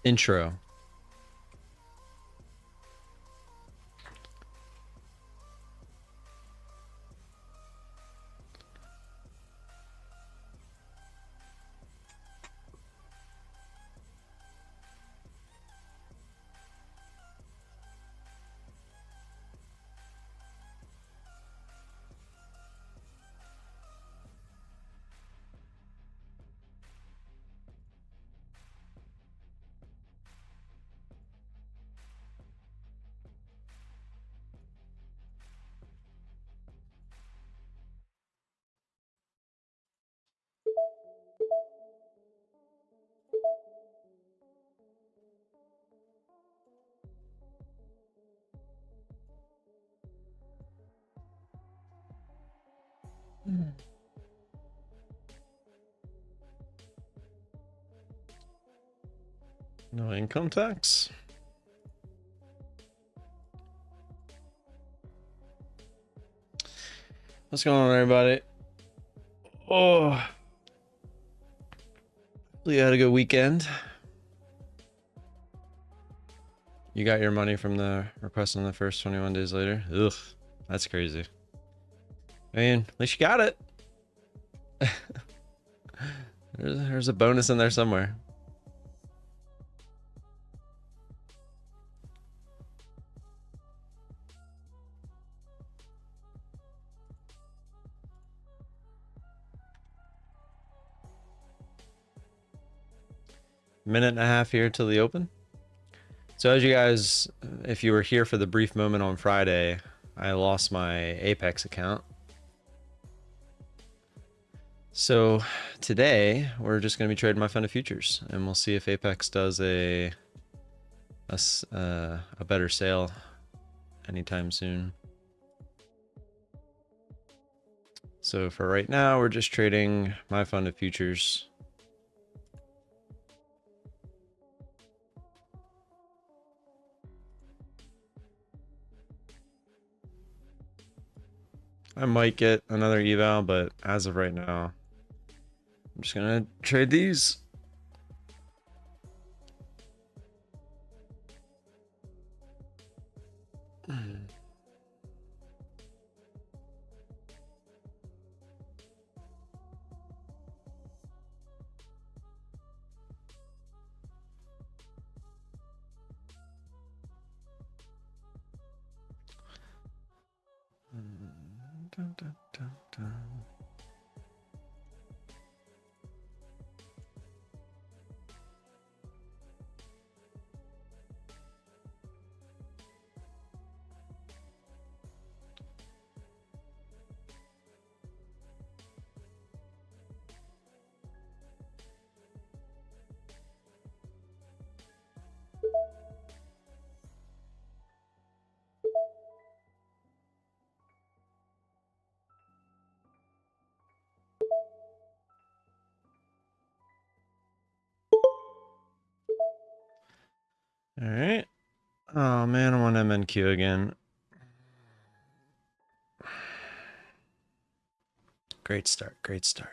intro. No income tax. What's going on, everybody? Oh, hopefully you had a good weekend. You got your money from the request on the first 21 days later. Ugh, that's crazy. I mean, at least you got it. There's a bonus in there somewhere. Minute and a half here till the open. So as you guys, if you were here for the brief moment on Friday, I lost my Apex account. So today we're just going to be trading my fund of futures, and we'll see if Apex does a better sale anytime soon. So for right now, we're just trading my fund of futures. I might get another eval, but as of right now, I'm just gonna trade these. Dun, dun, dun, dun. All right. Oh man, I'm on MNQ again. Great start. Great start.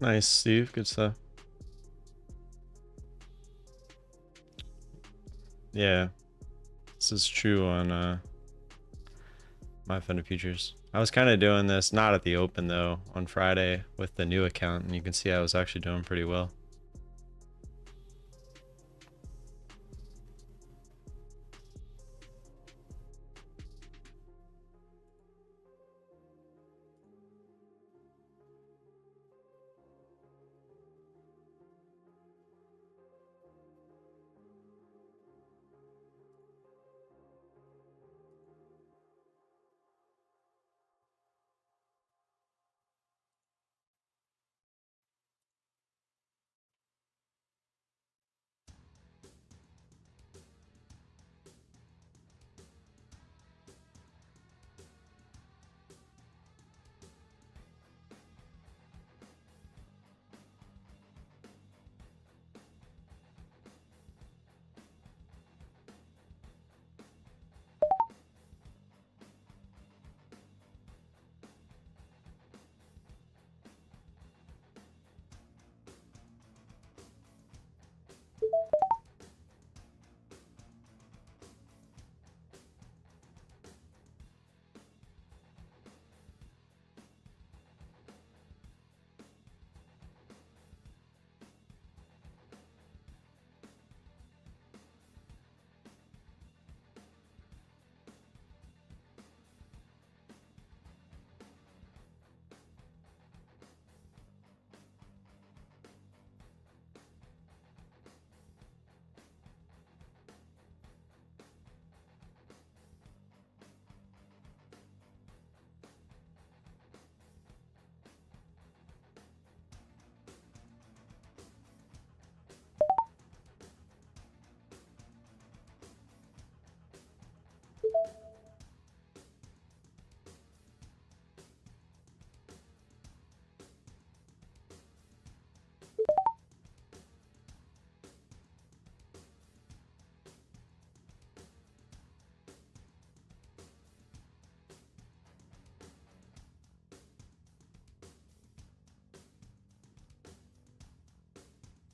Nice, Steve. Good stuff. Yeah, this is true on my fund of futures. I was kind of doing this, not at the open though, on Friday with the new account, and you can see I was actually doing pretty well.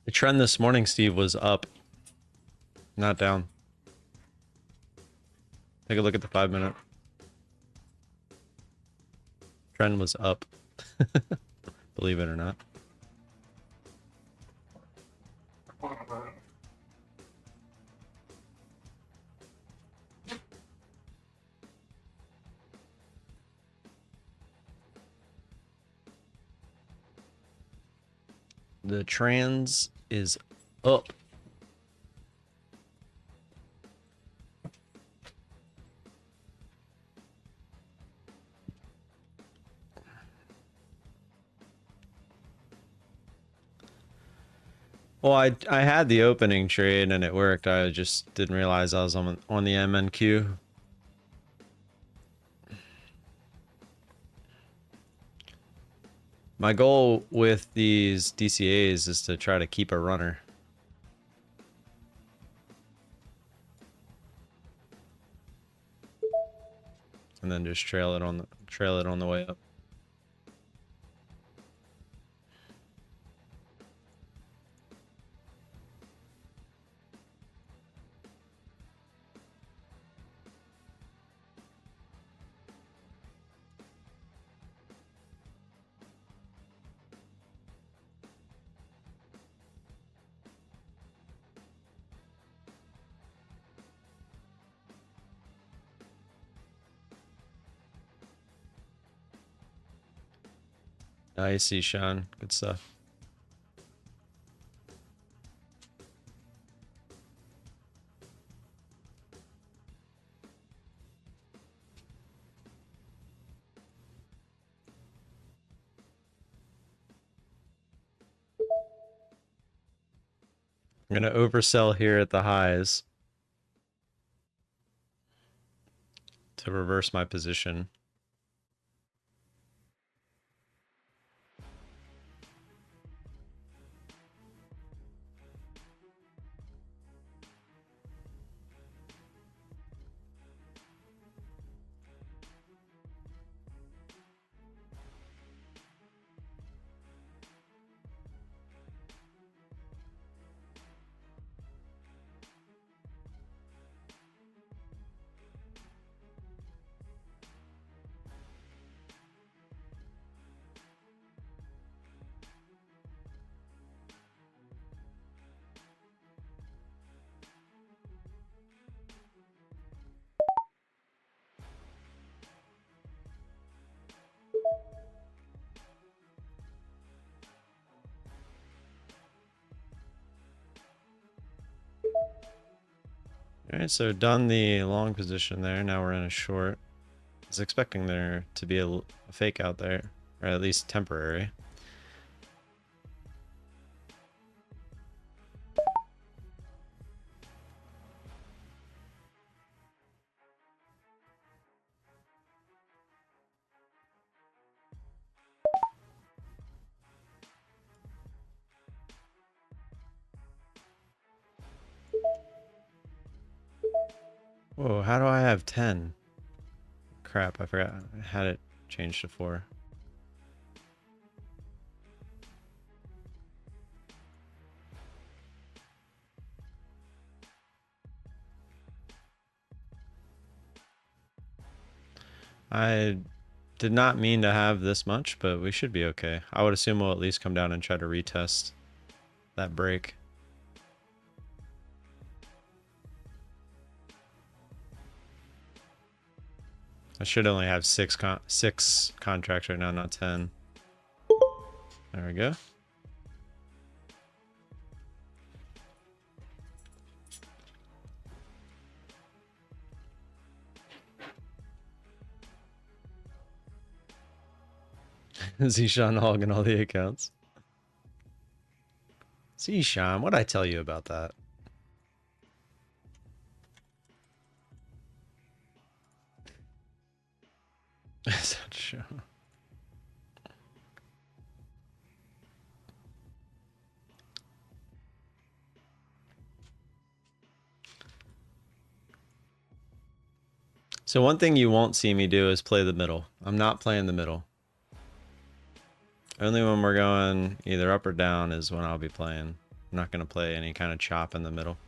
The trend this morning, Steve, was up, not down. Take a look at the 5-minute. Trend was up. Believe it or not. The trans is up. Well, I had the opening trade and it worked. I just didn't realize I was on the MNQ. My goal with these DCAs is to try to keep a runner. And then just trail it on the way up. I see, Sean. Good stuff. I'm going to oversell here at the highs to reverse my position. All right, so done the long position there. Now we're in a short. I was expecting there to be a fake out there, or at least temporary. Whoa, how do I have 10? Crap, I forgot. I had it changed to 4. I did not mean to have this much, but we should be okay. I would assume we'll at least come down and try to retest that break. I should only have six contracts right now, not 10. There we go. Zishan hogging all the accounts. Zishan, what'd I tell you about that? Such a show. So one thing you won't see me do is play the middle. I'm not playing the middle. Only when we're going either up or down is when I'll be playing. I'm not going to play any kind of chop in the middle.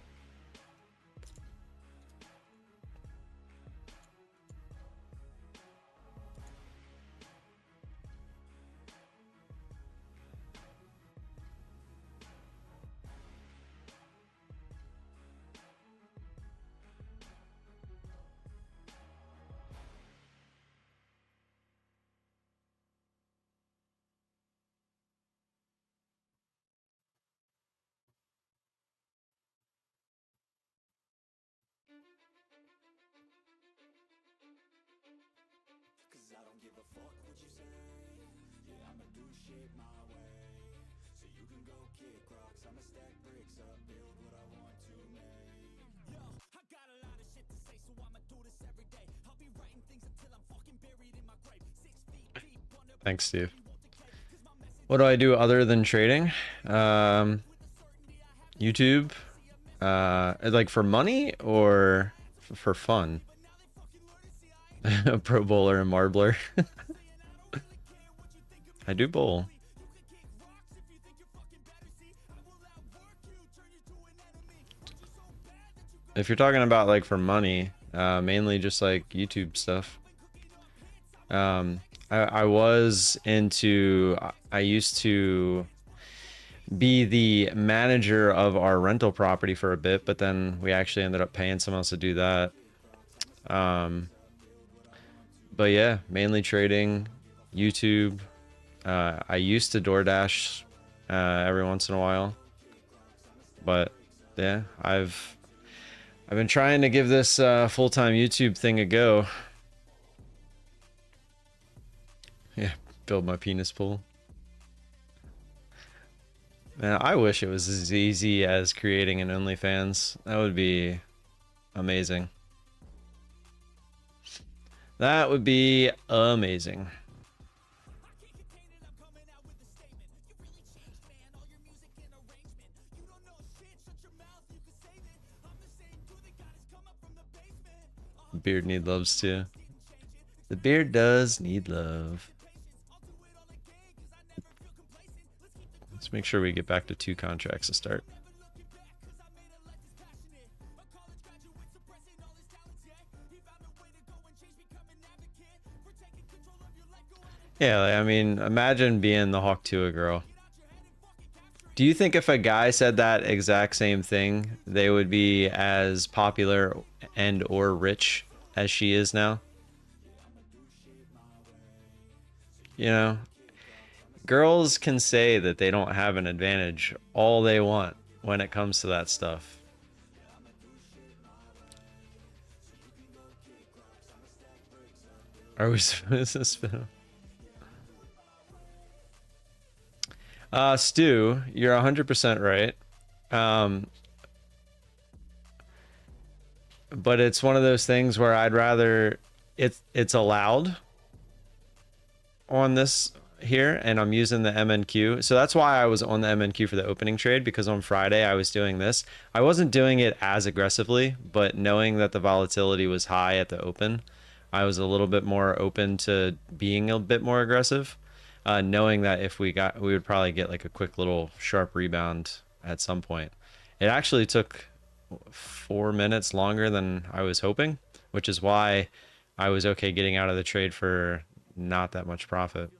Thanks, Steve. What do I do other than trading? YouTube? Like for money or for fun? A pro bowler and marbler. I do bowl. If you're talking about like for money, mainly just like YouTube stuff. I was into, I used to be the manager of our rental property for a bit, but then we actually ended up paying someone else to do that. But yeah, mainly trading, YouTube. I used to DoorDash every once in a while, but yeah, I've been trying to give this full-time YouTube thing a go. Yeah, build my penis pool. Man, I wish it was as easy as creating an OnlyFans. That would be amazing. That would be amazing. Beard need loves too. The beard does need love. Let's make sure we get back to 2 contracts to start. Yeah, I mean, imagine being the Hawk Tuah girl. Do you think if a guy said that exact same thing, they would be as popular and or rich as she is now? You know, girls can say that they don't have an advantage all they want when it comes to that stuff. Are we supposed to spin? Stu, you're 100% right. But it's one of those things where I'd rather it's allowed on this here, and I'm using the MNQ. So that's why I was on the MNQ for the opening trade, because on Friday I was doing this. I wasn't doing it as aggressively, but knowing that the volatility was high at the open, I was a little bit more open to being a bit more aggressive, knowing that if we would probably get like a quick little sharp rebound at some point. It actually took 4 minutes longer than I was hoping, which is why I was okay getting out of the trade for not that much profit.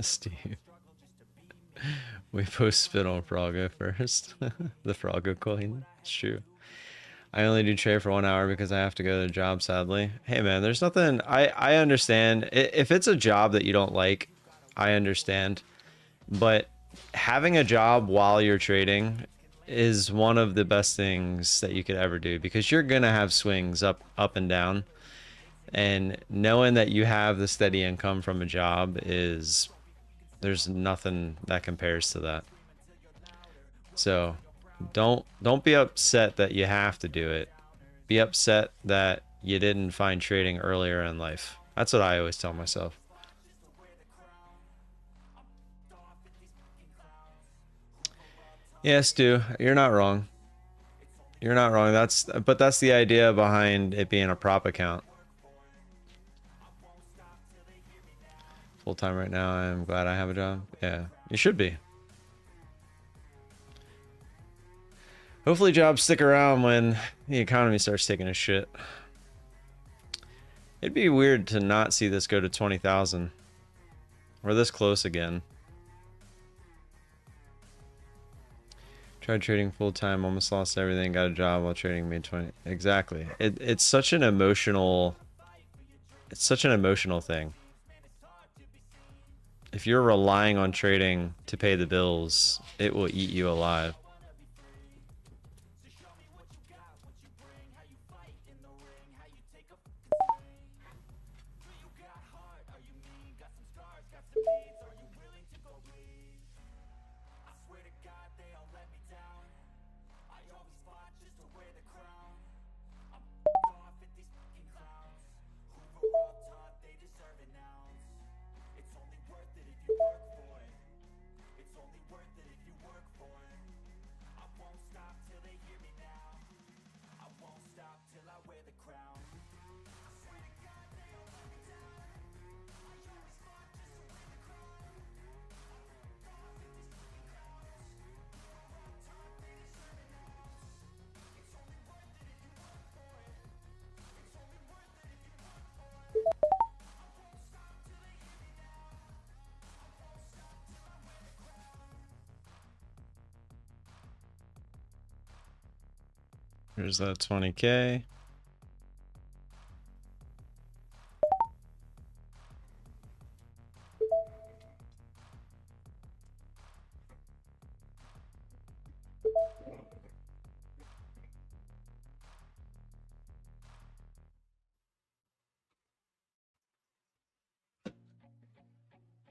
Steve, we post spin on Froggo first. The Froggo coin. It's true. I only do trade for 1 hour because I have to go to the job, sadly. Hey man, there's nothing. I understand. If it's a job that you don't like, I understand. But having a job while you're trading is one of the best things that you could ever do, because you're gonna have swings up and down, and knowing that you have the steady income from a job is, there's nothing that compares to that. So don't be upset that you have to do it. Be upset that you didn't find trading earlier in life. That's what I always tell myself. Yes, Stu, you're not wrong. You're not wrong. But that's the idea behind it being a prop account. Full time right now. I'm glad I have a job. Yeah, you should be. Hopefully jobs stick around when the economy starts taking a shit. It'd be weird to not see this go to 20,000. We're this close again. Tried trading full time, almost lost everything, got a job while trading, made 20. Exactly. It's such an emotional thing. If you're relying on trading to pay the bills, it will eat you alive. Here's that 20K.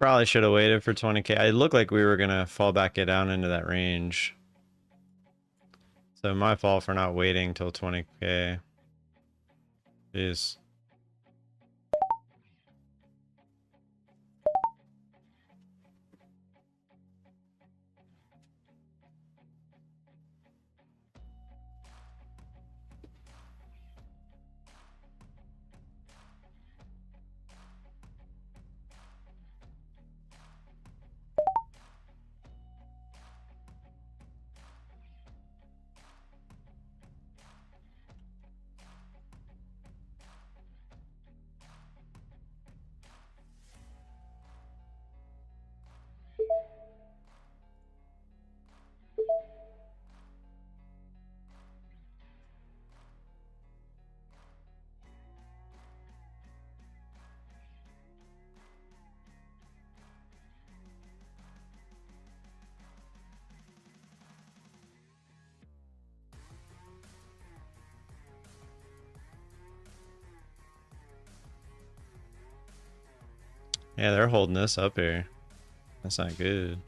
Probably should have waited for 20K. It looked like we were gonna fall back down into that range. So my fault for not waiting till 20K. Jeez. Yeah, they're holding this up here. That's not good.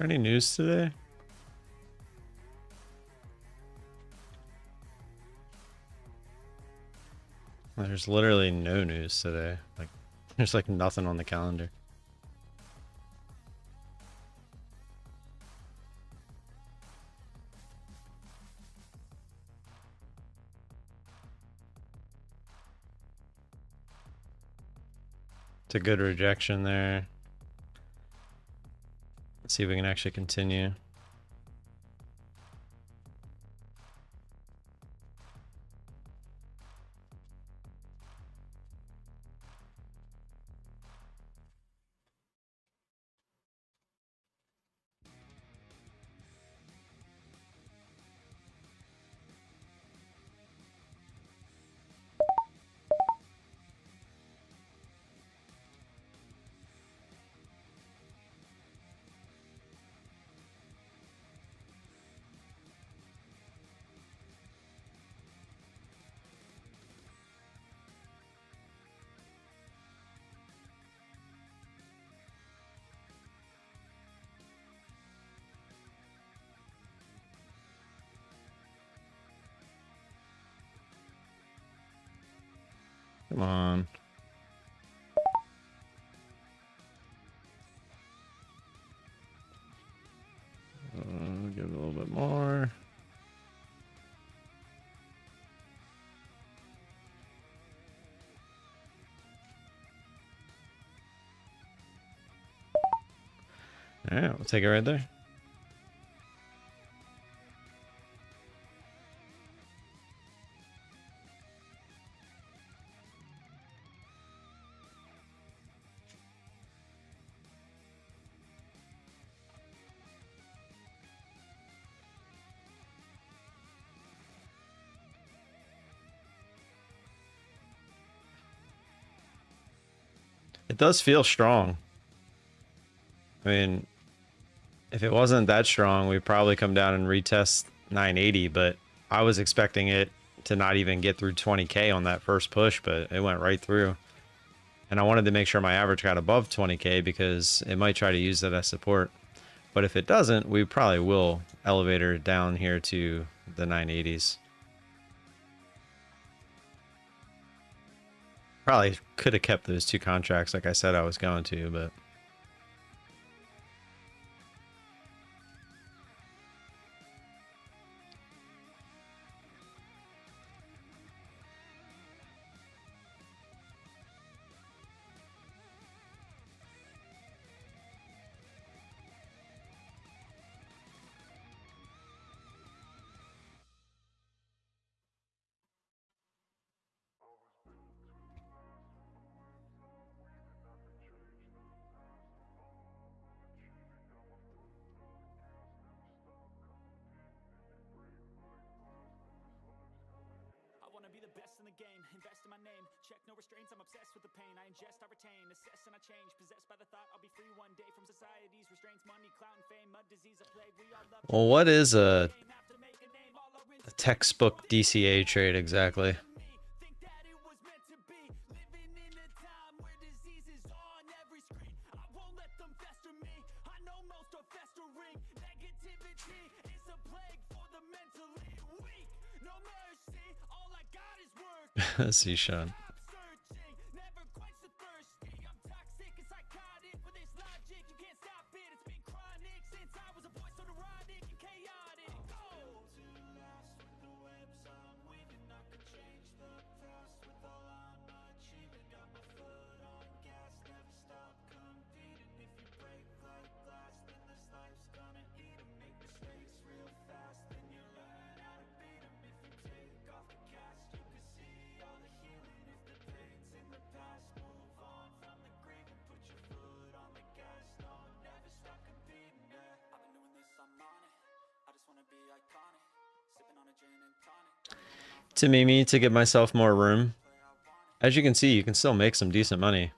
Any news today? There's literally no news today. Like, there's like nothing on the calendar. It's a good rejection there. Let's see if we can actually continue. Come on. Give it a little bit more. All right, we'll take it right there. It does feel strong. I mean, if it wasn't that strong, we'd probably come down and retest 980, but I was expecting it to not even get through 20K on that first push, but it went right through. And I wanted to make sure my average got above 20K because it might try to use that as support. But if it doesn't, we probably will elevator down here to the 980s. Probably could have kept those two contracts like I said I was going to, but well, what is a textbook DCA trade exactly? Let's see, Sean. to Mimi to give myself more room. As you can see, you can still make some decent money.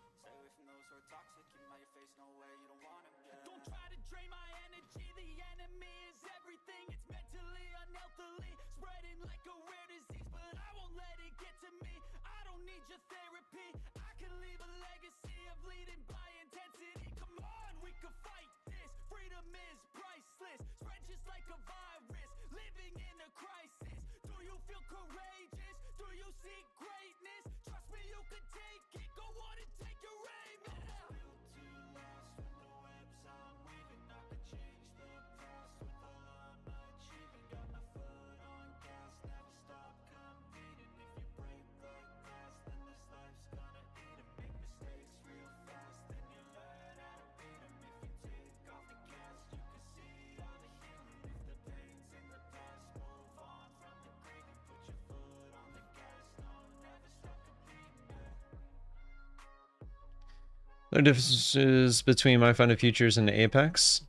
The differences between my funded futures and Apex.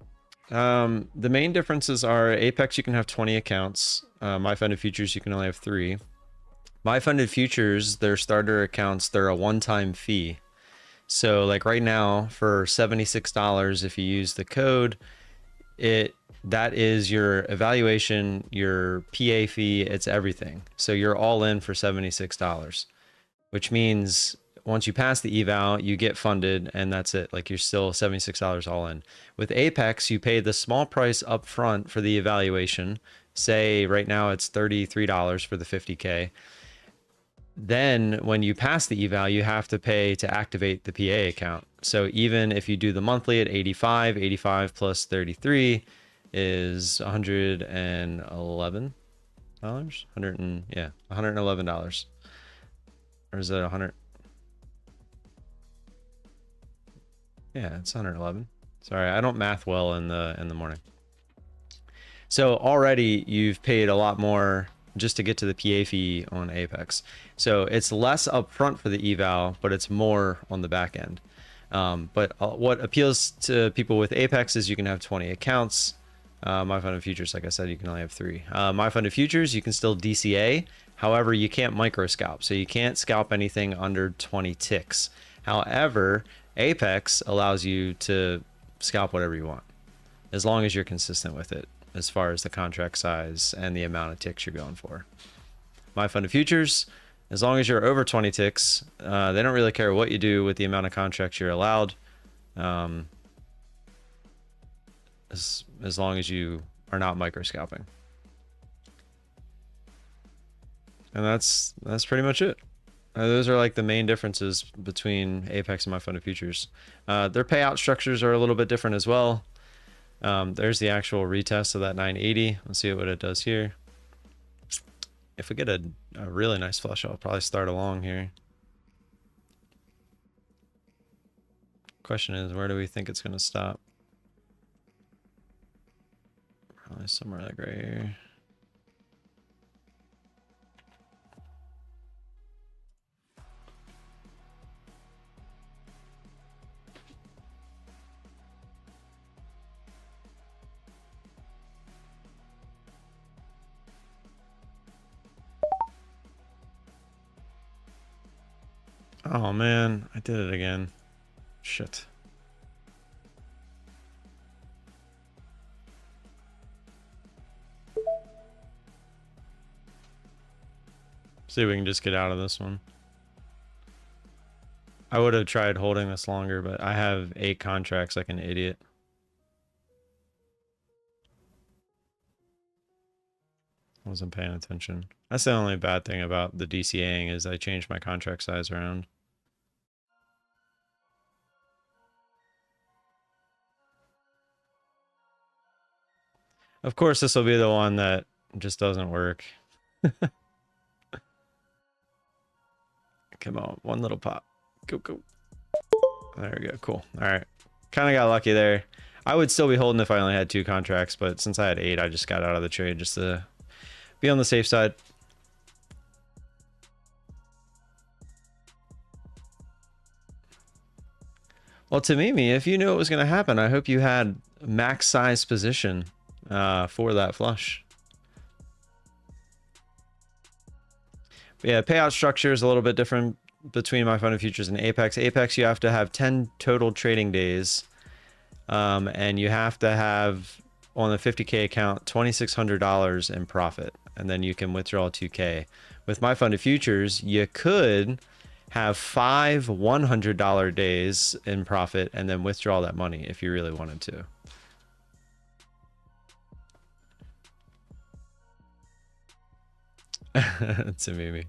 The main differences are Apex, you can have 20 accounts. My funded futures, you can only have 3. My funded futures, their starter accounts, they're a one-time fee. So like right now for $76, if you use the code, that is your evaluation, your PA fee, it's everything. So you're all in for $76, which means once you pass the eval, you get funded and that's it. Like you're still $76 all in. With Apex, you pay the small price up front for the evaluation. Say right now it's $33 for the 50K. Then when you pass the eval, you have to pay to activate the PA account. So even if you do the monthly at 85 plus 33 is $111. $111. Or is it 100? Yeah, it's 111. Sorry, I don't math well in the morning. So already you've paid a lot more just to get to the PA fee on Apex. So it's less upfront for the eval, but it's more on the back end. But what appeals to people with Apex is you can have 20 accounts. My funded futures, like I said, you can only have 3. My funded futures, you can still DCA. However, you can't micro scalp. So you can't scalp anything under 20 ticks. However, Apex allows you to scalp whatever you want, as long as you're consistent with it, as far as the contract size and the amount of ticks you're going for. My funded futures, as long as you're over 20 ticks, they don't really care what you do with the amount of contracts you're allowed, as long as you are not micro scalping. And that's pretty much it. Those are like the main differences between Apex and my funded futures. Their payout structures are a little bit different as well. There's the actual retest of that 980. Let's see what it does here. If we get a really nice flush, I'll probably start along here. Question is, where do we think it's going to stop? Probably somewhere like right here. Oh man, I did it again. Shit. See if we can just get out of this one. I would have tried holding this longer, but I have 8 contracts like an idiot. Wasn't paying attention. That's the only bad thing about the DCAing is I changed my contract size around. Of course, this will be the one that just doesn't work. Come on, one little pop. Go, go. There we go, cool. All right, kind of got lucky there. I would still be holding if I only had 2 contracts, but since I had 8, I just got out of the trade just to be on the safe side. Well, to Mimi, if you knew it was going to happen, I hope you had max size position for that flush. yeah, payout structure is a little bit different between My Fund of Futures and Apex. Apex, you have to have 10 total trading days, and you have to have on the 50K account $2,600 in profit, and then you can withdraw 2K. With My Fund of Futures, you could have 5 $100 days in profit and then withdraw that money if you really wanted to. It's a meme.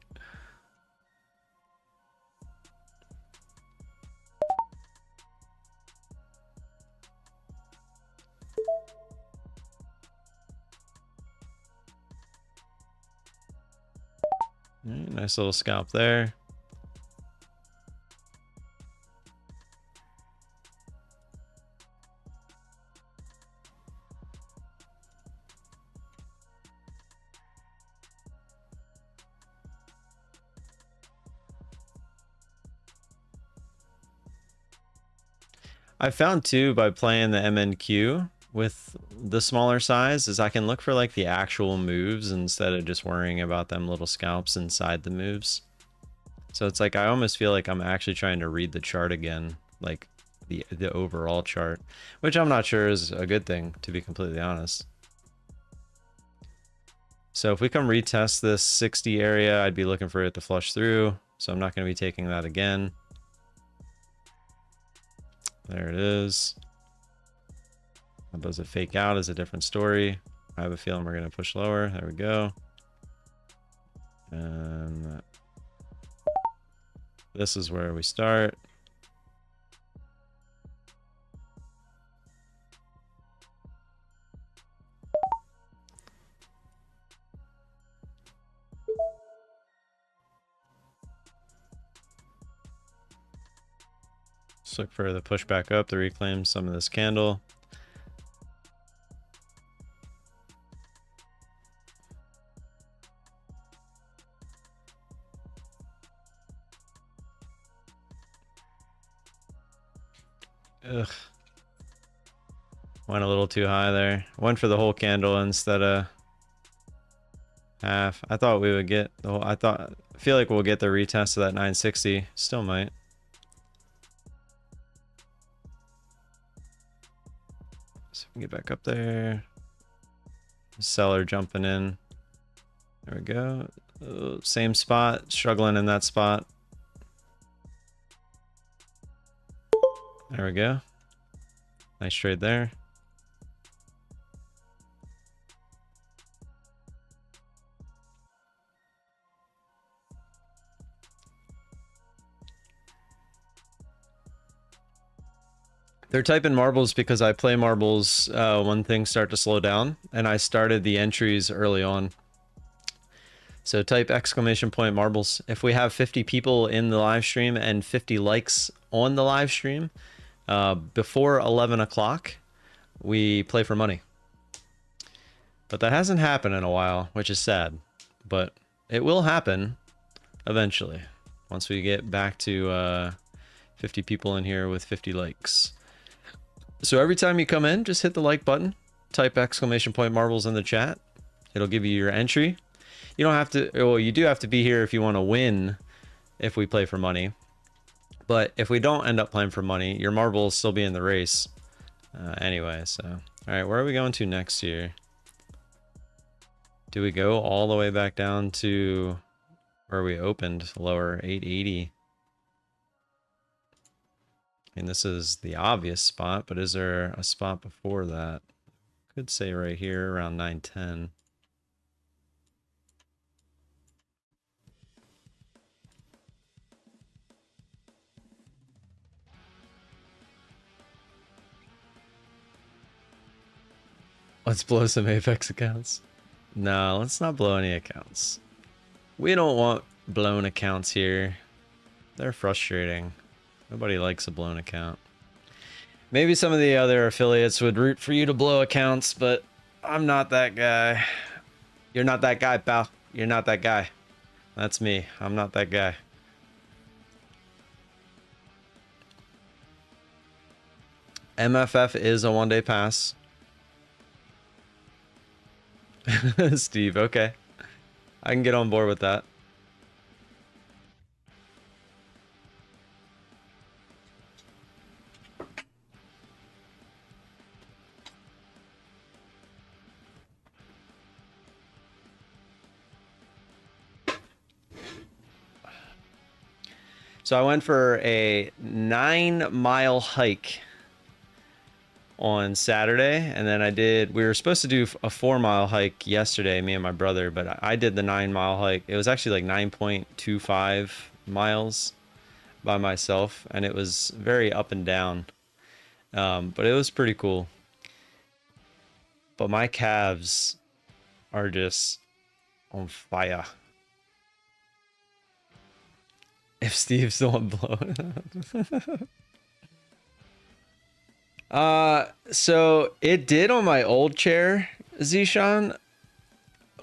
Right, nice little scalp there. I found too, by playing the MNQ with the smaller size, is I can look for like the actual moves instead of just worrying about them little scalps inside the moves. So it's like I almost feel like I'm actually trying to read the chart again, like the overall chart, which I'm not sure is a good thing, to be completely honest. So if we come retest this 60 area, I'd be looking for it to flush through. So I'm not going to be taking that again. There it is. Does it fake out is a different story. I have a feeling we're going to push lower. There we go. And this is where we start. Just look for the push back up to reclaim some of this candle. Ugh. Went a little too high there. Went for the whole candle instead of half. I thought we would get the whole, I feel like we'll get the retest of that 960. Still might. So we can get back up there. Seller jumping in. There we go. Same spot. Struggling in that spot. There we go. Nice trade there. They're typing marbles because I play marbles when things start to slow down, and I started the entries early on. So type exclamation point marbles. If we have 50 people in the live stream and 50 likes on the live stream, before 11 o'clock, we play for money. But that hasn't happened in a while, which is sad. But it will happen eventually, once we get back to 50 people in here with 50 likes. So every time you come in, just hit the like button, type exclamation point marbles in the chat. It'll give you your entry. You don't have to, well, you do have to be here if you want to win if we play for money. But if we don't end up playing for money, your marble will still be in the race anyway. So, all right, where are we going to next here? Do we go all the way back down to where we opened, lower 880? I mean, this is the obvious spot, but is there a spot before that? Could say right here around 910. Let's blow some Apex accounts. No, let's not blow any accounts. We don't want blown accounts here. They're frustrating. Nobody likes a blown account. Maybe some of the other affiliates would root for you to blow accounts, but I'm not that guy. You're not that guy, pal. You're not that guy. That's me. I'm not that guy. MFF is a one-day pass. Steve, okay. I can get on board with that. So I went for a 9-mile hike on Saturday, and then we were supposed to do a 4-mile hike yesterday, me and my brother, but I did the 9-mile hike. It was actually like 9.25 miles by myself, and it was very up and down. But it was pretty cool. But my calves are just on fire. If Steve's the one blowing. So it did on my old chair, Zishan,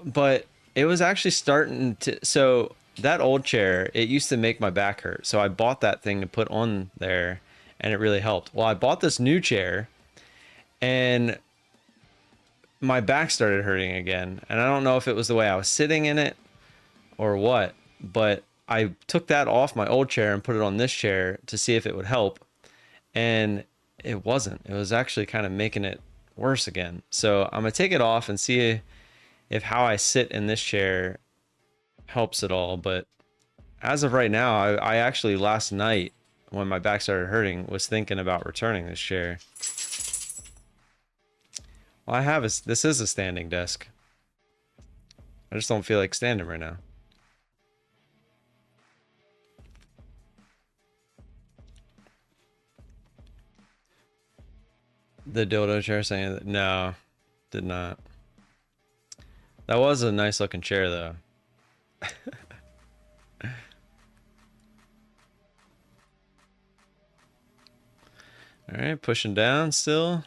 but it was actually starting to. So that old chair, it used to make my back hurt. So I bought that thing to put on there, and it really helped. Well, I bought this new chair, and my back started hurting again. And I don't know if it was the way I was sitting in it or what, but I took that off my old chair and put it on this chair to see if it would help. And it wasn't. It was actually kind of making it worse again. So I'm going to take it off and see if how I sit in this chair helps at all. But as of right now, I actually last night when my back started hurting was thinking about returning this chair. Well, this is a standing desk. I just don't feel like standing right now. The dildo chair saying that? No, did not. That was a nice looking chair though. All right, pushing down still.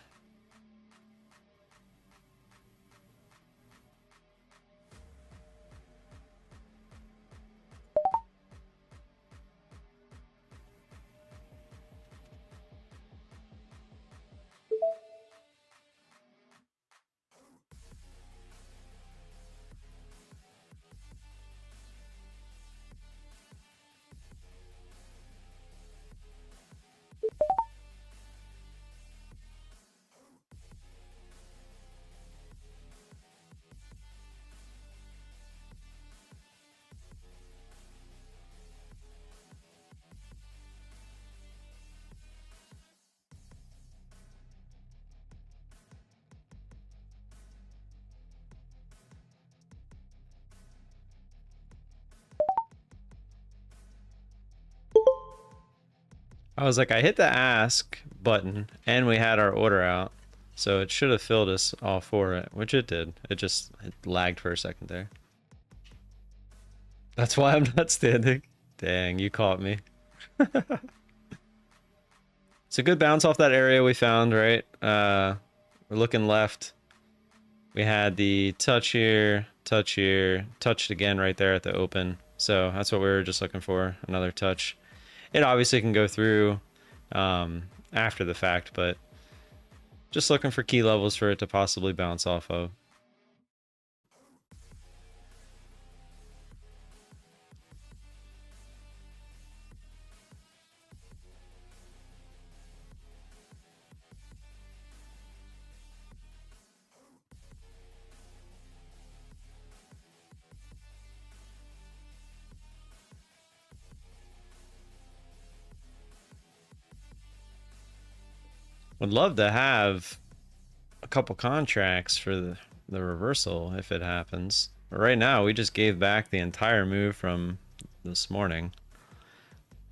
I was like, I hit the ask button and we had our order out. So it should have filled us all for it, which it did. It lagged for a second there. That's why I'm not standing. Dang, you caught me. It's a good bounce off that area we found, right? We're looking left. We had the touch here, touched again right there at the open. So that's what we were just looking for, another touch. It obviously can go through after the fact, but just looking for key levels for it to possibly bounce off of. Would love to have a couple contracts for the reversal if it happens. But right now, we just gave back the entire move from this morning.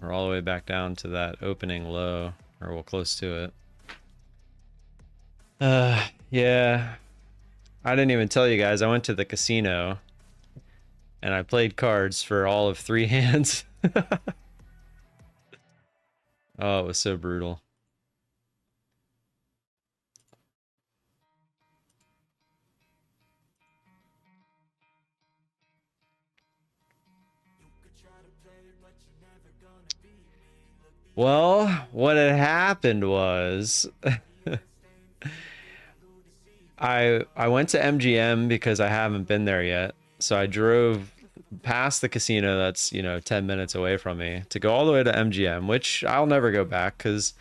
We're all the way back down to that opening low, or well, close to it. Yeah. I didn't even tell you guys, I went to the casino and I played cards for all of 3 hands. Oh, it was so brutal. Well, what had happened was I went to MGM because I haven't been there yet. So I drove past the casino that's, 10 minutes away from me to go all the way to MGM, which I'll never go back because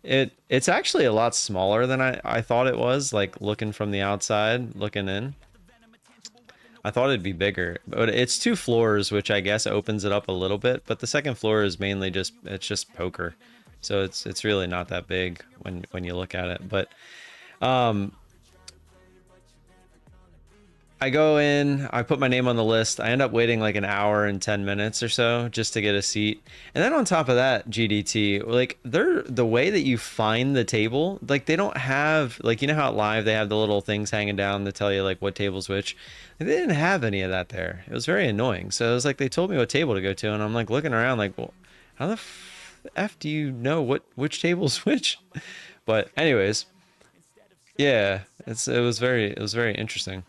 it's actually a lot smaller than I thought it was, like looking from the outside, looking in. I thought it'd be bigger, but it's 2 floors, which I guess opens it up a little bit. But the second floor is mainly it's just poker, so it's really not that big when you look at it. But I go in, I put my name on the list. I end up waiting like an hour and 10 minutes or so just to get a seat. And then on top of that, GDT, like the way that you find the table, like they don't have, like, you know how at Live they have the little things hanging down that tell you like what table's which. They didn't have any of that there. It was very annoying. So it was like they told me what table to go to, and I'm like looking around like, well, how the F do you know which table's which? But anyways, yeah, it was very interesting.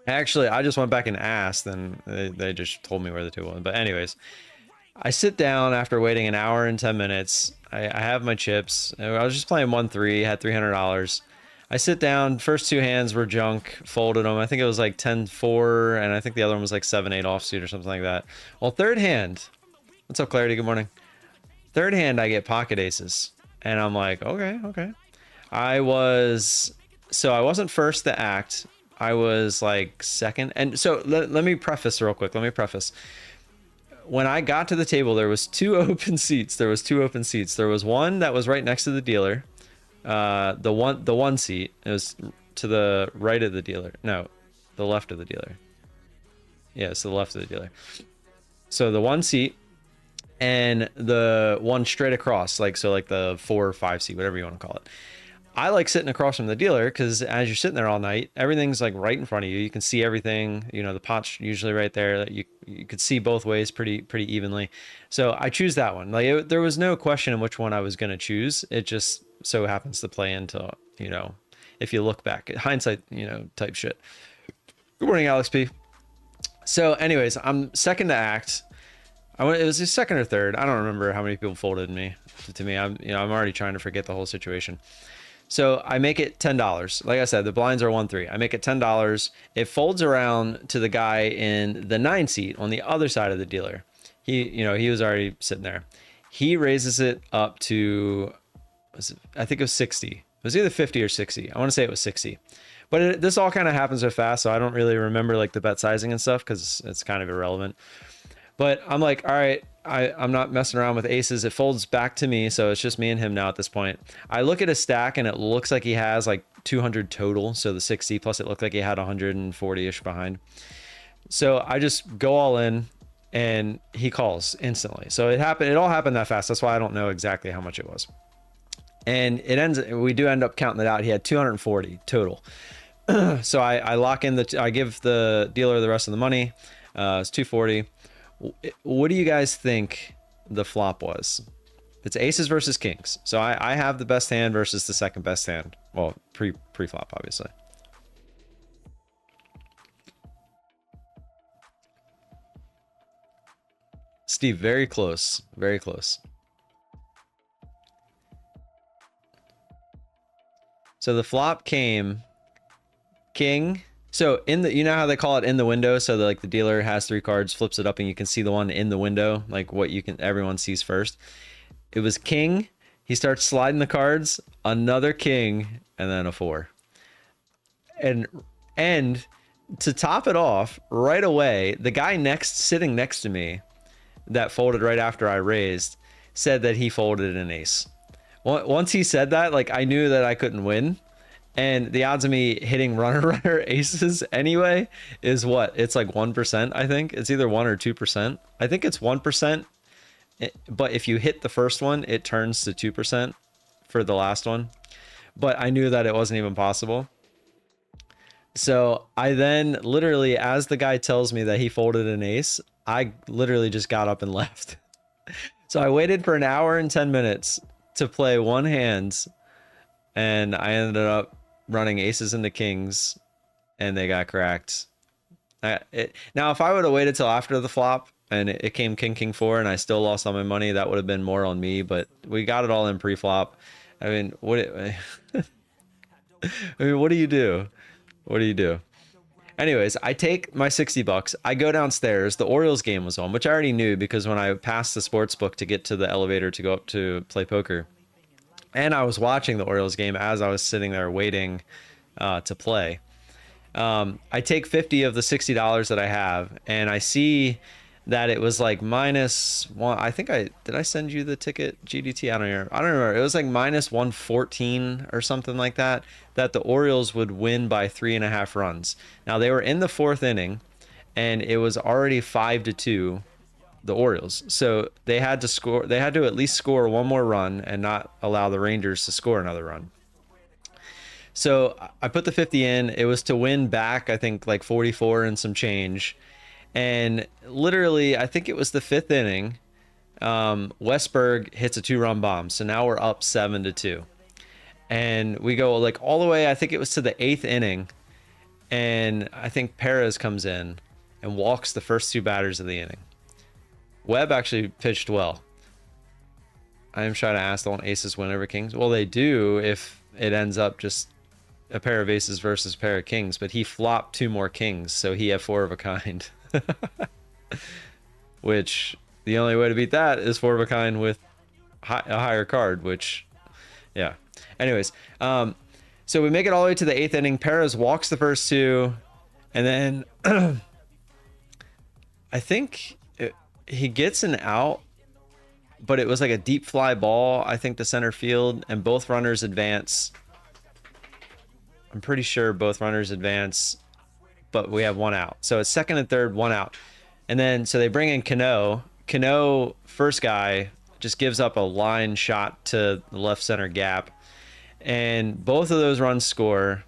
Actually, I just went back and asked, and they just told me where the table was. But anyways, I sit down after waiting an hour and 10 minutes. I have my chips. I was just playing 1-3, had $300. I sit down. First 2 hands were junk, folded them. I think it was like 10-4, and I think the other one was like 7-8 offsuit or something like that. Well, third hand. What's up, Clarity? Good morning. Third hand, I get pocket aces. And I'm like, okay. I wasn't first to act. I was like second. And so let me preface real quick. When I got to the table, there was 2 open seats. There was one that was right next to the dealer. The one seat, it was to the right of the dealer. No, the left of the dealer. Yeah, it's to the left of the dealer. So the one seat and the one straight across, like the 4 or 5 seat, whatever you want to call it. I like sitting across from the dealer because as you're sitting there all night, everything's like right in front of you. You can see everything. You know, the pot's usually right there. You could see both ways pretty evenly. So I choose that one. Like there was no question in which one I was going to choose. It just so happens to play into, you know, if you look back, hindsight, you know, type shit. Good morning, Alex P. So anyways, I'm second to act. It was the second or third. I don't remember how many people folded to me. I'm already trying to forget the whole situation. So I make it $10. Like I said, the blinds are 1-3. I make it $10. It folds around to the guy in the 9 seat on the other side of the dealer. He was already sitting there. He raises it up to, I think it was 60. It was either 50 or 60. I want to say it was 60. But this all kind of happens so fast, so I don't really remember like the bet sizing and stuff because it's kind of irrelevant. But I'm like, all right, I'm not messing around with aces. It folds back to me, so it's just me and him now at this point. I look at his stack, and it looks like he has like 200 total, so the 60, plus it looked like he had 140-ish behind. So I just go all in, and he calls instantly. So it all happened that fast. That's why I don't know exactly how much it was. And we do end up counting it out. He had 240 total. So I lock in I give the dealer the rest of the money. It's 240. What do you guys think the flop was? It's aces versus kings. So I have the best hand versus the second best hand. Well, pre-flop, obviously. Steve, very close. Very close. So the flop came king. So you know how they call it in the window? So the dealer has 3 cards, flips it up, and you can see the one in the window, like what everyone sees first. It was king. He starts sliding the cards, another king, and then a 4. And to top it off, right away, the guy sitting next to me that folded right after I raised said that he folded an ace. Once he said that, like, I knew that I couldn't win. And the odds of me hitting runner aces anyway is what? It's like 1%, I think. It's either 1 or 2%. I think it's 1%. But if you hit the first one, it turns to 2% for the last one. But I knew that it wasn't even possible. So I then literally, as the guy tells me that he folded an ace, I literally just got up and left. So I waited for an hour and 10 minutes to play one hand, and I ended up running aces into kings, and they got cracked. Now, if I would have waited till after the flop and it came king 4 and I still lost all my money, that would have been more on me. But we got it all in pre-flop. I mean, what do you do? What do you do? Anyways, I take my $60. I go downstairs. The Orioles game was on, which I already knew because when I passed the sports book to get to the elevator to go up to play poker, and I was watching the Orioles game as I was sitting there waiting to play. I take 50 of the $60 that I have, and I see that it was like -1. I think did I send you the ticket, GDT? I don't remember. It was like -114 or something like that, that the Orioles would win by 3.5 runs. Now they were in the 4th inning, and it was already 5-2, the Orioles. So they had to score. They had to at least score one more run and not allow the Rangers to score another run. So I put the 50 in. It was to win back, I think, like 44 and some change. And literally, I think it was the 5th inning. Westberg hits a 2-run bomb. So now we're up 7-2. And we go like all the way, I think it was to the 8th inning. And I think Perez comes in and walks the first 2 batters of the inning. Webb actually pitched well. I am trying to ask, don't aces win over kings? Well, they do if it ends up just a pair of aces versus a pair of kings, but he flopped 2 more kings, so he had 4 of a kind. Which the only way to beat that is 4 of a kind with a higher card, which, yeah. Anyways, so we make it all the way to the 8th inning. Perez walks the first 2, and then I think he gets an out, but it was like a deep fly ball, I think, to center field, and both runners advance. I'm pretty sure both runners advance, but we have 1 out. So it's 2nd and 3rd, 1 out. And then, so they bring in Cano. Cano, first guy, just gives up a line shot to the left center gap. And both of those runs score.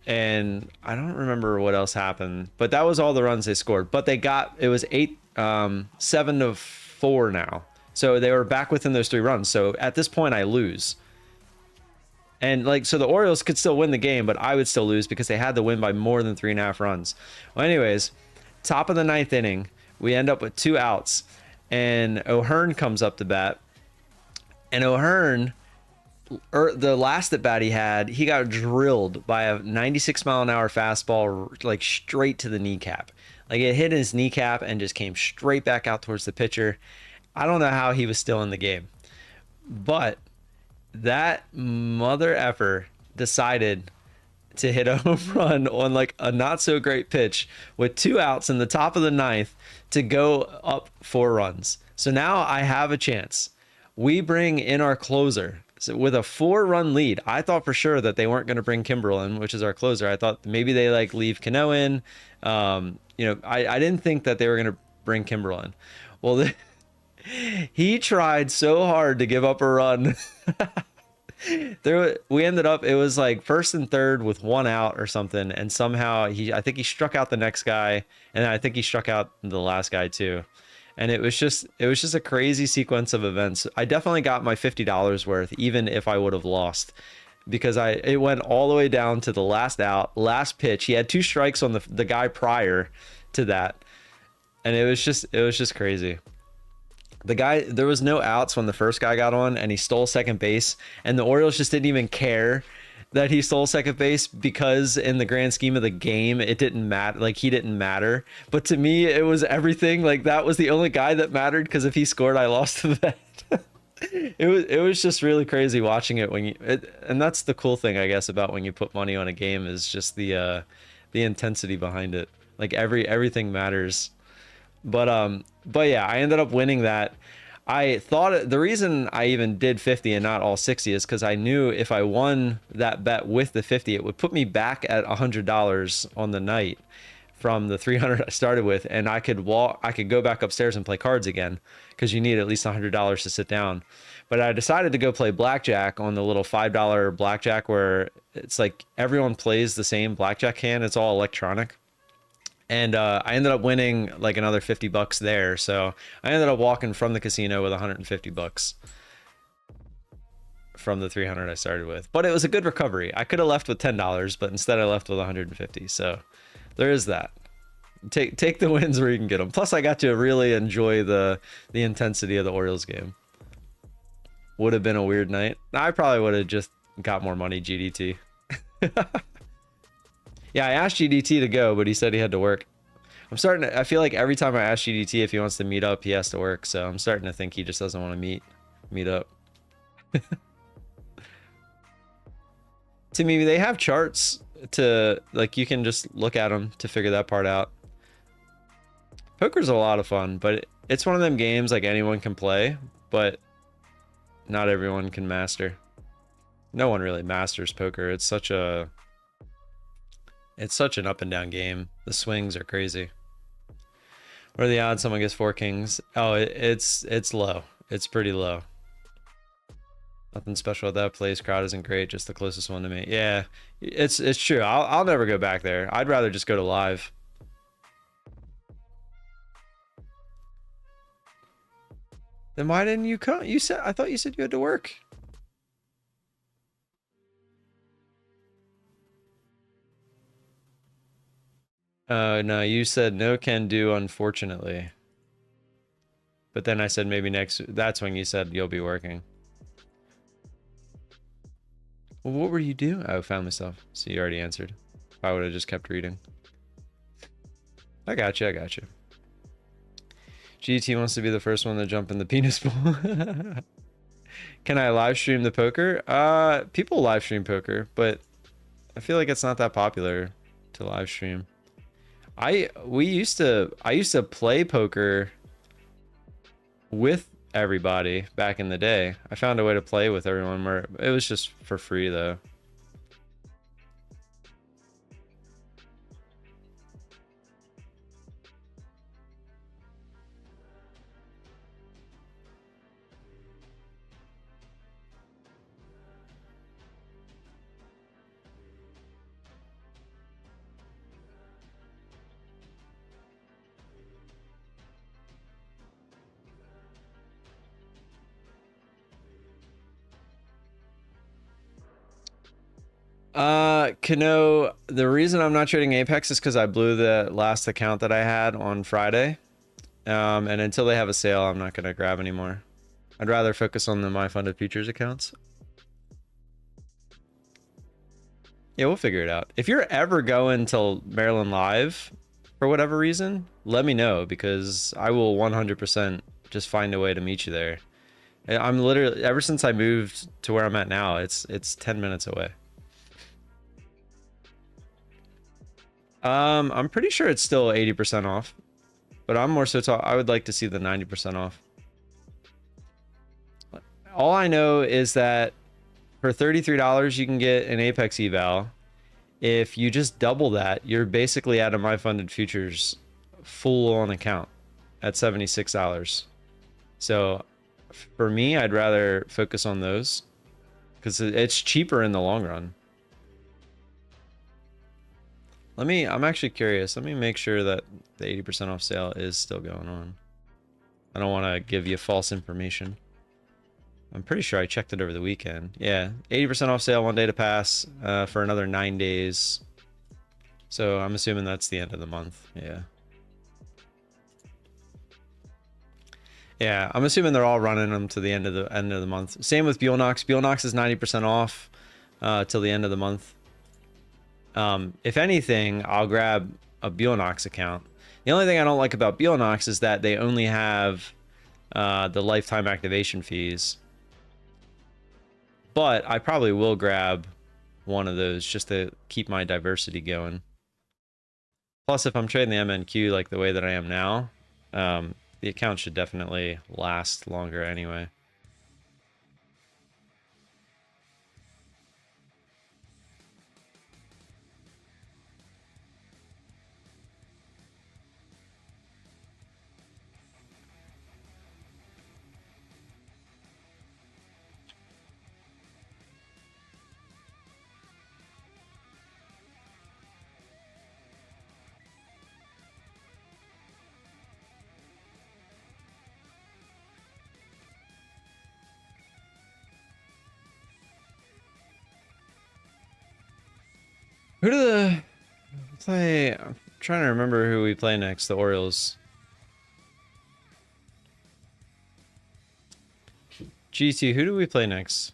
And I don't remember what else happened, but that was all the runs they scored. But they got, it was 7-4 now. So they were back within those 3 runs. So at this point, I lose. And like, so the Orioles could still win the game, but I would still lose because they had to win by more than 3.5 runs. Well, anyways, top of the 9th inning, we end up with 2 outs, and O'Hearn comes up to bat. And O'Hearn, the last at bat he had, he got drilled by a 96-mile-an-hour fastball, like straight to the kneecap. Like it hit his kneecap and just came straight back out towards the pitcher. I don't know how he was still in the game, but that mother effer decided to hit a home run on like a not so great pitch with 2 outs in the top of the 9th to go up 4 runs. So now I have a chance. We bring in our closer. So with a 4-run lead, I thought for sure that they weren't going to bring Kimbrel in, which is our closer. I thought maybe they like leave Cano in. I didn't think that they were going to bring Kimbrel in. Well, he tried so hard to give up a run. We ended up, it was like 1st and 3rd with 1 out or something, and somehow I think he struck out the next guy, and I think he struck out the last guy too. And it was just a crazy sequence of events. I definitely got my $50 worth, even if I would have lost, because it went all the way down to the last out, last pitch. He had 2 strikes on the guy prior to that, and it was just crazy. There was no outs when the first guy got on, and he stole second base, and the Orioles just didn't even care that he stole second base because in the grand scheme of the game, it didn't matter. Like, he didn't matter. But to me, it was everything. Like, that was the only guy that mattered, because if he scored, I lost the bet. It was just really crazy watching it and that's the cool thing, I guess, about when you put money on a game, is just the intensity behind it. Like, everything matters. But yeah, I ended up winning that. I thought the reason I even did 50 and not all 60 is because I knew if I won that bet with the 50, it would put me back at $100 on the night from the 300 I started with, and I could go back upstairs and play cards again, because you need at least $100 to sit down. But I decided to go play blackjack on the little $5 blackjack, where it's like everyone plays the same blackjack hand. It's all electronic. And I ended up winning like another $50 there. So I ended up walking from the casino with $150 from the 300 I started with. But it was a good recovery. I could have left with $10, but instead I left with 150. So there is that. Take the wins where you can get them. Plus, I got to really enjoy the intensity of the Orioles game. Would have been a weird night. I probably would have just got more money GDT. Yeah, I asked GDT to go, but he said he had to work. I feel like every time I ask GDT if he wants to meet up, he has to work. So I'm starting to think he just doesn't want to meet up. To me, they have charts to like, you can just look at them to figure that part out. Poker's a lot of fun, but it's one of them games like anyone can play, but not everyone can master. No one really masters poker. It's such an up and down game. The swings are crazy. What are the odds someone gets 4 kings? Oh, it's low. It's pretty low. Nothing special with that place. Crowd isn't great. Just the closest one to me. Yeah, it's true. I'll never go back there. I'd rather just go to live. Then why didn't you come? I thought you said you had to work. No, you said no can do, unfortunately. But then I said maybe that's when you said you'll be working. Well, what were you doing? Oh, family stuff. So you already answered. I would have just kept reading. I got you. GT wants to be the first one to jump in the penis pool. Can I live stream the poker? People live stream poker, but I feel like it's not that popular to live stream. I used to play poker with everybody back in the day. I found a way to play with everyone where it was just for free though. Kano, the reason I'm not trading Apex is because I blew the last account that I had on Friday. And until they have a sale, I'm not going to grab anymore. I'd rather focus on the My Funded Futures accounts. Yeah, we'll figure it out. If you're ever going to Maryland Live for whatever reason, let me know because I will 100% just find a way to meet you there. I'm literally, ever since I moved to where I'm at now, it's 10 minutes away. I'm pretty sure it's still 80% off, but I'm more so I would like to see the 90% off. All I know is that for $33, you can get an Apex eval. If you just double that, you're basically at a My Funded Futures full-on account at $76. So for me, I'd rather focus on those because it's cheaper in the long run. I'm actually curious. Let me make sure that the 80% off sale is still going on. I don't want to give you false information. I'm pretty sure I checked it over the weekend. Yeah, 80% off sale, 1 day to pass for another 9 days. So I'm assuming that's the end of the month. Yeah. Yeah, I'm assuming they're all running them to the end of the month. Same with Bulenox. Bulenox is 90% off till the end of the month. If anything, I'll grab a Bulenox account. The only thing I don't like about Bulenox is that they only have the lifetime activation fees. But I probably will grab one of those just to keep my diversity going. Plus, if I'm trading the MNQ like the way that I am now, the account should definitely last longer anyway. Who do the play? I'm trying to remember who we play next. The Orioles. GT, who do we play next?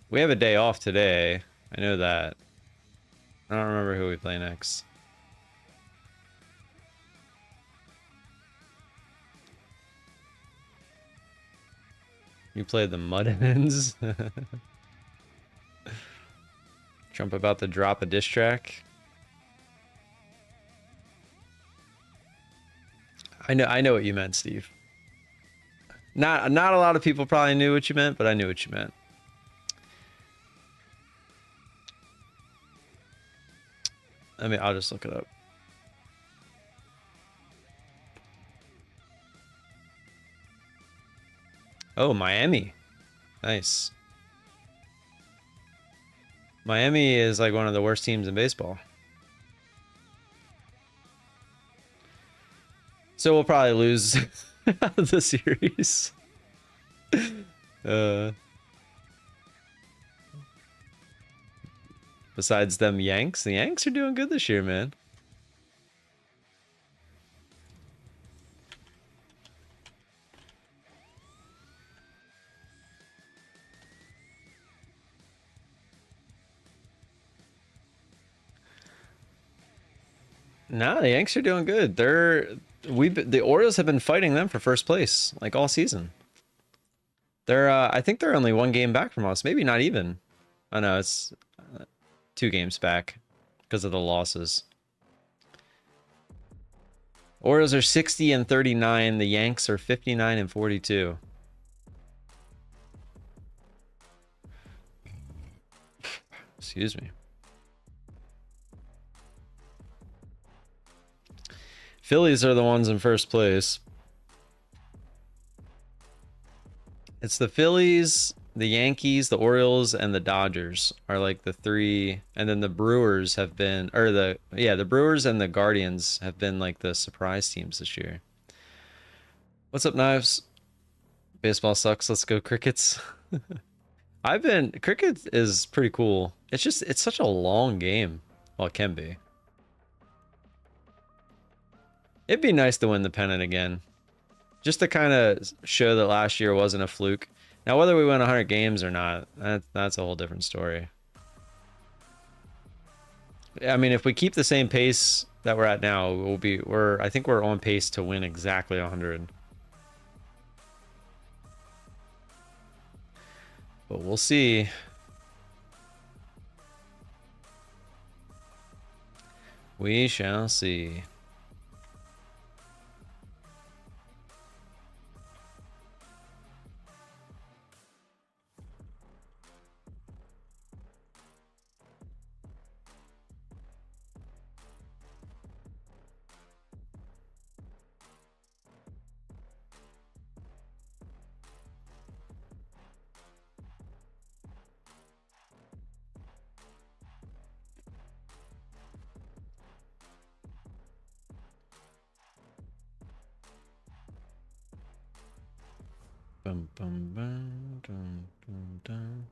We have a day off today. I know that. I don't remember who we play next. You played the Mud Hens? Trump about to drop a diss track. I know what you meant, Steve. Not a lot of people probably knew what you meant, but I knew what you meant. I'll just look it up. Oh, Miami. Nice. Miami is like one of the worst teams in baseball. So we'll probably lose the series. Besides them Yanks, the Yanks are doing good this year, man. No, the Yanks are doing good. The Orioles have been fighting them for first place like all season. I think they're only 1 game back from us. Maybe not even. Oh no, it's 2 games back because of the losses. Orioles are 60 and 39. The Yanks are 59 and 42. Excuse me. Phillies are the ones in first place. It's the Phillies, the Yankees, the Orioles, and the Dodgers are like the 3, and then the Brewers have been, or the Brewers and the Guardians have been like the surprise teams this year. What's up, Knives? Baseball sucks. Let's go Crickets. Cricket is pretty cool. It's such a long game. Well, it can be. It'd be nice to win the pennant again. Just to kind of show that last year wasn't a fluke. Now, whether we win 100 games or not, that's a whole different story. I mean, if we keep the same pace that we're at now, I think we're on pace to win exactly 100. But we'll see. We shall see. Bum, bum, bum, dum, dum, dum.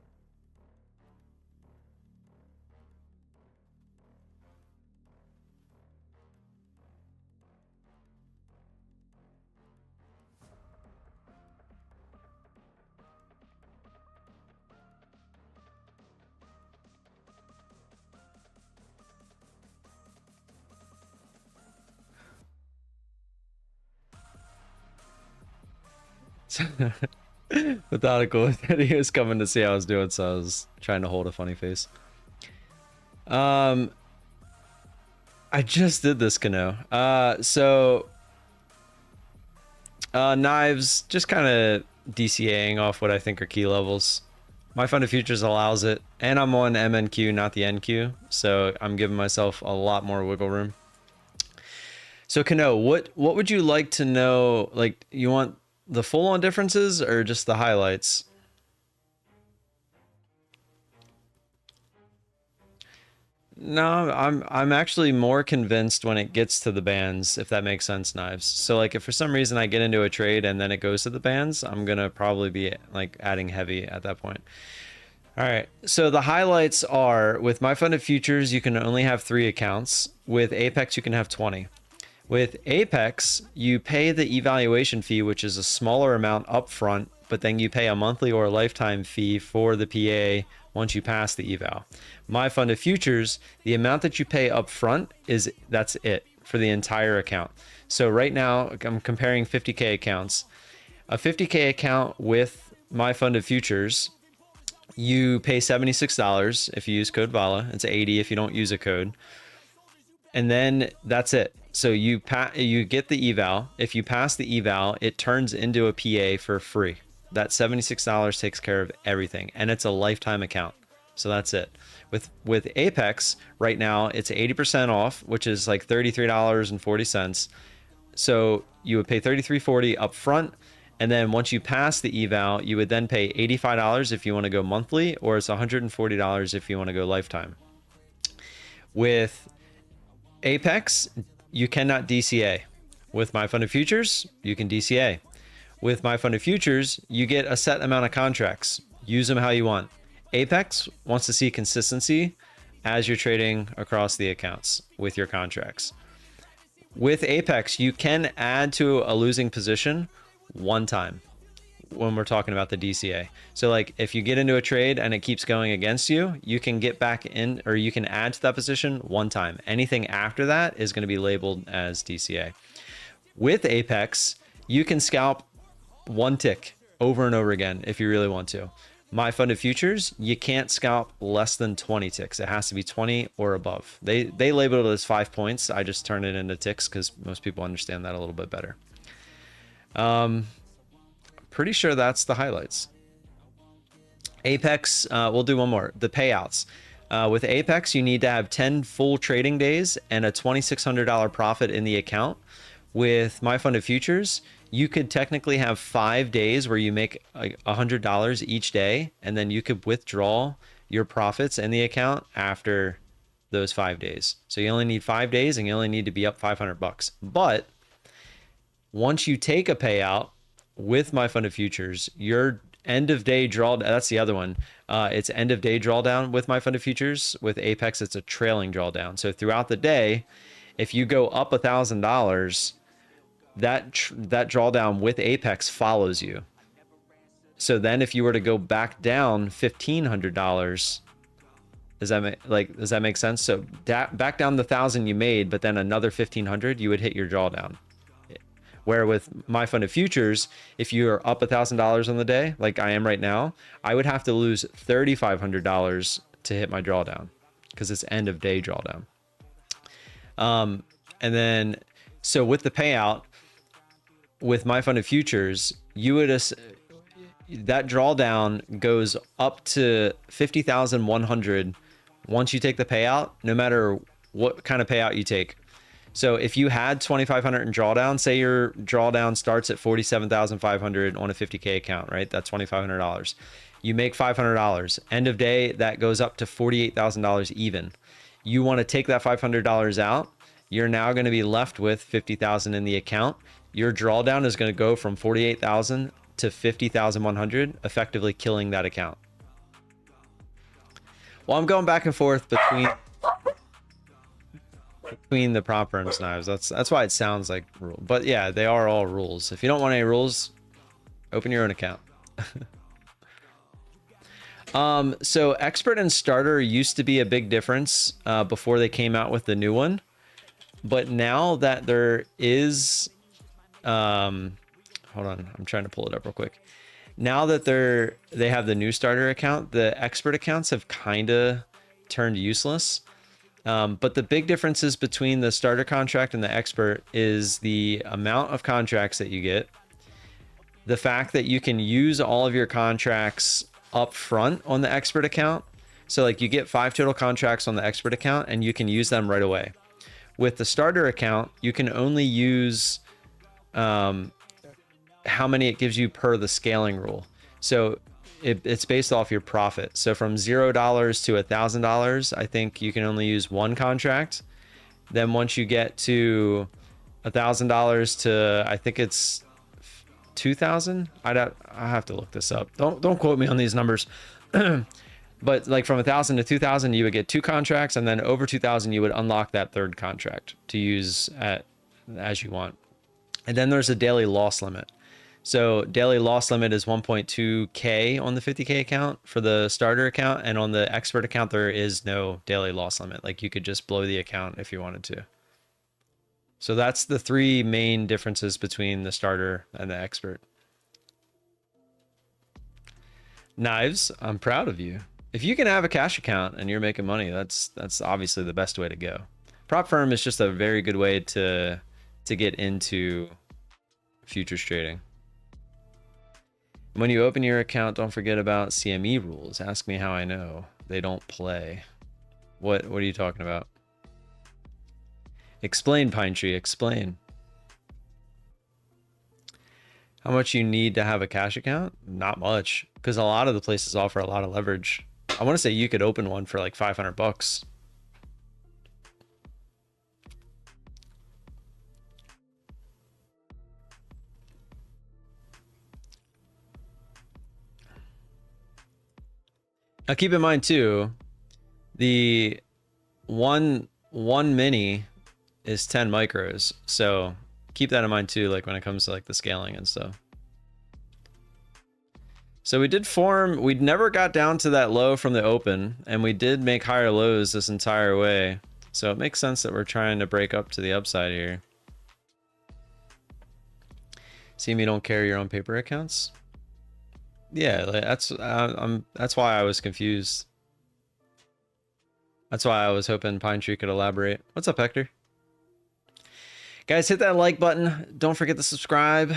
Methodical. He was coming to see how I was doing, so I was trying to hold a funny face. I just did this, Kano. Knives, just kind of DCAing off what I think are key levels. My Fund of Futures allows it, and I'm on MNQ, not the NQ, so I'm giving myself a lot more wiggle room. So Kano, what would you like to know? Like, you want the full-on differences or just the highlights? No, I'm actually more convinced when it gets to the bands, if that makes sense, Knives. So like if for some reason I get into a trade and then it goes to the bands, I'm gonna probably be like adding heavy at that point. All right, so the highlights are, with My Fund of Futures, you can only have 3 accounts. With Apex, you can have 20. With Apex, you pay the evaluation fee, which is a smaller amount upfront, but then you pay a monthly or a lifetime fee for the PA once you pass the eval. My Fund of Futures, the amount that you pay upfront that's it for the entire account. So right now, I'm comparing 50K accounts. A 50K account with My Fund of Futures, You pay $76 if you use code VOLA. It's 80 if you don't use a code. And then that's it. So you get the eval. If you pass the eval, it turns into a PA for free. That $76 takes care of everything, and it's a lifetime account. So that's it. With Apex right now, it's 80% off, which is like $33.40. So you would pay $33.40 up front, and then once you pass the eval, you would then pay $85 if you want to go monthly, or it's $140 if you want to go lifetime. With Apex, you cannot DCA. With My Funded Futures, you can DCA. With My Funded Futures, you get a set amount of contracts. Use them how you want. Apex wants to see consistency as you're trading across the accounts with your contracts. With Apex, you can add to a losing position one time when we're talking about the DCA. So like if you get into a trade and it keeps going against you, you can get back in, or you can add to that position one time. Anything after that is going to be labeled as DCA. With Apex, you can scalp one tick over and over again if you really want to. My Funded Futures, you can't scalp less than 20 ticks. It has to be 20 or above. They label it as 5 points. I just turn it into ticks because most people understand that a little bit better. Pretty sure that's the highlights. Apex, we'll do one more. The payouts. With Apex, you need to have 10 full trading days and a $2,600 profit in the account. With My Funded Futures, you could technically have 5 days where you make like $100 each day, and then you could withdraw your profits in the account after those 5 days. So you only need 5 days, and you only need to be up $500. But once you take a payout with My Funded Futures, your end of day draw, that's the other one. It's end of day drawdown with My Funded Futures. With Apex, it's a trailing drawdown. So throughout the day, if you go up $1,000, that drawdown with Apex follows you. So then if you were to go back down $1,500, does that make sense? So back down the 1,000 you made, but then another 1,500, you would hit your drawdown. Where with My Funded Futures, if you're up $1,000 on the day, like I am right now, I would have to lose $3,500 to hit my drawdown because it's end of day drawdown. And then, so with the payout, with My Funded Futures, you would that drawdown goes up to 50,100 once you take the payout, no matter what kind of payout you take. So if you had 2,500 in drawdown, say your drawdown starts at 47,500 on a 50K account, right? That's $2,500. You make $500. End of day, that goes up to $48,000 even. You want to take that $500 out. You're now going to be left with 50,000 in the account. Your drawdown is going to go from 48,000 to 50,100, effectively killing that account. Well, I'm going back and forth between the prop firms knives. That's why it sounds like rule. But yeah, they are all rules. If you don't want any rules, open your own account. So expert and starter used to be a big difference before they came out with the new one. But now that there is, hold on, I'm trying to pull it up real quick. Now that they have the new starter account, the expert accounts have kind of turned useless. But the big differences between the starter contract and the expert is the amount of contracts that you get, the fact that you can use all of your contracts up front on the expert account. So like you get 5 total contracts on the expert account and you can use them right away. With the starter account, you can only use how many it gives you per the scaling rule. So it's based off your profit. So from $0 to $1,000, I think you can only use 1 contract. Then once you get to $1,000 to, I think it's 2,000. I have to look this up. Don't quote me on these numbers. But like from 1,000 to 2,000, you would get 2 contracts, and then over 2,000, you would unlock that 3rd contract to use as you want. And then there's a daily loss limit. So daily loss limit is 1.2K on the 50K account for the starter account, and on the expert account, there is no daily loss limit. Like you could just blow the account if you wanted to. So that's the 3 main differences between the starter and the expert. Knives, I'm proud of you. If you can have a cash account and you're making money, that's obviously the best way to go. Prop firm is just a very good way to get into futures trading. When you open your account, don't forget about CME rules. Ask me how I know. They don't play. What are you talking about? Explain, Pine Tree, explain. How much you need to have a cash account? Not much, because a lot of the places offer a lot of leverage. I want to say you could open one for like 500 bucks. Now keep in mind too, the one mini is 10 micros, so keep that in mind too, like when it comes to like the scaling and stuff. So we did form, we never got down to that low from the open, and we did make higher lows this entire way. So it makes sense that we're trying to break up to the upside here. See me don't carry your own paper accounts? Yeah, that's why I was confused. That's why I was hoping Pine Tree could elaborate. What's up, Hector? Guys, hit that like button. Don't forget to subscribe.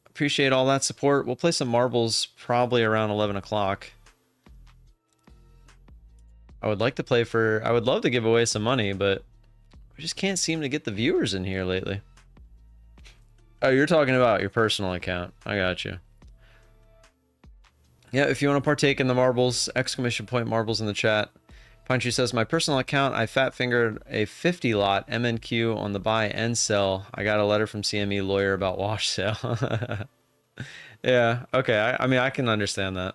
Appreciate all that support. We'll play some marbles probably around 11 o'clock. I would like to play for... I would love to give away some money, but we just can't seem to get the viewers in here lately. Oh, you're talking about your personal account. I got you. Yeah, if you want to partake in the marbles, exclamation point marbles in the chat. Punchy says, my personal account, I fat fingered a 50 lot MNQ on the buy and sell. I got a letter from CME lawyer about wash sale. Yeah, okay. I mean, I can understand that.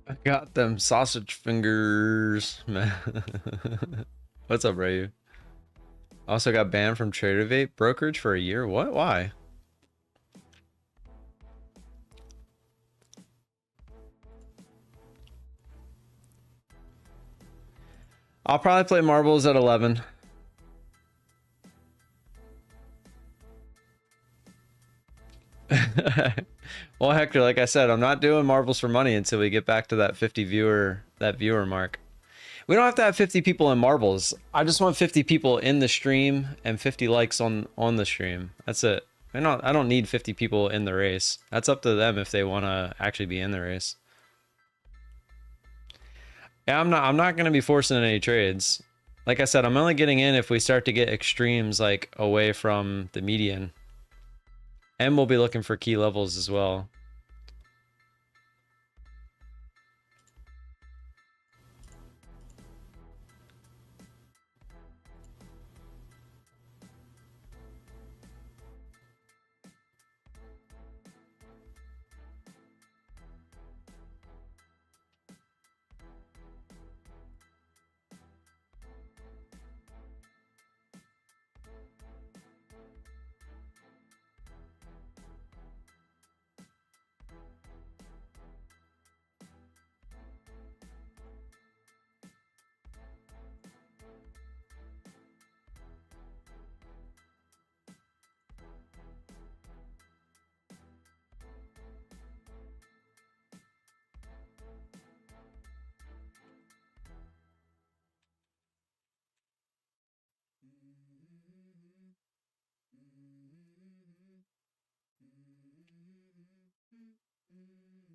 I got them sausage fingers, man. What's up, Rayu? Also got banned from Trader Vape brokerage for a year. What? Why? I'll probably play marbles at 11. Well, Hector, like I said, I'm not doing marbles for money until we get back to that 50 viewer mark. We don't have to have 50 people in marbles. I just want 50 people in the stream and 50 likes on the stream. That's it. I don't need 50 people in the race. That's up to them if they want to actually be in the race. Yeah, I'm not going to be forcing any trades. Like I said, I'm only getting in if we start to get extremes like away from the median. And we'll be looking for key levels as well.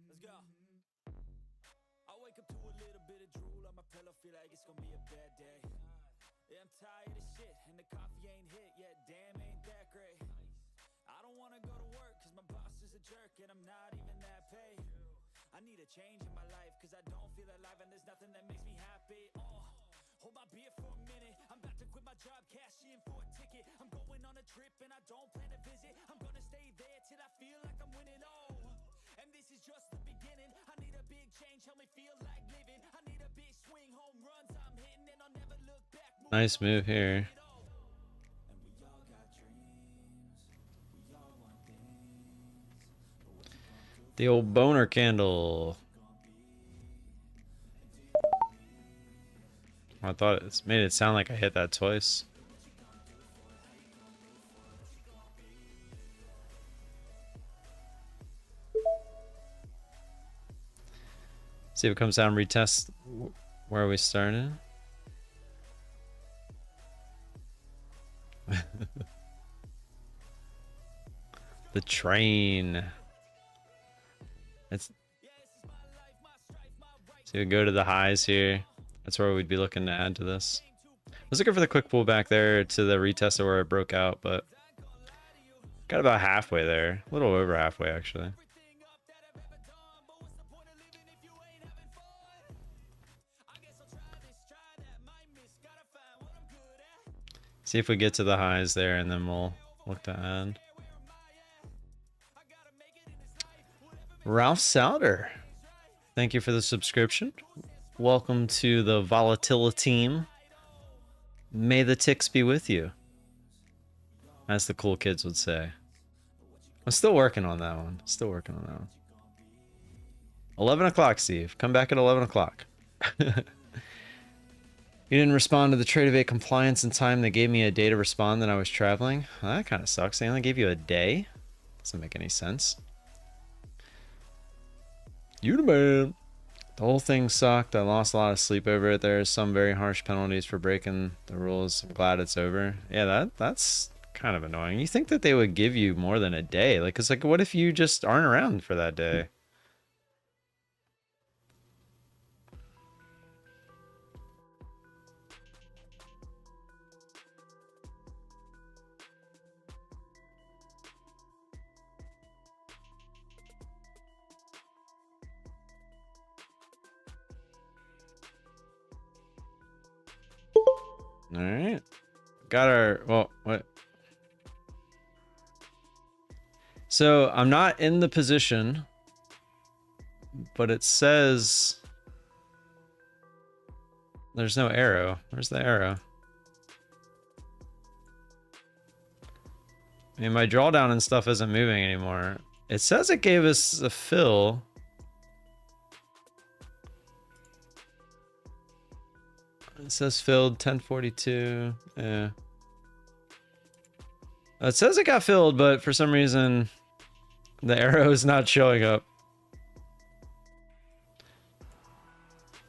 Let's go. I wake up to a little bit of drool on my pillow, feel like it's gonna be a bad day. Yeah, I'm tired of shit, and the coffee ain't hit yet, damn, ain't that great. a jerk and I'm not even that paid. I need a change in my life cause I don't feel alive and there's nothing that makes me happy. Hold my beer for a minute. I'm about to quit my job, cash in for a ticket. I'm going on a trip and I don't plan to visit. I'm gonna stay there till I feel like I'm winning. And this is just the beginning. I need a big change, help me feel like living. I need a big swing, home runs I'm hitting, and I'll never look back. Nice move here. The old boner candle. I thought it made it sound like I hit that twice. See if it comes down and retest where we started. The train. Let's see, we go to the highs here. That's where we'd be looking to add to this. I was looking for the quick pullback there to the retest of where it broke out, but got about halfway there. A little over halfway, actually. See if we get to the highs there, and then we'll look to add. Ralph Souter, thank you for the subscription. Welcome to the Volatility team. May the ticks be with you, as the cool kids would say. I'm still working on that one. 11 o'clock, Steve. Come back at 11 o'clock. You didn't respond to the Trade compliance in time. They gave me a day to respond, then I was traveling. Well, that kind of sucks. They only gave you a day? Doesn't make any sense. You the man. The whole thing sucked. I lost a lot of sleep over it. There's some very harsh penalties for breaking the rules. I'm glad it's over. Yeah, that's kind of annoying. You think that they would give you more than a day? Like, it's like, what if you just aren't around for that day? All right, got our, well, what? So I'm not in the position, but it says there's no arrow. Where's the arrow? I mean, my drawdown and stuff isn't moving anymore. It says it gave us a fill. It says filled 1042. Yeah. It says it got filled, but for some reason the arrow is not showing up.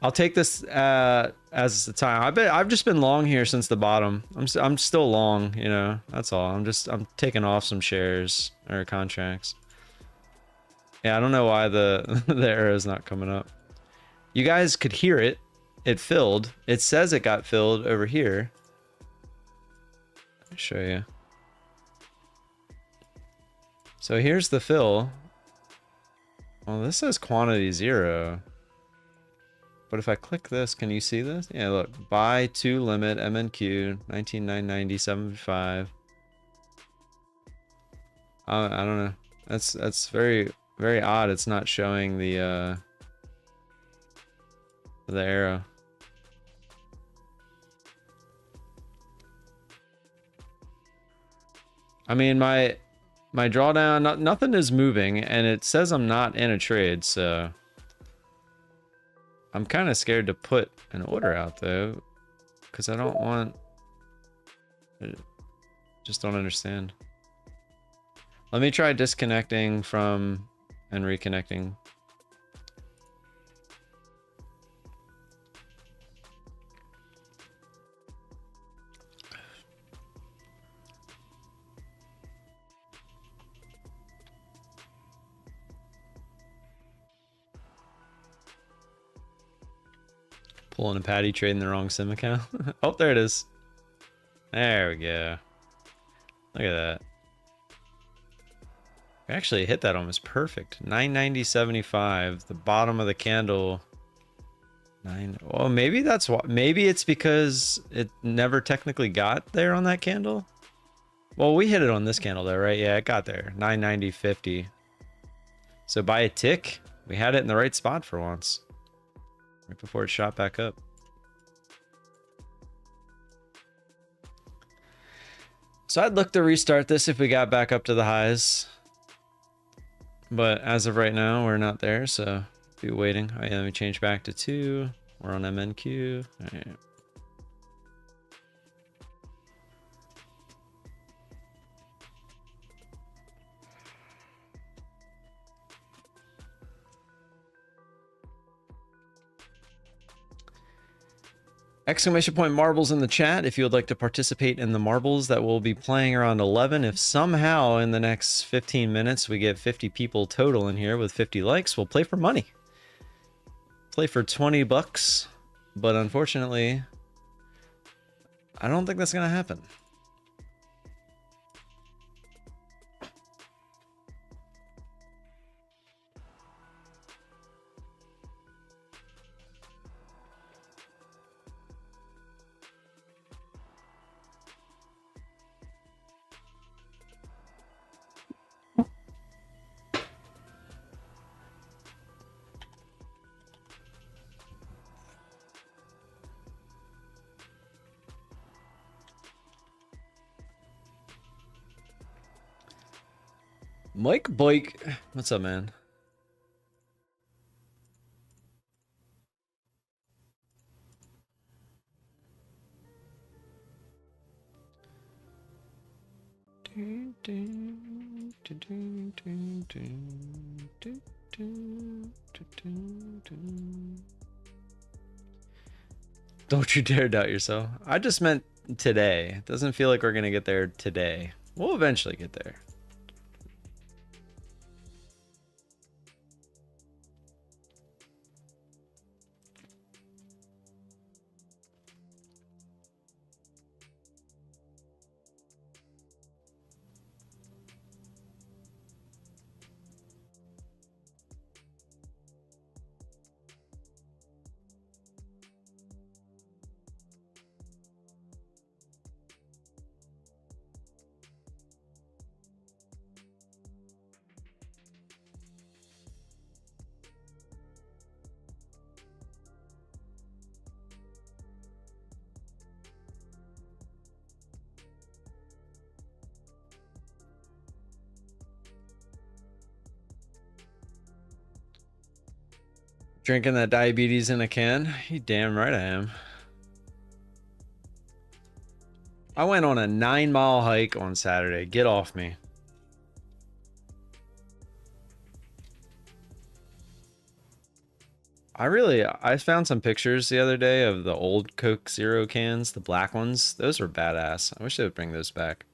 I'll take this as the time. I've just been long here since the bottom. I'm still long, you know. That's all. I'm taking off some shares or contracts. Yeah, I don't know why the the arrow is not coming up. You guys could hear it. It filled. It says it got filled over here. Let me show you. So here's the fill. Well, this says quantity 0. But if I click this, can you see this? Yeah, look. Buy to limit MNQ 19,990.75. I don't know. That's very odd. It's not showing the arrow. I mean, my drawdown, nothing is moving, and it says I'm not in a trade, so I'm kind of scared to put an order out though, because I don't want. Just don't understand. Let me try disconnecting from and reconnecting. Pulling a patty, trading the wrong sim account. Oh, there it is. There we go. Look at that. We actually hit that almost perfect. 990.75, the bottom of the candle. Well, maybe that's why. Maybe it's because it never technically got there on that candle. Well, we hit it on this candle though, right? Yeah, it got there. 990.50. So by a tick, we had it in the right spot for once. Right before it shot back up. So I'd look to restart this if we got back up to the highs. But as of right now, we're not there, so be waiting. Oh, yeah, let me change back to 2. We're on MNQ. All right. Exclamation point marbles in the chat if you would like to participate in the marbles that will be playing around 11. If somehow in the next 15 minutes we get 50 people total in here with 50 likes, we'll play for money. Play for 20 bucks, but unfortunately, I don't think that's going to happen. Mike Boyk, what's up, man? Don't you dare doubt yourself. I just meant today. It doesn't feel like we're gonna get there today. We'll eventually get there. Drinking that diabetes in a can? You damn right I am. I went on a 9-mile hike on Saturday. Get off me. I found some pictures the other day of the old Coke Zero cans, the black ones. Those were badass. I wish they would bring those back.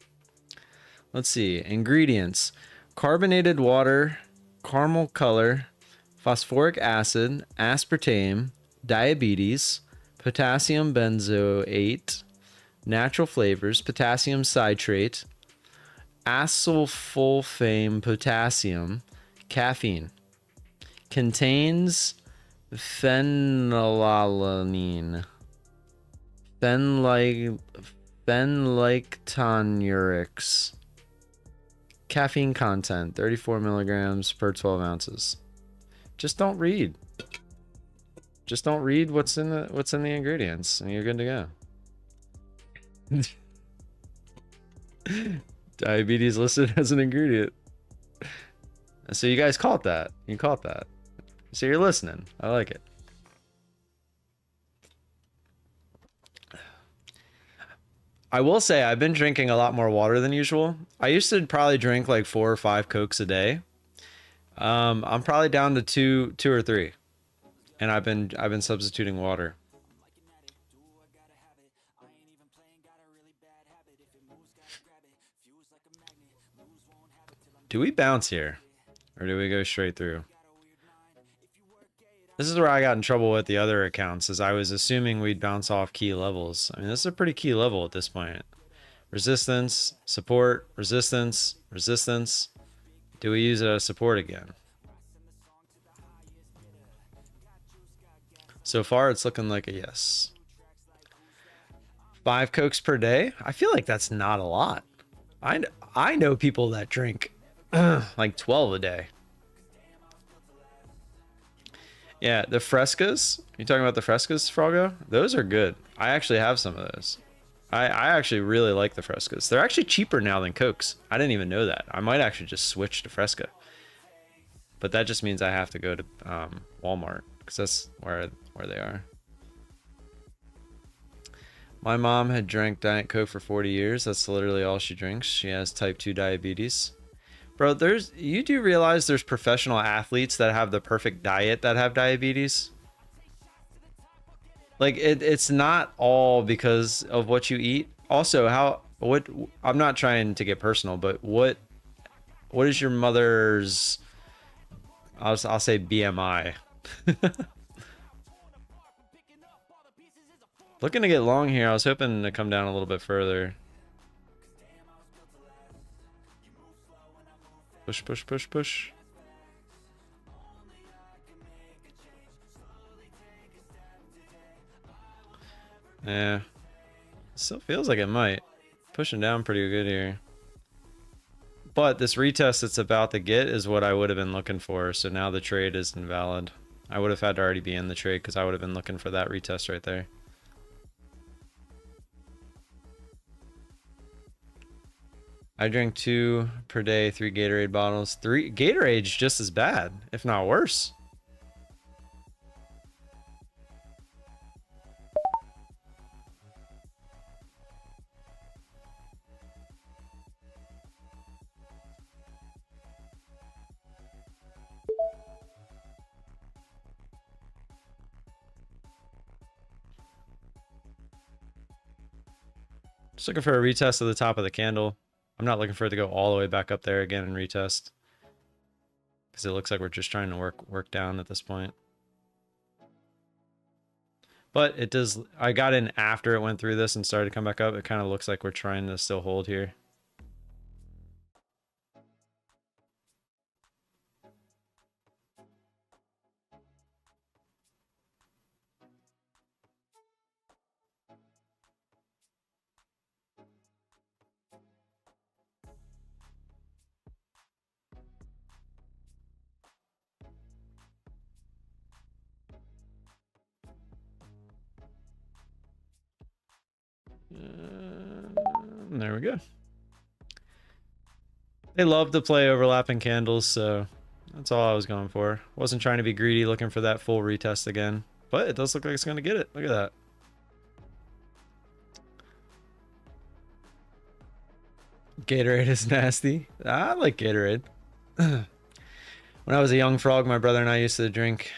Let's see. Ingredients. Carbonated water, caramel color, phosphoric acid, aspartame, diabetes, potassium benzoate, natural flavors, potassium citrate, acylsulfame potassium, caffeine. Contains phenylalanine, phenylactonurics. Caffeine content, 34 milligrams per 12 ounces. Just don't read. Just don't read what's in the ingredients, and you're good to go. Diabetes listed as an ingredient. So you guys caught that. You caught that. So you're listening. I like it. I will say I've been drinking a lot more water than usual. I used to probably drink like 4 or 5 Cokes a day. I'm probably down to two or 3, and I've been substituting water. Do we bounce here, or do we go straight through? This is where I got in trouble with the other accounts, as I was assuming we'd bounce off key levels. I mean, this is a pretty key level at this point. Resistance, support, resistance, resistance. Do we use it as support again? So far, it's looking like a yes. 5 Cokes per day? I feel like that's not a lot. I know people that drink like 12 a day. Yeah, the Frescas. You talking about the Frescas, Froggo? Those are good. I actually have some of those. I actually really like the Frescas. They're actually cheaper now than Cokes. I didn't even know that. I might actually just switch to Fresca. But that just means I have to go to Walmart because that's where they are. My mom had drank Diet Coke for 40 years. That's literally all she drinks. She has type 2 diabetes. Bro, you do realize there's professional athletes that have the perfect diet that have diabetes? Like it's not all because of what you eat. Also, I'm not trying to get personal, but what is your mother's I'll say BMI. Looking to get long here. I was hoping to come down a little bit further. Push, push, push, push. Yeah. Still feels like it might. Pushing down pretty good here. But this retest it's about to get is what I would have been looking for. So now the trade is invalid. I would have had to already be in the trade because I would have been looking for that retest right there. I drink 2 per day, 3 Gatorade bottles. 3 Gatorade's just as bad, if not worse. Just looking for a retest of the top of the candle. I'm not looking for it to go all the way back up there again and retest. Because it looks like we're just trying to work down at this point. But it does, I got in after it went through this and started to come back up. It kind of looks like we're trying to still hold here. There we go. They love to play overlapping candles, so that's all I was going for. Wasn't trying to be greedy, looking for that full retest again. But it does look like it's going to get it. Look at that. Gatorade is nasty. I like Gatorade. When I was a young frog, my brother and I used to drink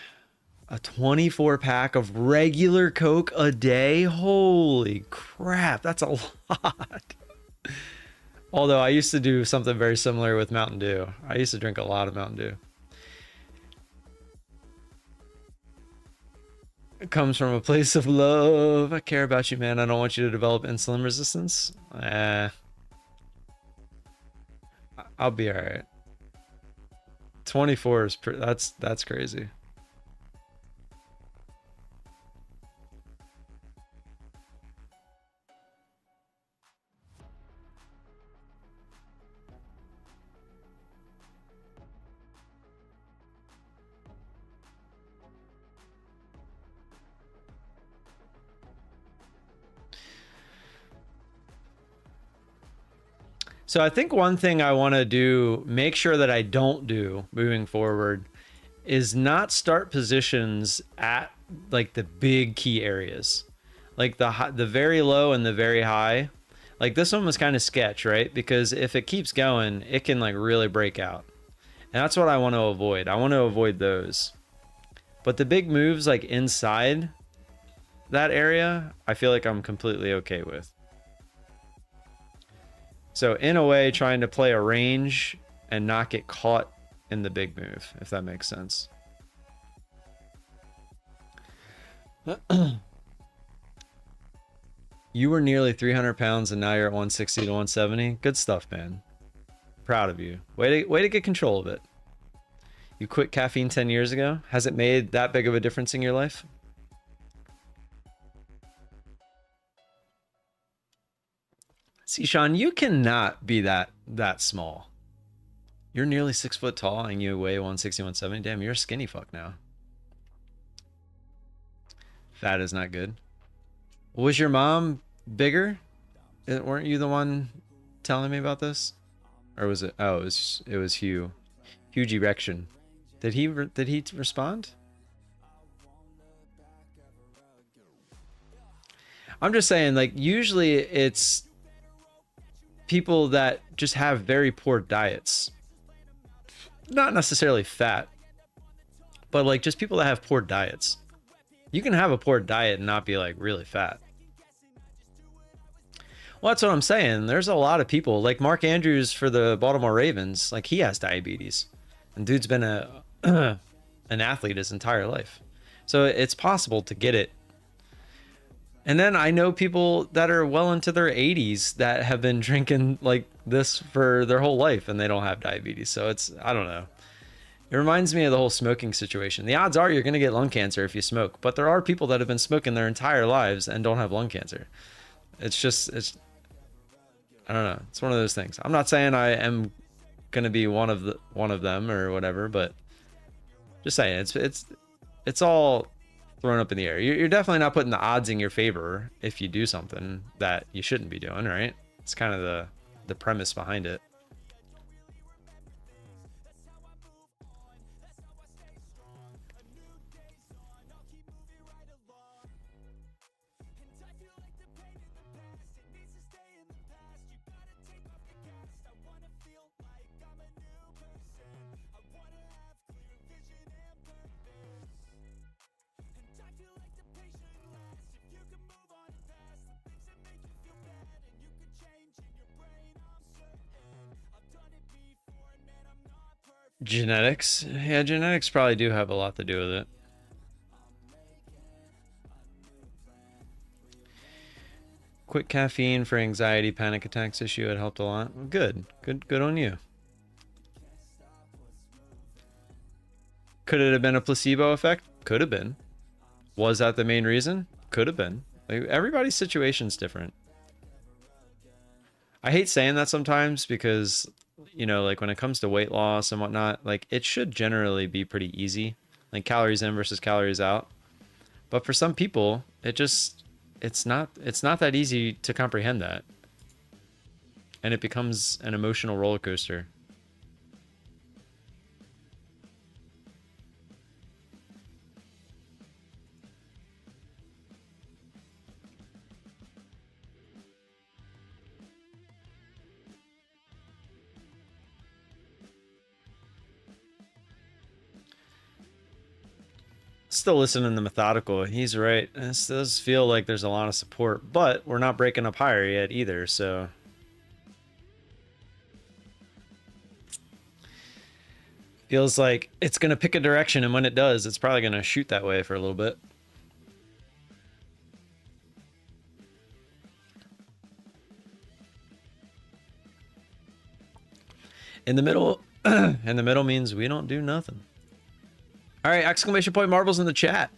a 24 pack of regular Coke a day. Holy crap, that's a lot. Although I used to do something very similar with Mountain Dew. I used to drink a lot of Mountain Dew. It comes from a place of love. I care about you, man. I don't want you to develop insulin resistance. I'll be all right. 24 is that's crazy. So I think one thing I want to do, make sure that I don't do moving forward, is not start positions at like the big key areas, like the very low and the very high. Like this one was kind of sketch, right? Because if it keeps going, it can like really break out. And that's what I want to avoid. I want to avoid those. But the big moves like inside that area, I feel like I'm completely okay with. So in a way, trying to play a range and not get caught in the big move, if that makes sense. You were nearly 300 pounds and now you're at 160 to 170. Good stuff, man. Proud of you. Way to get control of it. You quit caffeine 10 years ago. Has it made that big of a difference in your life? See, Sean, you cannot be that small. You're nearly 6 foot tall and you weigh 160, 170. Damn, you're a skinny fuck now. Fat is not good. Was your mom bigger? Weren't you the one telling me about this? Or was it? Oh, it was Hugh. Huge erection. Did he respond? I'm just saying, like, usually it's people that just have very poor diets. Not necessarily fat, but like just people that have poor diets. You can have a poor diet and not be like really fat. Well, that's what I'm saying. There's a lot of people like Mark Andrews for the Baltimore Ravens. Like he has diabetes, and dude's been an athlete his entire life. So it's possible to get it. And then I know people that are well into their 80s that have been drinking like this for their whole life and they don't have diabetes. So it's, I don't know. It reminds me of the whole smoking situation. The odds are you're going to get lung cancer if you smoke, but there are people that have been smoking their entire lives and don't have lung cancer. It's just, I don't know. It's one of those things. I'm not saying I am going to be one of them or whatever, but just saying it's all thrown up in the air. You're definitely not putting the odds in your favor if you do something that you shouldn't be doing, right? It's kind of the premise behind it. Genetics. Yeah, genetics probably do have a lot to do with it. Quit caffeine for anxiety, panic attacks issue. It helped a lot. Good on you. Could it have been a placebo effect? Could have been. Was that the main reason? Could have been. Like, everybody's situation's different. I hate saying that sometimes because, you know, like when it comes to weight loss and whatnot, like it should generally be pretty easy, like calories in versus calories out. But for some people, it's not that easy to comprehend that. And it becomes an emotional roller coaster. Still listening to Methodical. He's right. This does feel like there's a lot of support, but we're not breaking up higher yet either, so. Feels like it's going to pick a direction, and when it does, it's probably going to shoot that way for a little bit. In the middle, in the middle means we don't do nothing. All right, exclamation point marbles in the chat.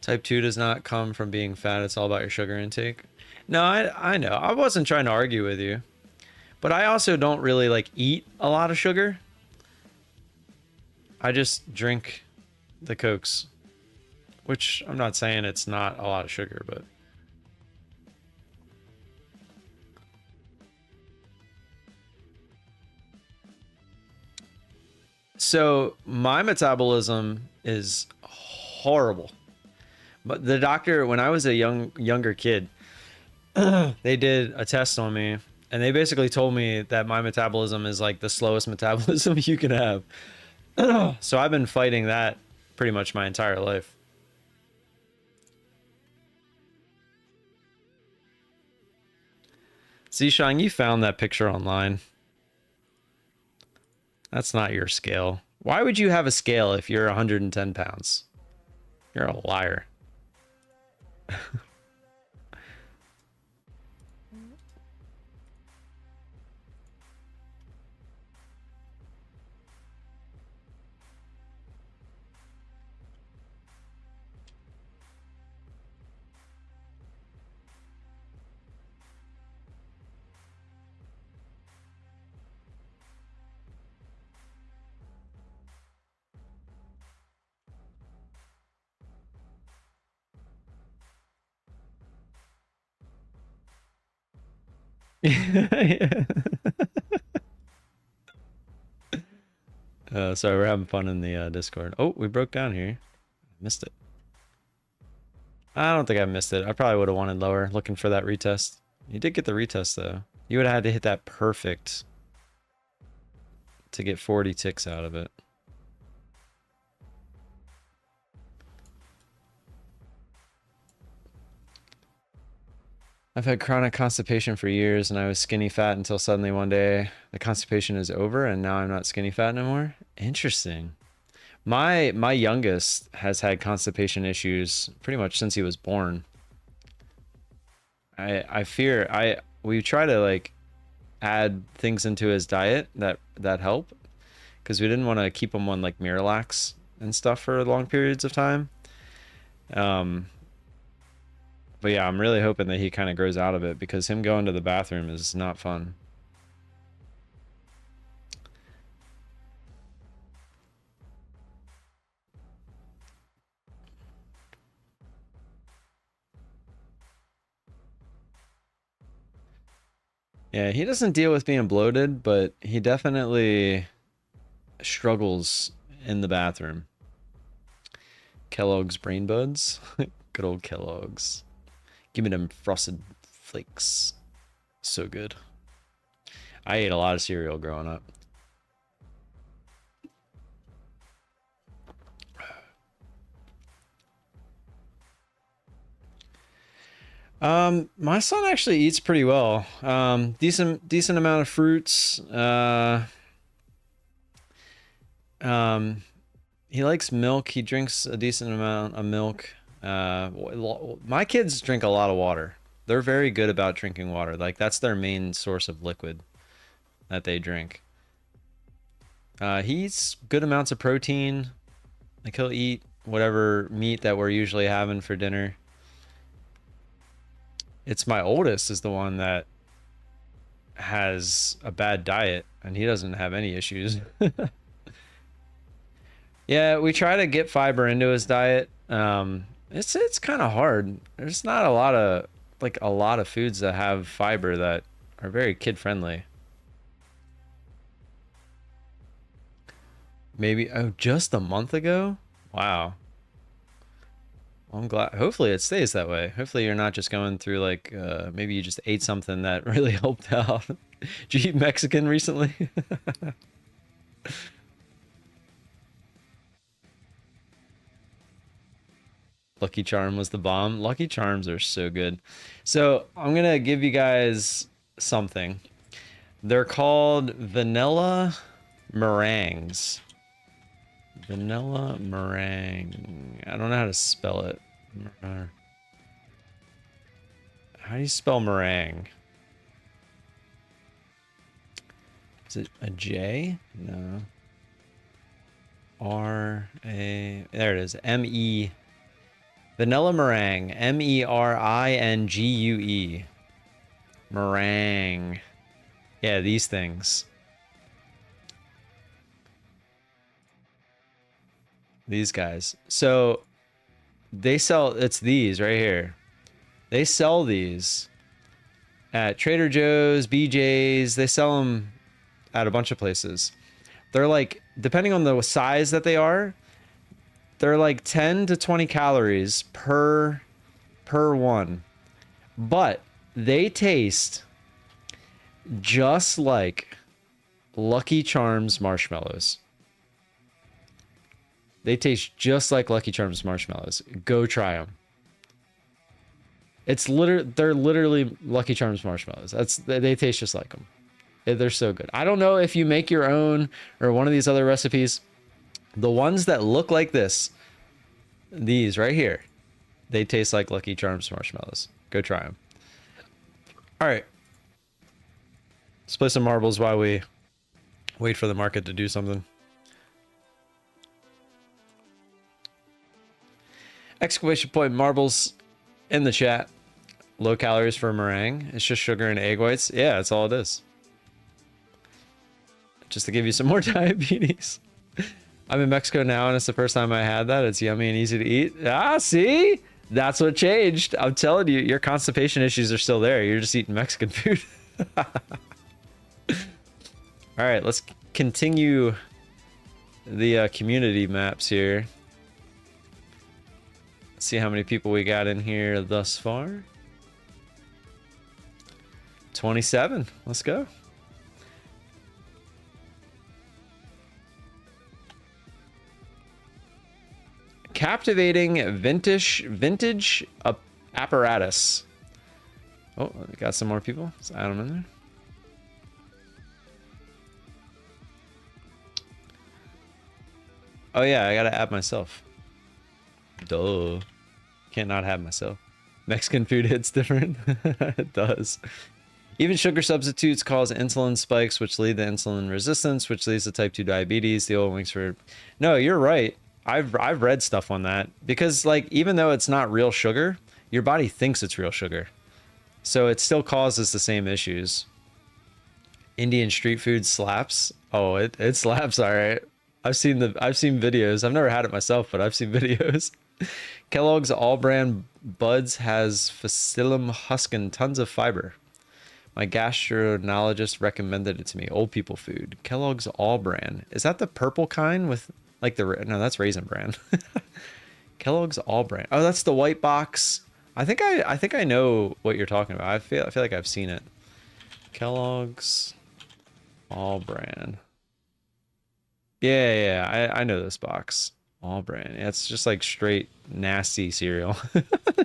Type 2 does not come from being fat. It's all about your sugar intake. No, I know. I wasn't trying to argue with you. But I also don't really like eat a lot of sugar. I just drink the Cokes, which I'm not saying it's not a lot of sugar, but so my metabolism is horrible. But the doctor, when I was a younger kid, they did a test on me and they basically told me that my metabolism is like the slowest metabolism you can have. So I've been fighting that pretty much my entire life. Zishang, you found that picture online. That's not your scale. Why would you have a scale if you're 110 pounds? You're a liar. Yeah. Sorry, we're having fun in the Discord. Oh, we broke down here. Missed it. I don't think I missed it. I probably would have wanted lower, looking for that retest. You did get the retest, though. You would have had to hit that perfect to get 40 ticks out of it. I've had chronic constipation for years, and I was skinny fat until suddenly one day the constipation is over, and now I'm not skinny fat anymore. Interesting. My youngest has had constipation issues pretty much since he was born. I fear we try to like add things into his diet that help, because we didn't want to keep him on like Miralax and stuff for long periods of time. But yeah, I'm really hoping that he kind of grows out of it, because him going to the bathroom is not fun. Yeah, he doesn't deal with being bloated, but he definitely struggles in the bathroom. Kellogg's Brain Buds. Good old Kellogg's. Give me them frosted flakes. So good. I ate a lot of cereal growing up. My son actually eats pretty well. Decent amount of fruits. He likes milk. He drinks a decent amount of milk. My kids drink a lot of water. They're very good about drinking water. Like, that's their main source of liquid that they drink. He eats good amounts of protein. Like, he'll eat whatever meat that we're usually having for dinner. It's my oldest is the one that has a bad diet, and he doesn't have any issues. Yeah, we try to get fiber into his diet. It's kind of hard. There's not a lot of foods that have fiber that are very kid friendly. Maybe just a month ago? Wow. Well, I'm glad. Hopefully it stays that way. Hopefully you're not just going through like maybe you just ate something that really helped out. Did you eat Mexican recently? Lucky Charm was the bomb. Lucky Charms are so good. So I'm gonna give you guys something. They're called vanilla meringues. Vanilla meringue. I don't know how to spell it. How do you spell meringue? Is it a J? No. R-A... There it is. M-E... Vanilla meringue. M-E-R-I-N-G-U-E. Meringue. Yeah, these things. These guys. So they sell, it's these right here. They sell these at Trader Joe's, BJ's. They sell them at a bunch of places. They're like, depending on the size that they are, they're like 10 to 20 calories per one. But they taste just like Lucky Charms marshmallows. They taste just like Lucky Charms marshmallows. Go try them. They're literally Lucky Charms marshmallows. They taste just like them. They're so good. I don't know if you make your own or one of these other recipes. The ones that look like this, these right here, they taste like Lucky Charms marshmallows. Go try them. All right. Let's play some marbles while we wait for the market to do something. Exclamation point marbles in the chat. Low calories for meringue. It's just sugar and egg whites. Yeah, that's all it is. Just to give you some more diabetes. I'm in Mexico now, and it's the first time I had that. It's yummy and easy to eat. Ah, see? That's what changed. I'm telling you, your constipation issues are still there. You're just eating Mexican food. All right, let's continue the community maps here. See how many people we got in here thus far. 27. Let's go. Captivating vintage apparatus. Oh, got some more people. Let's add them in there. Oh yeah, I gotta add myself. Duh. Can't not have myself. Mexican food hits different. It does. Even sugar substitutes cause insulin spikes, which lead to insulin resistance, which leads to type 2 diabetes. The oil links for... No, you're right. I've read stuff on that. Because, like, even though it's not real sugar, your body thinks it's real sugar. So it still causes the same issues. Indian street food slaps. Oh, it slaps, all right. I've seen videos. I've never had it myself, but I've seen videos. Kellogg's All Brand Buds has Facilum husk and tons of fiber. My gastroenterologist recommended it to me. Old people food. Kellogg's All Brand. Is that the purple kind with like the... No, that's Raisin Bran. Kellogg's All Brand. Oh, that's the white box. I think I know what you're talking about. I feel like I've seen it. Kellogg's All Brand. Yeah, I know this box. All Brand. Yeah, it's just like straight nasty cereal.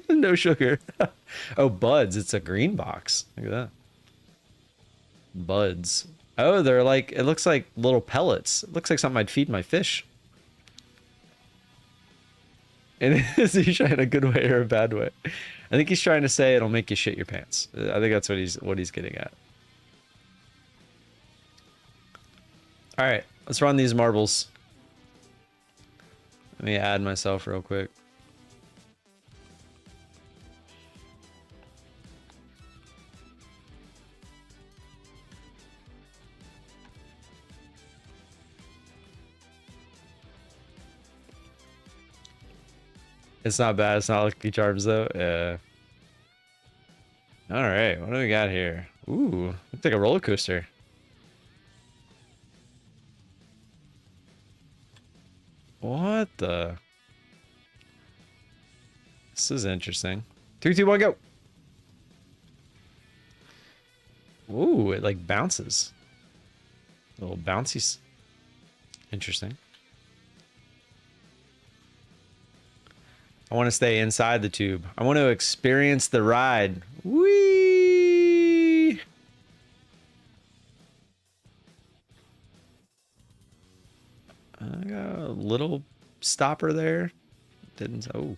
No sugar. Oh, Buds. It's a green box. Look at that. Buds. Oh, they're like, it looks like little pellets. It looks like something I'd feed my fish. And is he trying a good way or a bad way? I think he's trying to say it'll make you shit your pants. I think that's what he's getting at. All right, let's run these marbles. Let me add myself real quick. It's not bad. It's not Lucky Charms though. Yeah. All right, what do we got here? Ooh, looks like a roller coaster. What the? This is interesting. 3, 2, 1, go. Ooh, it like bounces. Little bouncies. Interesting. I want to stay inside the tube. I want to experience the ride. Whee! I got a little stopper there. Didn't... Oh.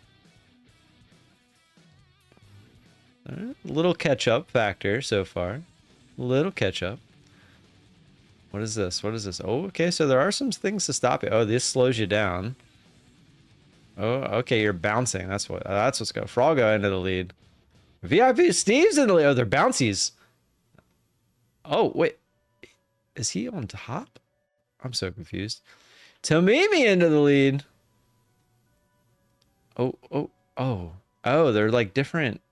Right. Little catch-up factor so far. Little catch-up. What is this? What is this? Oh, okay, so there are some things to stop it. Oh, this slows you down. Oh, okay, you're bouncing. That's what's going. Froggo into the lead. VIP Steve's in the lead. Oh, they're bouncies. Oh, wait. Is he on top? I'm so confused. Tomimi into the lead. Oh, they're like different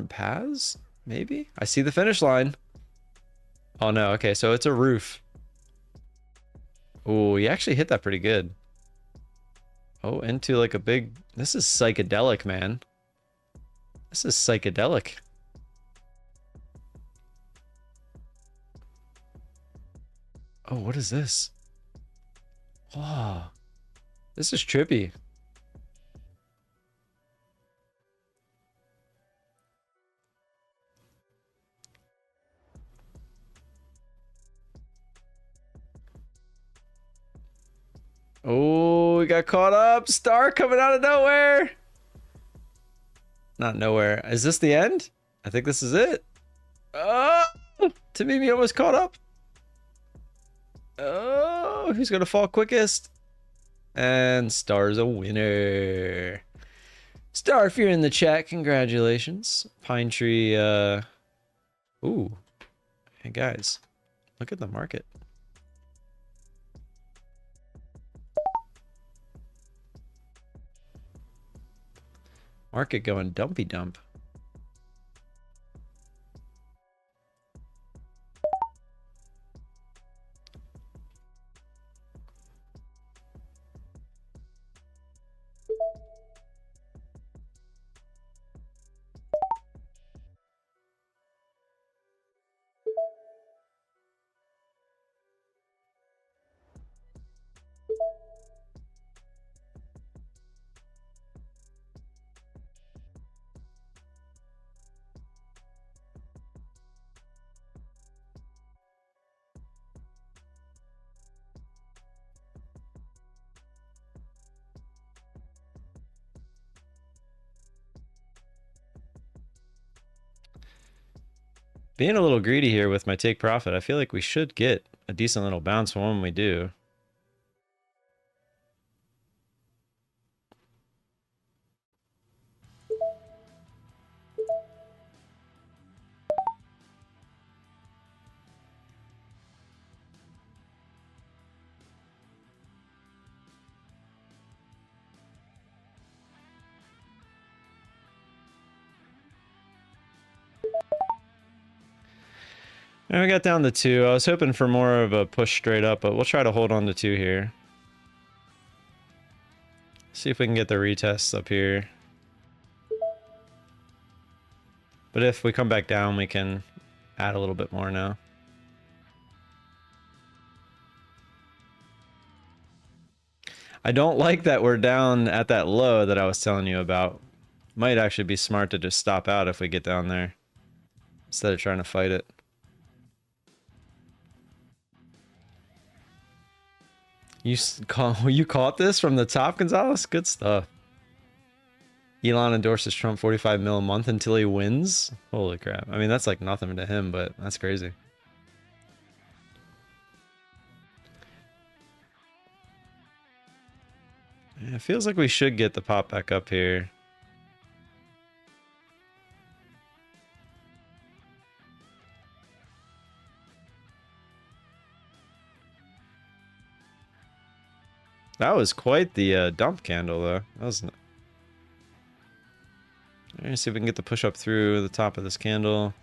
paths, maybe? I see the finish line. Oh no, okay, so it's a roof. Oh, you actually hit that pretty good. Oh, into like a big... This is psychedelic, man. This is psychedelic. Oh, what is this? Oh, this is trippy. Oh, we got caught up. Star coming out of nowhere. Not nowhere. Is this the end? I think this is it. Oh, Tamimi almost caught up. Oh, who's going to fall quickest? And Star's a winner. Star, if you're in the chat, congratulations. Pine Tree, Ooh. Hey, guys. Look at the market. Market going dumpy dump. Being a little greedy here with my take profit, I feel like we should get a decent little bounce when we do. And we got down to 2. I was hoping for more of a push straight up, but we'll try to hold on to 2 here. See if we can get the retests up here. But if we come back down, we can add a little bit more now. I don't like that we're down at that low that I was telling you about. Might actually be smart to just stop out if we get down there, instead of trying to fight it. You caught this from the top, Gonzalez? Good stuff. Elon endorses Trump 45 mil a month until he wins? Holy crap. I mean, that's like nothing to him, but that's crazy. Yeah, it feels like we should get the pop back up here. That was quite the dump candle, though. That was. Let's see if we can get the push up through the top of this candle.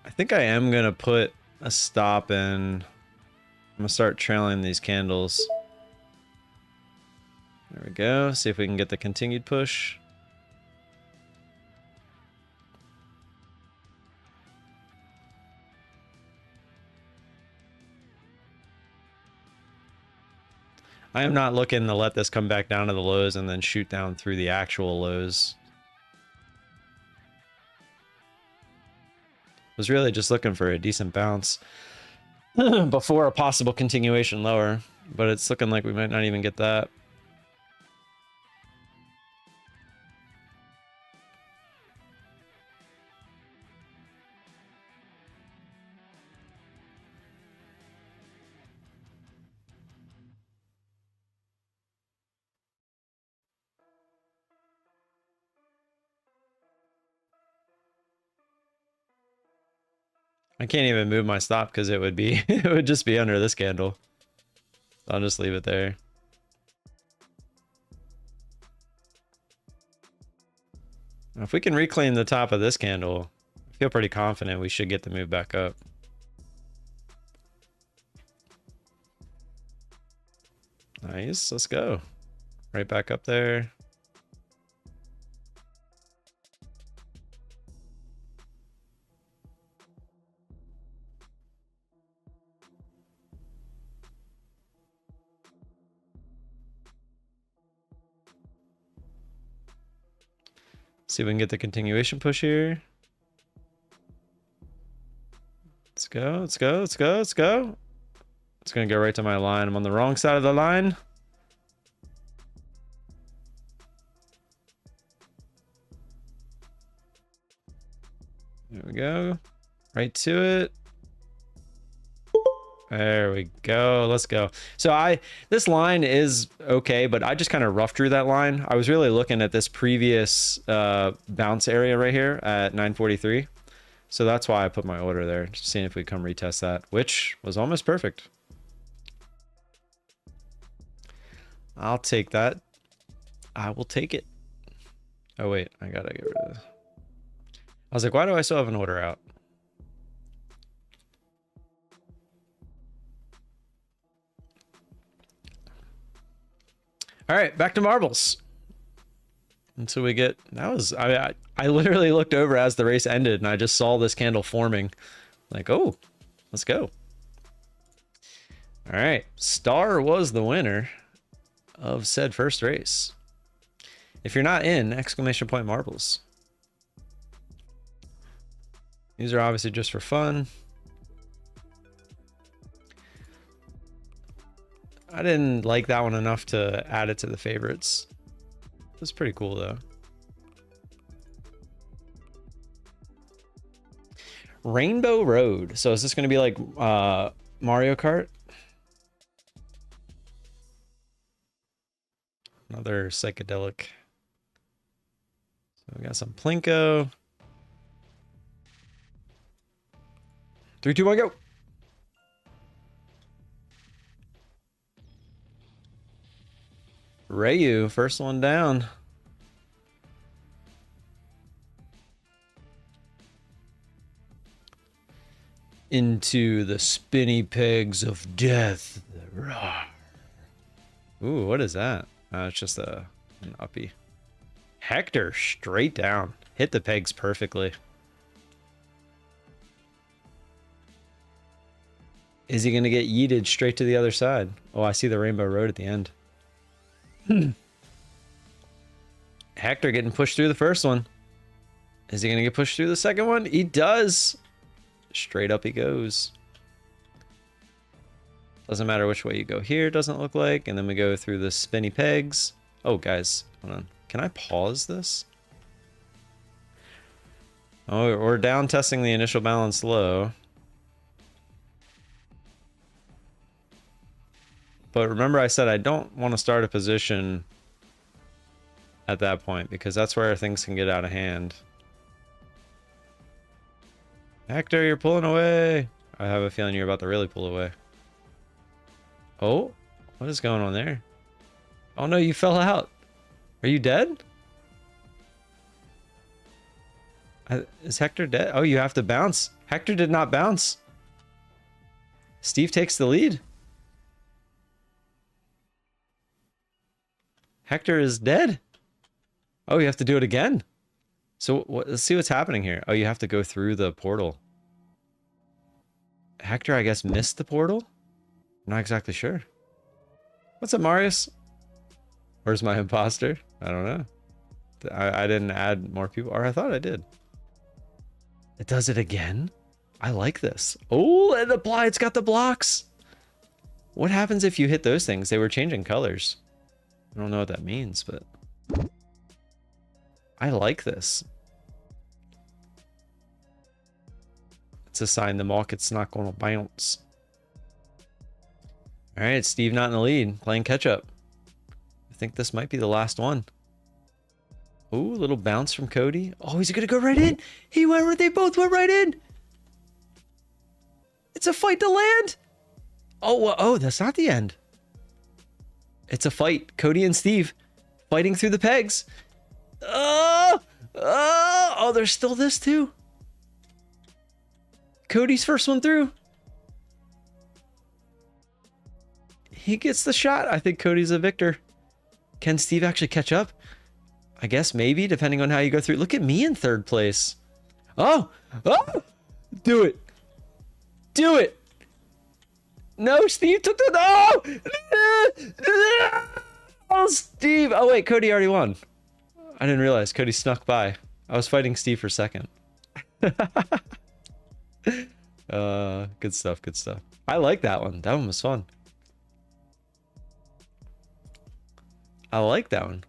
I think I am gonna put a stop in. I'm gonna start trailing these candles. There we go. See if we can get the continued push. I am not looking to let this come back down to the lows and then shoot down through the actual lows. Was really just looking for a decent bounce before a possible continuation lower, but it's looking like we might not even get that. I can't even move my stop because it would be it would just be under this candle. I'll just leave it there. Now, if we can reclaim the top of this candle, I feel pretty confident we should get the move back up. Nice, let's go. Right back up there. See if we can get the continuation push here. Let's go, let's go, let's go, let's go. It's gonna go right to my line. I'm on the wrong side of the line. There we go. Right to it. There we go. Let's go. So this line is okay, but I just kind of rough drew that line. I was really looking at this previous bounce area right here at 943. So that's why I put my order there, just seeing if we come retest that, which was almost perfect. I'll take that. I will take it. Oh wait, I gotta get rid of this. I was like, why do I still have an order out? All right, back to marbles. Until we get, that was, I literally looked over as the race ended and I just saw this candle forming. Like, oh, let's go. All right, Star was the winner of said first race. If you're not in, exclamation point marbles. These are obviously just for fun. I didn't like that one enough to add it to the favorites. It was pretty cool though. Rainbow Road. So is this going to be like Mario Kart? Another psychedelic. So we got some Plinko. 3, 2, 1, go. Rayu, first one down. Into the spinny pegs of death. Ooh, what is that? It's just an uppie. Hector, straight down. Hit the pegs perfectly. Is he going to get yeeted straight to the other side? Oh, I see the Rainbow Road at the end. Hector getting pushed through the first one. Is he going to get pushed through the second one? He does. Straight up he goes. Doesn't matter which way you go here, doesn't look like. And then we go through the spinny pegs. Oh, guys, hold on. Can I pause this? Oh, we're down testing the initial balance low. But remember I said I don't want to start a position at that point because that's where things can get out of hand. Hector, you're pulling away. I have a feeling you're about to really pull away. Oh, what is going on there? Oh no, you fell out. Are you dead? Is Hector dead? Oh, you have to bounce. Hector did not bounce. Steve takes the lead. Hector is dead. Oh, you have to do it again. So let's see what's happening here. Oh, you have to go through the portal. Hector, I guess, missed the portal? I'm not exactly sure. What's up, Marius? Where's my imposter? I don't know. I didn't add more people, or I thought I did. It does it again? I like this. Oh, and it's got the blocks. What happens if you hit those things? They were changing colors. I don't know what that means, but I like this. It's a sign the market's not going to bounce. All right, Steve not in the lead, playing catch up. I think this might be the last one. Ooh, little bounce from Cody. Oh, he's gonna go right in. He went right. They both went right in. It's a fight to land. Oh, that's not the end. It's a fight. Cody and Steve fighting through the pegs. Oh, there's still this too. Cody's first one through. He gets the shot. I think Cody's a victor. Can Steve actually catch up? I guess maybe, depending on how you go through. Look at me in third place. Oh! Do it. Do it. No, Steve took the... No! Oh, Steve. Oh, wait, Cody already won. I didn't realize. Cody snuck by. I was fighting Steve for second. Good stuff, good stuff. I like that one. That one was fun. I like that one.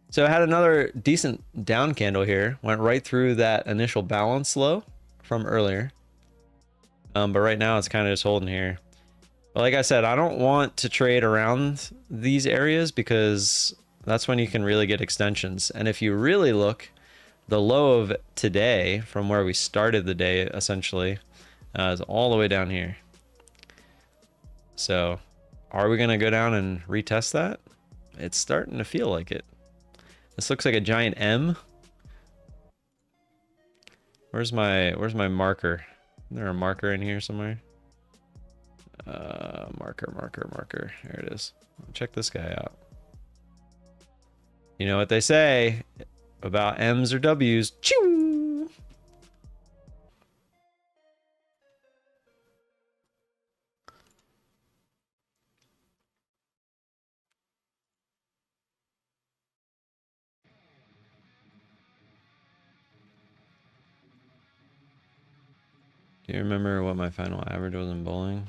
So I had another decent down candle here. Went right through that initial balance low from earlier. But right now it's kind of just holding here. But like I said, I don't want to trade around these areas because that's when you can really get extensions. And if you really look, the low of today from where we started the day essentially is all the way down here. So are we going to go down and retest that? It's starting to feel like it. This looks like a giant M. Where's my marker? Is there a marker in here somewhere? Marker. There it is. Check this guy out. You know what they say about M's or W's? Choo! Do you remember what my final average was in bowling?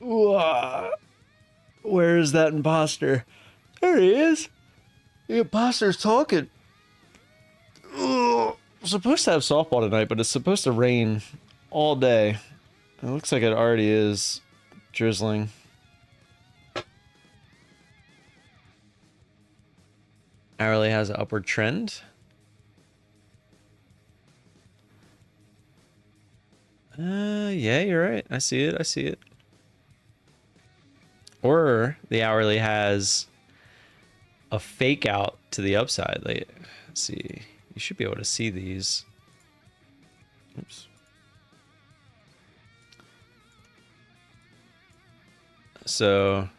Ooh, where is that imposter? There he is. The imposter's talking. Ugh. I'm supposed to have softball tonight, but it's supposed to rain all day. It looks like it already is drizzling. Hourly has an upward trend. Yeah, you're right. I see it. I see it. Or the hourly has a fake out to the upside. Like, let's see. You should be able to see these. Oops. So,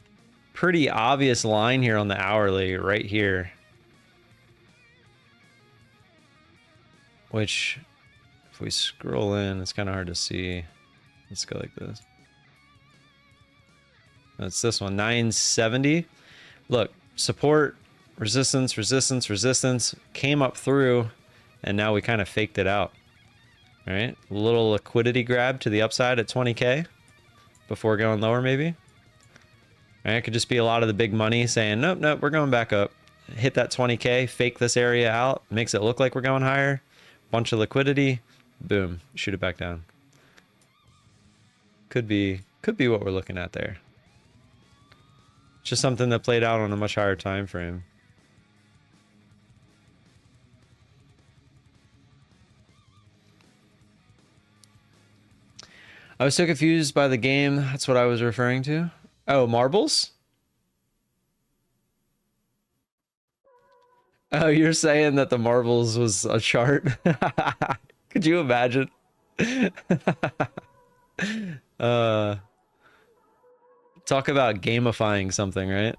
pretty obvious line here on the hourly right here. Which, if we scroll in, it's kind of hard to see. Let's go like this. That's this one, 970. Look, support, resistance, resistance, resistance, came up through, and now we kind of faked it out. All right, a little liquidity grab to the upside at 20K before going lower maybe. All right, it could just be a lot of the big money saying, nope, nope, we're going back up. Hit that 20K, fake this area out, makes it look like we're going higher. Bunch of liquidity, boom, shoot it back down. Could be what we're looking at there. Just something that played out on a much higher time frame. I was so confused by the game. That's what I was referring to. Oh, marbles? Oh, you're saying that the marbles was a chart? Could you imagine? Talk about gamifying something, right?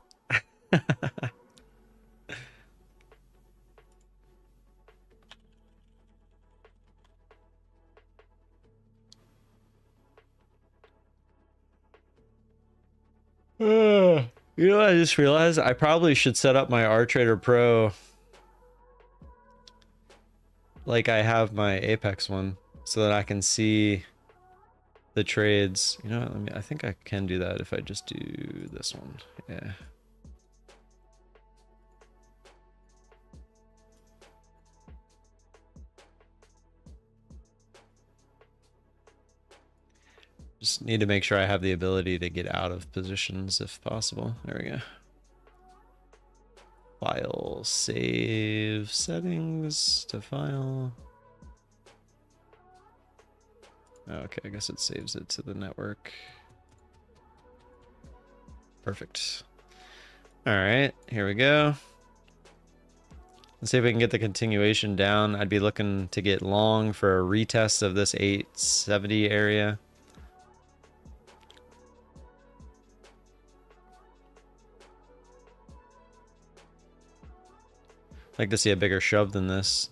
You know what I just realized? I probably should set up my RTrader Pro like I have my Apex one so that I can see the trades. You know what? I think I can do that if I just do this one. Yeah. Just need to make sure I have the ability to get out of positions if possible. There we go. File, save, settings to file. Okay, I guess it saves it to the network. Perfect. All right, here we go. Let's see if we can get the continuation down. I'd be looking to get long for a retest of this 870 area. I'd like to see a bigger shove than this.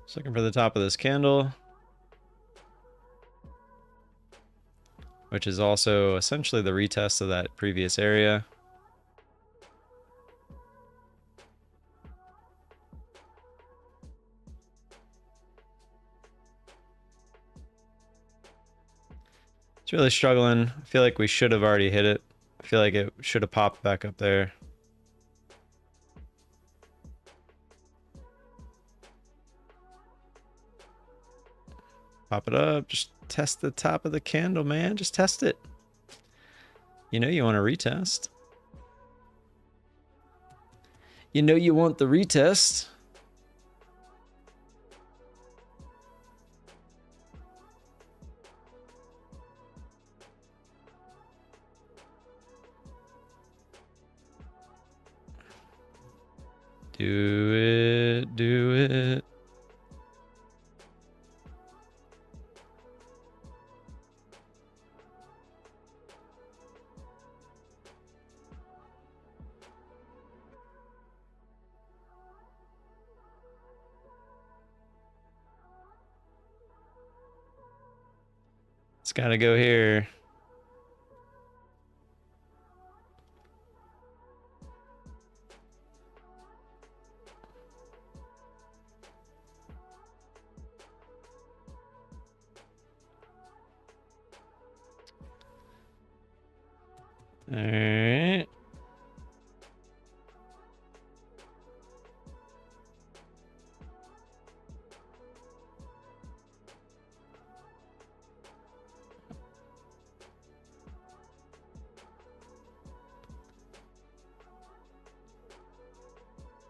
Just looking for the top of this candle, which is also essentially the retest of that previous area. It's really struggling. I feel like we should have already hit it. I feel like it should have popped back up there. Pop it up. Just test the top of the candle, man. Just test it. You know you want to retest. You know you want the retest. Do it. Do it. It's gotta go here. All right.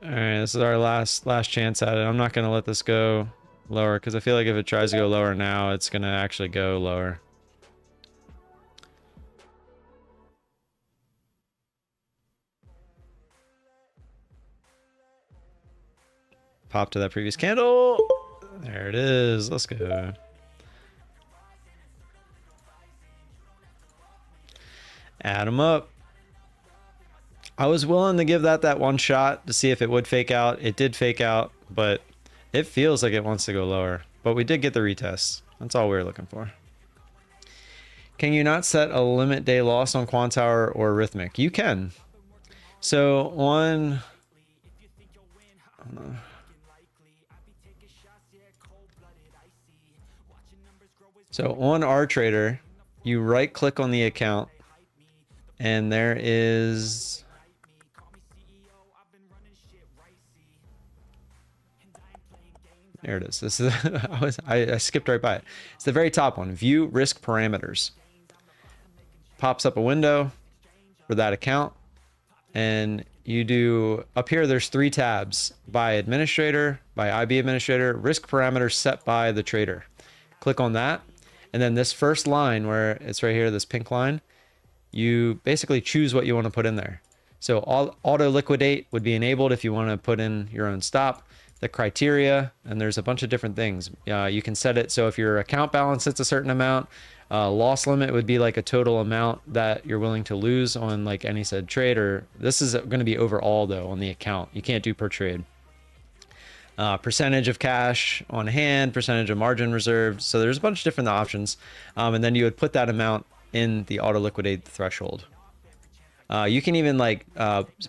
All right, this is our last chance at it. I'm not gonna let this go lower because I feel like if it tries to go lower now, it's gonna actually go lower. Pop to that previous candle. There it is. Let's go. Add them up. I was willing to give that one shot to see if it would fake out. It did fake out, but it feels like it wants to go lower. But we did get the retest. That's all we were looking for. Can you not set a limit day loss on Quantower or Rhythmic? You can. So on... So on our trader, you right click on the account and there is... There it is. This is I skipped right by it. It's the very top one. View risk parameters. Pops up a window for that account. And you do up here, there's 3 tabs: by administrator, by IB administrator, risk parameters set by the trader. Click on that. And then this first line where it's right here, this pink line, you basically choose what you want to put in there. So auto liquidate would be enabled if you want to put in your own stop. The criteria, and there's a bunch of different things. You can set it so if your account balance hits a certain amount, loss limit would be like a total amount that you're willing to lose on like any said trade, or this is going to be overall though on the account. You can't do per trade. Percentage of cash on hand, percentage of margin reserved. So there's a bunch of different options. And then you would put that amount in the auto liquidate threshold. You can even like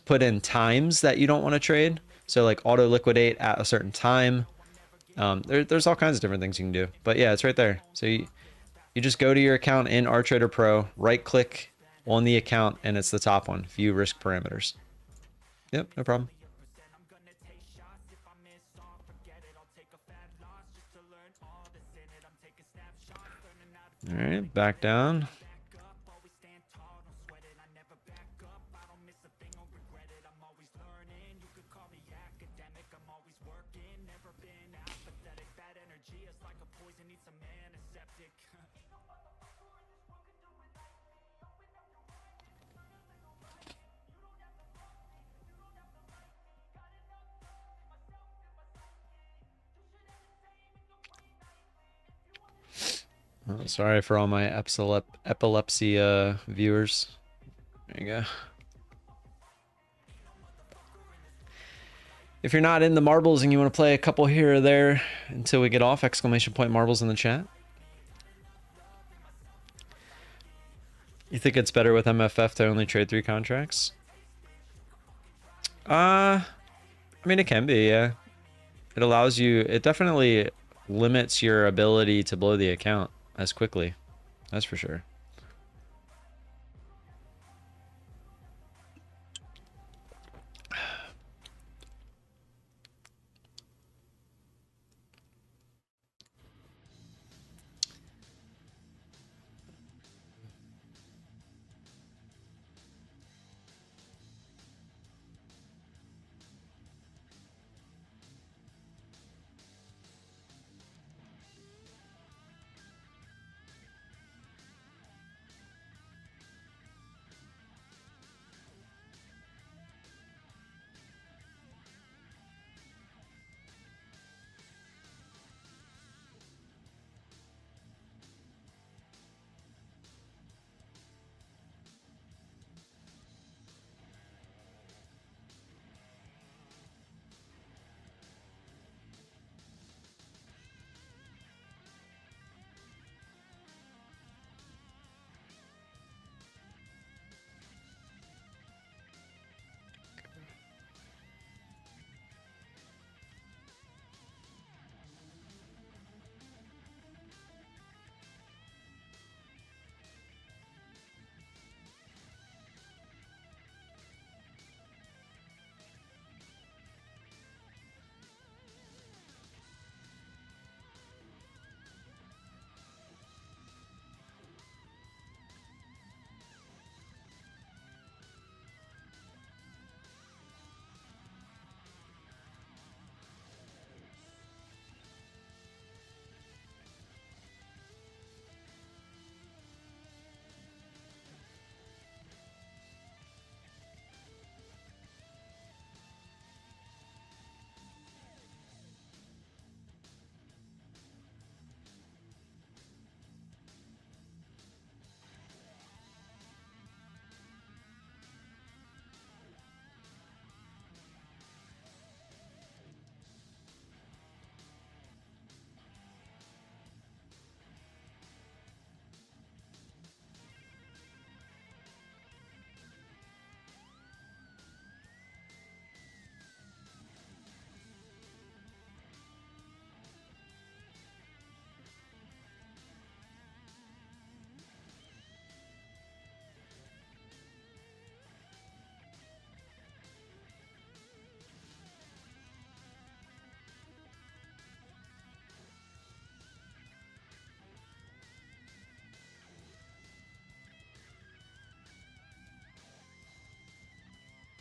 put in times that you don't want to trade. So like auto liquidate at a certain time. There's all kinds of different things you can do. But yeah, it's right there. So you just go to your account in RTrader Pro, right click on the account, and it's the top one, view risk parameters. Yep, no problem. All right, back down. Oh, sorry for all my epilepsy viewers. There you go. If you're not in the marbles and you want to play a couple here or there until we get off, exclamation point marbles in the chat. You think it's better with MFF to only trade 3 contracts? I mean, it can be, yeah. It allows you, it definitely limits your ability to blow the account as quickly. That's for sure.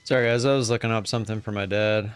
Sorry guys, I was looking up something for my dad.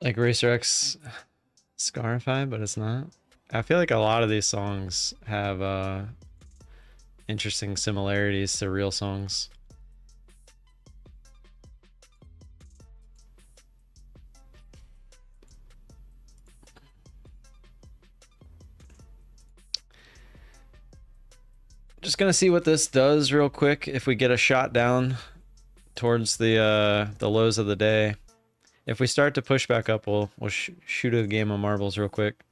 Like Racer X Scarify, but it's not. I feel like a lot of these songs have interesting similarities to real songs. Just gonna see what this does real quick. If we get a shot down towards the lows of the day, if we start to push back up, we'll shoot a game of marbles real quick.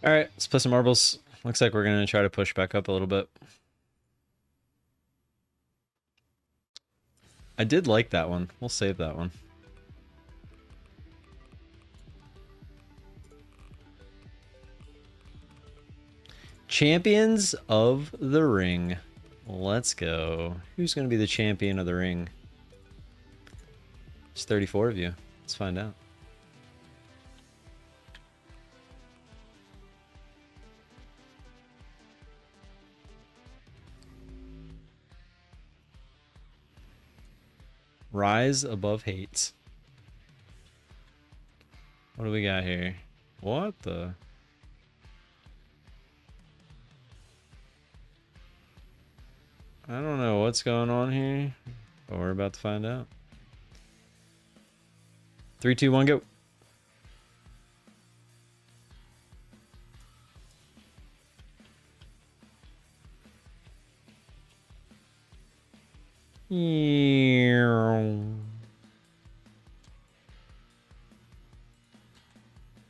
All right, let's play some marbles. Looks like we're gonna try to push back up a little bit. I did like that one. We'll save that one. Champions of the Ring. Let's go. Who's going to be the champion of the ring? There's 34 of you. Let's find out. Rise above hate. What do we got here? What the? I don't know what's going on here, but we're about to find out. 3, 2, 1, go.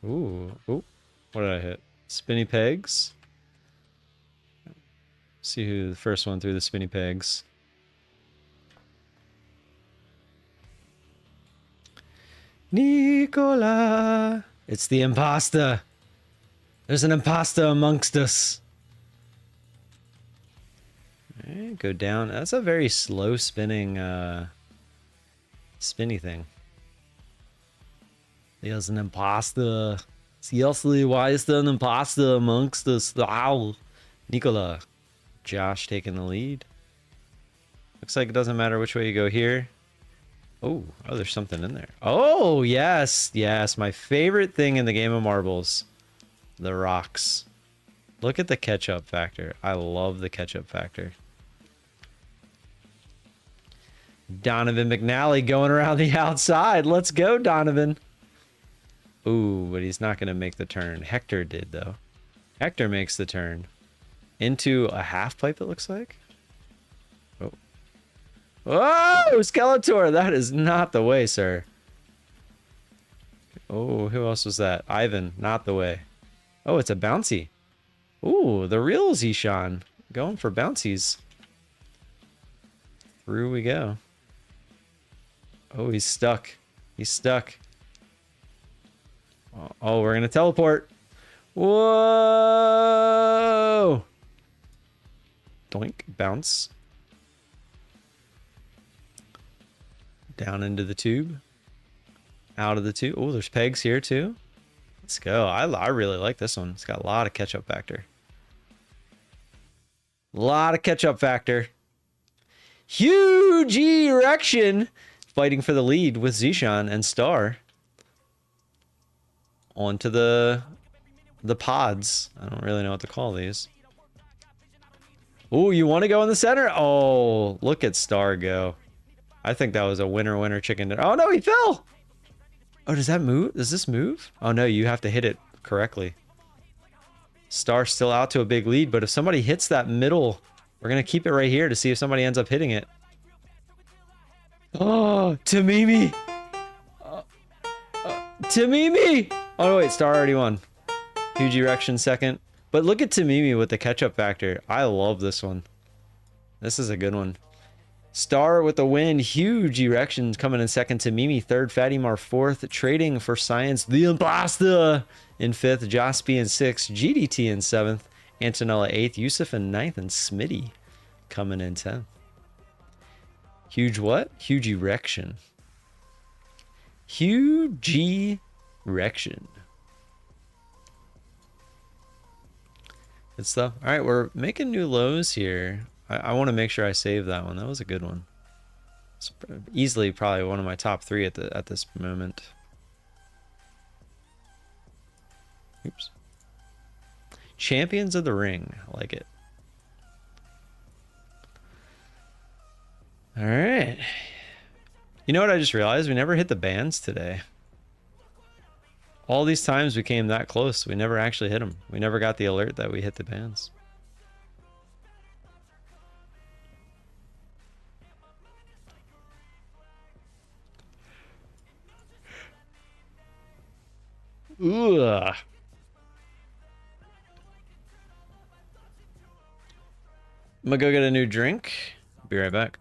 Ooh, ooh. What did I hit? Spinny pegs. See who the first one threw the spinny pegs. Nicola! It's the imposter. There's an imposter amongst us. Alright, go down. That's a very slow spinning spinny thing. There's an imposter. Seriously, why is there an imposter amongst us? Ow. Nicola. Josh taking the lead. Looks like it doesn't matter which way you go here. Oh, there's something in there. Oh, yes. Yes, my favorite thing in the game of marbles. The rocks. Look at the catch-up factor. I love the catch-up factor. Donovan McNally going around the outside. Let's go, Donovan. Ooh, but he's not going to make the turn. Hector did, though. Hector makes the turn. Into a half pipe, it looks like. Oh. Whoa, Skeletor! That is not the way, sir. Oh, who else was that? Ivan, not the way. Oh, it's a bouncy. Ooh, the real Zishan. Going for bouncies. Through we go. Oh, he's stuck. He's stuck. Oh, we're going to teleport. Whoa! Doink, bounce. Down into the tube. Out of the tube. Oh, there's pegs here too. Let's go. I really like this one. It's got a lot of catch-up factor. A lot of catch-up factor. Huge erection. Fighting for the lead with Zishan and Star. Onto the pods. I don't really know what to call these. Oh, you want to go in the center? Oh, look at Star go. I think that was a winner chicken dinner. Oh no, he fell. Oh, does that move? Does this move? Oh no, you have to hit it correctly. Star still out to a big lead, but if somebody hits that middle, we're going to keep it right here to see if somebody ends up hitting it. Oh, Tamimi. Tamimi. Oh no, wait, Star already won. Huge erection second. But look at Tamimi with the catch-up factor. I love this one. This is a good one. Star with the win. Huge erections coming in second. Tamimi third. Fatty Mar fourth. Trading for Science. The Imposter in fifth. Jospi in sixth. GDT in seventh. Antonella eighth. Yusuf in ninth. And Smitty coming in 10th. Huge what? Huge erection. Huge erection. Good stuff. All right, we're making new lows here. I want to make sure I save that one. That was a good one. It's easily probably one of my top 3 at this moment. Oops. Champions of the Ring. I like it. All right. You know what I just realized? We never hit the bands today. All these times we came that close, we never actually hit them. We never got the alert that we hit the bands. Ooh. I'm gonna go get a new drink. Be right back.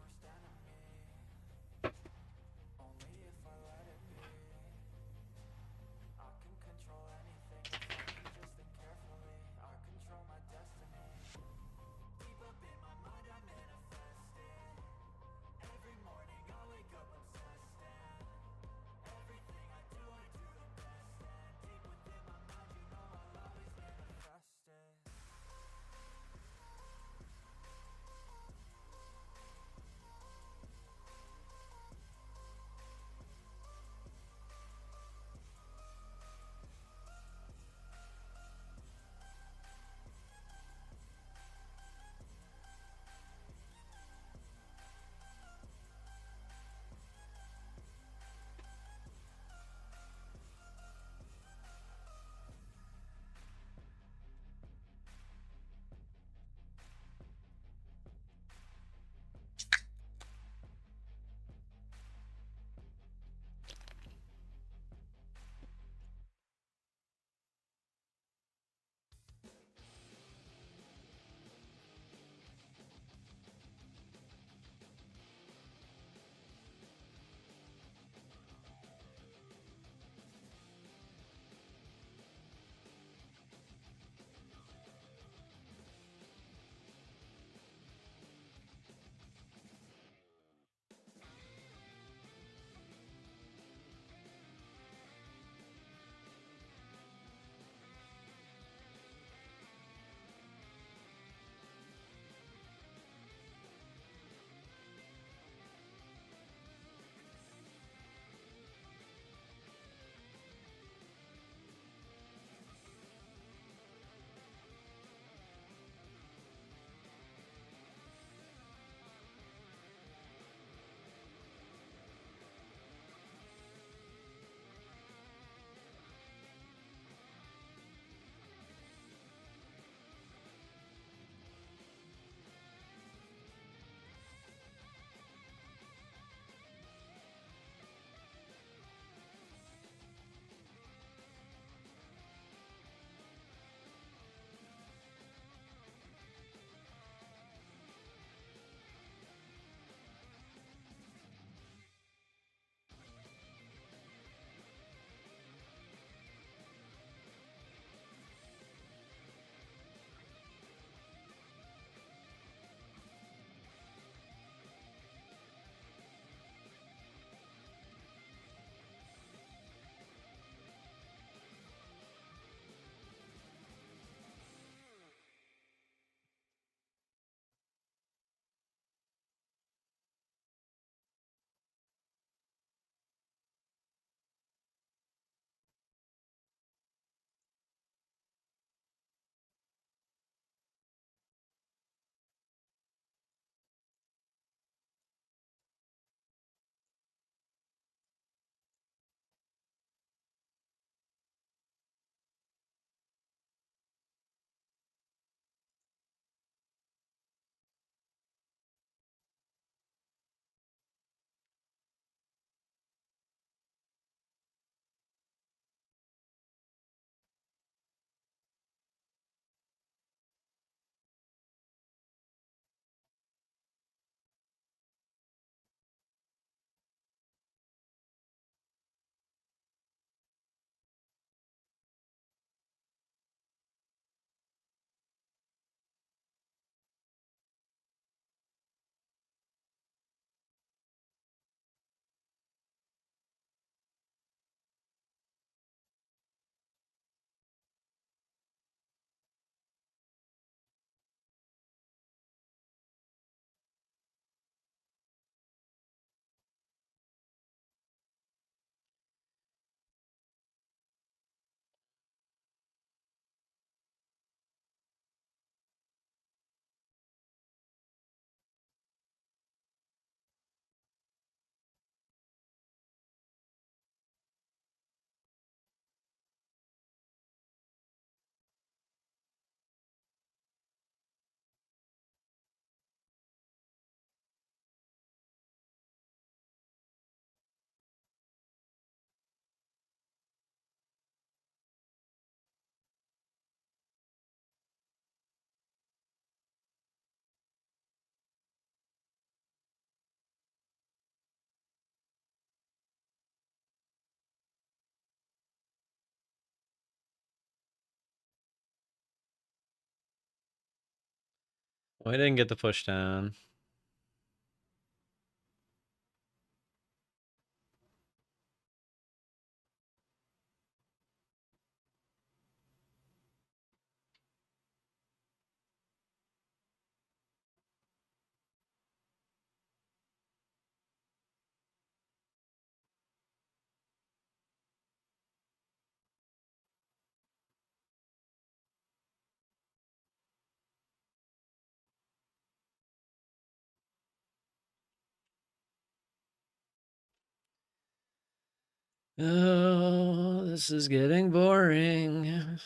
We didn't get the push down. Oh, this is getting boring.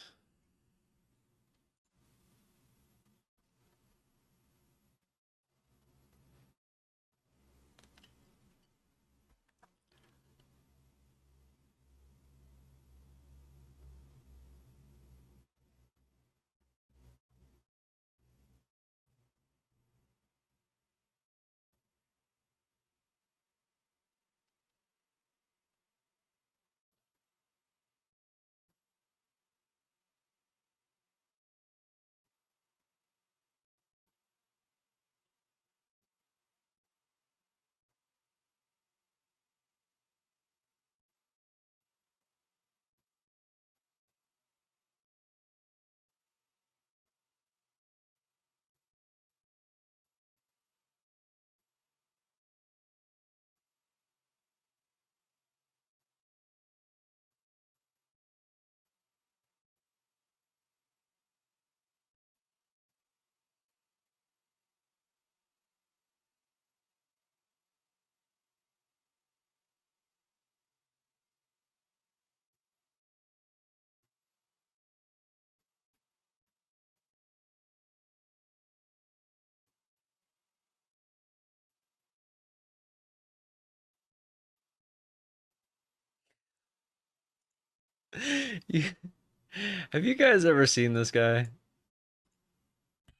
Have you guys ever seen this guy?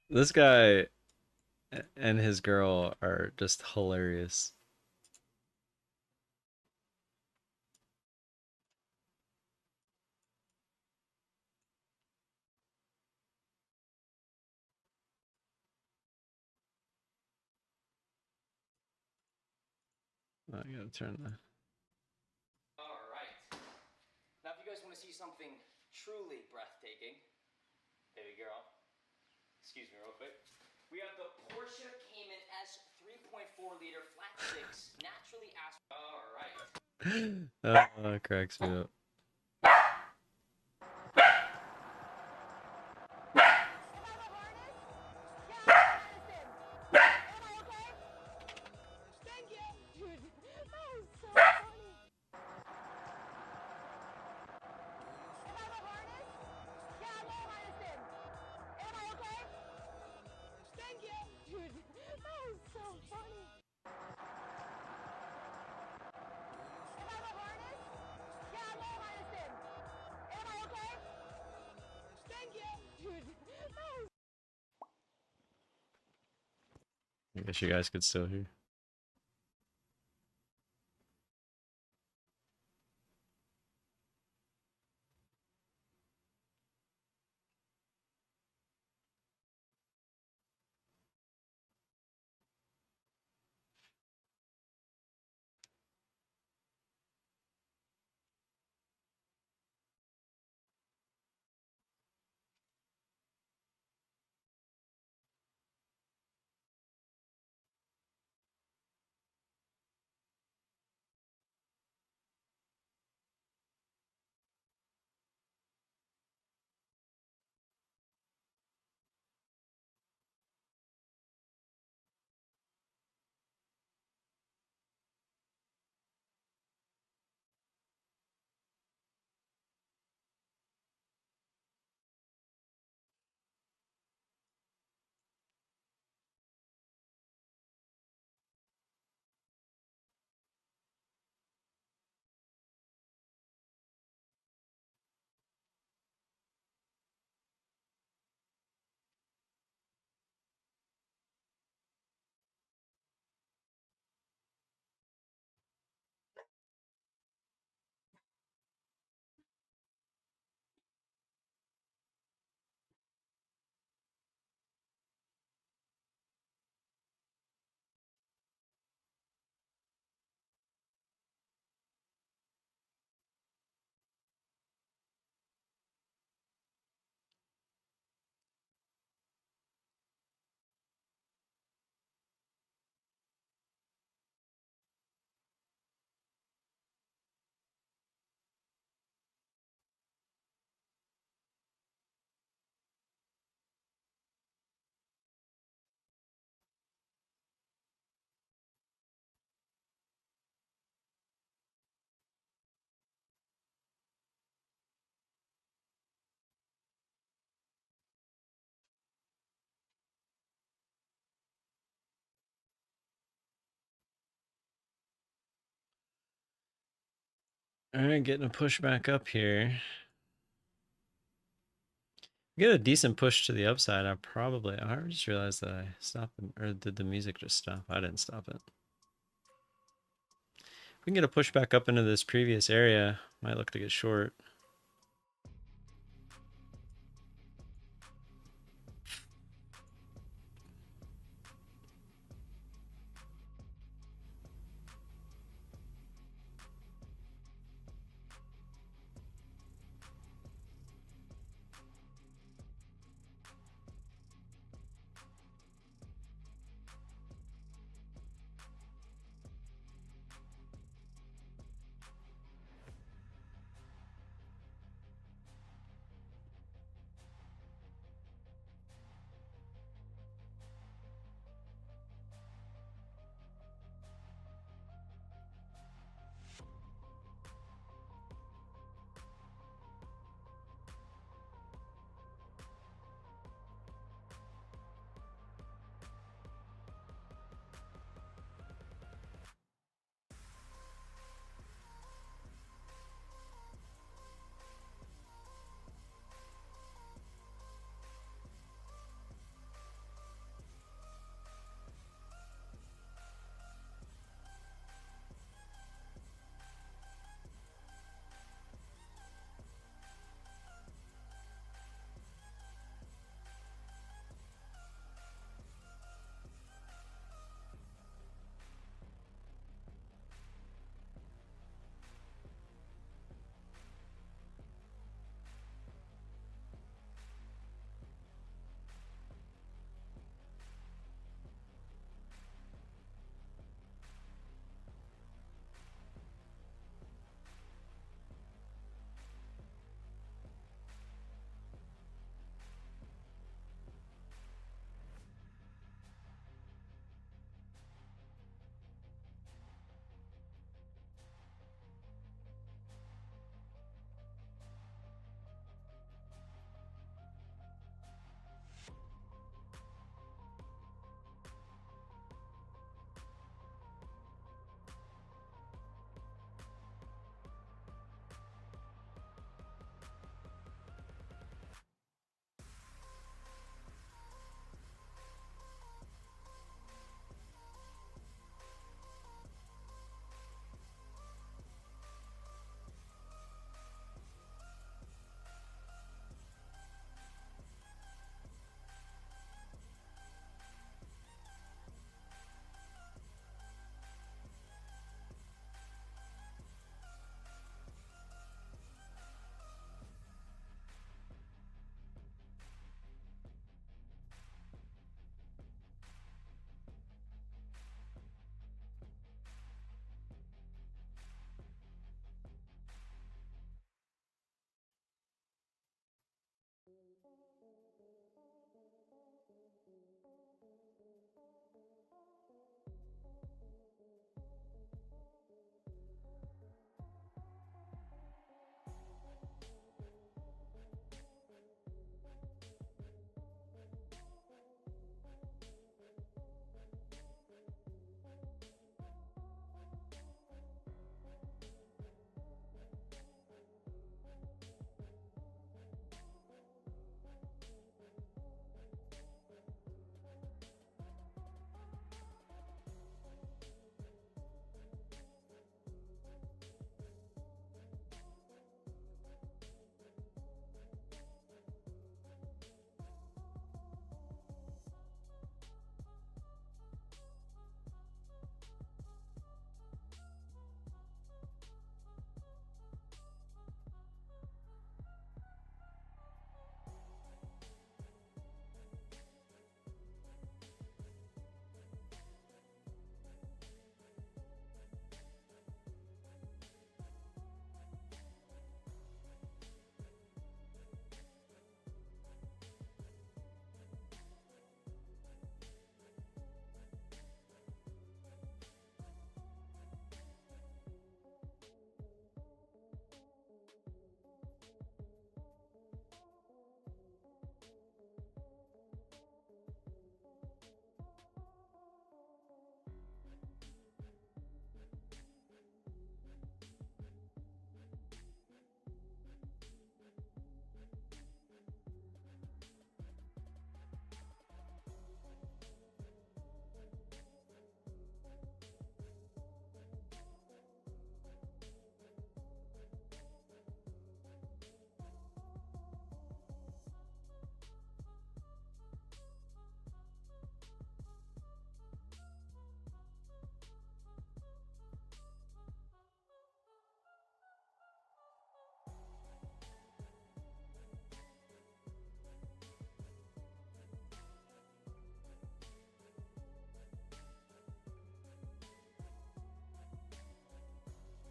This guy and his girl are just hilarious. Oh, I gotta turn the. All right. Now, if you guys want to see something truly breathtaking, baby girl, excuse me real quick. We have the Porsche Cayman S 3.4 liter flat six, naturally aspirated. All right. Oh, it cracks me up. I guess you guys could still hear. All right, getting a push back up here. Get a decent push to the upside. I just realized that I stopped or did the music just stop? I didn't stop it. If we can get a push back up into this previous area, might look to get short.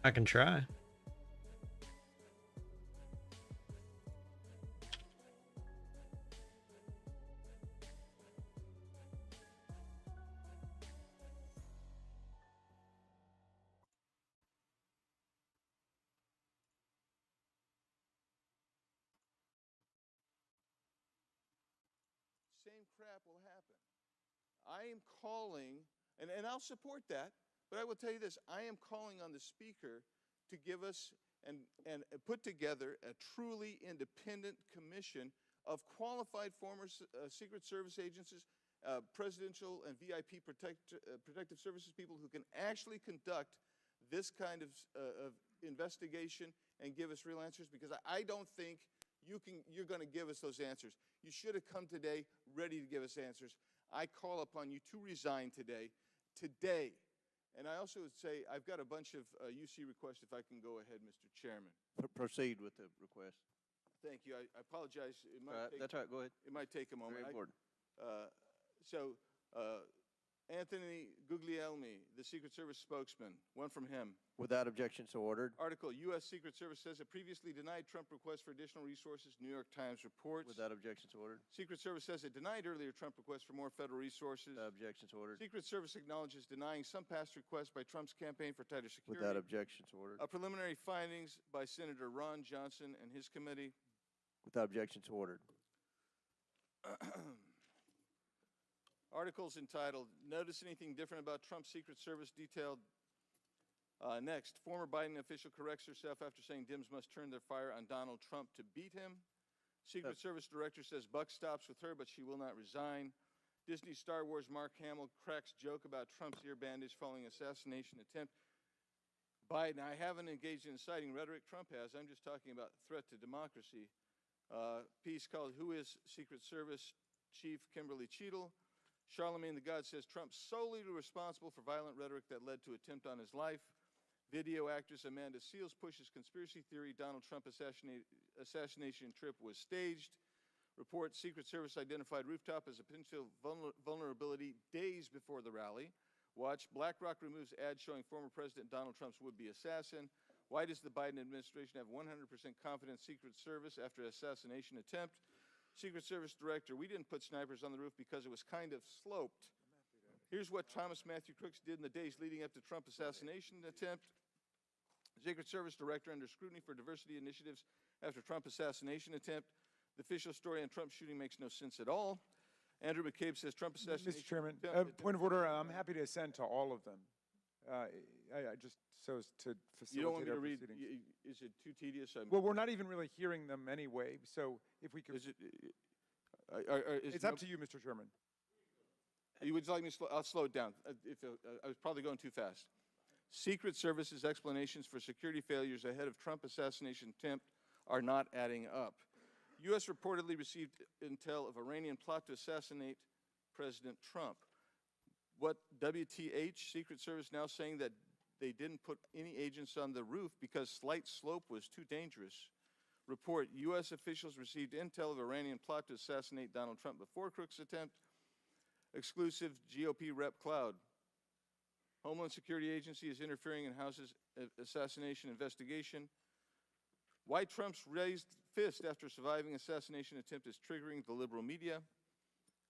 I can try. Same crap will happen. I am calling, and I'll support that, but I will tell you this, I am calling on the speaker to give us and put together a truly independent commission of qualified former Secret Service agents, presidential and VIP protective services people who can actually conduct this kind of investigation and give us real answers, because I don't think you're going to give us those answers. You should have come today ready to give us answers. I call upon you to resign today. And I also would say I've got a bunch of UC requests, if I can go ahead, Mr. Chairman. Proceed with the request. Thank you. I apologize. It might take, that's all right. Go ahead. It might take a moment. Very important. Anthony Guglielmi, the Secret Service spokesman, one from him. Without objection, so ordered. Article, U.S. Secret Service says it previously denied Trump requests for additional resources, New York Times reports. Without objection, so ordered. Secret Service says it denied earlier Trump requests for more federal resources. Without objection, so ordered. Secret Service acknowledges denying some past requests by Trump's campaign for tighter security. Without objection, so ordered. Preliminary findings by Senator Ron Johnson and his committee. Without objection, so ordered. Articles entitled, Notice Anything Different About Trump's Secret Service detailed. Next, former Biden official corrects herself after saying Dems must turn their fire on Donald Trump to beat him. Secret Service director says buck stops with her, but she will not resign. Disney Star Wars Mark Hamill cracks joke about Trump's ear bandage following assassination attempt. Biden, I haven't engaged in inciting rhetoric. Trump has. I'm just talking about threat to democracy. Piece called Who is Secret Service Chief Kimberly Cheadle? Charlemagne the God says Trump solely responsible for violent rhetoric that led to attempt on his life. Video actress Amanda Seales pushes conspiracy theory Donald Trump assassination trip was staged. Report, Secret Service identified rooftop as a potential vulnerability days before the rally. Watch, BlackRock removes ad showing former President Donald Trump's would-be assassin. Why does the Biden administration have 100% confidence Secret Service after assassination attempt? Secret Service director, we didn't put snipers on the roof because it was kind of sloped. Here's what Thomas Matthew Crooks did in the days leading up to Trump assassination attempt. Secret Service director under scrutiny for diversity initiatives after Trump assassination attempt. The official story on Trump shooting makes no sense at all. Andrew McCabe says Trump assassination. Mr. Chairman, point of order. I'm happy to assent to all of them. I just so as to facilitate. You don't want me our to read? proceedings. Is it too tedious? Well, we're not even really hearing them anyway. So if we could, it's up to you, Mr. Chairman. You would like me to I'll slow it down. I was probably going too fast. Secret Service's explanations for security failures ahead of Trump assassination attempt are not adding up. U.S. reportedly received intel of Iranian plot to assassinate President Trump. What WTH, Secret Service now saying that they didn't put any agents on the roof because slight slope was too dangerous. Report, U.S. officials received intel of Iranian plot to assassinate Donald Trump before Crooks' attempt. Exclusive GOP rep Cloud. Homeland Security Agency is interfering in House's assassination investigation. Why Trump's raised fist after surviving assassination attempt is triggering the liberal media.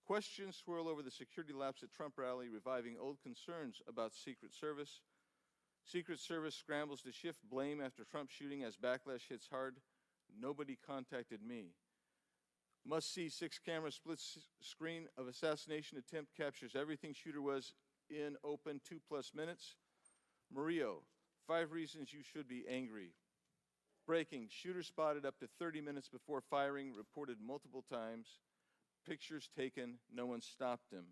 Questions swirl over the security lapse at Trump rally, reviving old concerns about Secret Service. Secret Service scrambles to shift blame after Trump shooting as backlash hits hard. Nobody contacted me. Must see 6-camera split screen of assassination attempt captures everything shooter was in open 2+ minutes. Murillo, 5 reasons you should be angry. Breaking, shooter spotted up to 30 minutes before firing, reported multiple times. Pictures taken, no one stopped him.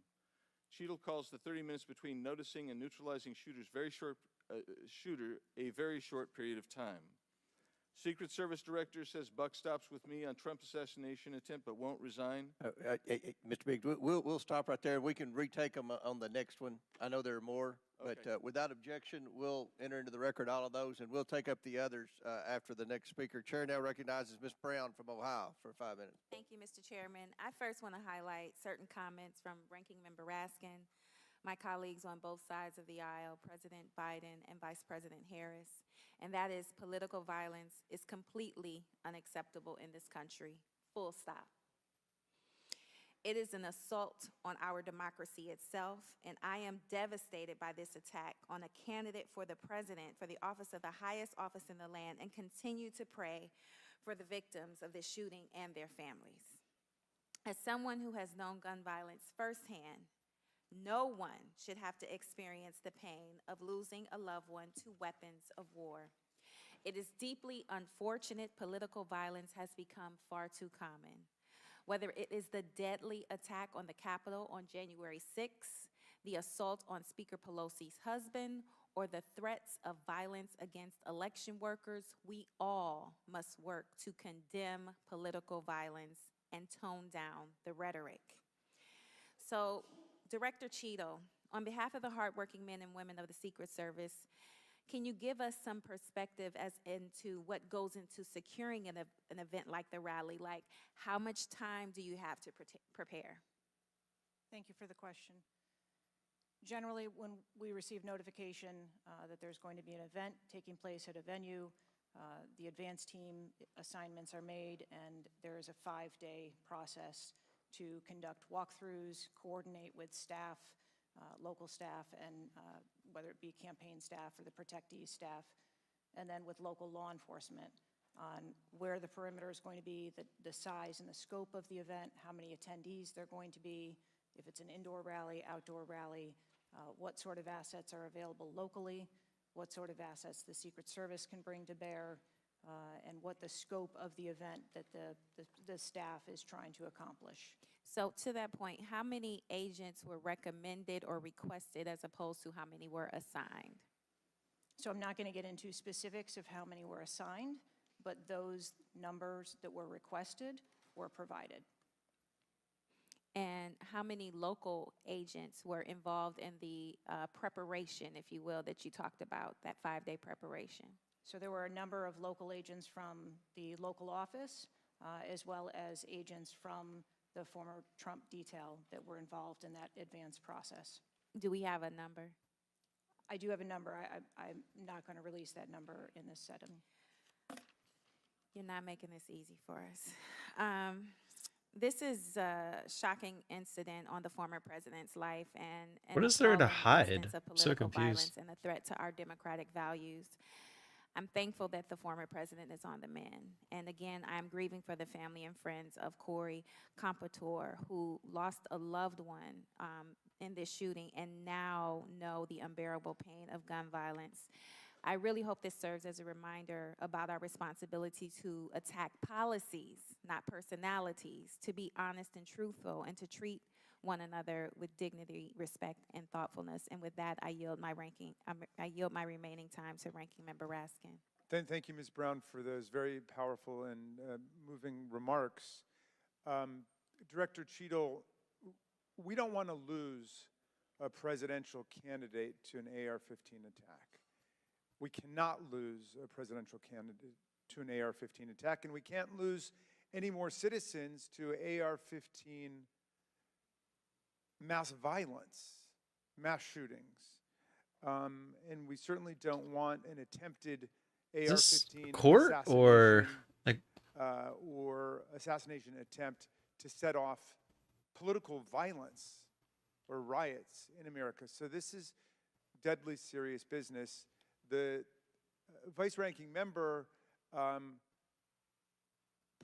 Cheadle calls the 30 minutes between noticing and neutralizing a very short period of time. Secret Service director says buck stops with me on Trump assassination attempt but won't resign. Mr. Biggs, we'll stop right there. We can retake them on the next one. I know there are more, okay. But without objection, we'll enter into the record all of those, and we'll take up the others after the next speaker. Chair now recognizes Ms. Brown from Ohio for 5 minutes. Thank you, Mr. Chairman. I first want to highlight certain comments from Ranking Member Raskin. my colleagues on both sides of the aisle, President Biden and Vice President Harris, and that is political violence is completely unacceptable in this country, full stop. It is an assault on our democracy itself, and I am devastated by this attack on a candidate for the president, for the office of the highest office in the land, and continue to pray for the victims of this shooting and their families. As someone who has known gun violence firsthand, no one should have to experience the pain of losing a loved one to weapons of war. It is deeply unfortunate political violence has become far too common. Whether it is the deadly attack on the Capitol on January 6th, the assault on Speaker Pelosi's husband, or the threats of violence against election workers, we all must work to condemn political violence and tone down the rhetoric. So, Director Cheadle, on behalf of the hardworking men and women of the Secret Service, can you give us some perspective as into what goes into securing an event like the rally? Like, how much time do you have to prepare? Thank you for the question. Generally, when we receive notification that there's going to be an event taking place at a venue, the advance team assignments are made, and there is a 5-day process to conduct walkthroughs, coordinate with staff, local staff, and whether it be campaign staff or the protectee staff, and then with local law enforcement on where the perimeter is going to be, the size and the scope of the event, how many attendees there are going to be, if it's an indoor rally, outdoor rally, what sort of assets are available locally, what sort of assets the Secret Service can bring to bear, and what the scope of the event that the staff is trying to accomplish. So to that point, how many agents were recommended or requested as opposed to how many were assigned? So I'm not going to get into specifics of how many were assigned, but those numbers that were requested were provided. And how many local agents were involved in the preparation, if you will, that you talked about, that 5-day preparation? So there were a number of local agents from the local office, as well as agents from the former Trump detail that were involved in that advanced process. Do we have a number? I do have a number. I'm not going to release that number in this setting. You're not making this easy for us. This is a shocking incident on the former president's life, and What is there to appalling hide? instance of I'm so political confused. violence and a threat to our democratic values. I'm thankful that the former president is on the mend. And again, I'm grieving for the family and friends of Quantower, who lost a loved one in this shooting and now know the unbearable pain of gun violence. I really hope this serves as a reminder about our responsibility to attack policies, not personalities, to be honest and truthful, and to treat one another with dignity, respect, and thoughtfulness. And with that, I yield my remaining time to Ranking Member Raskin. Thank you, Ms. Brown, for those very powerful and moving remarks. Director Cheadle, we don't want to lose a presidential candidate to an AR-15 attack. We cannot lose a presidential candidate to an AR-15 attack, and we can't lose any more citizens to AR-15 mass violence, mass shootings. And we certainly don't want an attempted AR-15 court or assassination attempt to set off political violence or riots in America. So this is deadly serious business. The vice ranking member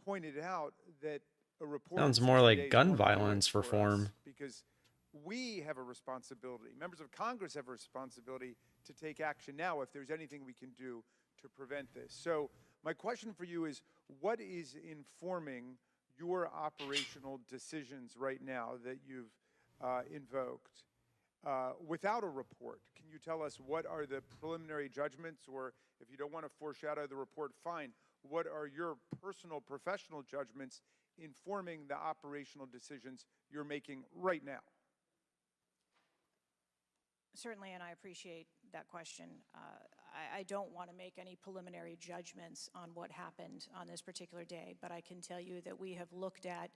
pointed out that a report Sounds in more 60 like days gun won't do it violence for us reform. because we have a responsibility. Members of Congress have a responsibility to take action now if there's anything we can do to prevent this. So my question for you is, what is informing your operational decisions right now that you've invoked without a report? Can you tell us what are the preliminary judgments, or if you don't want to foreshadow the report, fine. What are your personal professional judgments informing the operational decisions you're making right now? Certainly, and I appreciate that question. I don't want to make any preliminary judgments on what happened on this particular day, but I can tell you that we have looked at,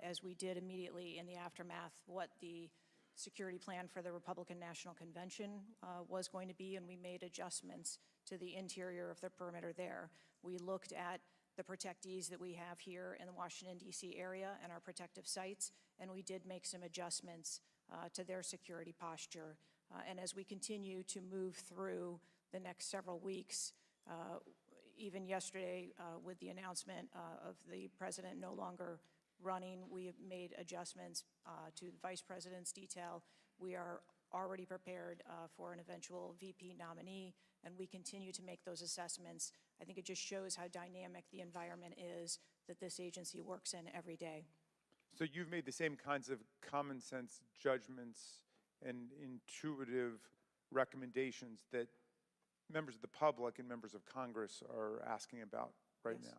as we did immediately in the aftermath, what the security plan for the Republican National Convention was going to be, and we made adjustments to the interior of the perimeter there. We looked at the protectees that we have here in the Washington, D.C. area and our protective sites, and we did make some adjustments to their security posture. And as we continue to move through the next several weeks, even yesterday with the announcement of the president no longer running, we have made adjustments to the vice president's detail. We are already prepared for an eventual VP nominee, and we continue to make those assessments. I think it just shows how dynamic the environment is that this agency works in every day. So you've made the same kinds of common sense judgments and intuitive recommendations that members of the public and members of Congress are asking about right Yes. now?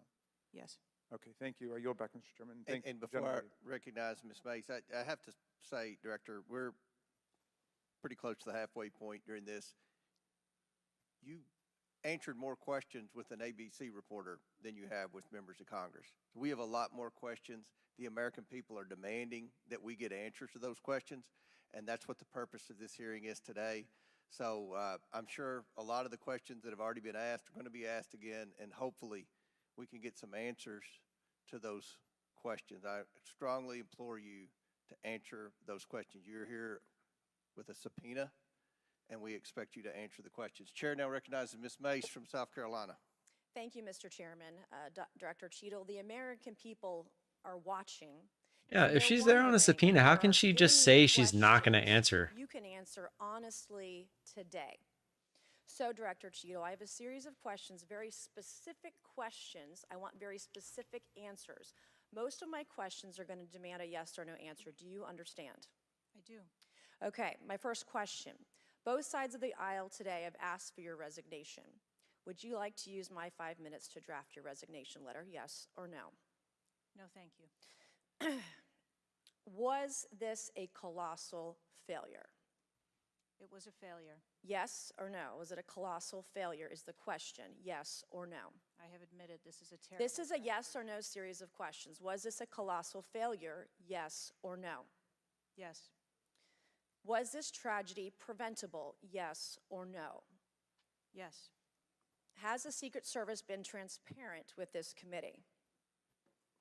Yes. Okay, thank you. I yield back, Mr. Chairman. Thank And the before I gentlelady. recognize Ms. Mace, I have to say, Director, we're pretty close to the halfway point during this. You answered more questions with an ABC reporter than you have with members of Congress. We have a lot more questions. The American people are demanding that we get answers to those questions, and that's what the purpose of this hearing is today. So I'm sure a lot of the questions that have already been asked are going to be asked again, and hopefully we can get some answers to those questions. I strongly implore you to answer those questions. You're here with a subpoena, and we expect you to answer the questions. Chair now recognizes Ms. Mace from South Carolina. Thank you, Mr. Chairman. Director Cheadle, the American people are watching. Yeah, and if they're she's there on a wondering, subpoena, how there can are she just genuine say she's not going to questions answer? you can answer honestly today. So, Director Cheadle, I have a series of questions, very specific questions. I want very specific answers. Most of my questions are going to demand a yes or no answer. Do you understand? I do. Okay, my first question. Both sides of the aisle today have asked for your resignation. Would you like to use my 5 minutes to draft your resignation letter, yes or no? No, thank you. Was this a colossal failure? It was a failure. Yes or no? Was it a colossal failure is the question, yes or no? I have admitted this is a terrible This is a failure. yes or no series of questions. Was this a colossal failure, yes or no? Yes. Was this tragedy preventable, yes or no? Yes. Has the Secret Service been transparent with this committee?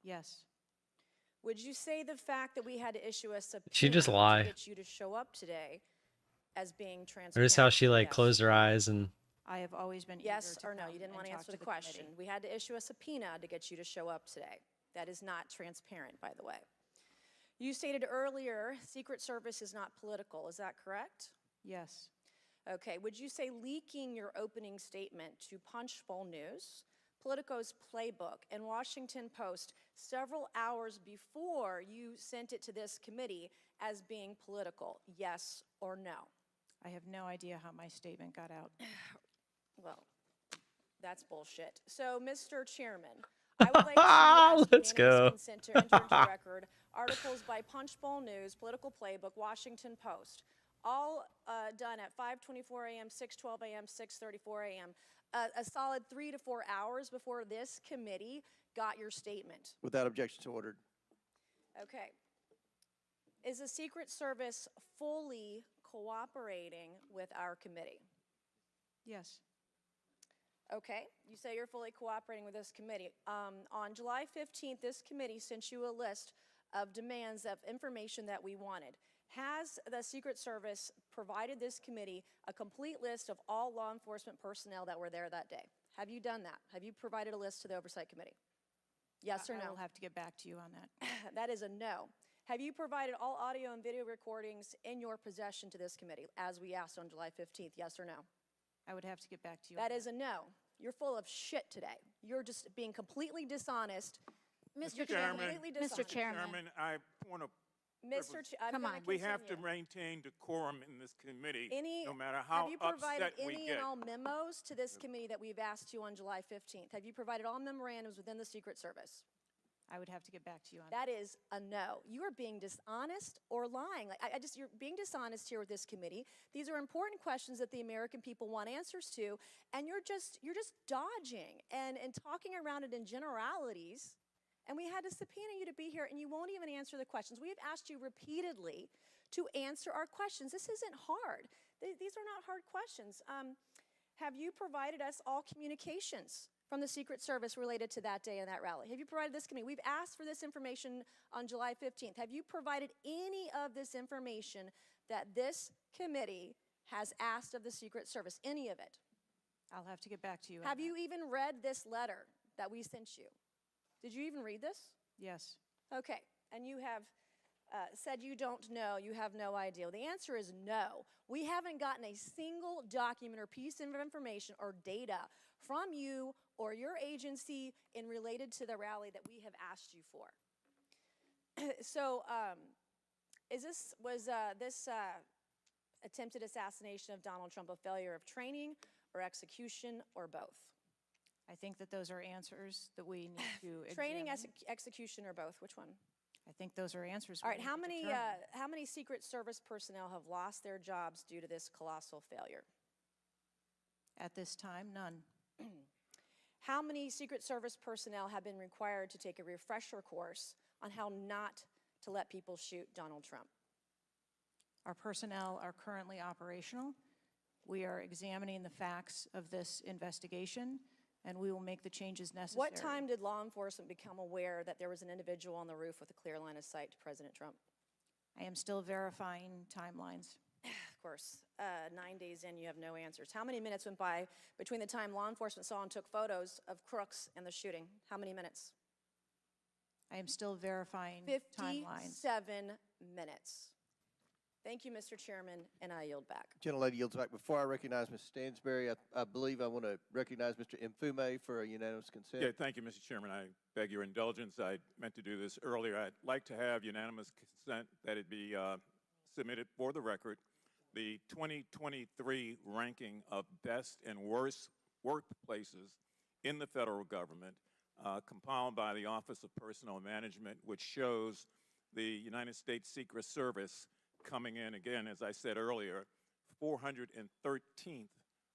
Yes. Would you say the fact that we had to issue a subpoena She just lie. to get you to show up today as being transparent? Or just how she like yes. closed her eyes and I have always been Yes eager to or no? come You didn't and want to talk answer to the question. committee. We had to issue a subpoena to get you to show up today. That is not transparent, by the way. You stated earlier, Secret Service is not political. Is that correct? Yes. Okay. Would you say leaking your opening statement to Punchbowl News, Politico's Playbook, and Washington Post several hours before you sent it to this committee as being political? Yes or no? I have no idea how my statement got out. Well, that's bullshit. So, Mr. Chairman, I would like to ask Let's unanimous go. consent to enter into the record articles by Punchbowl News, Political Playbook, Washington Post, all done at 5:24 a.m., 6:12 a.m., 6:34 a.m., a solid 3 to 4 hours before this committee got your statement. Without objection, so ordered. Okay. Is the Secret Service fully cooperating with our committee? Yes. Okay, you say you're fully cooperating with this committee. On July 15th, this committee sent you a list of demands of information that we wanted. Has the Secret Service provided this committee a complete list of all law enforcement personnel that were there that day? Have you done that? Have you provided a list to the Oversight Committee? Yes or I no? will have to get back to you on that. That is a no. Have you provided all audio and video recordings in your possession to this committee, as we asked on July 15th? Yes or no? I would have to get back to you. That on is a no. You're full of shit today. You're just being completely dishonest. Mr. Chairman, Completely dishonest. Mr. Chairman, I want to, I'm come gonna on, we have to continue. maintain decorum in this committee, Any, no matter how have you provided upset we any get. and all memos to this committee that we've asked you on July 15th? Have you provided all memorandums within the Secret Service? I would have to get back to you on that. That is a no. You are being dishonest or lying. Like you're being dishonest here with this committee. These are important questions that the American people want answers to, and you're just dodging and talking around it in generalities And we had to subpoena you to be here, and you won't even answer the questions. We have asked you repeatedly to answer our questions. This isn't hard. These are not hard questions. Have you provided us all communications from the Secret Service related to that day and that rally? Have you provided this committee? We've asked for this information on July 15th. Have you provided any of this information that this committee has asked of the Secret Service? Any of it? I'll have to get back to you. on Have that. you even read this letter that we sent you? Did you even read this? Yes. Okay, and you have said you don't know, you have no idea. The answer is no. We haven't gotten a single document or piece of information or data from you or your agency in related to the rally that we have asked you for. So, was this attempted assassination of Donald Trump a failure of training or execution or both? I think that those are answers that we need to Training, examine. execution, or both? Which one? I think those are answers. All we right, need how to many, determine. how many Secret Service personnel have lost their jobs due to this colossal failure? At this time, none. How many Secret Service personnel have been required to take a refresher course on how not to let people shoot Donald Trump? Our personnel are currently operational. We are examining the facts of this investigation, and we will make the changes necessary. What time did law enforcement become aware that there was an individual on the roof with a clear line of sight to President Trump? I am still verifying timelines. Of course, 9 days in, you have no answers. How many minutes went by between the time law enforcement saw and took photos of crooks and the shooting? How many minutes? I am still verifying timelines. 57 minutes. Thank you, Mr. Chairman, and I yield back. Gentlelady yields back. Before I recognize Ms. Stansberry, I believe I want to recognize Mr. Mfume for a unanimous consent. Yeah, thank you, Mr. Chairman. I beg your indulgence. I meant to do this earlier. I'd like to have unanimous consent that it be submitted for the record. The 2023 ranking of best and worst workplaces in the federal government, compiled by the Office of Personnel Management, which shows the United States Secret Service coming in, again, as I said earlier, 413th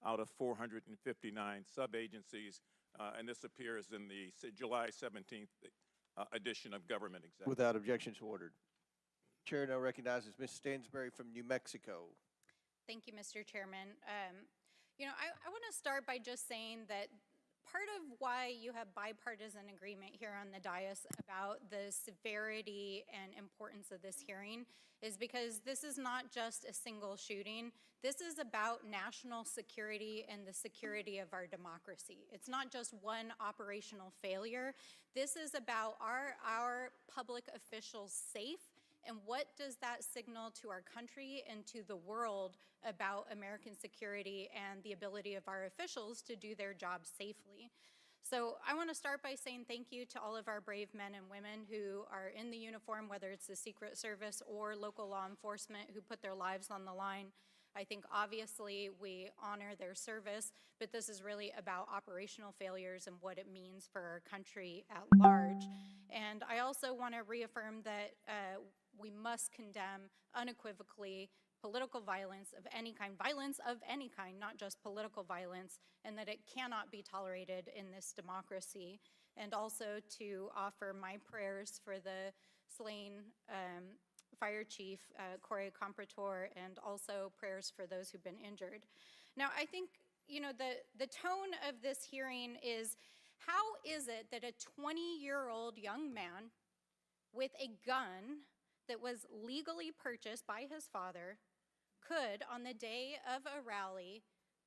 out of 459 sub-agencies, and this appears in the July 17th edition of Government Executive. Without objections ordered. Chair now recognizes Ms. Stansberry from New Mexico. Thank you, Mr. Chairman. You know, I want to start by just saying that part of why you have bipartisan agreement here on the dais about the severity and importance of this hearing is because this is not just a single shooting. This is about national security and the security of our democracy. It's not just one operational failure. This is about our public officials safe, and what does that signal to our country and to the world about American security and the ability of our officials to do their job safely? So I want to start by saying thank you to all of our brave men and women who are in the uniform, whether it's the Secret Service or local law enforcement, who put their lives on the line. I think obviously we honor their service, but this is really about operational failures and what it means for our country at large. And I also want to reaffirm that we must condemn unequivocally political violence of any kind, not just political violence, and that it cannot be tolerated in this democracy. And also to offer my prayers for the slain Fire Chief Corey Comprator, and also prayers for those who've been injured. Now, I think, you know, the tone of this hearing is, how is it that a 20-year-old young man with a gun that was legally purchased by his father could, on the day of a rally,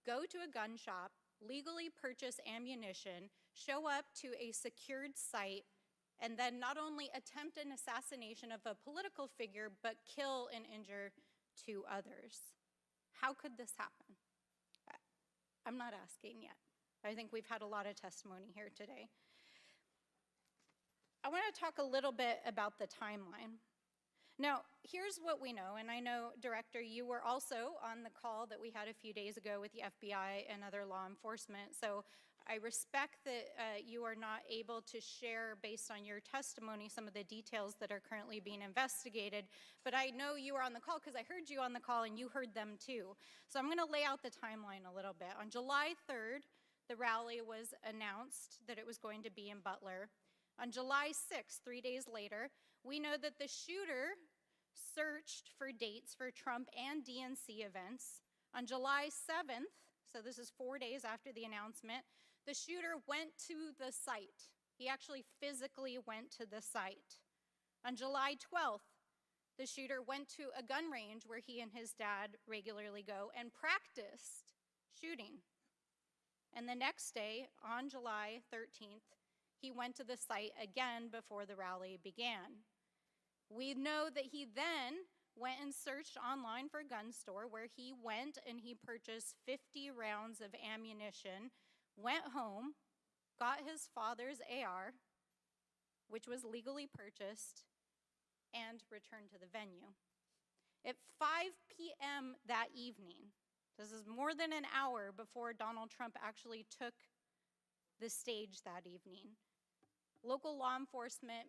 go to a gun shop, legally purchase ammunition, show up to a secured site, and then not only attempt an assassination of a political figure, but kill and injure two others? How could this happen? I'm not asking yet. I think we've had a lot of testimony here today. I want to talk a little bit about the timeline. Now, here's what we know, and I know, Director, you were also on the call that we had a few days ago with the FBI and other law enforcement, so I respect that you are not able to share, based on your testimony, some of the details that are currently being investigated, but I know you were on the call because I heard you on the call and you heard them too. So I'm going to lay out the timeline a little bit. On July 3rd, the rally was announced that it was going to be in Butler. On July 6th, 3 days later, we know that the shooter searched for dates for Trump and DNC events. On July 7th, so this is 4 days after the announcement, the shooter went to the site. He actually physically went to the site. On July 12th, the shooter went to a gun range where he and his dad regularly go and practiced shooting. And the next day, on July 13th, he went to the site again before the rally began. We know that he then went and searched online for a gun store where he went and he purchased 50 rounds of ammunition, went home, got his father's AR, which was legally purchased, and returned to the venue. At 5 p.m. that evening, this is more than an hour before Donald Trump actually took the stage that evening, local law enforcement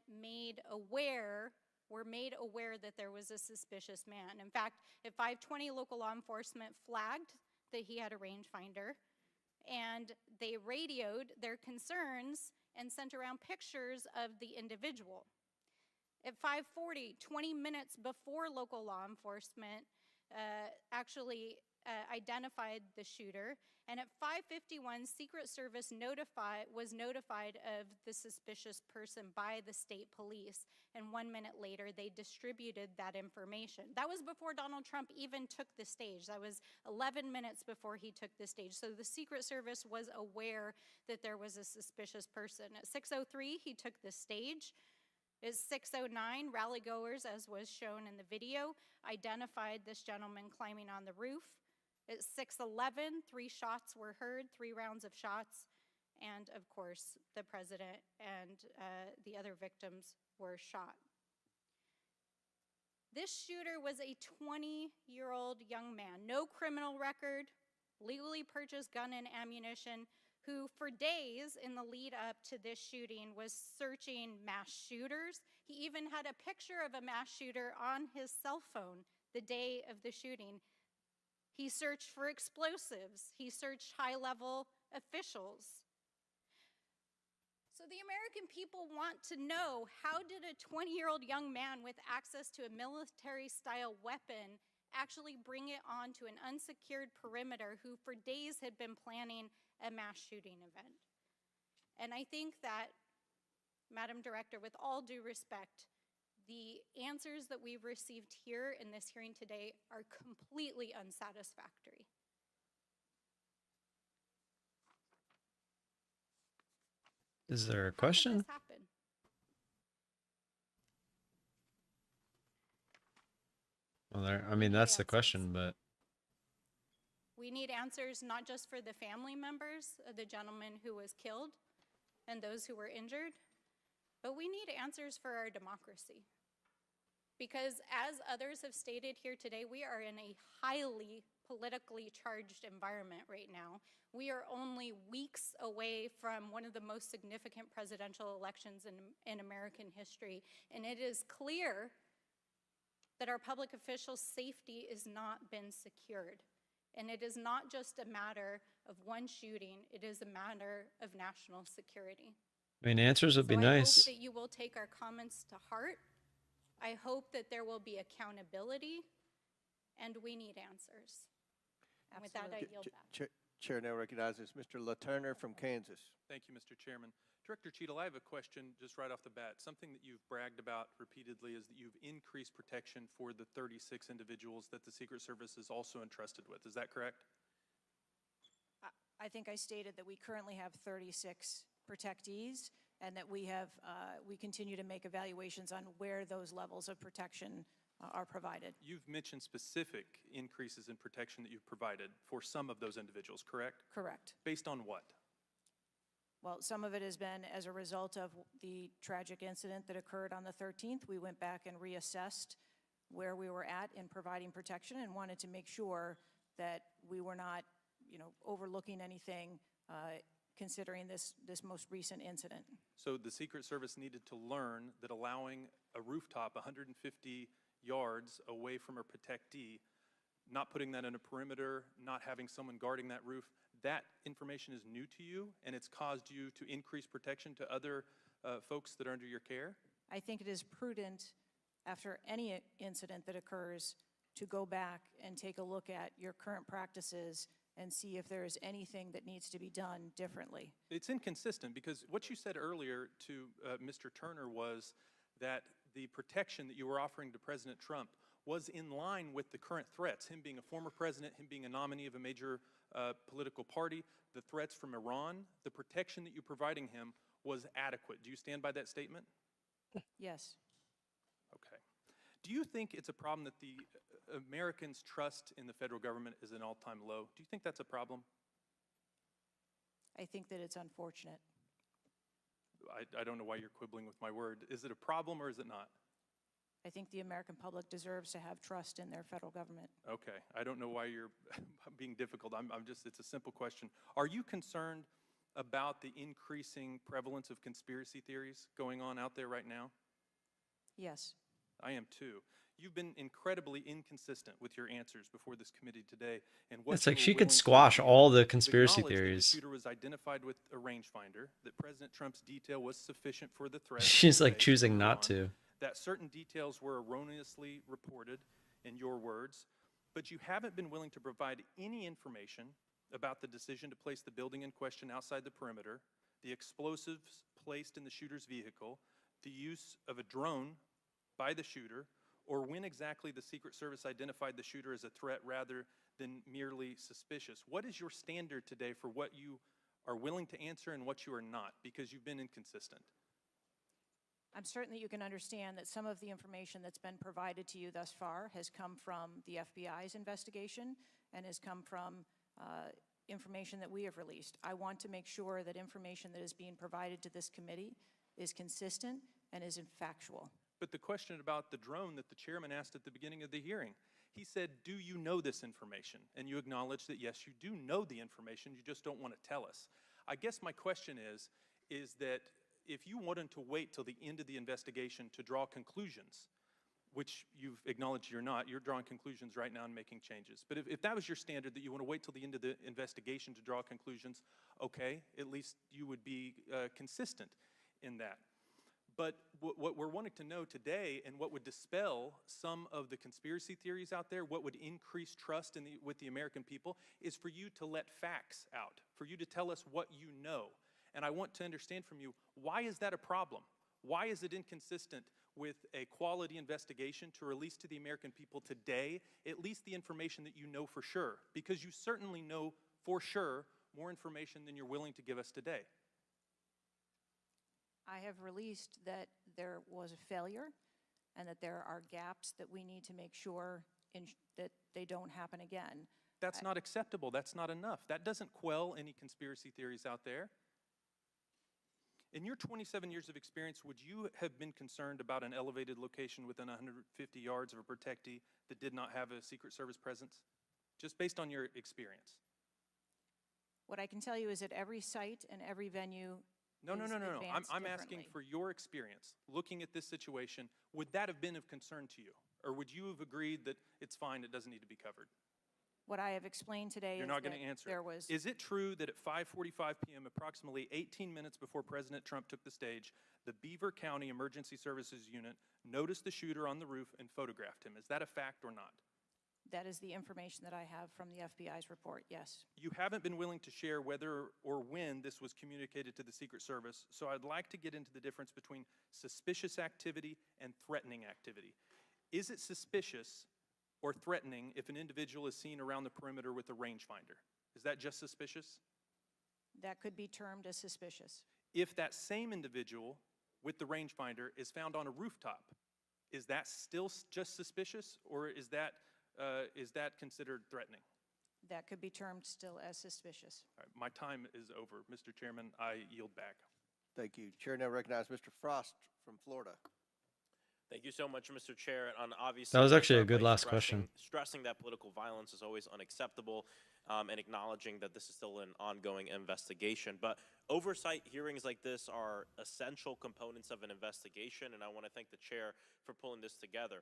were made aware that there was a suspicious man. In fact, at 5:20, local law enforcement flagged that he had a rangefinder, and they radioed their concerns and sent around pictures of the individual. At 5:40, 20 minutes before local law enforcement actually identified the shooter, and at 5:51, Secret Service was notified of the suspicious person by the state police, and 1 minute later, they distributed that information. That was before Donald Trump even took the stage. That was 11 minutes before he took the stage. So the Secret Service was aware that there was a suspicious person. At 6:03, he took the stage. At 6:09, rally-goers, as was shown in the video, identified this gentleman climbing on the roof. At 6:11, 3 shots were heard, 3 rounds of shots, and of course, the president and the other victims were shot. This shooter was a 20-year-old young man, no criminal record, legally purchased gun and ammunition, who for days in the lead up to this shooting was searching mass shooters. He even had a picture of a mass shooter on his cell phone the day of the shooting. He searched for explosives. He searched high-level officials. So the American people want to know, how did a 20-year-old young man with access to a military-style weapon actually bring it onto an unsecured perimeter who for days had been planning a mass shooting event? And I think that, Madam Director, with all due respect, the answers that we've received here in this hearing today are completely unsatisfactory. Is there a How did question? this happen? Well, I mean, that's the question, but We need answers not just for the family members of the gentleman who was killed and those who were injured, but we need answers for our democracy. Because as others have stated here today, we are in a highly politically charged environment right now. We are only weeks away from one of the most significant presidential elections in American history, and it is clear that our public officials' safety has not been secured. And it is not just a matter of one shooting, it is a matter of national security. I mean, answers would be I nice. hope that you will take our comments to heart. I hope that there will be accountability, and we need answers. And with that, I yield back. Chair now recognizes Mr. LaTurner from Kansas. Thank you, Mr. Chairman. Director Cheadle, I have a question just right off the bat. Something that you've bragged about repeatedly is that you've increased protection for the 36 individuals that the Secret Service is also entrusted with. Is that correct? I think I stated that we currently have 36 protectees, and that we continue to make evaluations on where those levels of protection are provided. You've mentioned specific increases in protection that you've provided for some of those individuals, correct? Correct. Based on what? Well, some of it has been as a result of the tragic incident that occurred on the 13th. We went back and reassessed where we were at in providing protection and wanted to make sure that we were not, overlooking anything considering this most recent incident. So the Secret Service needed to learn that allowing a rooftop 150 yards away from a protectee, not putting that in a perimeter, not having someone guarding that roof, that information is new to you, and it's caused you to increase protection to other folks that are under your care? I think it is prudent, after any incident that occurs, to go back and take a look at your current practices and see if there is anything that needs to be done differently. It's inconsistent because what you said earlier to Mr. Turner was that the protection that you were offering to President Trump was in line with the current threats, him being a former president, him being a nominee of a major political party, the threats from Iran, the protection that you're providing him was adequate. Do you stand by that statement? Yes. Okay. Do you think it's a problem that the Americans' trust in the federal government is an all-time low? Do you think that's a problem? I think that it's unfortunate. I don't know why you're quibbling with my word. Is it a problem or is it not? I think the American public deserves to have trust in their federal government. Okay. I don't know why you're being difficult. I'm just, it's a simple question. Are you concerned about the increasing prevalence of conspiracy theories going on out there right now? Yes. I am too. You've been incredibly inconsistent with your answers before this committee today. And what It's like you were she could willing to squash do. all the You've conspiracy acknowledged that theories. The shooter was identified with a rangefinder, that President Trump's detail was sufficient for the threat. She's like faced choosing early not on, to. that certain details were erroneously reported, in your words, but you haven't been willing to provide any information about the decision to place the building in question outside the perimeter, the explosives placed in the shooter's vehicle, the use of a drone by the shooter, or when exactly the Secret Service identified the shooter as a threat rather than merely suspicious. What is your standard today for what you are willing to answer and what you are not? Because you've been inconsistent. I'm certain that you can understand that some of the information that's been provided to you thus far has come from the FBI's investigation and has come from information that we have released. I want to make sure that information that is being provided to this committee is consistent and is factual. But the question about the drone that the chairman asked at the beginning of the hearing, he said, do you know this information? And you acknowledge that, yes, you do know the information, you just don't want to tell us. I guess my question is that if you wanted to wait till the end of the investigation to draw conclusions, which you've acknowledged you're not, you're drawing conclusions right now and making changes. But if that was your standard, that you want to wait till the end of the investigation to draw conclusions, okay, at least you would be consistent in that. But what we're wanting to know today, and what would dispel some of the conspiracy theories out there, what would increase trust with the American people, is for you to let facts out, for you to tell us what you know. And I want to understand from you, why is that a problem? Why is it inconsistent with a quality investigation to release to the American people today at least the information that you know for sure? Because you certainly know for sure more information than you're willing to give us today. I have released that there was a failure and that there are gaps that we need to make sure that they don't happen again. That's not acceptable. That's not enough. That doesn't quell any conspiracy theories out there. In your 27 years of experience, would you have been concerned about an elevated location within 150 yards of a protectee that did not have a Secret Service presence? Just based on your experience. What I can tell you is that every site and every venue No. I'm asking differently. for your experience. Looking at this situation, would that have been of concern to you? Or would you have agreed that it's fine, it doesn't need to be covered? What I have explained today You're is not that going to answer. there was... Is it true that at 5:45 p.m., approximately 18 minutes before President Trump took the stage, the Beaver County Emergency Services Unit noticed the shooter on the roof and photographed him? Is that a fact or not? That is the information that I have from the FBI's report, yes. You haven't been willing to share whether or when this was communicated to the Secret Service, so I'd like to get into the difference between suspicious activity and threatening activity. Is it suspicious or threatening if an individual is seen around the perimeter with a rangefinder? Is that just suspicious? That could be termed as suspicious. If that same individual with the rangefinder is found on a rooftop, is that still just suspicious, or is that considered threatening? That could be termed still as suspicious. All right, my time is over. Mr. Chairman, I yield back. Thank you. Chair now recognizes Mr. Frost from Florida. Thank you so much, Mr. Chair. And obviously, That was actually a start good by last question. Stressing that political violence is always unacceptable, and acknowledging that this is still an ongoing investigation. But oversight hearings like this are essential components of an investigation, and I want to thank the chair for pulling this together.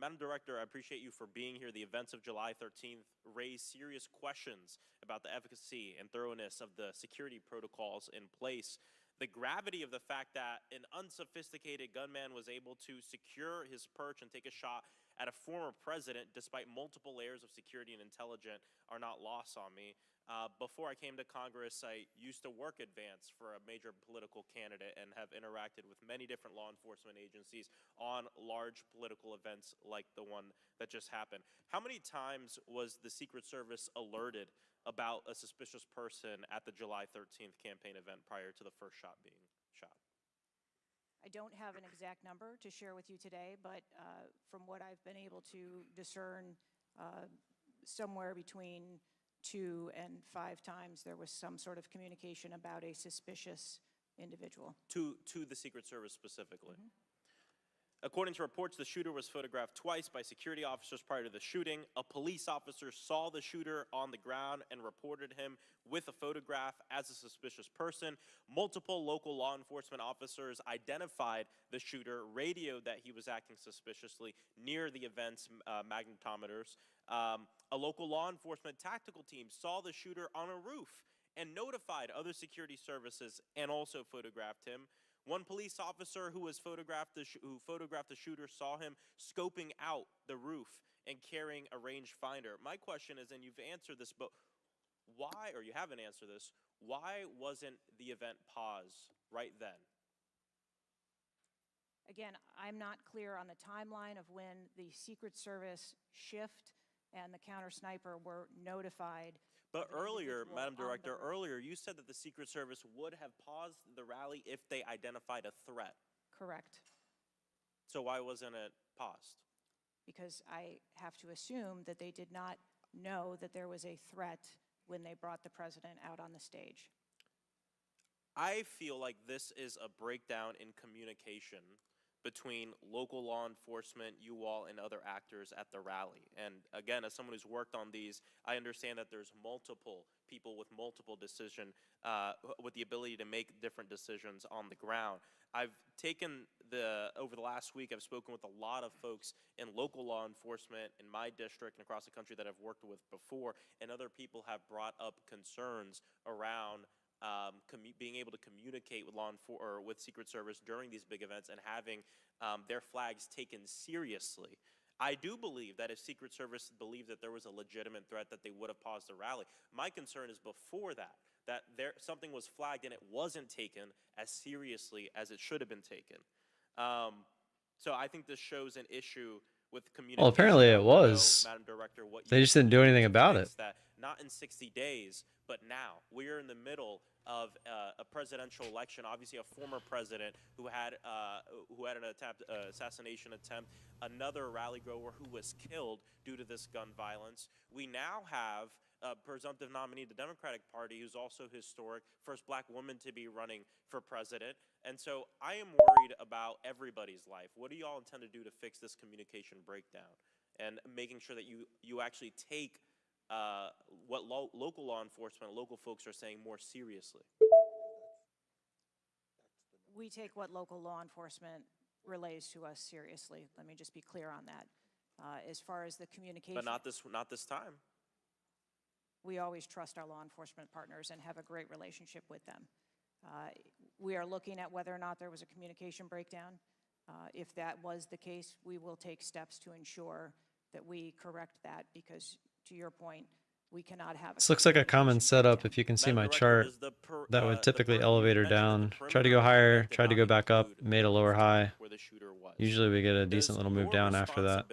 Madam Director, I appreciate you for being here. The events of July 13th raised serious questions about the efficacy and thoroughness of the security protocols in place the gravity of the fact that an unsophisticated gunman was able to secure his perch and take a shot at a former president despite multiple layers of security and intelligence are not lost on me. Before I came to Congress, I used to work advance for a major political candidate and have interacted with many different law enforcement agencies on large political events like the one that just happened. How many times was the Secret Service alerted about a suspicious person at the July 13th campaign event prior to the first shot being shot? I don't have an exact number to share with you today, but from what I've been able to discern, somewhere between 2 and 5 times there was some sort of communication about a suspicious individual. To the Secret Service specifically? According to reports, the shooter was photographed twice by security officers prior to the shooting. A police officer saw the shooter on the ground and reported him with a photograph as a suspicious person. Multiple local law enforcement officers identified the shooter, radioed that he was acting suspiciously near the event's magnetometers. A local law enforcement tactical team saw the shooter on a roof and notified other security services and also photographed him. One police officer who photographed the shooter saw him scoping out the roof and carrying a rangefinder. My question is, and you've answered this, but why, or you haven't answered this, why wasn't the event paused right then? Again, I'm not clear on the timeline of when the Secret Service shift and the counter sniper were notified. But earlier, Madam Director, earlier you said that the Secret Service would have paused the rally if they identified a threat. Correct. So why wasn't it paused? Because I have to assume that they did not know that there was a threat when they brought the president out on the stage. I feel like this is a breakdown in communication between local law enforcement, you all, and other actors at the rally. And again, as someone who's worked on these, I understand that there's multiple people with multiple with the ability to make different decisions on the ground. I've taken over the last week, I've spoken with a lot of folks in local law enforcement in my district and across the country that I've worked with before, and other people have brought up concerns around being able to communicate with with Secret Service during these big events and having their flags taken seriously. I do believe that if Secret Service believed that there was a legitimate threat, that they would have paused the rally. My concern is before that something was flagged and it wasn't taken as seriously as it should have been taken. So I think this shows an issue with communication. Well, apparently it was. Madam Director, They just didn't do anything about it. That not in 60 days, but now. We're in the middle of a presidential election. Obviously, a former president who had an assassination attempt, another rally goer who was killed due to this gun violence. We now have a presumptive nominee of the Democratic Party who's also historic, first black woman to be running for president. And so I am worried about everybody's life. What do you all intend to do to fix this communication breakdown and making sure that you actually take what local law enforcement, local folks are saying more seriously? We take what local law enforcement relays to us seriously. Let me just be clear on that. As far as the communication. But not this time. We always trust our law enforcement partners and have a great relationship with them. We are looking at whether or not there was a communication breakdown. If that was the case, we will take steps to ensure that we correct that because, to your point, we cannot have. This looks like a common setup. If you can see my chart, that would typically elevator down. Try to go higher, try to go back up, made a lower high. Usually we get a decent little move down after that.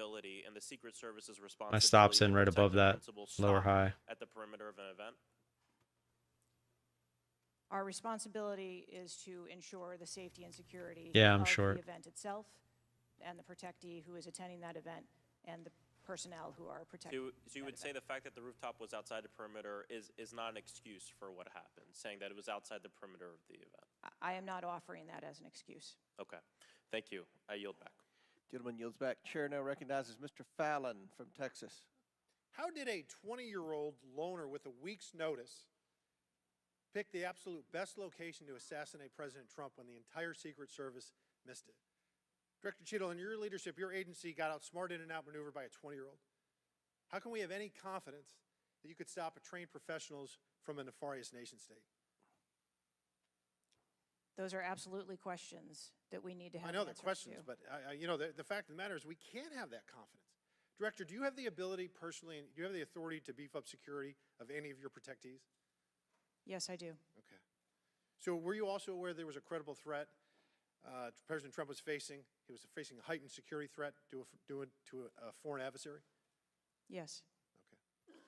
My stop's in right above that lower high. At the perimeter of an event. Our responsibility is to ensure the safety and security of the event itself and the protectee who is attending that event and the personnel who are protecting. So you would say the fact that the rooftop was outside the perimeter is not an excuse for what happened, saying that it was outside the perimeter of the event? I am not offering that as an excuse. Okay. Thank you. I yield back. Gentleman yields back. Chair now recognizes Mr. Fallon from Texas. How did a 20-year-old loner with a week's notice pick the absolute best location to assassinate President Trump when the entire Secret Service missed it? Director Cheadle, in your leadership, your agency got outsmarted and outmaneuvered by a 20-year-old. How can we have any confidence that you could stop a trained professionals from a nefarious nation state? Those are absolutely questions that we need to have I know they're answers questions, to. but you know, the fact of the matter is we can't have that confidence. Director, do you have the ability personally, and do you have the authority to beef up security of any of your protectees? Yes, I do. Okay. So were you also aware there was a credible threat President Trump was facing? He was facing a heightened security threat to a foreign adversary? Yes. Okay.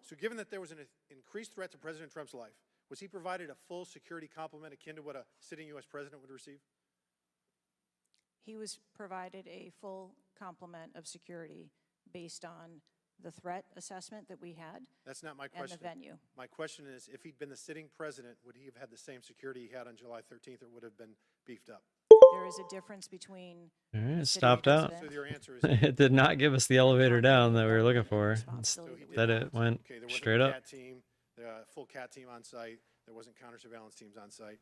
So given that there was an increased threat to President Trump's life, was he provided a full security complement akin to what a sitting U.S. president would receive? He was provided a full complement of security based on the threat assessment that we had. That's not my question. And the venue. My question is, if he'd been the sitting president, would he have had the same security he had on July 13th, or would have been beefed up? There is a difference between All right, the it sitting stopped out. president. So your answer is It did not give us the elevator down that we were looking for. Responsibility Instead, that we it went okay, there wasn't straight a up. CAT team, full CAT team on site. There wasn't counter surveillance teams on site.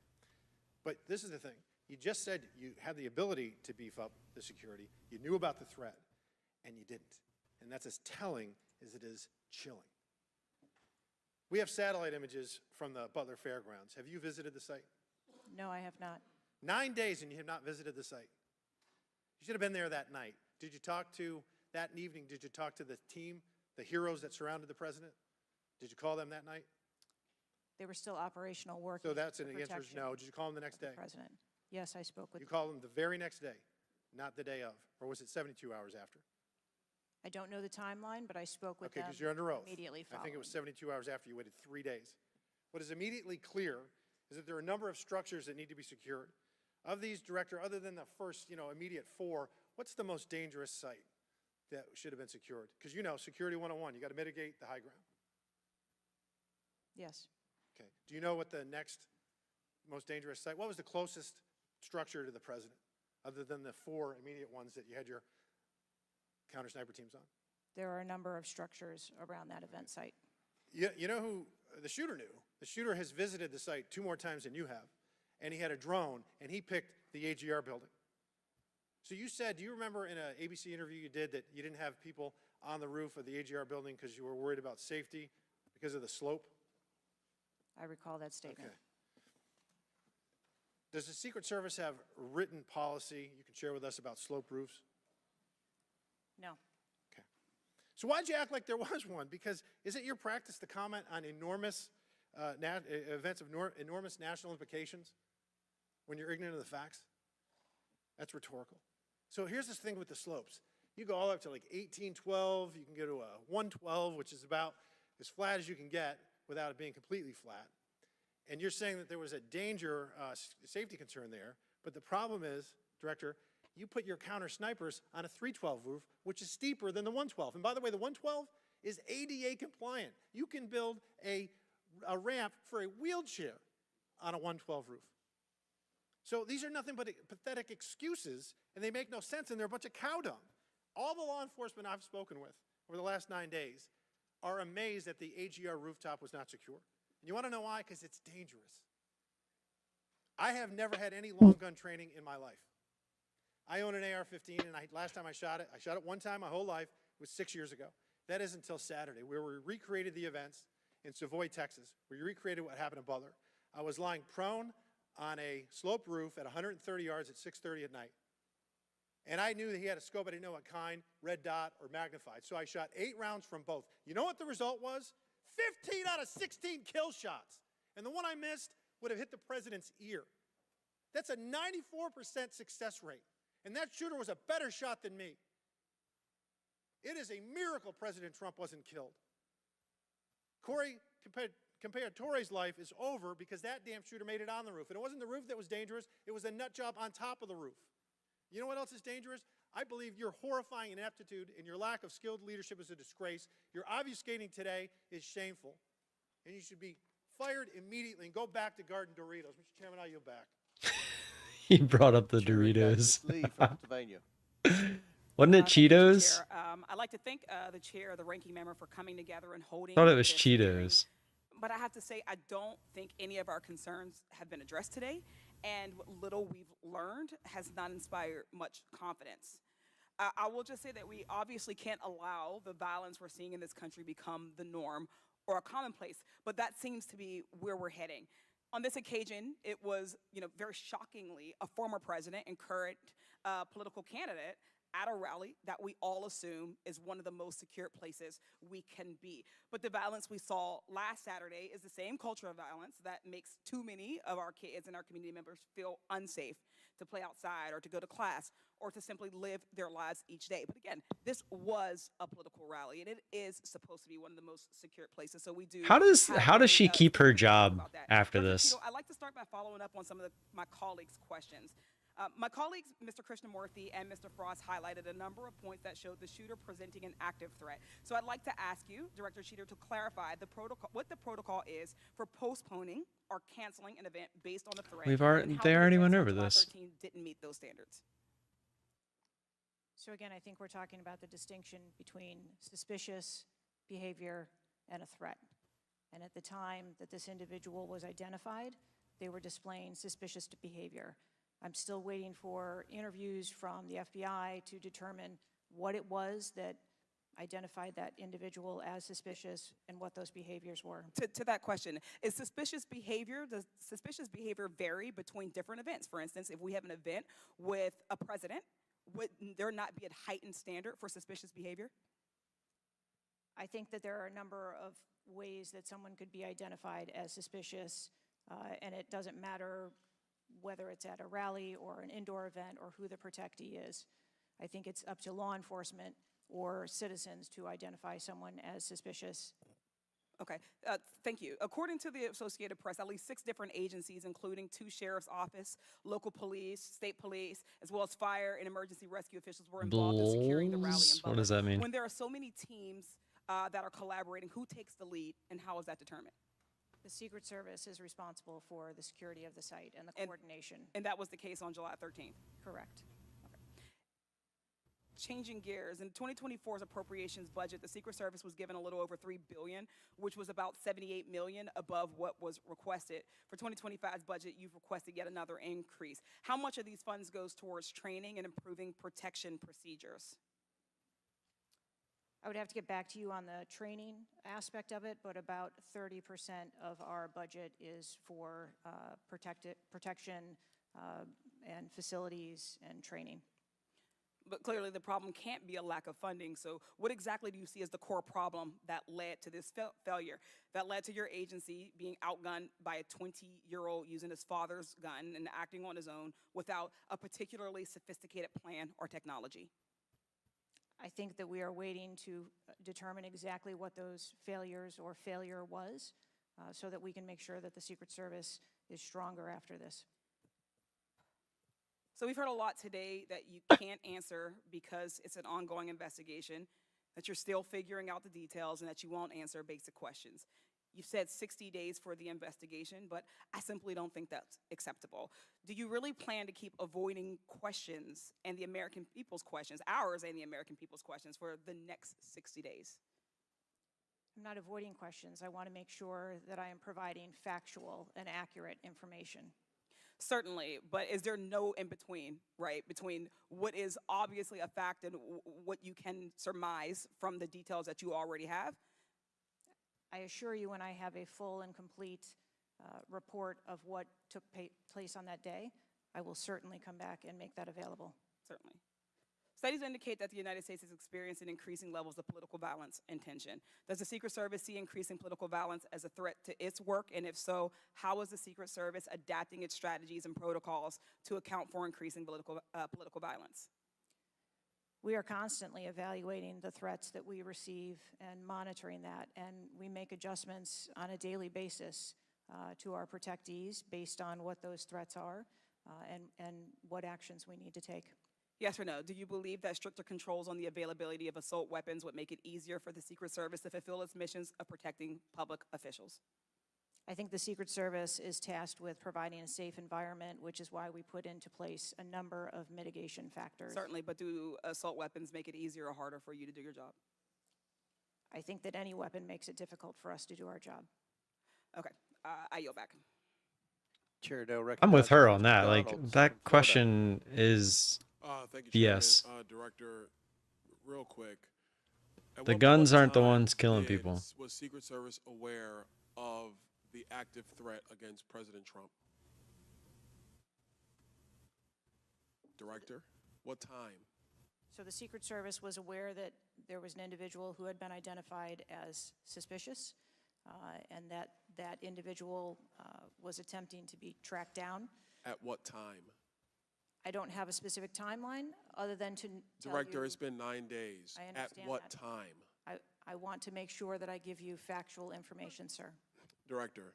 But this is the thing. You just said you had the ability to beef up the security. You knew about the threat, and you didn't. And that's as telling as it is chilling. We have satellite images from the Butler Fairgrounds. Have you visited the site? No, I have not. 9 days and you have not visited the site. You should have been there that night. Did you talk to, that evening, did you talk to the team, the heroes that surrounded the president? Did you call them that night? They were still operational working. So that's an for answer is protection no. Did you call them the next of the day? President. Yes, I spoke with. You called them the very next day, not the day of, or was it 72 hours after? I don't know the timeline, but I spoke with Okay, them because you're under oath. immediately I following. think it was 72 hours after. You waited 3 days. What is immediately clear is that there are a number of structures that need to be secured. Of these, Director, other than the first, immediate 4, what's the most dangerous site that should have been secured? Because Security 101, you got to mitigate the high ground. Yes. Okay. Do you know what the next most dangerous site, what was the closest structure to the president, other than the 4 immediate ones that you had your counter sniper teams on? There are a number of structures around that event site. You know who the shooter knew? The shooter has visited the site 2 more times than you have, and he had a drone, and he picked the AGR building. So you said, do you remember in an ABC interview you did that you didn't have people on the roof of the AGR building because you were worried about safety because of the slope? I recall that statement. Okay. Does the Secret Service have written policy you can share with us about slope roofs? No. Okay. So why'd you act like there was one? Because is it your practice to comment on enormous events of enormous national implications when you're ignorant of the facts? That's rhetorical. So here's this thing with the slopes. You go all up to like 1812, you can go to a 112, which is about as flat as you can get without it being completely flat. And you're saying that there was a danger, safety concern there, but the problem is, Director, you put your counter snipers on a 312 roof, which is steeper than the 112. And by the way, the 112 is ADA compliant. You can build a ramp for a wheelchair on a 112 roof. So these are nothing but pathetic excuses, and they make no sense, and they're a bunch of cow dung. All the law enforcement I've spoken with over the last 9 days are amazed that the AGR rooftop was not secure. And you want to know why? Because it's dangerous. I have never had any long gun training in my life. I own an AR-15, and last time I shot it one time my whole life. It was 6 years ago. That is until Saturday, where we recreated the events in Savoy, Texas, where we recreated what happened in Butler. I was lying prone on a slope roof at 130 yards at 6:30 at night. And I knew that he had a scope, I didn't know what kind, red dot or magnified. So I shot 8 rounds from both. You know what the result was? 15 out of 16 kill shots. And the one I missed would have hit the president's ear. That's a 94% success rate. And that shooter was a better shot than me. It is a miracle President Trump wasn't killed. Corey Compatore's life is over because that damn shooter made it on the roof. And it wasn't the roof that was dangerous, it was a nut job on top of the roof. You know what else is dangerous? I believe your horrifying ineptitude and your lack of skilled leadership is a disgrace. Your obfuscating today is shameful. And you should be fired immediately and go back to Garden Doritos. Mr. Chairman, I yield back. He brought up the Doritos. Lee from Pennsylvania. Wasn't it Thank you, Mr. Cheetos? Chair. I'd like to thank the chair, the ranking member, for coming together and holding. Thought it was this hearing. Cheetos. But I have to say, I don't think any of our concerns have been addressed today, and what little we've learned has not inspired much confidence. I will just say that we obviously can't allow the violence we're seeing in this country become the norm or a commonplace, but that seems to be where we're heading. On this occasion, it was, very shockingly, a former president and current political candidate at a rally that we all assume is one of the most secure places we can be. But the violence we saw last Saturday is the same culture of violence that makes too many of our kids and our community members feel unsafe to play outside or to go to class or to simply live their lives each day. But again, this was a political rally, and it is supposed to be one of the most secure places. So we do. How does she keep her job after Dr. this? Cheeto, I'd like to start by following up on some of my colleagues' questions. My colleagues, Mr. Krishnamurthy and Mr. Frost, highlighted a number of points that showed the shooter presenting an active threat. So I'd like to ask you, Director Cheeto, to clarify what the protocol is for postponing or canceling an event based on the threat. They already went over July this. 13 didn't meet those standards. So again, I think we're talking about the distinction between suspicious behavior and a threat. And at the time that this individual was identified, they were displaying suspicious behavior. I'm still waiting for interviews from the FBI to determine what it was that identified that individual as suspicious and what those behaviors were. To that question, does suspicious behavior vary between different events? For instance, if we have an event with a president, would there not be a heightened standard for suspicious behavior? I think that there are a number of ways that someone could be identified as suspicious, and it doesn't matter whether it's at a rally or an indoor event or who the protectee is. I think it's up to law enforcement or citizens to identify someone as suspicious. Okay, thank you. According to the Associated Press, at least 6 different agencies, including 2 sheriff's office, local police, state police, as well as fire and emergency rescue officials were involved in securing the rally in Butler. What does that mean? When there are so many teams that are collaborating, who takes the lead and how is that determined? The Secret Service is responsible for the security of the site and the coordination. And that was the case on July 13th? Correct. Changing gears, in 2024's appropriations budget, the Secret Service was given a little over $3 billion, which was about $78 million above what was requested. For 2025's budget, you've requested yet another increase. How much of these funds goes towards training and improving protection procedures? I would have to get back to you on the training aspect of it, but about 30% of our budget is for protection and facilities and training. But clearly the problem can't be a lack of funding. So what exactly do you see as the core problem that led to this failure, that led to your agency being outgunned by a 20-year-old using his father's gun and acting on his own without a particularly sophisticated plan or technology? I think that we are waiting to determine exactly what those failures or failure was so that we can make sure that the Secret Service is stronger after this. So we've heard a lot today that you can't answer because it's an ongoing investigation, that you're still figuring out the details, and that you won't answer basic questions. You've said 60 days for the investigation, but I simply don't think that's acceptable. Do you really plan to keep avoiding questions and the American people's questions, ours and the American people's questions, for the next 60 days? I'm not avoiding questions. I want to make sure that I am providing factual and accurate information. Certainly, but is there no in-between, right, between what is obviously a fact and what you can surmise from the details that you already have? I assure you, when I have a full and complete report of what took place on that day, I will certainly come back and make that available. Certainly. Studies indicate that the United States is experiencing increasing levels of political violence and tension. Does the Secret Service see increasing political violence as a threat to its work? And if so, how is the Secret Service adapting its strategies and protocols to account for increasing political violence? We are constantly evaluating the threats that we receive and monitoring that, and we make adjustments on a daily basis to our protectees based on what those threats are and what actions we need to take. Yes or no? Do you believe that stricter controls on the availability of assault weapons would make it easier for the Secret Service to fulfill its missions of protecting public officials? I think the Secret Service is tasked with providing a safe environment, which is why we put into place a number of mitigation factors. Certainly, but do assault weapons make it easier or harder for you to do your job? I think that any weapon makes it difficult for us to do our job. Okay, I yield back. Chair Doe, I'm with her on that. Donald's Like, that question is Thank you, BS. Director, real quick. The guns aren't the ones killing people. Was Secret Service aware of the active threat against President Trump? Director, what time? So the Secret Service was aware that there was an individual who had been identified as suspicious, and that individual was attempting to be tracked down. At what time? I don't have a specific timeline other than to Director, tell you, it's been 9 days. I At understand what that. time? I want to make sure that I give you factual information, sir. Director,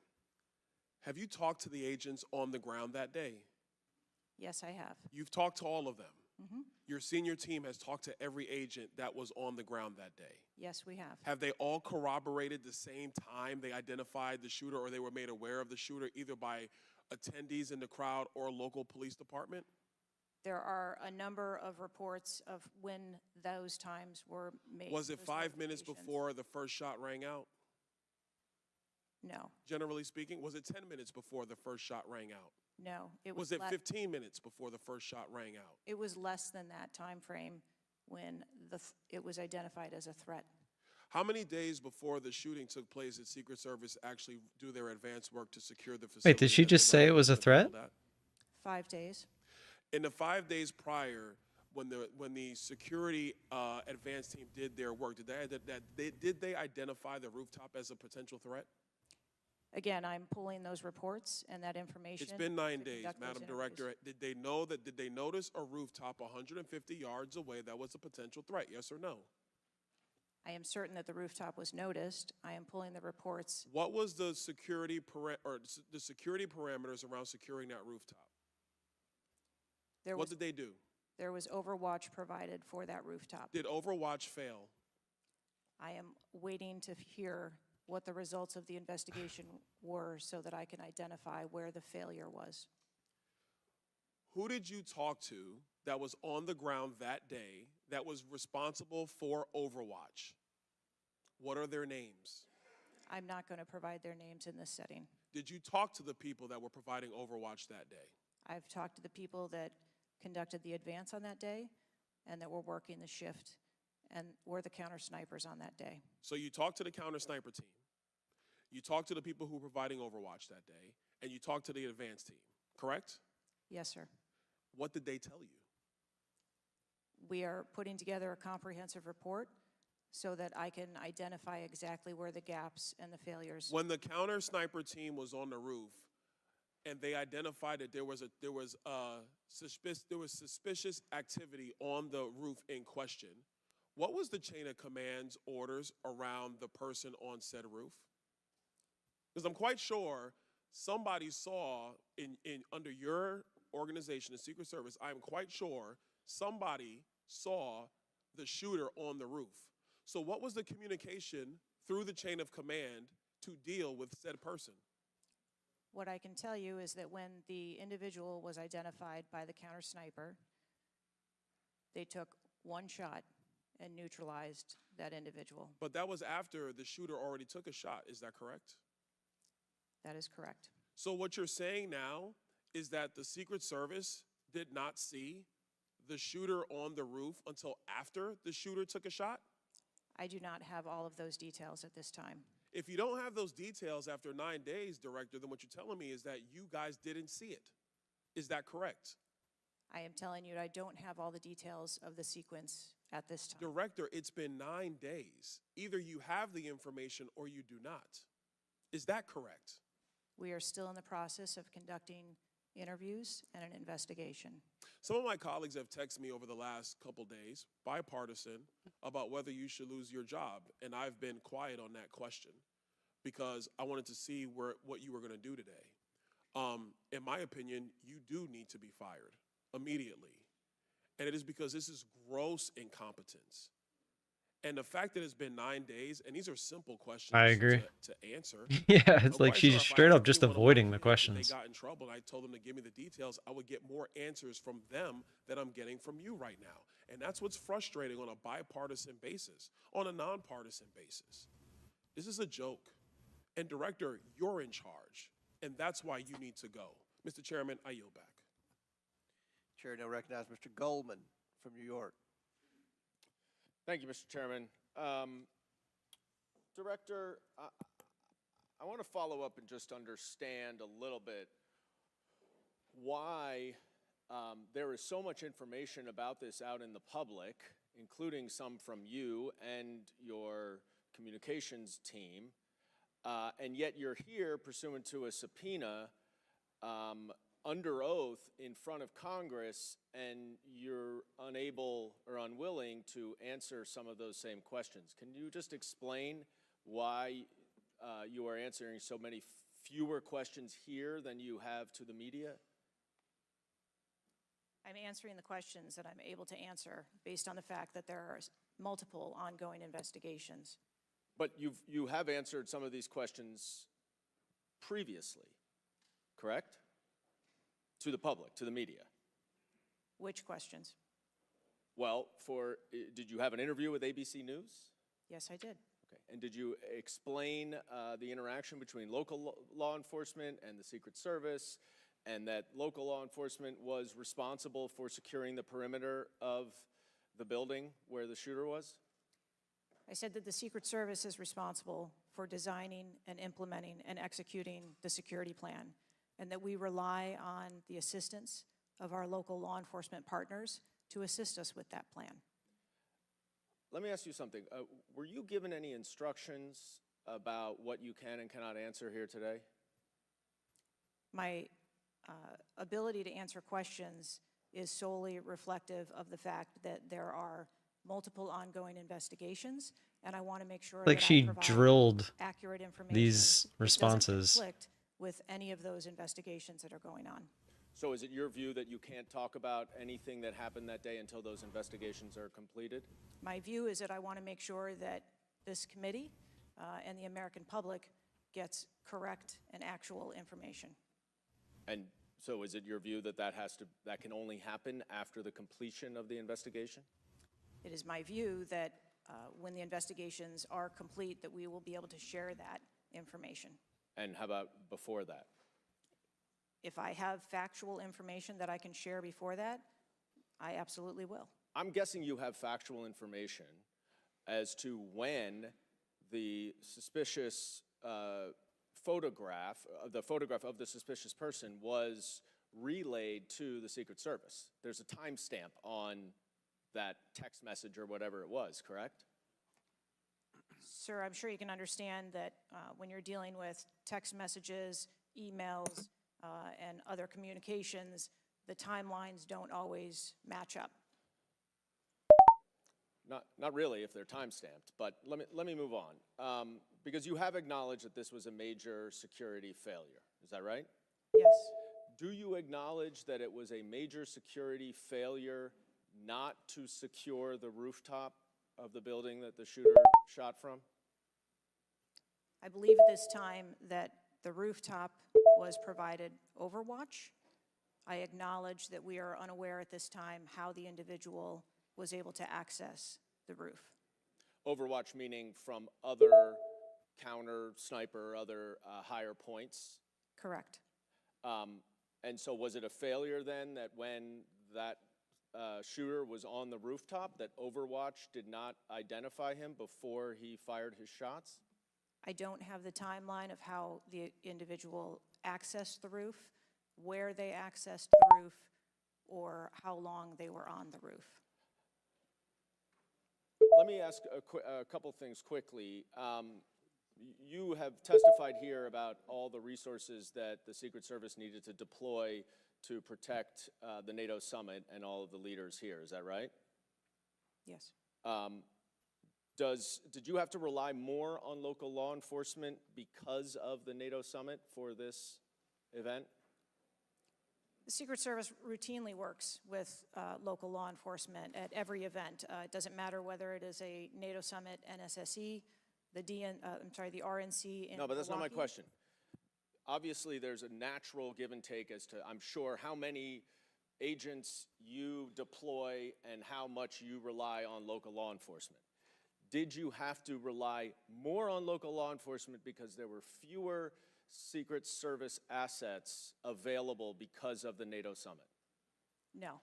have you talked to the agents on the ground that day? Yes, I have. You've talked to all of them. Mhm. Your senior team has talked to every agent that was on the ground that day. Yes, we have. Have they all corroborated the same time they identified the shooter or they were made aware of the shooter, either by attendees in the crowd or a local police department? There are a number of reports of when those times were made. Was it those 5 minutes notifications. before the first shot rang out? No, Generally speaking, was it 10 minutes before the first shot rang out? no. Was it 15 minutes before the first shot rang out? It was less than that time frame when it was identified as a threat. How many days before the shooting took place did Secret Service actually do their advance work to secure the facility? Wait, did she that just the say it riot was a was gonna be threat? held at? 5 days. In the 5 days prior, when the security advance team did their work, did they identify the rooftop as a potential threat? Again, I'm pulling those reports and that information. It's been 9 to days, conduct those Madam interviews. Director. Did they notice a rooftop 150 yards away that was a potential threat? Yes or no? I am certain that the rooftop was noticed. I am pulling the reports. What was the security parameters around securing that rooftop? What did they do? There was overwatch provided for that rooftop. Did Overwatch fail? I am waiting to hear what the results of the investigation were so that I can identify where the failure was. Who did you talk to that was on the ground that day that was responsible for Overwatch? What are their names? I'm not going to provide their names in this setting. Did you talk to the people that were providing Overwatch that day? I've talked to the people that conducted the advance on that day and that were working the shift and were the counter snipers on that day. So you talked to the counter sniper team, you talked to the people who were providing Overwatch that day, and you talked to the advance team, correct? Yes, sir. What did they tell you? We are putting together a comprehensive report so that I can identify exactly where the gaps and the failures. When the counter sniper team was on the roof and they identified that there was suspicious activity on the roof in question, what was the chain of command's orders around the person on said roof? Because I'm quite sure somebody saw under your organization, the Secret Service, I'm quite sure somebody saw the shooter on the roof. So what was the communication through the chain of command to deal with said person? What I can tell you is that when the individual was identified by the counter sniper, they took one shot and neutralized that individual. But that was after the shooter already took a shot, is that correct? That is correct. So what you're saying now is that the Secret Service did not see the shooter on the roof until after the shooter took a shot? I do not have all of those details at this time. If you don't have those details after 9 days, Director, then what you're telling me is that you guys didn't see it. Is that correct? I am telling you I don't have all the details of the sequence at this time. Director, it's been 9 days. Either you have the information or you do not. Is that correct? We are still in the process of conducting interviews and an investigation. Some of my colleagues have texted me over the last couple days, bipartisan, about whether you should lose your job. And I've been quiet on that question because I wanted to see what you were going to do today. In my opinion, you do need to be fired immediately. And it is because this is gross incompetence. And the fact that it's been 9 days, and these are simple questions I agree. to answer. Yeah, it's like she's straight up just avoiding the questions. They got in trouble, and I told them to give me the details. I would get more answers from them than I'm getting from you right now. And that's what's frustrating on a bipartisan basis, on a nonpartisan basis. This is a joke. And Director, you're in charge, and that's why you need to go. Mr. Chairman, I yield back. Chair now recognize Mr. Goldman from New York. Thank you, Mr. Chairman. Director, I want to follow up and just understand a little bit why there is so much information about this out in the public, including some from you and your communications team, and yet you're here pursuant to a subpoena under oath in front of Congress, and you're unable or unwilling to answer some of those same questions. Can you just explain why you are answering so many fewer questions here than you have to the media? I'm answering the questions that I'm able to answer based on the fact that there are multiple ongoing investigations. But you have answered some of these questions previously, correct? To the public, to the media. Which questions? Well, did you have an interview with ABC News? Yes, I did. Okay. And did you explain the interaction between local law enforcement and the Secret Service, and that local law enforcement was responsible for securing the perimeter of the building where the shooter was? I said that the Secret Service is responsible for designing and implementing and executing the security plan, and that we rely on the assistance of our local law enforcement partners to assist us with that plan. Let me ask you something. Were you given any instructions about what you can and cannot answer here today? My ability to answer questions is solely reflective of the fact that there are multiple ongoing investigations, and I want to make sure Like that she I provide drilled accurate information these that doesn't responses. conflict with any of those investigations that are going on. So is it your view that you can't talk about anything that happened that day until those investigations are completed? My view is that I want to make sure that this committee and the American public gets correct and actual information. And so is it your view that that can only happen after the completion of the investigation? It is my view that when the investigations are complete, that we will be able to share that information. And how about before that? If I have factual information that I can share before that, I absolutely will. I'm guessing you have factual information as to when the suspicious photograph of the suspicious person was relayed to the Secret Service. There's a timestamp on that text message or whatever it was, correct? Sir, I'm sure you can understand that when you're dealing with text messages, emails, and other communications, the timelines don't always match up. Not really if they're time-stamped, but let me move on. Because you have acknowledged that this was a major security failure. Is that right? Yes. Do you acknowledge that it was a major security failure not to secure the rooftop of the building that the shooter shot from? I believe at this time that the rooftop was provided Overwatch. I acknowledge that we are unaware at this time how the individual was able to access the roof. Overwatch meaning from other counter, sniper, other higher points? Correct. And so was it a failure then that when that shooter was on the rooftop that Overwatch did not identify him before he fired his shots? I don't have the timeline of how the individual accessed the roof, where they accessed the roof, or how long they were on the roof. Let me ask a couple things quickly. You have testified here about all the resources that the Secret Service needed to deploy to protect the NATO summit and all of the leaders here. Is that right? Yes. Did you have to rely more on local law enforcement because of the NATO summit for this event? The Secret Service routinely works with local law enforcement at every event. It doesn't matter whether it is a NATO summit, NSSE, the RNC in No, but that's not my Milwaukee. question. Obviously, there's a natural give and take as to, I'm sure, how many agents you deploy and how much you rely on local law enforcement. Did you have to rely more on local law enforcement because there were fewer Secret Service assets available because of the NATO summit? No.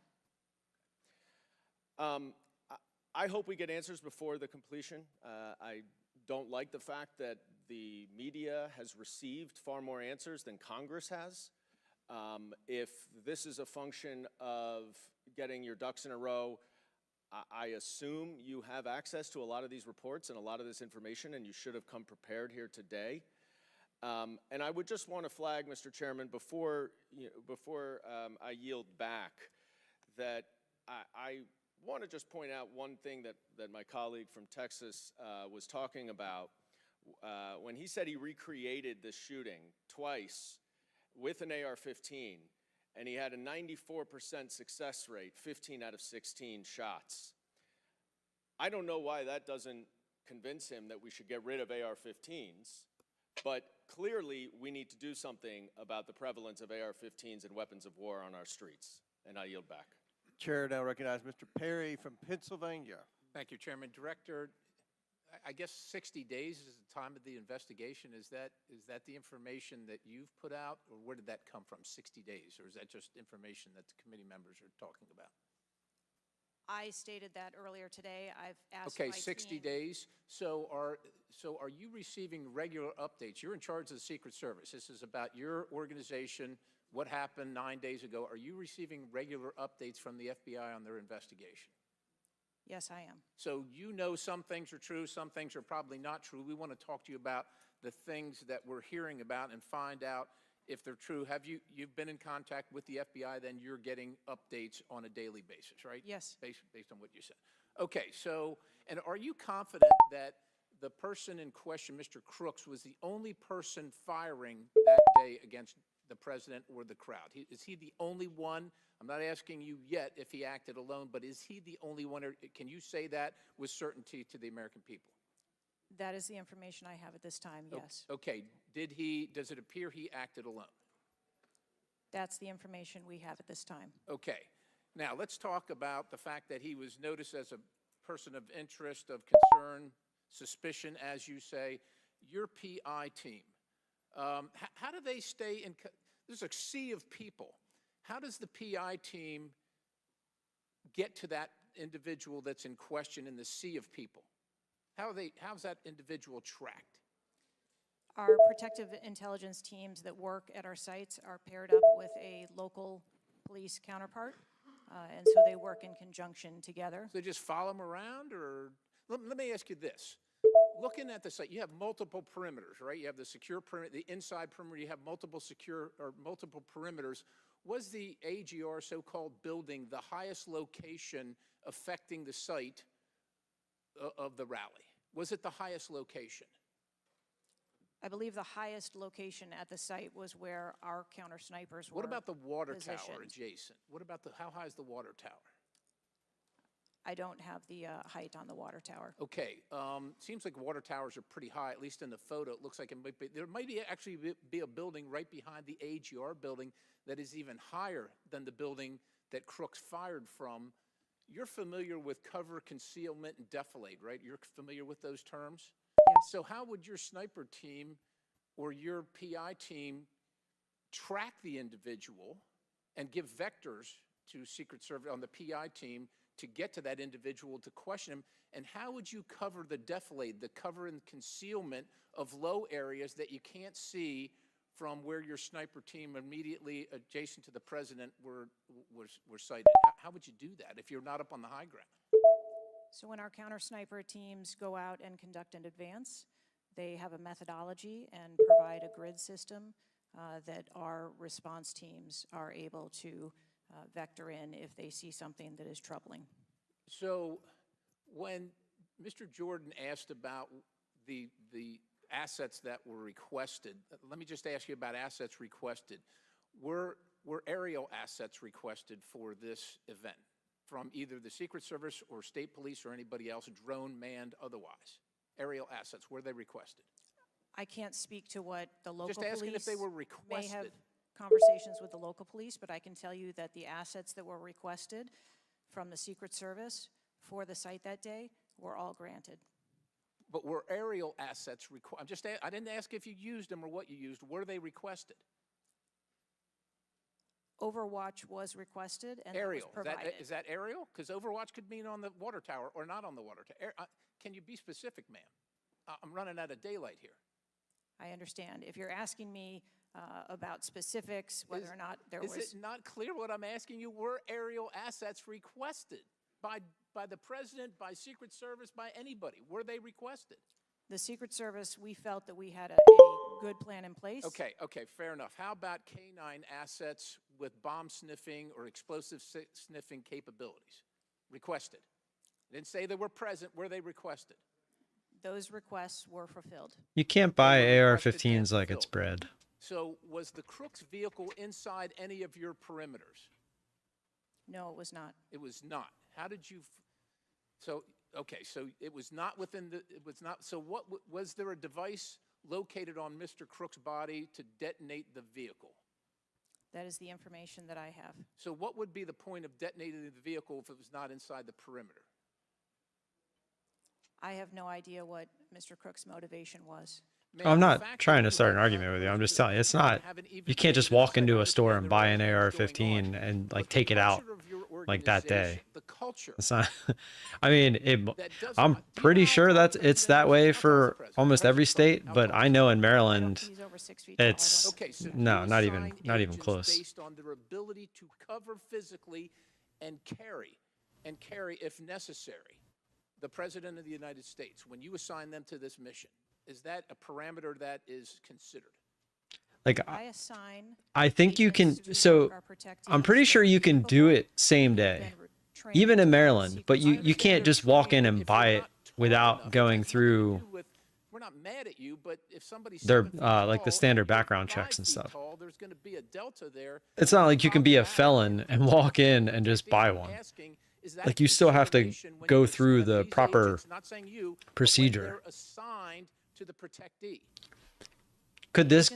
I hope we get answers before the completion. I don't like the fact that the media has received far more answers than Congress has. If this is a function of getting your ducks in a row, I assume you have access to a lot of these reports and a lot of this information, and you should have come prepared here today. And I would just want to flag, Mr. Chairman, before I yield back, that I want to just point out one thing that my colleague from Texas was talking about. When he said he recreated the shooting twice with an AR-15, and he had a 94% success rate, 15 out of 16 shots. I don't know why that doesn't convince him that we should get rid of AR-15s, but clearly we need to do something about the prevalence of AR-15s and weapons of war on our streets. And I yield back. Chair now recognize Mr. Perry from Pennsylvania. Thank you, Chairman. Director, I guess 60 days is the time of the investigation. Is that the information that you've put out, or where did that come from, 60 days? Or is that just information that the committee members are talking about? I stated that earlier today. I've asked Okay, my 60 team. days. So are you receiving regular updates? You're in charge of the Secret Service. This is about your organization, what happened 9 days ago. Are you receiving regular updates from the FBI on their investigation? Yes, I am. So you know some things are true, some things are probably not true. We want to talk to you about the things that we're hearing about and find out if they're true. You've been in contact with the FBI, then you're getting updates on a daily basis, right? Yes. Based on what you said. Okay, so, and are you confident that the person in question, Mr. Crooks, was the only person firing that day against the president or the crowd? Is he the only one? I'm not asking you yet if he acted alone, but is he the only one, or can you say that with certainty to the American people? That is the information I have at this time, yes. Okay, does it appear he acted alone? That's the information we have at this time. Okay, now let's talk about the fact that he was noticed as a person of interest, of concern, suspicion, as you say. Your PI team, how do they stay in, there's a sea of people. How does the PI team get to that individual that's in question in the sea of people? How's that individual tracked? Our protective intelligence teams that work at our sites are paired up with a local police counterpart, and so they work in conjunction together. So they just follow them around, or let me ask you this. Looking at the site, you have multiple perimeters, right? You have the secure perimeter, the inside perimeter, you have multiple perimeters. Was the AGR so-called building the highest location affecting the site of the rally? Was it the highest location? I believe the highest location at the site was where our counter snipers were. What about the water tower positioned. adjacent? What about how high is the water tower? I don't have the height on the water tower. Okay, seems like water towers are pretty high, at least in the photo. It looks like it might be, there might actually be a building right behind the AGR building that is even higher than the building that Crooks fired from. You're familiar with cover, concealment, and defilade, right? You're familiar with those terms? Yes. So how would your sniper team or your PI team track the individual and give vectors to Secret Service on the PI team to get to that individual to question him? And how would you cover the defilade, the cover and concealment of low areas that you can't see from where your sniper team immediately adjacent to the president were sighted? How would you do that if you're not up on the high ground? So when our counter sniper teams go out and conduct an advance, they have a methodology and provide a grid system that our response teams are able to vector in if they see something that is troubling. So when Mr. Jordan asked about the assets that were requested, let me just ask you about assets requested. Were aerial assets requested for this event from either the Secret Service or state police or anybody else, drone, manned, otherwise? Aerial assets, were they requested? I can't speak to what the local just asking police if they were may requested. have conversations with the local police, but I can tell you that the assets that were requested from the Secret Service for the site that day were all granted. But were aerial assets requested? I didn't ask if you used them or what you used. Were they requested? Overwatch was requested and aerial. that was provided. Is that aerial? Because Overwatch could mean on the water tower or not on the water tower. Can you be specific, ma'am? I'm running out of daylight here. I understand. If you're asking me about specifics, whether or not there was... Is it not clear what I'm asking you? Were aerial assets requested by the president, by Secret Service, by anybody? Were they requested? The Secret Service, we felt that we had a good plan in place. Okay, fair enough. How about K-9 assets with bomb sniffing or explosive sniffing capabilities? Requested. I didn't say they were present. Were they requested? Those requests were fulfilled. You can't buy AR-15s like it's bread. So was the Crook's vehicle inside any of your perimeters? No, it was not. It was not. How did you, so it was not within the, it was not, so what, was there a device located on Mr. Crook's body to detonate the vehicle? That is the information that I have. So what would be the point of detonating the vehicle if it was not inside the perimeter? I have no idea what Mr. Crook's motivation was. I'm not trying to start an argument with you. I'm just telling you, it's not, you can't just walk into a store and buy an AR-15 and like take it out like that day. It's not, I mean, I'm pretty sure it's that way for almost every state, but I know in Maryland, it's, no, not even close. Based on their ability to cover physically and carry if necessary, the President of the United States, when you assign them to this mission, is that a parameter that is considered? Like, I think you can, so I'm pretty sure you can do it same day, even in Maryland, but you can't just walk in and buy it without going through, we're not mad at you, but if somebody's they're like the standard background checks and stuff. Tall, there's going to be a delta there. It's not like you can be a felon and walk in and just buy one. Like, you still have to go through the proper procedure. Assigned to the protectee. Could this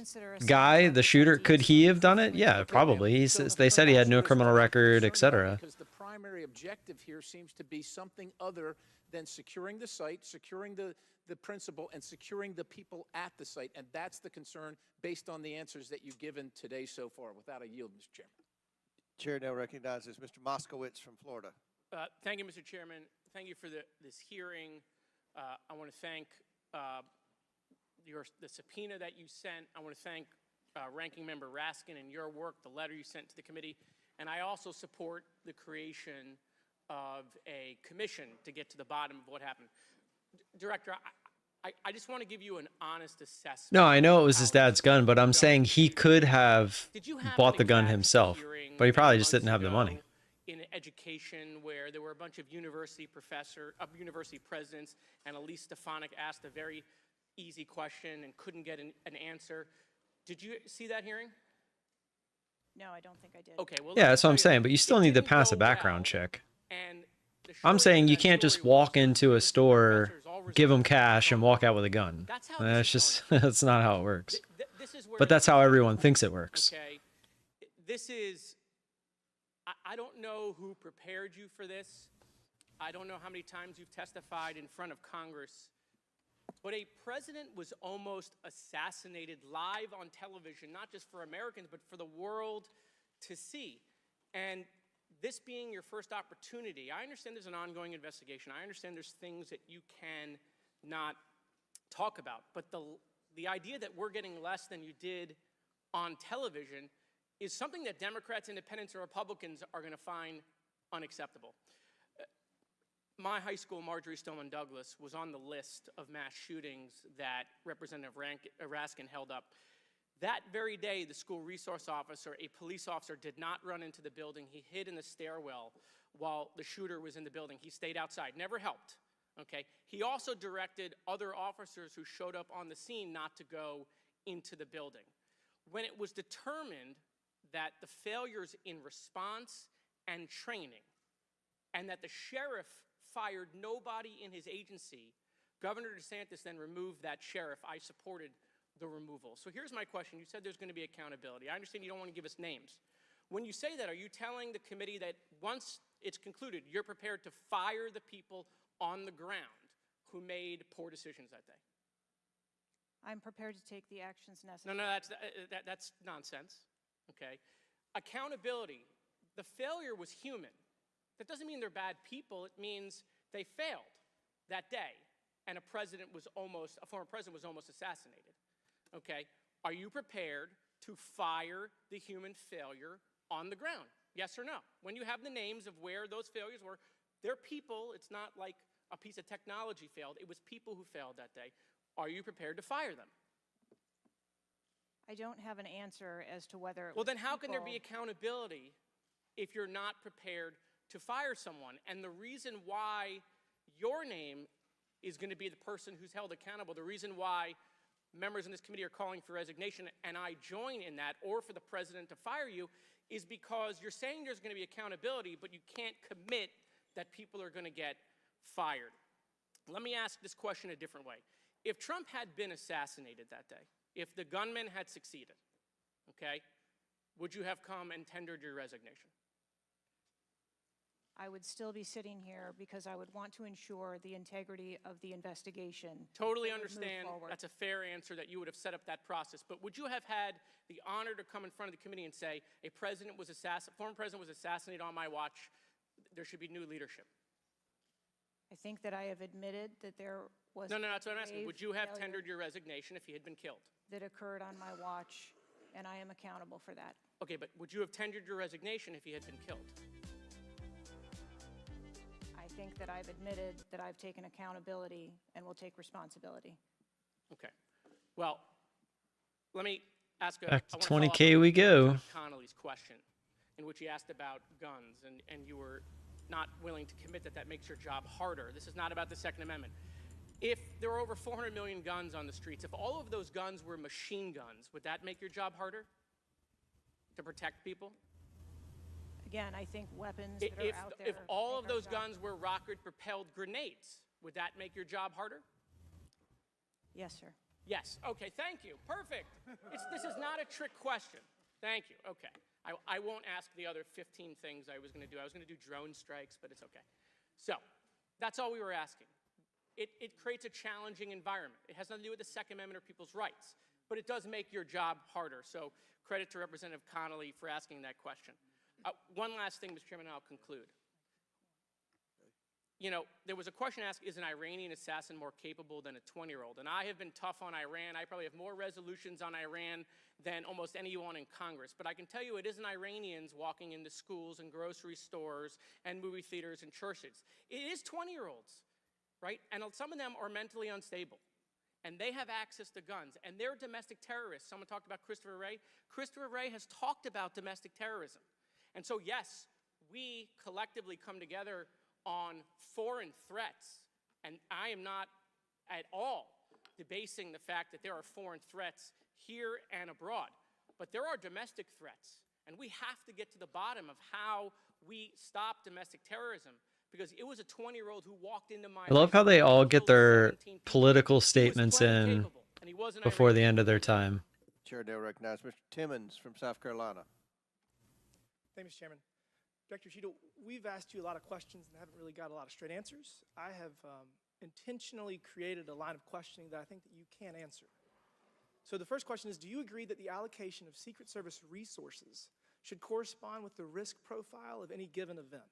guy, the shooter, could he have done it? Yeah, probably. They said he had no criminal record, etc. Because the primary objective here seems to be something other than securing the site, securing the principal, and securing the people at the site. And that's the concern based on the answers that you've given today so far. Without a yield, Mr. Chairman. Chair now recognizes Mr. Moskowitz from Florida. Thank you, Mr. Chairman. Thank you for this hearing. I want to thank the subpoena that you sent. I want to thank Ranking Member Raskin and your work, the letter you sent to the committee. And I also support the creation of a commission to get to the bottom of what happened. Director, I just want to give you an honest assessment. No, I know it was his dad's gun, but I'm saying he could have bought the gun himself, but he probably just didn't have the money. In education, where there were a bunch of university presidents, and Elise Stefanik asked a very easy question and couldn't get an answer. Did you see that hearing? No, I don't think I did. Okay, well, yeah, that's what I'm saying, but you still need to pass a background check. I'm saying you can't just walk into a store, give them cash, and walk out with a gun. That's just, that's not how it works. But that's how everyone thinks it works. Okay, this is, I don't know who prepared you for this. I don't know how many times you've testified in front of Congress. But a president was almost assassinated live on television, not just for Americans, but for the world to see. And this being your first opportunity, I understand there's an ongoing investigation. I understand there's things that you can not talk about. But the idea that we're getting less than you did on television is something that Democrats, Independents, or Republicans are going to find unacceptable. My high school, Marjorie Stoneman Douglas, was on the list of mass shootings that Representative Raskin held up. That very day, the school resource officer, a police officer, did not run into the building. He hid in the stairwell while the shooter was in the building. He stayed outside, never helped, okay? He also directed other officers who showed up on the scene not to go into the building. When it was determined that the failures in response and training, and that the sheriff fired nobody in his agency, Governor DeSantis then removed that sheriff. I supported the removal. So here's my question. You said there's going to be accountability. I understand you don't want to give us names. When you say that, are you telling the committee that once it's concluded, you're prepared to fire the people on the ground who made poor decisions that day? I'm prepared to take the actions necessary. No, that's nonsense, okay? Accountability. The failure was human. That doesn't mean they're bad people. It means they failed that day, and a former president was almost assassinated. okay, are you prepared to fire the human failure on the ground? Yes or no? When you have the names of where those failures were, they're people. It's not like a piece of technology failed. It was people who failed that day. Are you prepared to fire them? I don't have an answer as to whether. Well, then how can there be accountability if you're not prepared to fire someone? And the reason why your name is going to be the person who's held accountable, the reason why members in this committee are calling for resignation, and I join in that, or for the president to fire you, is because you're saying there's going to be accountability, but you can't commit that people are going to get fired. Let me ask this question a different way. If Trump had been assassinated that day, if the gunman had succeeded, okay, would you have come and tendered your resignation? I would still be sitting here because I would want to ensure the integrity of the investigation. Totally understand. That's a fair answer, that you would have set up that process. But would you have had the honor to come in front of the committee and say, a former president was assassinated on my watch, there should be new leadership? I think that I have admitted that there was. No, that's what I'm asking. grave Would you have failure tendered your resignation if he had been killed? that occurred on my watch, and I am accountable for that. Okay, but would you have tendered your resignation if he had been killed? I think that I've admitted that I've taken accountability and will take responsibility. Okay. Well, let me ask Back to I wanna follow up 20K on we go. President Connolly's question, in which he asked about guns, and you were not willing to commit that makes your job harder. This is not about the Second Amendment. If there were over 400 million guns on the streets, if all of those guns were machine guns, would that make your job harder to protect people? Again, I think weapons that are out there. If all of make our those job- guns were rocket-propelled grenades, would that make your job harder? Yes, sir. Yes. Okay, thank you. Perfect. This is not a trick question. Thank you. Okay. I won't ask the other 15 things I was going to do. I was going to do drone strikes, but it's okay. So that's all we were asking. It creates a challenging environment. It has nothing to do with the Second Amendment or people's rights, but it does make your job harder. So credit to Representative Connolly for asking that question. One last thing, Mr. Chairman, and I'll conclude. You know, there was a question asked, is an Iranian assassin more capable than a 20-year-old? And I have been tough on Iran. I probably have more resolutions on Iran than almost anyone in Congress. But I can tell you it isn't Iranians walking into schools and grocery stores and movie theaters and churches. It is 20-year-olds, right? And some of them are mentally unstable. And they have access to guns. And they're domestic terrorists. Someone talked about Christopher Wray. Christopher Wray has talked about domestic terrorism. And so, yes, we collectively come together on foreign threats, and I am not at all debasing the fact that there are foreign threats here and abroad, but there are domestic threats, and we have to get to the bottom of how we stop domestic terrorism, because it was a 20-year-old who walked into my I love how they all get their political statements in before the end of their time. Chair now recognizes Mr. Timmons from South Carolina. Thank you, Mr. Chairman. Director Cheadle, we've asked you a lot of questions and haven't really got a lot of straight answers. I have intentionally created a line of questioning that I think that you can answer. So the first question is, do you agree that the allocation of Secret Service resources should correspond with the risk profile of any given event?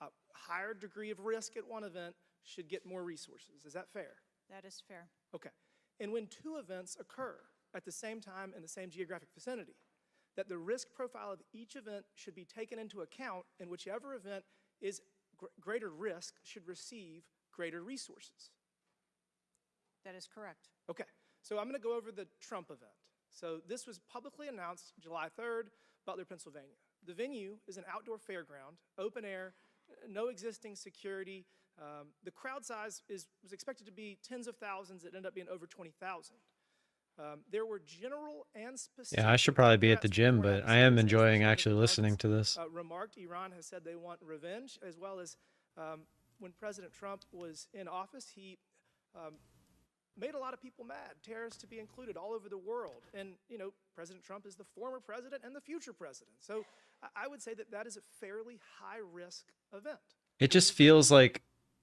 A higher degree of risk at one event should get more resources. Is that fair? That is fair. Okay. And when two events occur at the same time in the same geographic vicinity, that the risk profile of each event should be taken into account, and whichever event is greater risk should receive greater resources. That is correct. Okay, so I'm going to go over the Trump event. So this was publicly announced July 3rd, Butler, Pennsylvania. The venue is an outdoor fairground, open air, no existing security. The crowd size was expected to be tens of thousands. It ended up being over 20,000. There were general and specific. Yeah, I should probably be at the gym, but I am enjoying actually listening to this. Remarked Iran has said they want revenge, as well as when President Trump was in office, he made a lot of people mad, terrorists to be included all over the world. And, you know, President Trump is the former president and the future president. So I would say that that is a fairly high-risk event. It just feels like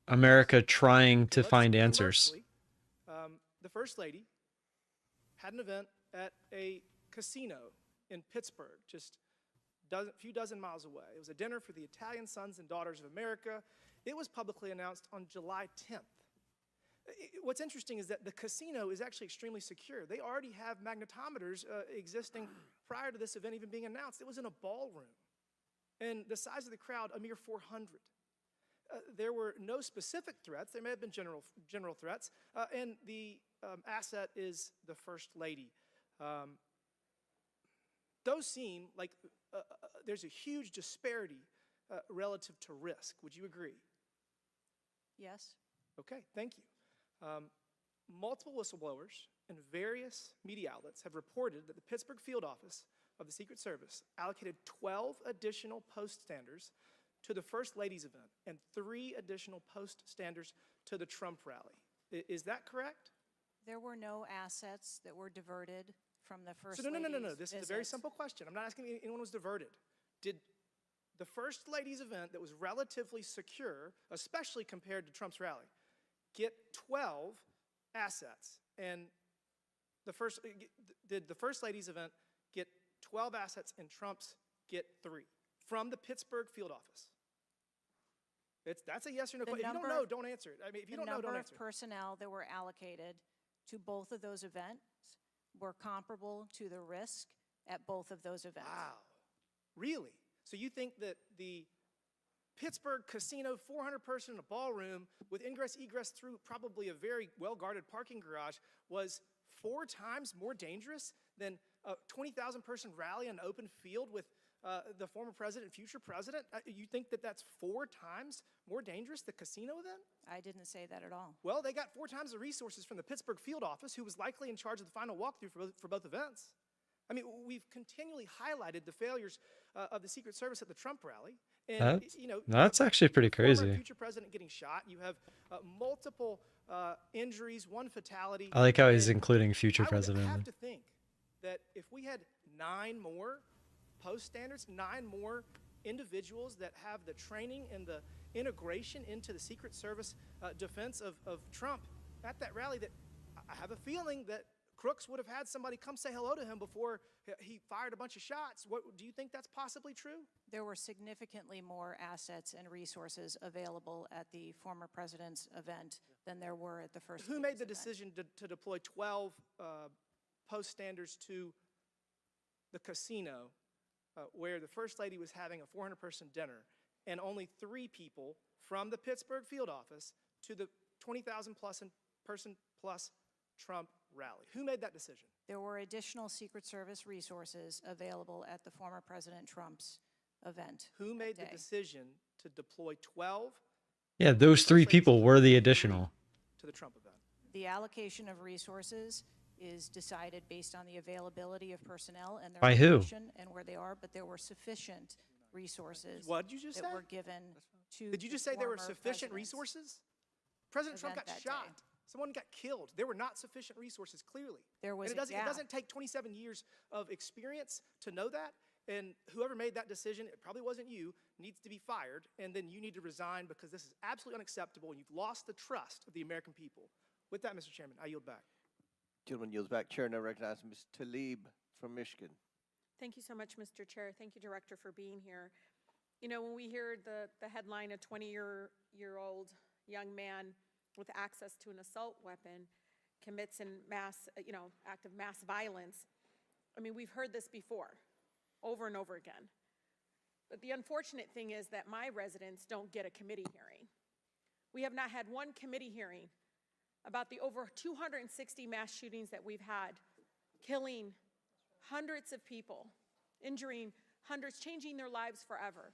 America trying to find answers. The First Lady had an event at a casino in Pittsburgh, just a few dozen miles away. It was a dinner for the Italian Sons and Daughters of America. It was publicly announced on July 10th. What's interesting is that the casino is actually extremely secure. They already have magnetometers existing prior to this event even being announced. It was in a ballroom. And the size of the crowd, a mere 400. There were no specific threats. There may have been general threats. And the asset is the First Lady. Those seem like there's a huge disparity relative to risk. Would you agree? Yes. Okay, thank you. Multiple whistleblowers and various media outlets have reported that the Pittsburgh field office of the Secret Service allocated 12 additional post standers to the First Lady's event and 3 additional post standers to the Trump rally. Is that correct? There were no assets that were diverted from the First So no. Lady's This is a very visit. simple question. I'm not asking if anyone was diverted. Did the First Lady's event that was relatively secure, especially compared to Trump's rally, get 12 assets? And did the First Lady's event get 12 assets and Trump's get 3 from the Pittsburgh field office? That's a yes or no question. If you don't know, don't answer it. I mean, if you don't know, don't The number answer of it. personnel that were allocated to both of those events were comparable to the risk at both of those events. Wow. Really? So you think that the Pittsburgh casino, 400-person in a ballroom with ingress, egress through probably a very well-guarded parking garage was 4 times more dangerous than a 20,000-person rally in an open field with the former president, future president? You think that that's 4 times more dangerous, the casino event? I didn't say that at all. Well, they got 4 times the resources from the Pittsburgh field office, who was likely in charge of the final walkthrough for both events. I mean, we've continually highlighted the failures of the Secret Service at the Trump rally. And, That's actually pretty former crazy. future president getting shot. You have multiple injuries, 1 fatality. I like how he's including future I president. would have to think that if we had 9 more post standards, 9 more individuals that have the training and the integration into the Secret Service defense of Trump at that rally, that I have a feeling that Crooks would have had somebody come say hello to him before he fired a bunch of shots. Do you think that's possibly true? There were significantly more assets and resources available at the former president's event than there were at the First Who Lady's made the event. decision to deploy 12 post standards to the casino where the First Lady was having a 400-person dinner, and only 3 people from the Pittsburgh field office to the 20,000-person plus Trump rally? Who made that decision? There were additional Secret Service resources available at the former President Trump's event. Who made the decision to deploy 12 Yeah, those 3 people were the additional. to the Trump event? The allocation of resources is decided based on the availability of personnel and their By who? location and where they are, but there were sufficient resources What did you just that say? were given to Did you the just say there were former sufficient president's resources? President Trump event got that shot. day. Someone got killed. There were not sufficient resources, clearly. There was and a it gap. doesn't take 27 years of experience to know that. And whoever made that decision, it probably wasn't you, needs to be fired. And then you need to resign because this is absolutely unacceptable and you've lost the trust of the American people. With that, Mr. Chairman, I yield back. Gentleman yields back. Chair now recognizes Ms. Tlaib from Michigan. Thank you so much, Mr. Chair. Thank you, Director, for being here. You know, when we hear the headline, a 20-year-old young man with access to an assault weapon commits an act of mass violence, I mean, we've heard this before, over and over again. But the unfortunate thing is that my residents don't get a committee hearing. We have not had one committee hearing about the over 260 mass shootings that we've had, killing hundreds of people, injuring hundreds, changing their lives forever.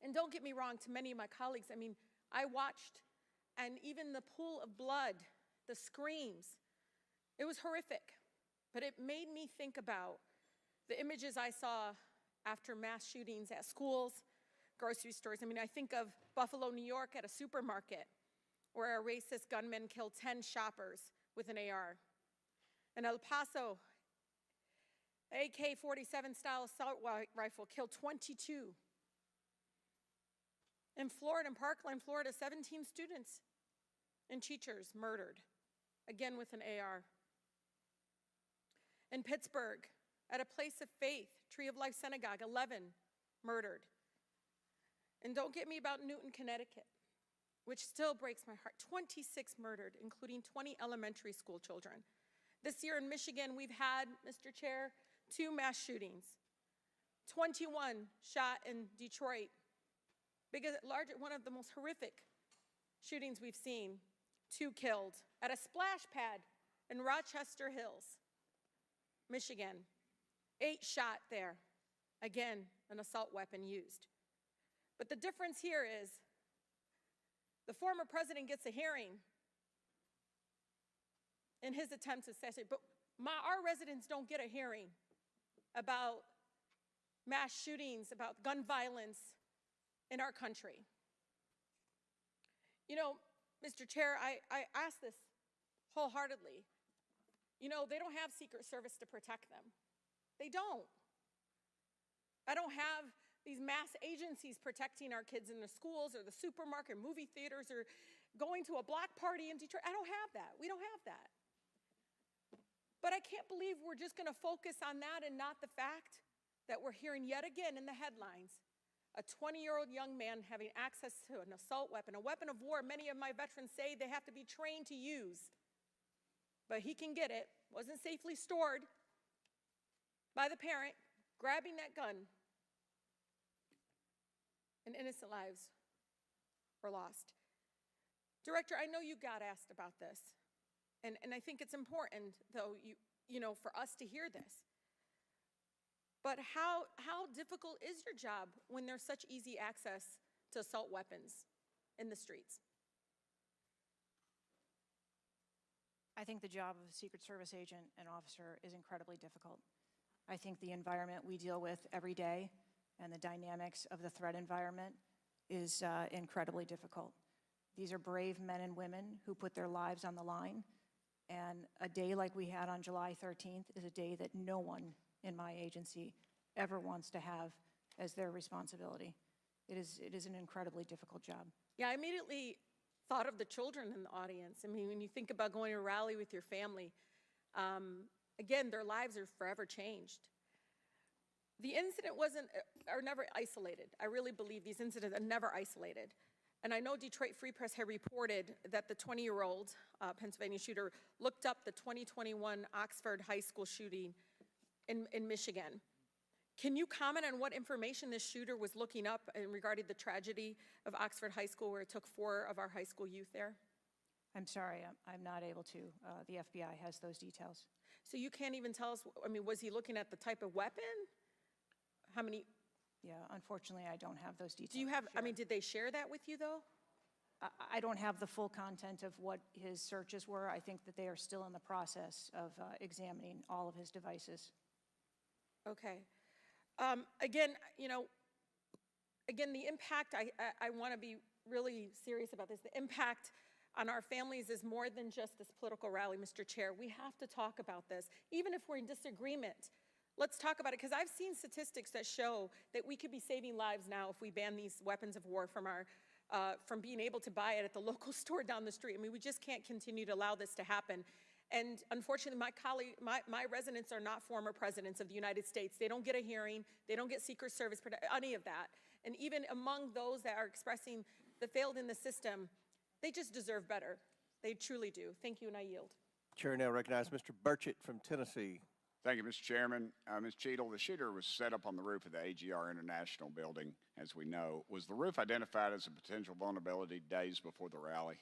And don't get me wrong, to many of my colleagues, I mean, I watched, and even the pool of blood, the screams, it was horrific. But it made me think about the images I saw after mass shootings at schools, grocery stores. I mean, I think of Buffalo, New York at a supermarket where a racist gunman killed 10 shoppers with an AR. In El Paso, AK-47 style assault rifle killed 22. In Florida, in Parkland, Florida, 17 students and teachers murdered, again with an AR. In Pittsburgh, at a place of faith, Tree of Life Synagogue, 11 murdered. And don't get me about Newton, Connecticut. which still breaks my heart. 26 murdered, including 20 elementary school children. This year in Michigan, we've had, Mr. Chair, 2 mass shootings. 21 shot in Detroit. One of the most horrific shootings we've seen. 2 killed at a splash pad in Rochester Hills, Michigan. 8 shot there. Again, an assault weapon used. But the difference here is the former president gets a hearing in his attempt to assassinate, but our residents don't get a hearing about mass shootings, about gun violence in our country. You know, Mr. Chair, I ask this wholeheartedly. You know, they don't have Secret Service to protect them. They don't. I don't have these mass agencies protecting our kids in the schools or the supermarket, movie theaters, or going to a block party in Detroit. I don't have that. We don't have that. But I can't believe we're just going to focus on that and not the fact that we're hearing yet again in the headlines a 20-year-old young man having access to an assault weapon, a weapon of war many of my veterans say they have to be trained to use. But he can get it, wasn't safely stored by the parent, grabbing that gun, and innocent lives were lost. Director, I know you got asked about this, and I think it's important, though, you know, for us to hear this. But how difficult is your job when there's such easy access to assault weapons in the streets? I think the job of a Secret Service agent and officer is incredibly difficult. I think the environment we deal with every day and the dynamics of the threat environment is incredibly difficult. These are brave men and women who put their lives on the line, and a day like we had on July 13th is a day that no one in my agency ever wants to have as their responsibility. It is an incredibly difficult job. Yeah, I immediately thought of the children in the audience. I mean, when you think about going to a rally with your family, again, their lives are forever changed. The incident are never isolated. I really believe these incidents are never isolated. And I know Detroit Free Press had reported that the 20-year-old Pennsylvania shooter looked up the 2021 Oxford High School shooting in Michigan. Can you comment on what information this shooter was looking up in regarding the tragedy of Oxford High School, where it took 4 of our high school youth there? I'm sorry, I'm not able to. The FBI has those details. So you can't even tell us, I mean, was he looking at the type of weapon? How many? Yeah, unfortunately, I don't have those details. Do you have, I mean, did they share that with you, though? I don't have the full content of what his searches were. I think that they are still in the process of examining all of his devices. Okay. Again, you know, the impact, I want to be really serious about this. The impact on our families is more than just this political rally, Mr. Chair. We have to talk about this, even if we're in disagreement. Let's talk about it, because I've seen statistics that show that we could be saving lives now if we ban these weapons of war from being able to buy it at the local store down the street. I mean, we just can't continue to allow this to happen. And unfortunately, my residents are not former presidents of the United States. They don't get a hearing. They don't get Secret Service, any of that. And even among those that are expressing the failed in the system, they just deserve better. They truly do. Thank you, and I yield. Chair now recognizes Mr. Burchett from Tennessee. Thank you, Mr. Chairman. Ms. Cheadle, the shooter was set up on the roof of the AGR International building, as we know. Was the roof identified as a potential vulnerability days before the rally?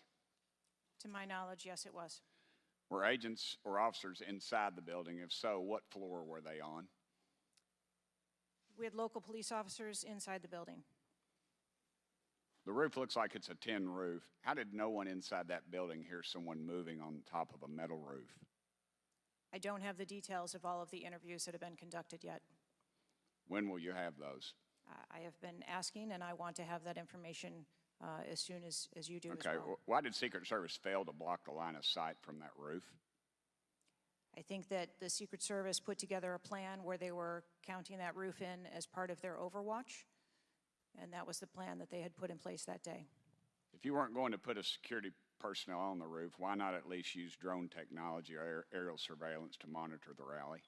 To my knowledge, yes, it was. Were agents or officers inside the building? If so, what floor were they on? We had local police officers inside the building. The roof looks like it's a tin roof. How did no one inside that building hear someone moving on top of a metal roof? I don't have the details of all of the interviews that have been conducted yet. When will you have those? I have been asking, and I want to have that information as soon as you do Okay. as well. Why did Secret Service fail to block the line of sight from that roof? I think that the Secret Service put together a plan where they were counting that roof in as part of their overwatch, and that was the plan that they had put in place that day. If you weren't going to put a security personnel on the roof, why not at least use drone technology or aerial surveillance to monitor the rally?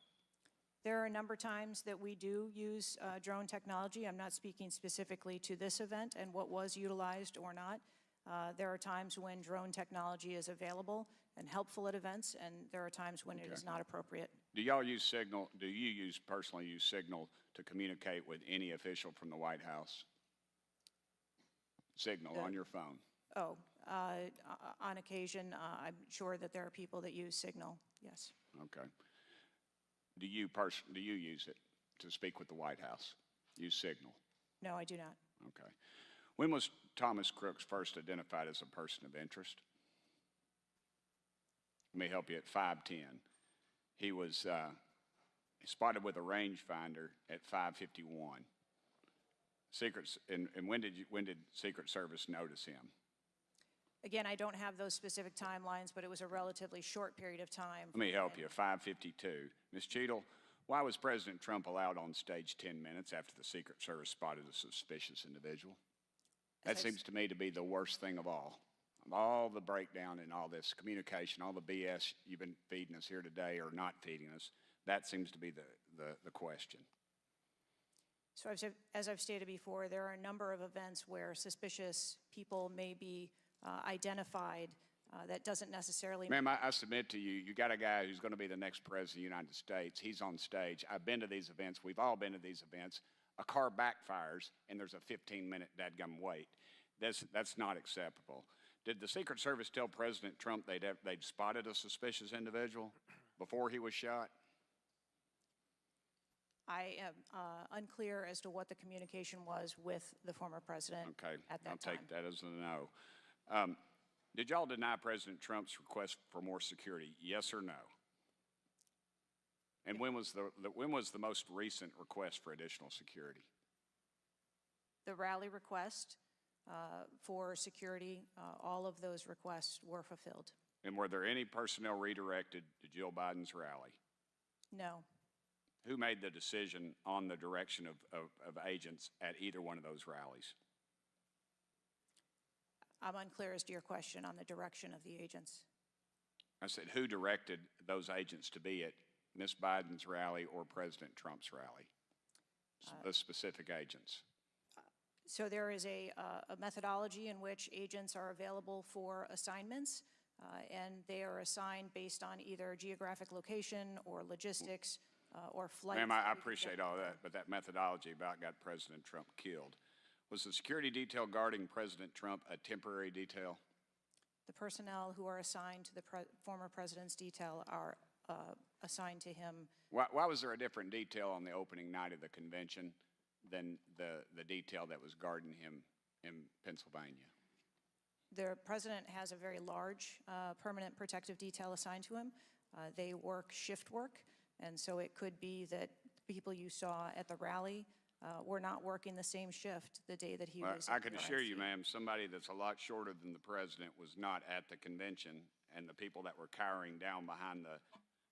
There are a number of times that we do use drone technology. I'm not speaking specifically to this event and what was utilized or not. There are times when drone technology is available and helpful at events, and there are times when it is not appropriate. Do y'all use Signal? Do you personally use Signal to communicate with any official from the White House? Signal on your phone? Oh, on occasion, I'm sure that there are people that use Signal, yes. Okay. Do you use it to speak with the White House? Use Signal? No, I do not. Okay. When was Thomas Crooks first identified as a person of interest? Let me help you. At 5:10, he was spotted with a rangefinder at 5:51. And when did Secret Service notice him? Again, I don't have those specific timelines, but it was a relatively short period of time. Let me help you. 5:52. Ms. Cheadle, why was President Trump allowed on stage 10 minutes after the Secret Service spotted a suspicious individual? That seems to me to be the worst thing of all. Of all the breakdown in all this communication, all the BS you've been feeding us here today or not feeding us, that seems to be the question. So as I've stated before, there are a number of events where suspicious people may be identified. That doesn't necessarily... Ma'am, I submit to you, you got a guy who's going to be the next president of the United States. He's on stage. I've been to these events. We've all been to these events. A car backfires, and there's a 15-minute dadgum wait. That's not acceptable. Did the Secret Service tell President Trump they'd spotted a suspicious individual before he was shot? I am unclear as to what the communication was with the former president at that I'll time. take that as a no. Did y'all deny President Trump's request for more security, yes or no? And when was the most recent request for additional security? The rally request for security, all of those requests were fulfilled. And were there any personnel redirected to Jill Biden's rally? No. Who made the decision on the direction of agents at either one of those rallies? I'm unclear as to your question on the direction of the agents. I said, who directed those agents to be at Ms. Biden's rally or President Trump's rally? The specific agents. So there is a methodology in which agents are available for assignments, and they are assigned based on either geographic location or logistics or flight. Ma'am, I appreciate all that, but that methodology about got President Trump killed. Was the security detail guarding President Trump a temporary detail? The personnel who are assigned to the former president's detail are assigned to him. Why was there a different detail on the opening night of the convention than the detail that was guarding him in Pennsylvania? The president has a very large permanent protective detail assigned to him. They work shift work, and so it could be that people you saw at the rally were not working the same shift the day that he was. I can assure you, ma'am, somebody that's a lot shorter than the president was not at the convention, and the people that were cowering down behind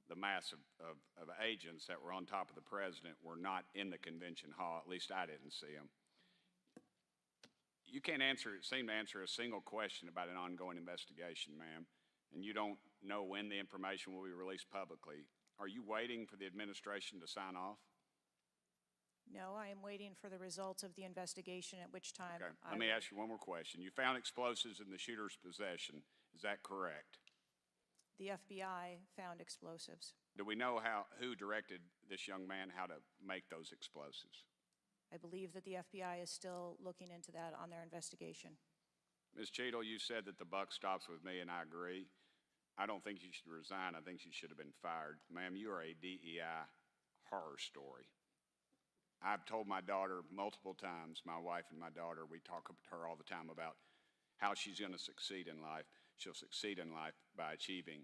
the mass of agents that were on top of the president were not in the convention hall. At least I didn't see them. You can't seem to answer a single question about an ongoing investigation, ma'am, and you don't know when the information will be released publicly. Are you waiting for the administration to sign off? No, I am waiting for the results of the investigation, at which time. Okay. Let me ask you one more question. You found explosives in the shooter's possession. Is that correct? The FBI found explosives. Do we know who directed this young man how to make those explosives? I believe that the FBI is still looking into that on their investigation. Ms. Cheadle, you said that the buck stops with me, and I agree. I don't think you should resign. I think you should have been fired. Ma'am, you are a DEI horror story. I've told my daughter multiple times, my wife and my daughter, we talk to her all the time about how she's going to succeed in life. She'll succeed in life by achieving.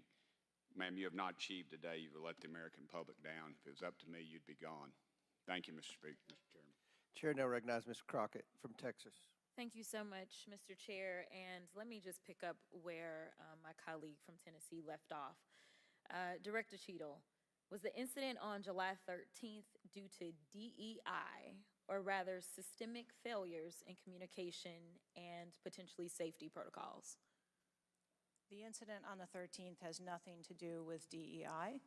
Ma'am, you have not achieved today. You've let the American public down. If it was up to me, you'd be gone. Thank you, Mr. Speaker, Mr. Chairman. Chair now recognizes Ms. Crockett from Texas. Thank you so much, Mr. Chair. And let me just pick up where my colleague from Tennessee left off. Director Cheadle, was the incident on July 13th due to DEI, or rather systemic failures in communication and potentially safety protocols? The incident on the 13th has nothing to do with DEI.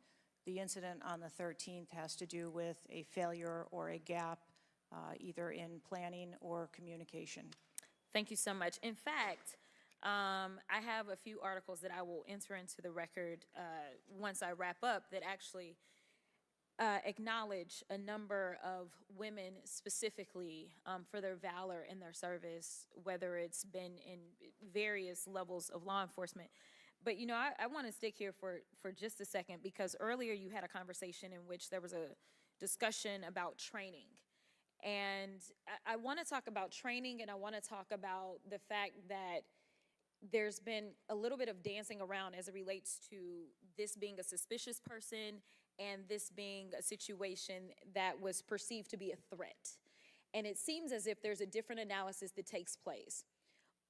The incident on the 13th has to do with a failure or a gap either in planning or communication. Thank you so much. In fact, I have a few articles that I will enter into the record once I wrap up that actually acknowledge a number of women specifically for their valor in their service, whether it's been in various levels of law enforcement. But, you know, I want to stick here for just a second, because earlier you had a conversation in which there was a discussion about training. And I want to talk about training, and I want to talk about the fact that there's been a little bit of dancing around as it relates to this being a suspicious person and this being a situation that was perceived to be a threat. And it seems as if there's a different analysis that takes place.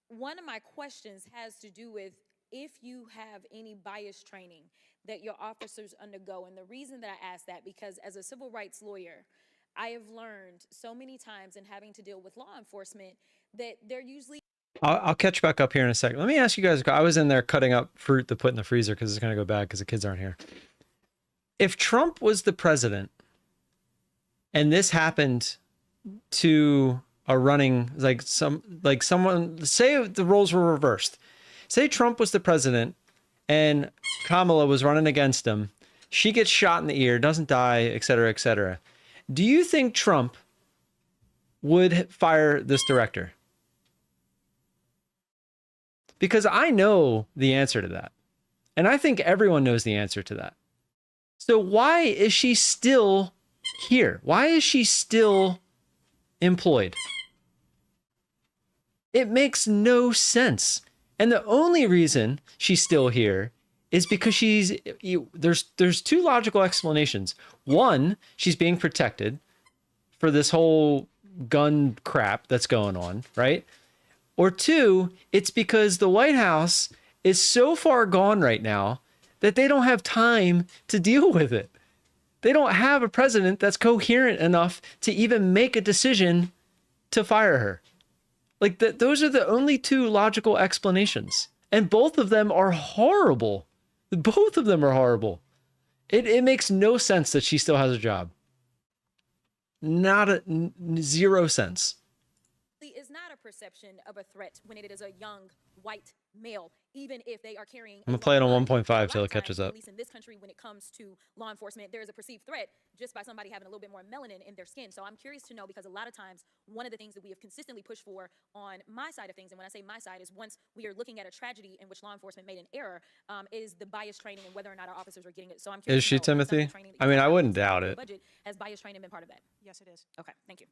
One of my questions has to do with if you have any bias training that your officers undergo. And the reason that I ask that, because as a civil rights lawyer, I have learned so many times in having to deal with law enforcement that they're usually... I'll catch back up here in a second. Let me ask you guys, I was in there cutting up fruit to put in the freezer because it's going to go bad because the kids aren't here. If Trump was the president and this happened to a running, someone, say the roles were reversed. Say Trump was the president and Kamala was running against him. She gets shot in the ear, doesn't die, et cetera, et cetera. Do you think Trump would fire this director? Because I know the answer to that. And I think everyone knows the answer to that. So why is she still here? Why is she still employed? It makes no sense. And the only reason she's still here is because there's two logical explanations. One, she's being protected for this whole gun crap that's going on, right? Or two, it's because the White House is so far gone right now that they don't have time to deal with it. They don't have a president that's coherent enough to even make a decision to fire her. Like, those are the only two logical explanations. And both of them are horrible. Both of them are horrible. It makes no sense that she still has a job. Zero sense. Is not a perception of a threat when it is a young white male, even if they are carrying... I'm going to play it on 1.5 till it catches up. At least in this country, when it comes to law enforcement, there is a perceived threat just by somebody having a little bit more melanin in their skin. So I'm curious to know, because a lot of times, one of the things that we have consistently pushed for on my side of things, and when I say my side, is once we are looking at a tragedy in which law enforcement made an error, is the bias training and whether or not our officers are getting it. So I'm curious. Is she, Timothy? I mean, I wouldn't doubt it. Budget, has bias training been part of that? Yes, it is. Okay, thank you.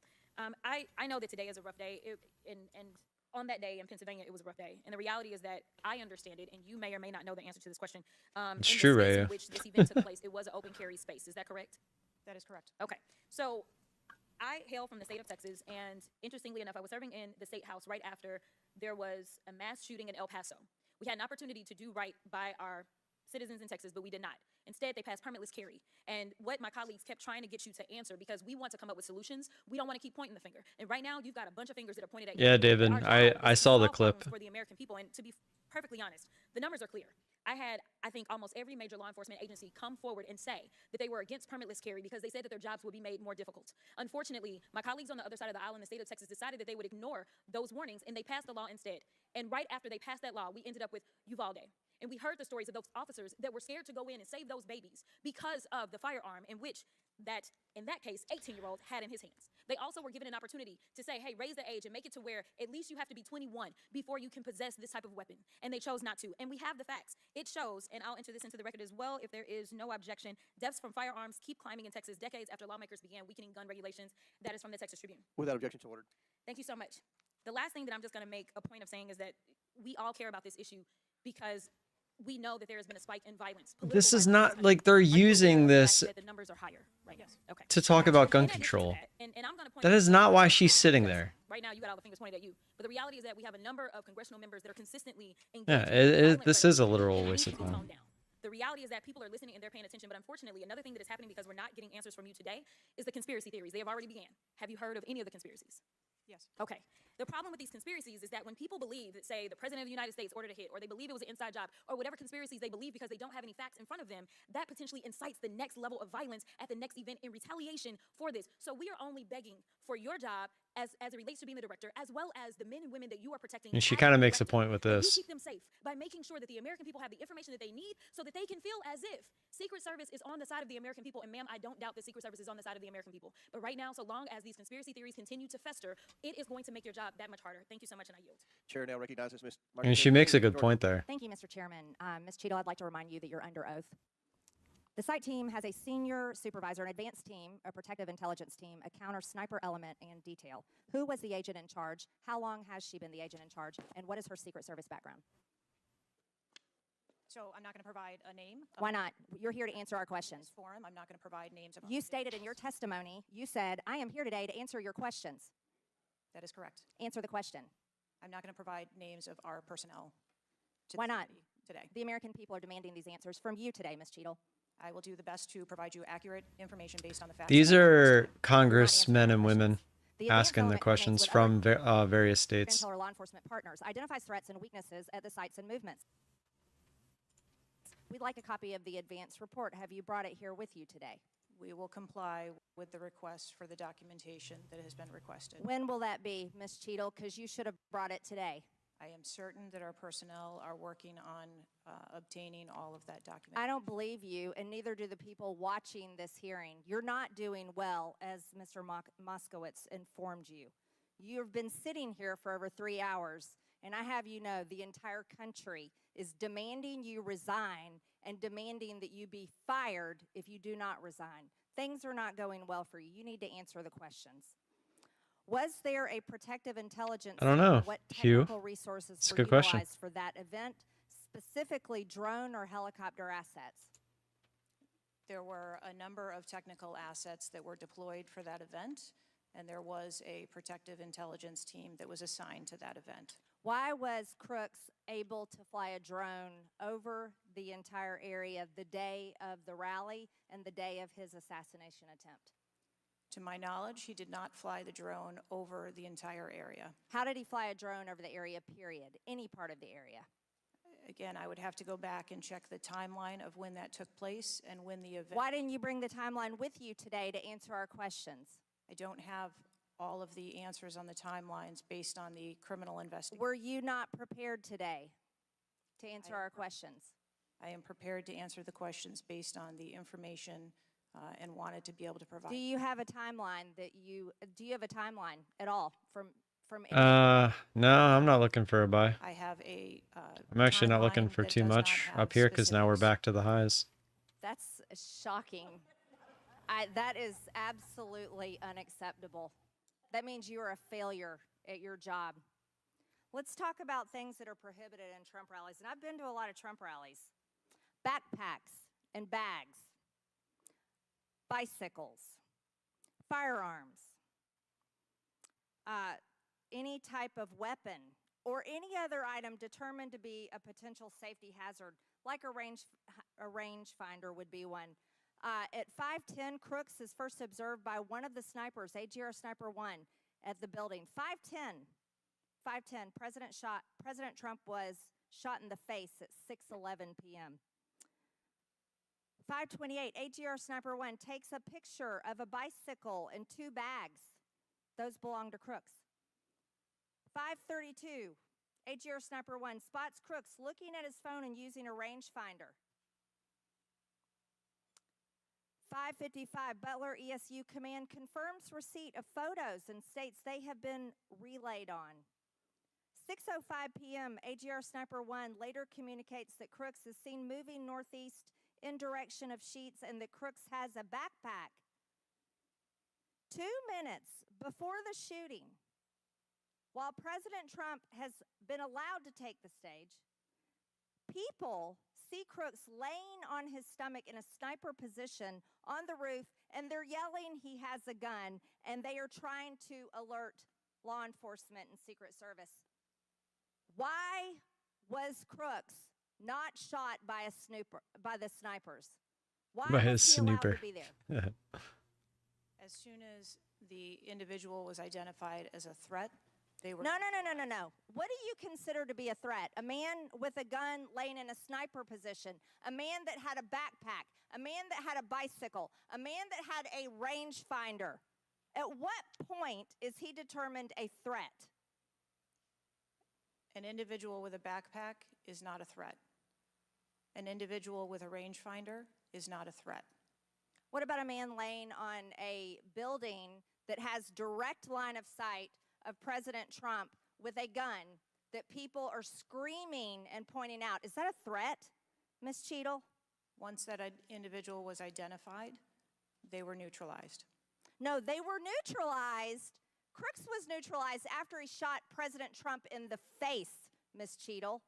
I know that today is a rough day, and on that day in Pennsylvania, it was a rough day. And the reality is that I understand it, and you may or may not know the answer to this question. It's true, Ray. Ray. In which this event took place, it was an open carry space. Is that correct? That is correct. Okay. So I hail from the state of Texas, and interestingly enough, I was serving in the state house right after there was a mass shooting in El Paso. We had an opportunity to do right by our citizens in Texas, but we did not. Instead, they passed permitless carry. And what my colleagues kept trying to get you to answer, because we want to come up with solutions, we don't want to keep pointing the finger. And right now, you've got a bunch of fingers that are pointed at you. Yeah, David, I saw the clip. For the American people, and to be perfectly honest, the numbers are clear. I had, I think, almost every major law enforcement agency come forward and say that they were against permitless carry because they said that their jobs would be made more difficult. Unfortunately, my colleagues on the other side of the aisle in the state of Texas decided that they would ignore those warnings, and they passed the law instead. And right after they passed that law, we ended up with Uvalde. And we heard the stories of those officers that were scared to go in and save those babies because of the firearm in which in that case, 18-year-old had in his hands. They also were given an opportunity to say, hey, raise the age and make it to where at least you have to be 21 before you can possess this type of weapon. And they chose not to. And we have the facts. It shows, and I'll enter this into the record as well if there is no objection, deaths from firearms keep climbing in Texas decades after lawmakers began weakening gun regulations. That is from the Texas Tribune. Without objection, so ordered. Thank you so much. The last thing that I'm just going to make a point of saying is that we all care about this issue because we know that there has been a spike in violence. This is not like they're using this the numbers are higher right now. Okay. to talk about gun control. And I'm going to point That is not why she's sitting there. Right now, you got all the fingers pointed at you. But the reality is that we have a number of congressional members that are consistently Yeah, engaged. this is a literal waste of time. The reality is that people are listening and they're paying attention. But unfortunately, another thing that is happening because we're not getting answers from you today is the conspiracy theories. They have already began. Have you heard of any of the conspiracies? Yes. Okay. The problem with these conspiracies is that when people believe that, say, the President of the United States ordered a hit, or they believe it was an inside job, or whatever conspiracies they believe because they don't have any facts in front of them, that potentially incites the next level of violence at the next event in retaliation for this. So we are only begging for your job as it relates to being the director, as well as the men and women that you are protecting. And she as kind of the makes a director. point with And this. you keep them safe by making sure that the American people have the information that they need so that they can feel as if Secret Service is on the side of the American people. And ma'am, I don't doubt that Secret Service is on the side of the American people. But right now, so long as these conspiracy theories continue to fester, it is going to make your job that much harder. Thank you so much, and I yield. Chair now recognizes Ms. And she makes a good point there. Thank you, Mr. Chairman. Ms. Cheadle, I'd like to remind you that you're under oath. The site team has a senior supervisor, an advanced team, a protective intelligence team, a counter sniper element, and detail. Who was the agent in charge? How long has she been the agent in charge? And what is her Secret Service background? So I'm not going to provide a name. Why not? You're here to answer our questions. Forum. I'm not going to provide names of. You stated in your testimony, you said, I am here today to answer your questions. That is correct. Answer the question. I'm not going to provide names of our personnel. Why not? Today. The American people are demanding these answers from you today, Ms. Cheadle. I will do the best to provide you accurate information based on the facts. These are congressmen and women asking the questions from various states. Intel or law enforcement partners. Identifies threats and weaknesses at the sites and movements. We'd like a copy of the advance report. Have you brought it here with you today? We will comply with the request for the documentation that has been requested. When will that be, Ms. Cheadle? Because you should have brought it today. I am certain that our personnel are working on obtaining all of that documentation. I don't believe you, and neither do the people watching this hearing. You're not doing well, as Mr. Moskowitz informed you. You've been sitting here for over 3 hours, and I have you know the entire country is demanding you resign and demanding that you be fired if you do not resign. Things are not going well for you. You need to answer the questions. Was there a protective intelligence? I don't know. What Hugh, technical resources it's a were good question. utilized for that event, specifically drone or helicopter assets? There were a number of technical assets that were deployed for that event, and there was a protective intelligence team that was assigned to that event. Why was Crooks able to fly a drone over the entire area the day of the rally and the day of his assassination attempt? To my knowledge, he did not fly the drone over the entire area. How did he fly a drone over the area, period? Any part of the area? Again, I would have to go back and check the timeline of when that took place and when the event. Why didn't you bring the timeline with you today to answer our questions? I don't have all of the answers on the timelines based on the criminal investigation. Were you not prepared today to answer our questions? I am prepared to answer the questions based on the information and wanted to be able to provide. Do you have a timeline do you have a timeline at all from No, I'm not looking for a buy. I have a I'm actually not looking for too much up here because now we're back to the highs. That's shocking. That is absolutely unacceptable. That means you are a failure at your job. Let's talk about things that are prohibited in Trump rallies. And I've been to a lot of Trump rallies. Backpacks and bags, bicycles, firearms, any type of weapon, or any other item determined to be a potential safety hazard, like a rangefinder would be one. At 5:10, Crooks is first observed by one of the snipers, AGR Sniper 1, at the building. 5:10, President Trump was shot in the face at 6:11 p.m. 5:28, AGR Sniper 1 takes a picture of a bicycle and 2 bags. Those belong to Crooks. 5:32, AGR Sniper 1 spots Crooks looking at his phone and using a rangefinder. 5:55, Butler ESU Command confirms receipt of photos and states they have been relayed on. 6:05 p.m., AGR Sniper 1 later communicates that Crooks is seen moving northeast in direction of Sheets and that Crooks has a backpack. 2 minutes before the shooting, while President Trump has been allowed to take the stage, people see Crooks laying on his stomach in a sniper position on the roof, and they're yelling he has a gun, and they are trying to alert law enforcement and Secret Service. Why was Crooks not shot by the snipers? Why was he allowed to be there? As soon as the individual was identified as a threat, they were... No. What do you consider to be a threat? A man with a gun laying in a sniper position, a man that had a backpack, a man that had a bicycle, a man that had a rangefinder. At what point is he determined a threat? An individual with a backpack is not a threat. An individual with a rangefinder is not a threat. What about a man laying on a building that has direct line of sight of President Trump with a gun that people are screaming and pointing out? Is that a threat, Ms. Cheadle? Once that individual was identified, they were neutralized. No, they were neutralized. Crooks was neutralized after he shot President Trump in the face, Ms. Cheadle.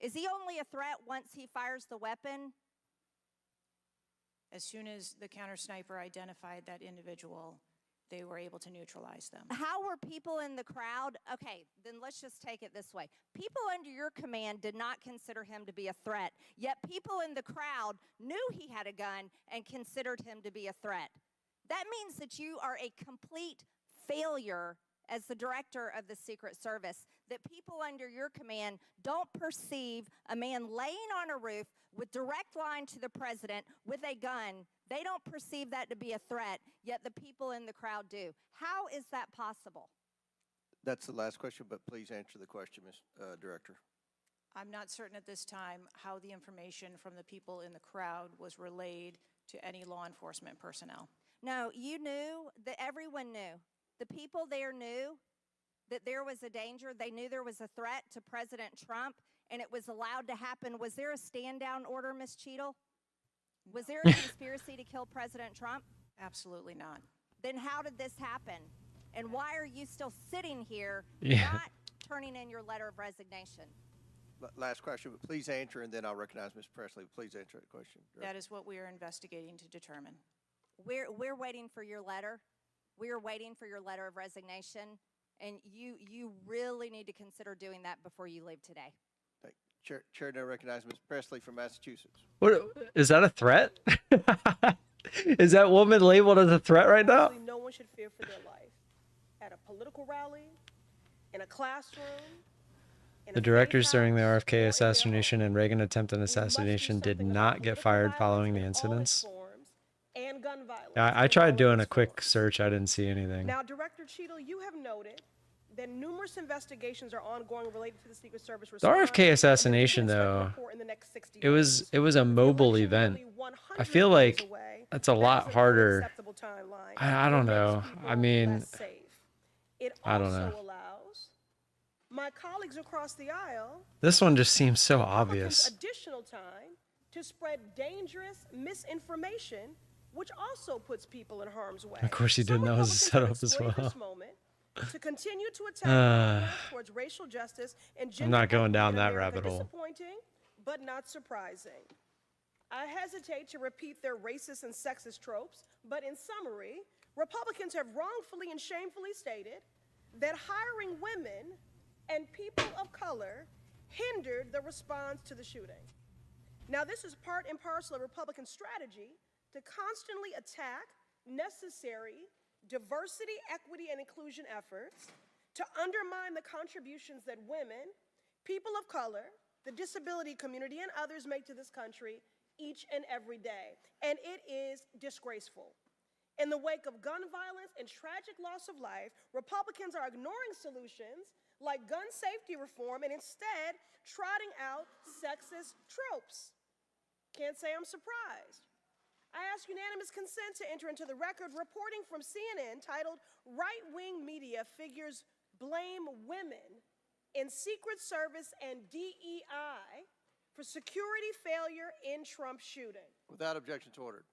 Is he only a threat once he fires the weapon? As soon as the counter sniper identified that individual, they were able to neutralize them. How were people in the crowd? Okay, then let's just take it this way. People under your command did not consider him to be a threat, yet people in the crowd knew he had a gun and considered him to be a threat. That means that you are a complete failure as the director of the Secret Service, that people under your command don't perceive a man laying on a roof with direct line to the president with a gun. They don't perceive that to be a threat, yet the people in the crowd do. How is that possible? That's the last question, but please answer the question, Ms. Director. I'm not certain at this time how the information from the people in the crowd was relayed to any law enforcement personnel. No, you knew, that everyone knew. The people there knew that there was a danger. They knew there was a threat to President Trump, and it was allowed to happen. Was there a stand-down order, Ms. Cheadle? Was there a conspiracy to kill President Trump? Absolutely not. Then how did this happen? And why are you still sitting here, not turning in your letter of resignation? Last question, but please answer, and then I'll recognize Ms. Presley. Please answer that question. Director. That is what we are investigating to determine. We're waiting for your letter. We are waiting for your letter of resignation, and you really need to consider doing that before you leave today. Chair now recognizes Ms. Presley from Massachusetts. What is that a threat? Is that woman labeled as a threat right now? No one should fear for their life. At a political rally, in a classroom. The directors during the RFK assassination and Reagan attempted assassination did not get fired following the incidents. And gun violence. Yeah, I tried doing a quick search. I didn't see anything. Now, Director Cheadle, you have noted that numerous investigations are ongoing related to the Secret Service. The RFK assassination, though, it was a mobile event. I feel like that's a lot harder. I don't know. I mean, I don't know. My colleagues across the aisle. This one just seems so obvious. Additional time to spread dangerous misinformation, which also puts people in harm's way. Of course, you didn't know it was a setup as well. To continue to attack towards racial justice and gender I'm not going down equity that in America. rabbit hole. Disappointing, but not surprising. I hesitate to repeat their racist and sexist tropes, but in summary, Republicans have wrongfully and shamefully stated that hiring women and people of color hindered the response to the shooting. Now, this is part and parcel of Republican strategy to constantly attack necessary diversity, equity, and inclusion efforts, to undermine the contributions that women, people of color, the disability community, and others make to this country each and every day. And it is disgraceful. In the wake of gun violence and tragic loss of life, Republicans are ignoring solutions like gun safety reform and instead trotting out sexist tropes. Can't say I'm surprised. I ask unanimous consent to enter into the record reporting from CNN titled "Right-Wing Media Figures Blame Women in Secret Service and DEI for Security Failure in Trump Shooting." Without objection to order.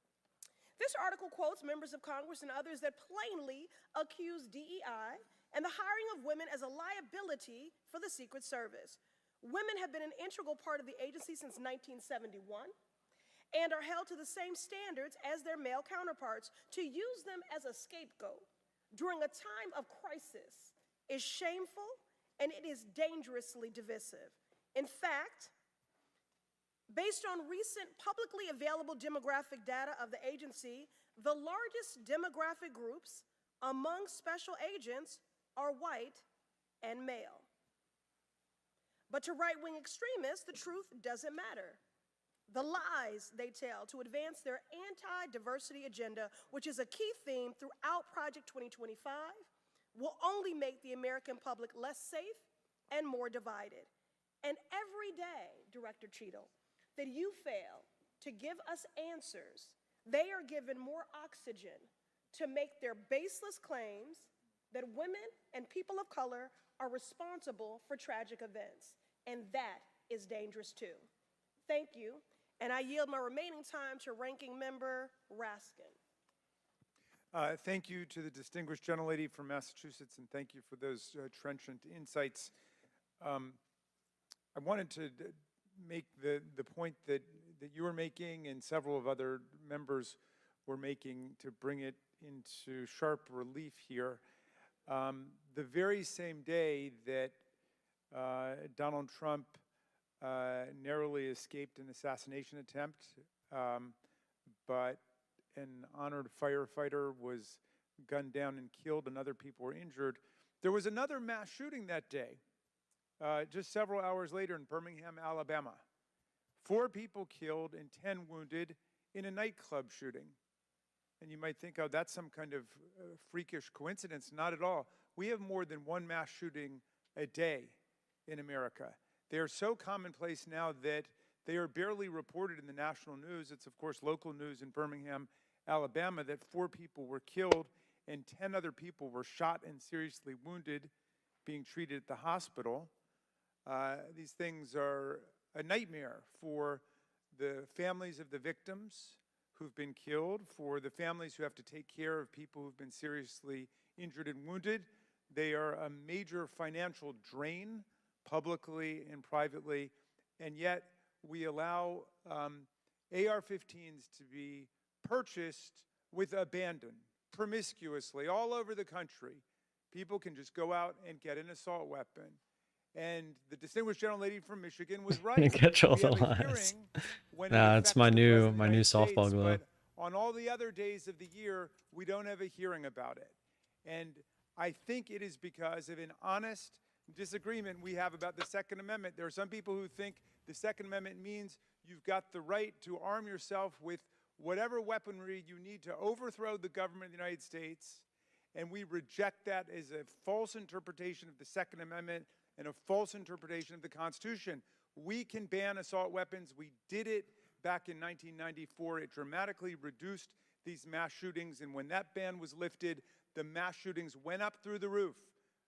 This article quotes members of Congress and others that plainly accuse DEI and the hiring of women as a liability for the Secret Service. Women have been an integral part of the agency since 1971 and are held to the same standards as their male counterparts. To use them as a scapegoat during a time of crisis is shameful and it is dangerously divisive. In fact, based on recent publicly available demographic data of the agency, the largest demographic groups among special agents are white and male. But to right-wing extremists, the truth doesn't matter. The lies they tell to advance their anti-diversity agenda, which is a key theme throughout Project 2025, will only make the American public less safe and more divided. And every day, Director Cheadle, that you fail to give us answers, they are given more oxygen to make their baseless claims that women and people of color are responsible for tragic events. And that is dangerous too. Thank you. And I yield my remaining time to Ranking Member Raskin. Thank you to the distinguished gentlelady from Massachusetts, and thank you for those trenchant insights. I wanted to make the point that you were making and several of other members were making to bring it into sharp relief here. The very same day that Donald Trump narrowly escaped an assassination attempt, but an honored firefighter was gunned down and killed and other people were injured. There was another mass shooting that day, just several hours later in Birmingham, Alabama. 4 people killed and 10 wounded in a nightclub shooting. And you might think, oh, that's some kind of freakish coincidence. Not at all. We have more than one mass shooting a day in America. They are so commonplace now that they are barely reported in the national news. It's, of course, local news in Birmingham, Alabama, that 4 people were killed and 10 other people were shot and seriously wounded, being treated at the hospital. These things are a nightmare for the families of the victims who've been killed, for the families who have to take care of people who've been seriously injured and wounded. They are a major financial drain, publicly and privately, and yet we allow AR-15s to be purchased with abandon, promiscuously, all over the country. People can just go out and get an assault weapon. And the distinguished gentlelady from Michigan was right. You catch all We the have a lies. hearing when Nah, it it's affects my the new President of the United softball States, glove. but on all the other days of the year, we don't have a hearing about it. And I think it is because of an honest disagreement we have about the Second Amendment. There are some people who think the Second Amendment means you've got the right to arm yourself with whatever weaponry you need to overthrow the government of the United States. And we reject that as a false interpretation of the Second Amendment and a false interpretation of the Constitution. We can ban assault weapons. We did it back in 1994. It dramatically reduced these mass shootings. And when that ban was lifted, the mass shootings went up through the roof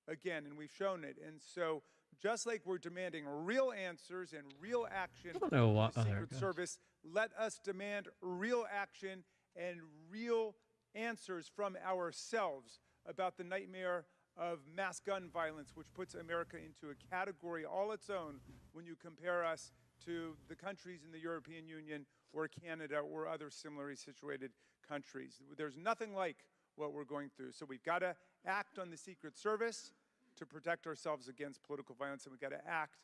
again, and we've shown it. And so just like we're demanding real answers and real action from the Secret Service, let us demand real action and real answers from ourselves about the nightmare of mass gun violence, which puts America into a category all its own when you compare us to the countries in the European Union or Canada or other similarly situated countries. There's nothing like what we're going through. So we've got to act on the Secret Service to protect ourselves against political violence, and we've got to act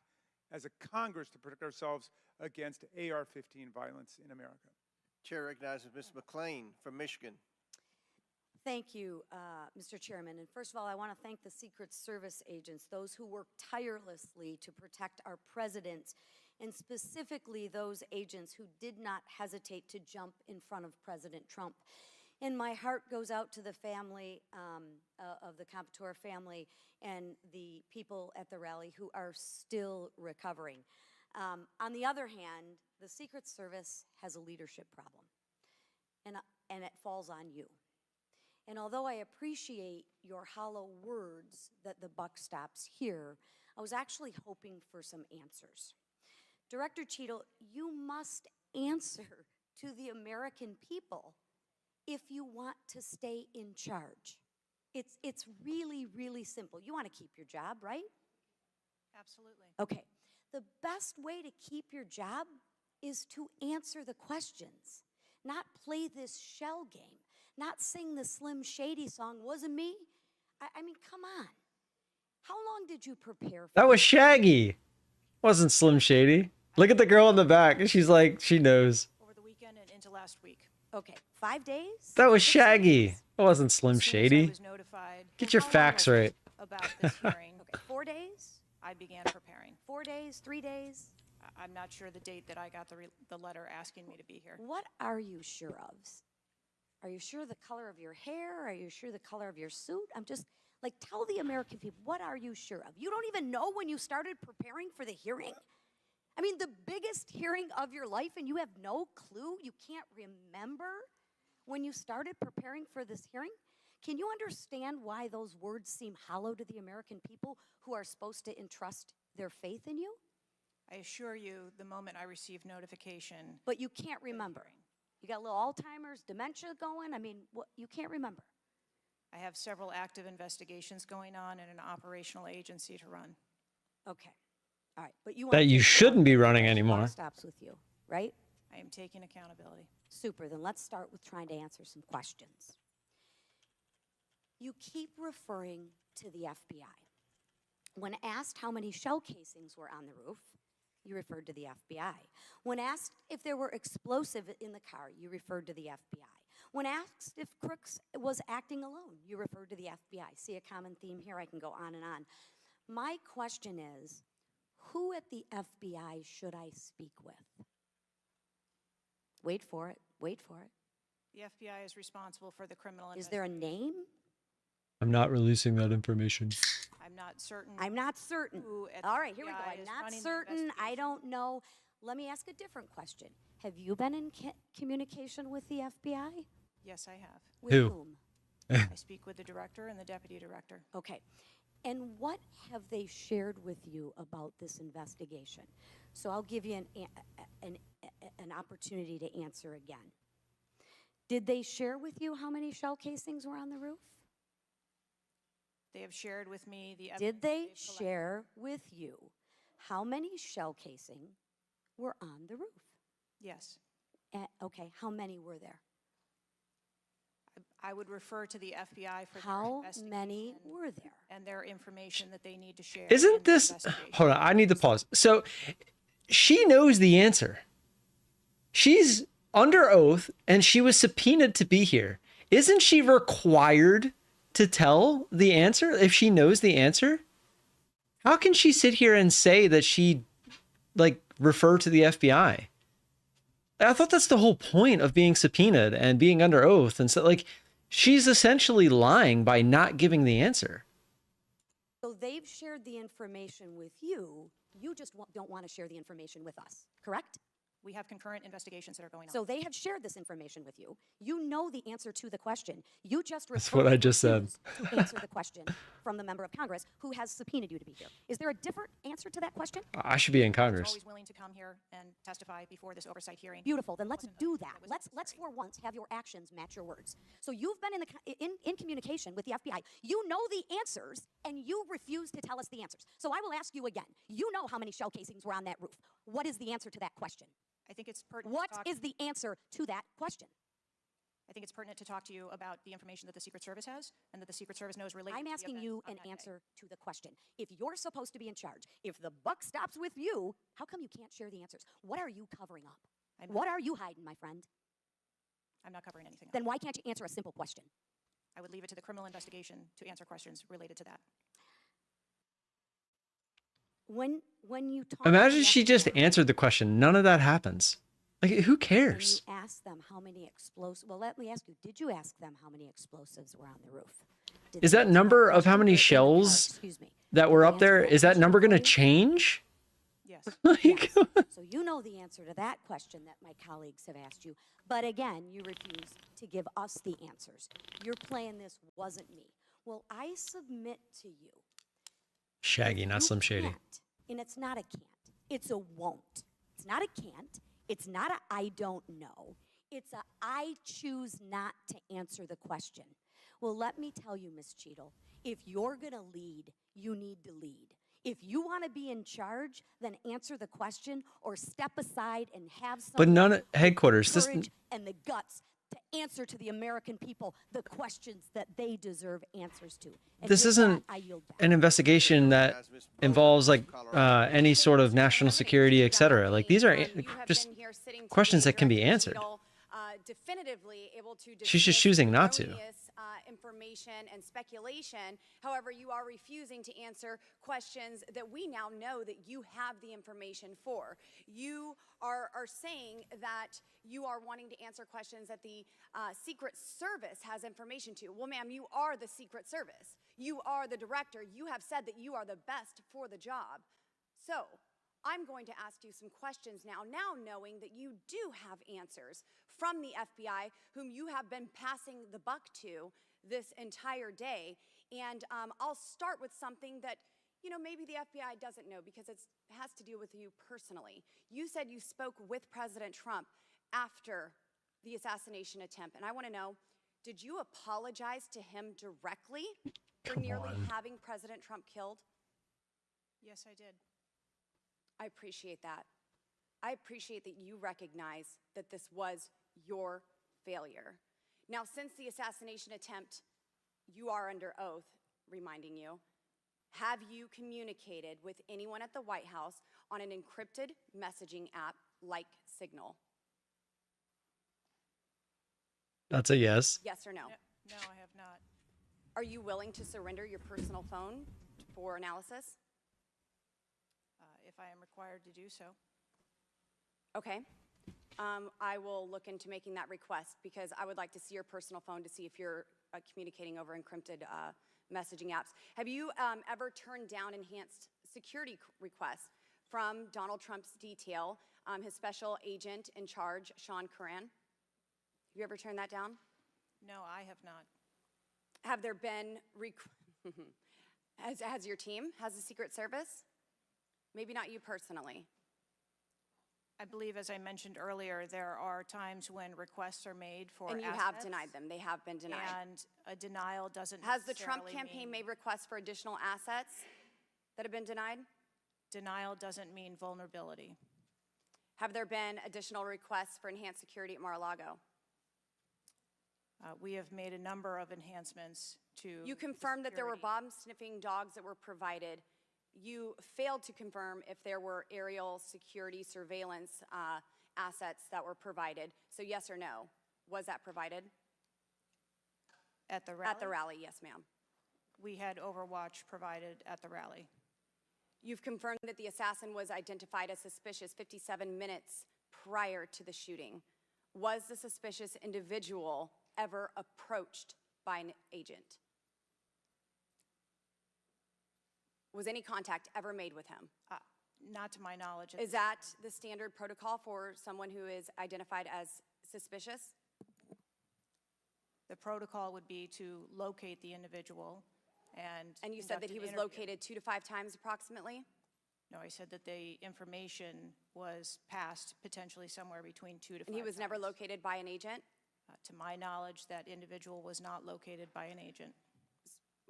as a Congress to protect ourselves against AR-15 violence in America. Chair recognizes Ms. McClain from Michigan. Thank you, Mr. Chairman. And first of all, I want to thank the Secret Service agents, those who work tirelessly to protect our president, and specifically those agents who did not hesitate to jump in front of President Trump. And my heart goes out to the family of the Quantower family and the people at the rally who are still recovering. On the other hand, the Secret Service has a leadership problem, and it falls on you. And although I appreciate your hollow words that the buck stops here, I was actually hoping for some answers. Director Cheadle, you must answer to the American people if you want to stay in charge. It's really, really simple. You want to keep your job, right? Absolutely. Okay. The best way to keep your job is to answer the questions, not play this shell game, not sing the Slim Shady song, wasn't me. I mean, come on. How long did you prepare for That was Shaggy. Wasn't Slim Shady. Look at the girl in the back. She's like, she knows. Over the weekend and into last week. Okay, 5 days? That was Shaggy. It wasn't Slim Shady. I was notified. Get your facts right. About this hearing. Okay, 4 days? I began preparing. 4 days, 3 days? I'm not sure the date that I got the letter asking me to be here. What are you sure of? Are you sure the color of your hair? Are you sure the color of your suit? I'm just, like, tell the American people, what are you sure of? You don't even know when you started preparing for the hearing? I mean, the biggest hearing of your life, and you have no clue? You can't remember when you started preparing for this hearing? Can you understand why those words seem hollow to the American people who are supposed to entrust their faith in you? I assure you, the moment I received notification. But you can't remember. You got a little Alzheimer's, dementia going? I mean, what, you can't remember. I have several active investigations going on and an operational agency to run. Okay. All right. But you That you shouldn't be running anymore. Stops with you, right? I am taking accountability. Super. Then let's start with trying to answer some questions. You keep referring to the FBI. When asked how many shell casings were on the roof, you referred to the FBI. When asked if there were explosive in the car, you referred to the FBI. When asked if Crooks was acting alone, you referred to the FBI. See a common theme here? I can go on and on. My question is, who at the FBI should I speak with? Wait for it. Wait for it. The FBI is responsible for the criminal Is there a name? I'm not releasing that information. I'm not certain. I'm not certain. Who at All the right, here we go. FBI I'm is not running the certain. I don't know. Let me ask a different question. Have you been in communication with the FBI? Yes, I have. With Who? whom? I speak with the director and the deputy director. Okay. And what have they shared with you about this investigation? So I'll give you an opportunity to answer again. Did they share with you how many shell casings were on the roof? They have shared with me the evidence. Did they they've collected. share with you how many shell casing were on the roof? Yes. Okay, how many were there? I would refer to the FBI for their How investigation many were there? and their information that they need to share. Isn't in the this... investigation. Hold on, I need to pause. So she knows the answer. She's under oath and she was subpoenaed to be here. Isn't she required to tell the answer if she knows the answer? How can she sit here and say that she, like, refer to the FBI? I thought that's the whole point of being subpoenaed and being under oath. And so, like, she's essentially lying by not giving the answer. So they've shared the information with you. You just don't want to share the information with us, correct? We have concurrent investigations that are going on. So they have shared this information with you. You know the answer to the question. You just That's what I just said. to answer the question from the member of Congress who has subpoenaed you to be here. Is there a different answer to that question? I should be in I'm Congress. always willing to come here and testify before this oversight hearing. Beautiful. Then let's do that. Let's for once have your actions match your words. So you've been in communication with the FBI. You know the answers, and you refuse to tell us the answers. So I will ask you again. You know how many shell casings were on that roof. What is the answer to that question? I think it's pertinent. What is the answer to that question? I think it's pertinent to talk to you about the information that the Secret Service has and that the Secret Service knows related. I'm to the asking events you on an that day. answer to the question. If you're supposed to be in charge, if the buck stops with you, how come you can't share the answers? What are you covering up? What are you hiding, my friend? I'm not covering anything. Then why can't you answer a simple question? I would leave it to the criminal investigation to answer questions related to that. When you talk Imagine she just answered the question. None of that happens. Like, who cares? When you ask them how many explosives, well, let me ask you, did you ask them how many explosives were on the roof? Did Is they that answer number of how question? many Or in the car, shells excuse me. that Did were they up there? answer that Is that question number for going to you? change? Yes. Like, So you know the answer to that question that my colleagues have asked you. But again, you refuse to give us the answers. You're playing this wasn't me. Well, I submit to you. Shaggy, not you Slim Shady. can't, and it's not a can't. It's a won't. It's not a can't. It's not a I don't know. It's a I choose not to answer the question. Well, let me tell you, Ms. Cheadle, if you're going to lead, you need to lead. If you want to be in charge, then answer the question or step aside and have some But none of headquarters. This courage and the guts to answer to the American people the questions that they deserve answers to. And this with that, isn't I yield back. an investigation that involves like any sort of national security, etc. Like these are just questions that can be answered. Definitively able to She's just choosing not to. information and speculation. However, you are refusing to answer questions that we now know that you have the information for. You are saying that you are wanting to answer questions that the Secret Service has information to. Well, ma'am, you are the Secret Service. You are the director. You have said that you are the best for the job. So I'm going to ask you some questions now knowing that you do have answers from the FBI, whom you have been passing the buck to this entire day. And I'll start with something that, you know, maybe the FBI doesn't know because it has to do with you personally. You said you spoke with President Trump after the assassination attempt. And I want to know, did you apologize to him directly for nearly having President Trump killed? Yes, I did. I appreciate that. I appreciate that you recognize that this was your failure. Now, since the assassination attempt, you are under oath, reminding you, have you communicated with anyone at the White House on an encrypted messaging app like Signal? That's a yes. Yes or no? No, I have not. Are you willing to surrender your personal phone for analysis? If I am required to do so. Okay. I will look into making that request because I would like to see your personal phone to see if you're communicating over encrypted messaging apps. Have you ever turned down enhanced security requests from Donald Trump's detail, his special agent in charge, Sean Curran? Have you ever turned that down? No, I have not. Have there been, has your team, has the Secret Service? Maybe not you personally. I believe, as I mentioned earlier, there are times when requests are made for And you have denied them. They have been denied. And a denial doesn't Has the Trump necessarily campaign mean- made requests for additional assets that have been denied? Denial doesn't mean vulnerability. Have there been additional requests for enhanced security at Mar-a-Lago? We have made a number of enhancements to. You confirmed that there were bomb-sniffing dogs that were provided. You failed to confirm if there were aerial security surveillance assets that were provided. So yes or no, was that provided? At the rally? At the rally, yes, ma'am. We had Overwatch provided at the rally. You've confirmed that the assassin was identified as suspicious 57 minutes prior to the shooting. Was the suspicious individual ever approached by an agent? Was any contact ever made with him? Not to my knowledge. Is that the standard protocol for someone who is identified as suspicious? The protocol would be to locate the individual and. And you said that he was located 2 to 5 times approximately? No, I said that the information was passed potentially somewhere between 2 to 5 And he was times. never located by an agent? To my knowledge, that individual was not located by an agent.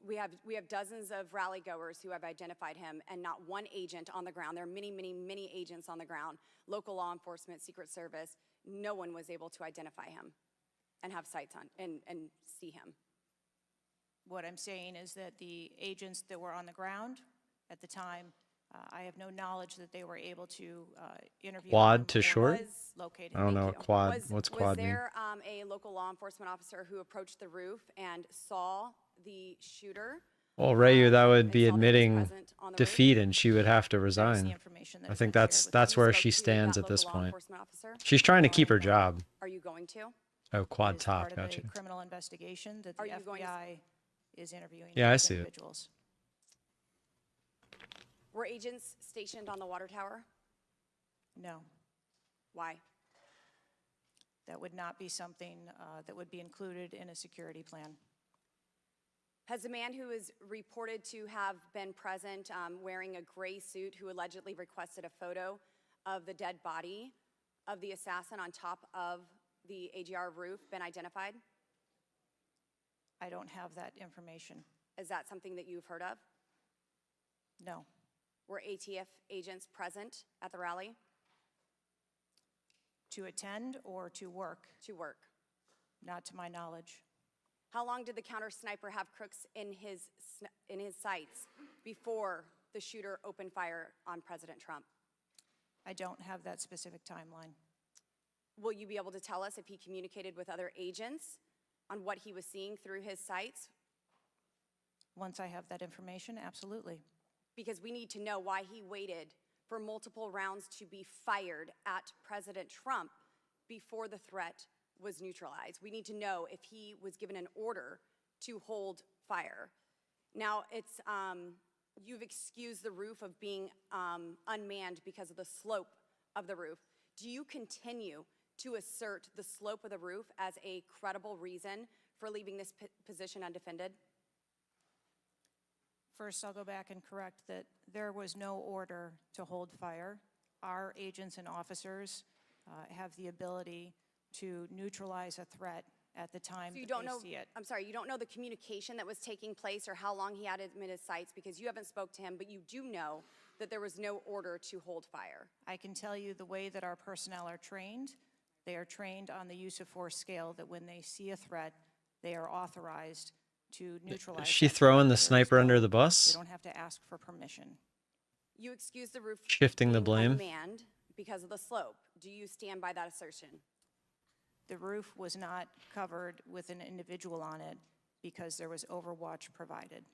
We have dozens of rally goers who have identified him and not one agent on the ground. There are many, many, many agents on the ground, local law enforcement, Secret Service. No one was able to identify him and have sights on and see him. What I'm saying is that the agents that were on the ground at the time, I have no knowledge that they were able to interview Quad him to or short? locate I him. don't know what quad. What's quad mean? Was there a local law enforcement officer who approached the roof and saw the shooter? Well, Rayu, that would be admitting present on the defeat, and she would have to resign. information that I has think been that's where she spoke to stands that at this local law point. enforcement officer? She's trying to keep her job. Are you going to? Oh, quad It is top, part of gotcha. a criminal investigation that Are the you going to- FBI is interviewing Yeah, I these see it. individuals. Were agents stationed on the water tower? No, Why? that would not be something that would be included in a security plan. Has the man who is reported to have been present wearing a gray suit who allegedly requested a photo of the dead body of the assassin on top of the AGR roof been identified? I don't have that information. Is that something that you've heard of? No. Were ATF agents present at the rally? To attend or to work? To work. Not to my knowledge. How long did the counter sniper have crooks in his sights before the shooter opened fire on President Trump? I don't have that specific timeline. Will you be able to tell us if he communicated with other agents on what he was seeing through his sites? Once I have that information, absolutely. Because we need to know why he waited for multiple rounds to be fired at President Trump before the threat was neutralized. We need to know if he was given an order to hold fire. Now, you've excused the roof of being unmanned because of the slope of the roof. Do you continue to assert the slope of the roof as a credible reason for leaving this position undefended? First, I'll go back and correct that there was no order to hold fire. Our agents and officers have the ability to neutralize a threat at the time So you that don't they know, see it. I'm sorry, you don't know the communication that was taking place or how long he had admitted sites because you haven't spoke to him, but you do know that there was no order to hold fire. I can tell you the way that our personnel are trained. They are trained on the use of force scale, that when they see a threat, they are authorized to neutralize. Is she that throwing the threat. sniper under the They bus? don't have to ask for permission. You excuse the roof Shifting the being blame? unmanned because of the slope. Do you stand by that assertion? The roof was not covered with an individual on it because there was overwatch provided.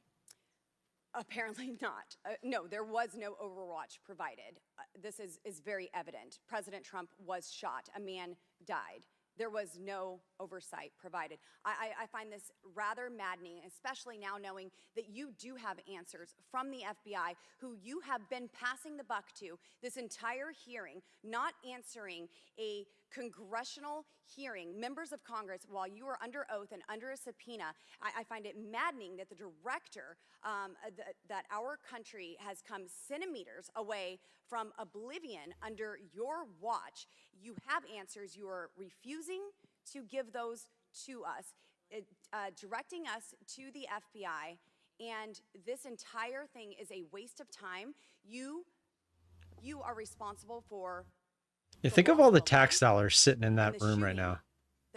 Apparently not. No, there was no overwatch provided. This is very evident. President Trump was shot. A man died. There was no oversight provided. I find this rather maddening, especially now knowing that you do have answers from the FBI, who you have been passing the buck to this entire hearing, not answering a congressional hearing, members of Congress, while you are under oath and under a subpoena. I find it maddening that the director, that our country has come centimeters away from oblivion under your watch. You have answers. You are refusing to give those to us, directing us to the FBI, and this entire thing is a waste of time. You are responsible for You think of all the tax dollars sitting in that room right now.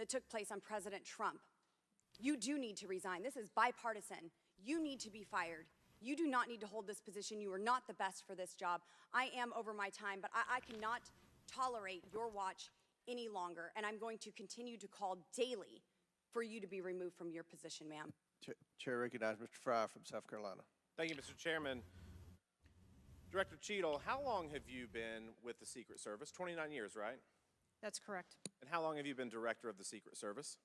that took place on President Trump. You do need to resign. This is bipartisan. You need to be fired. You do not need to hold this position. You are not the best for this job. I am over my time, but I cannot tolerate your watch any longer, and I'm going to continue to call daily for you to be removed from your position, ma'am. Chair recognizes Mr. Fry from South Carolina. Thank you, Mr. Chairman. Director Cheadle, how long have you been with the Secret Service? 29 years, right? That's correct. And how long have you been director of the Secret Service?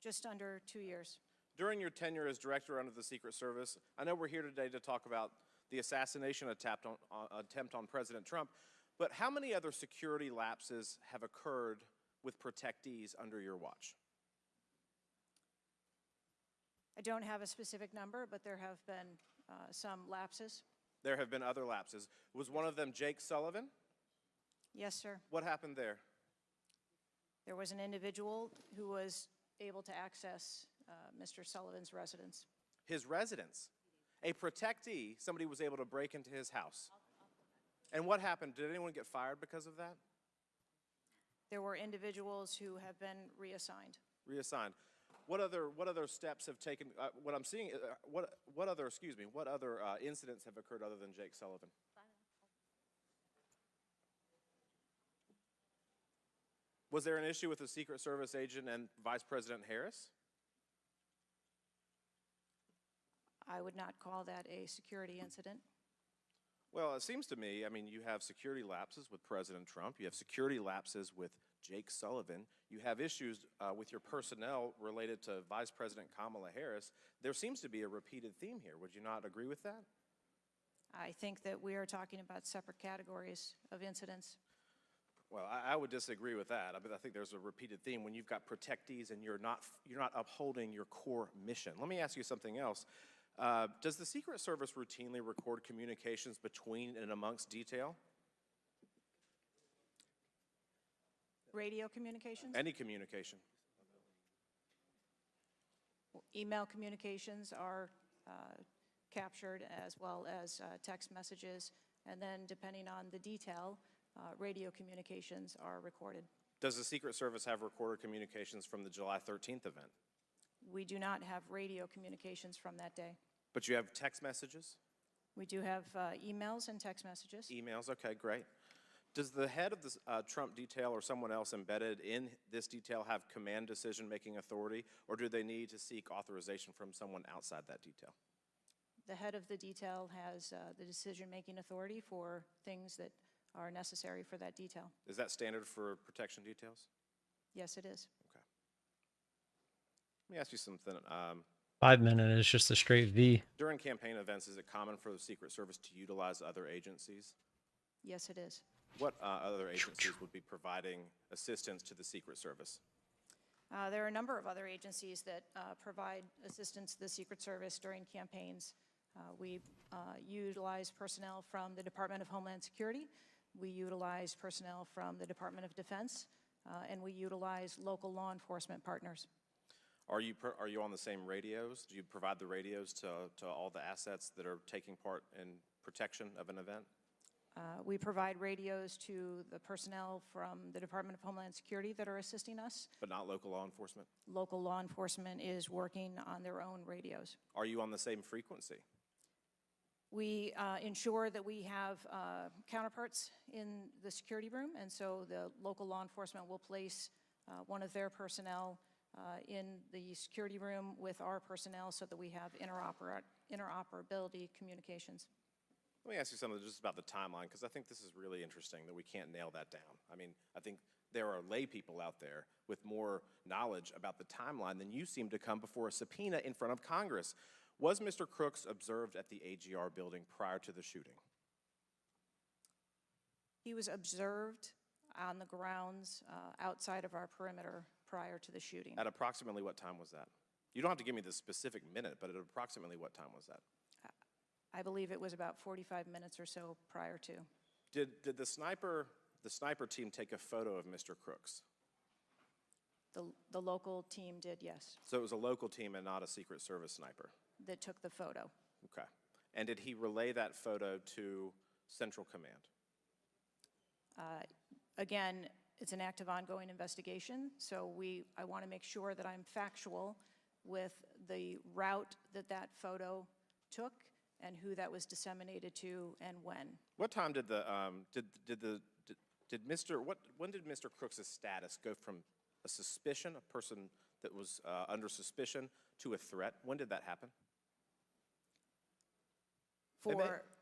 Just under 2 years. During your tenure as director under the Secret Service, I know we're here today to talk about the assassination attempt on President Trump, but how many other security lapses have occurred with protectees under your watch? I don't have a specific number, but there have been some lapses. There have been other lapses. Was one of them Jake Sullivan? Yes, sir. What happened there? There was an individual who was able to access Mr. Sullivan's residence. His residence. A protectee, somebody was able to break into his house. And what happened? Did anyone get fired because of that? There were individuals who have been reassigned. Reassigned. What other steps have taken? What I'm seeing. What other incidents have occurred other than Jake Sullivan? Was there an issue with the Secret Service agent and Vice President Harris? I would not call that a security incident. Well, it seems to me, I mean, you have security lapses with President Trump. You have security lapses with Jake Sullivan. You have issues with your personnel related to Vice President Kamala Harris. There seems to be a repeated theme here. Would you not agree with that? I think that we are talking about separate categories of incidents. Well, I would disagree with that. I think there's a repeated theme when you've got protectees and you're not upholding your core mission. Let me ask you something else. Does the Secret Service routinely record communications between and amongst detail? Radio communications? Any communication? Email communications are captured, as well as text messages, and then depending on the detail, radio communications are recorded. Does the Secret Service have recorded communications from the July 13th event? We do not have radio communications from that day. But you have text messages? We do have emails and text messages. Emails, okay, great. Does the head of the Trump detail or someone else embedded in this detail have command decision-making authority, or do they need to seek authorization from someone outside that detail? The head of the detail has the decision-making authority for things that are necessary for that detail. Is that standard for protection details? Yes, it is. Okay. Let me ask you something. 5 minute is just a straight V. During campaign events, is it common for the Secret Service to utilize other agencies? Yes, it is. What other agencies would be providing assistance to the Secret Service? There are a number of other agencies that provide assistance to the Secret Service during campaigns. We utilize personnel from the Department of Homeland Security. We utilize personnel from the Department of Defense, and we utilize local law enforcement partners. Are you on the same radios? Do you provide the radios to all the assets that are taking part in protection of an event? We provide radios to the personnel from the Department of Homeland Security that are assisting us. But not local law enforcement? Local law enforcement is working on their own radios. Are you on the same frequency? We ensure that we have counterparts in the security room, and so the local law enforcement will place one of their personnel in the security room with our personnel so that we have interoperability communications. Let me ask you something just about the timeline, because I think this is really interesting that we can't nail that down. I mean, I think there are lay people out there with more knowledge about the timeline than you seem to come before a subpoena in front of Congress. Was Mr. Crooks observed at the AGR building prior to the shooting? He was observed on the grounds outside of our perimeter prior to the shooting. At approximately what time was that? You don't have to give me the specific minute, but at approximately what time was that? I believe it was about 45 minutes or so prior to. Did the sniper team take a photo of Mr. Crooks? The local team did, yes. So it was a local team and not a Secret Service sniper? That took the photo. Okay. And did he relay that photo to Central Command? Again, it's an active ongoing investigation, so I want to make sure that I'm factual with the route that photo took and who that was disseminated to and when. What time did when did Mr. Crooks' status go from a suspicion, a person that was under suspicion, to a threat? When did that happen?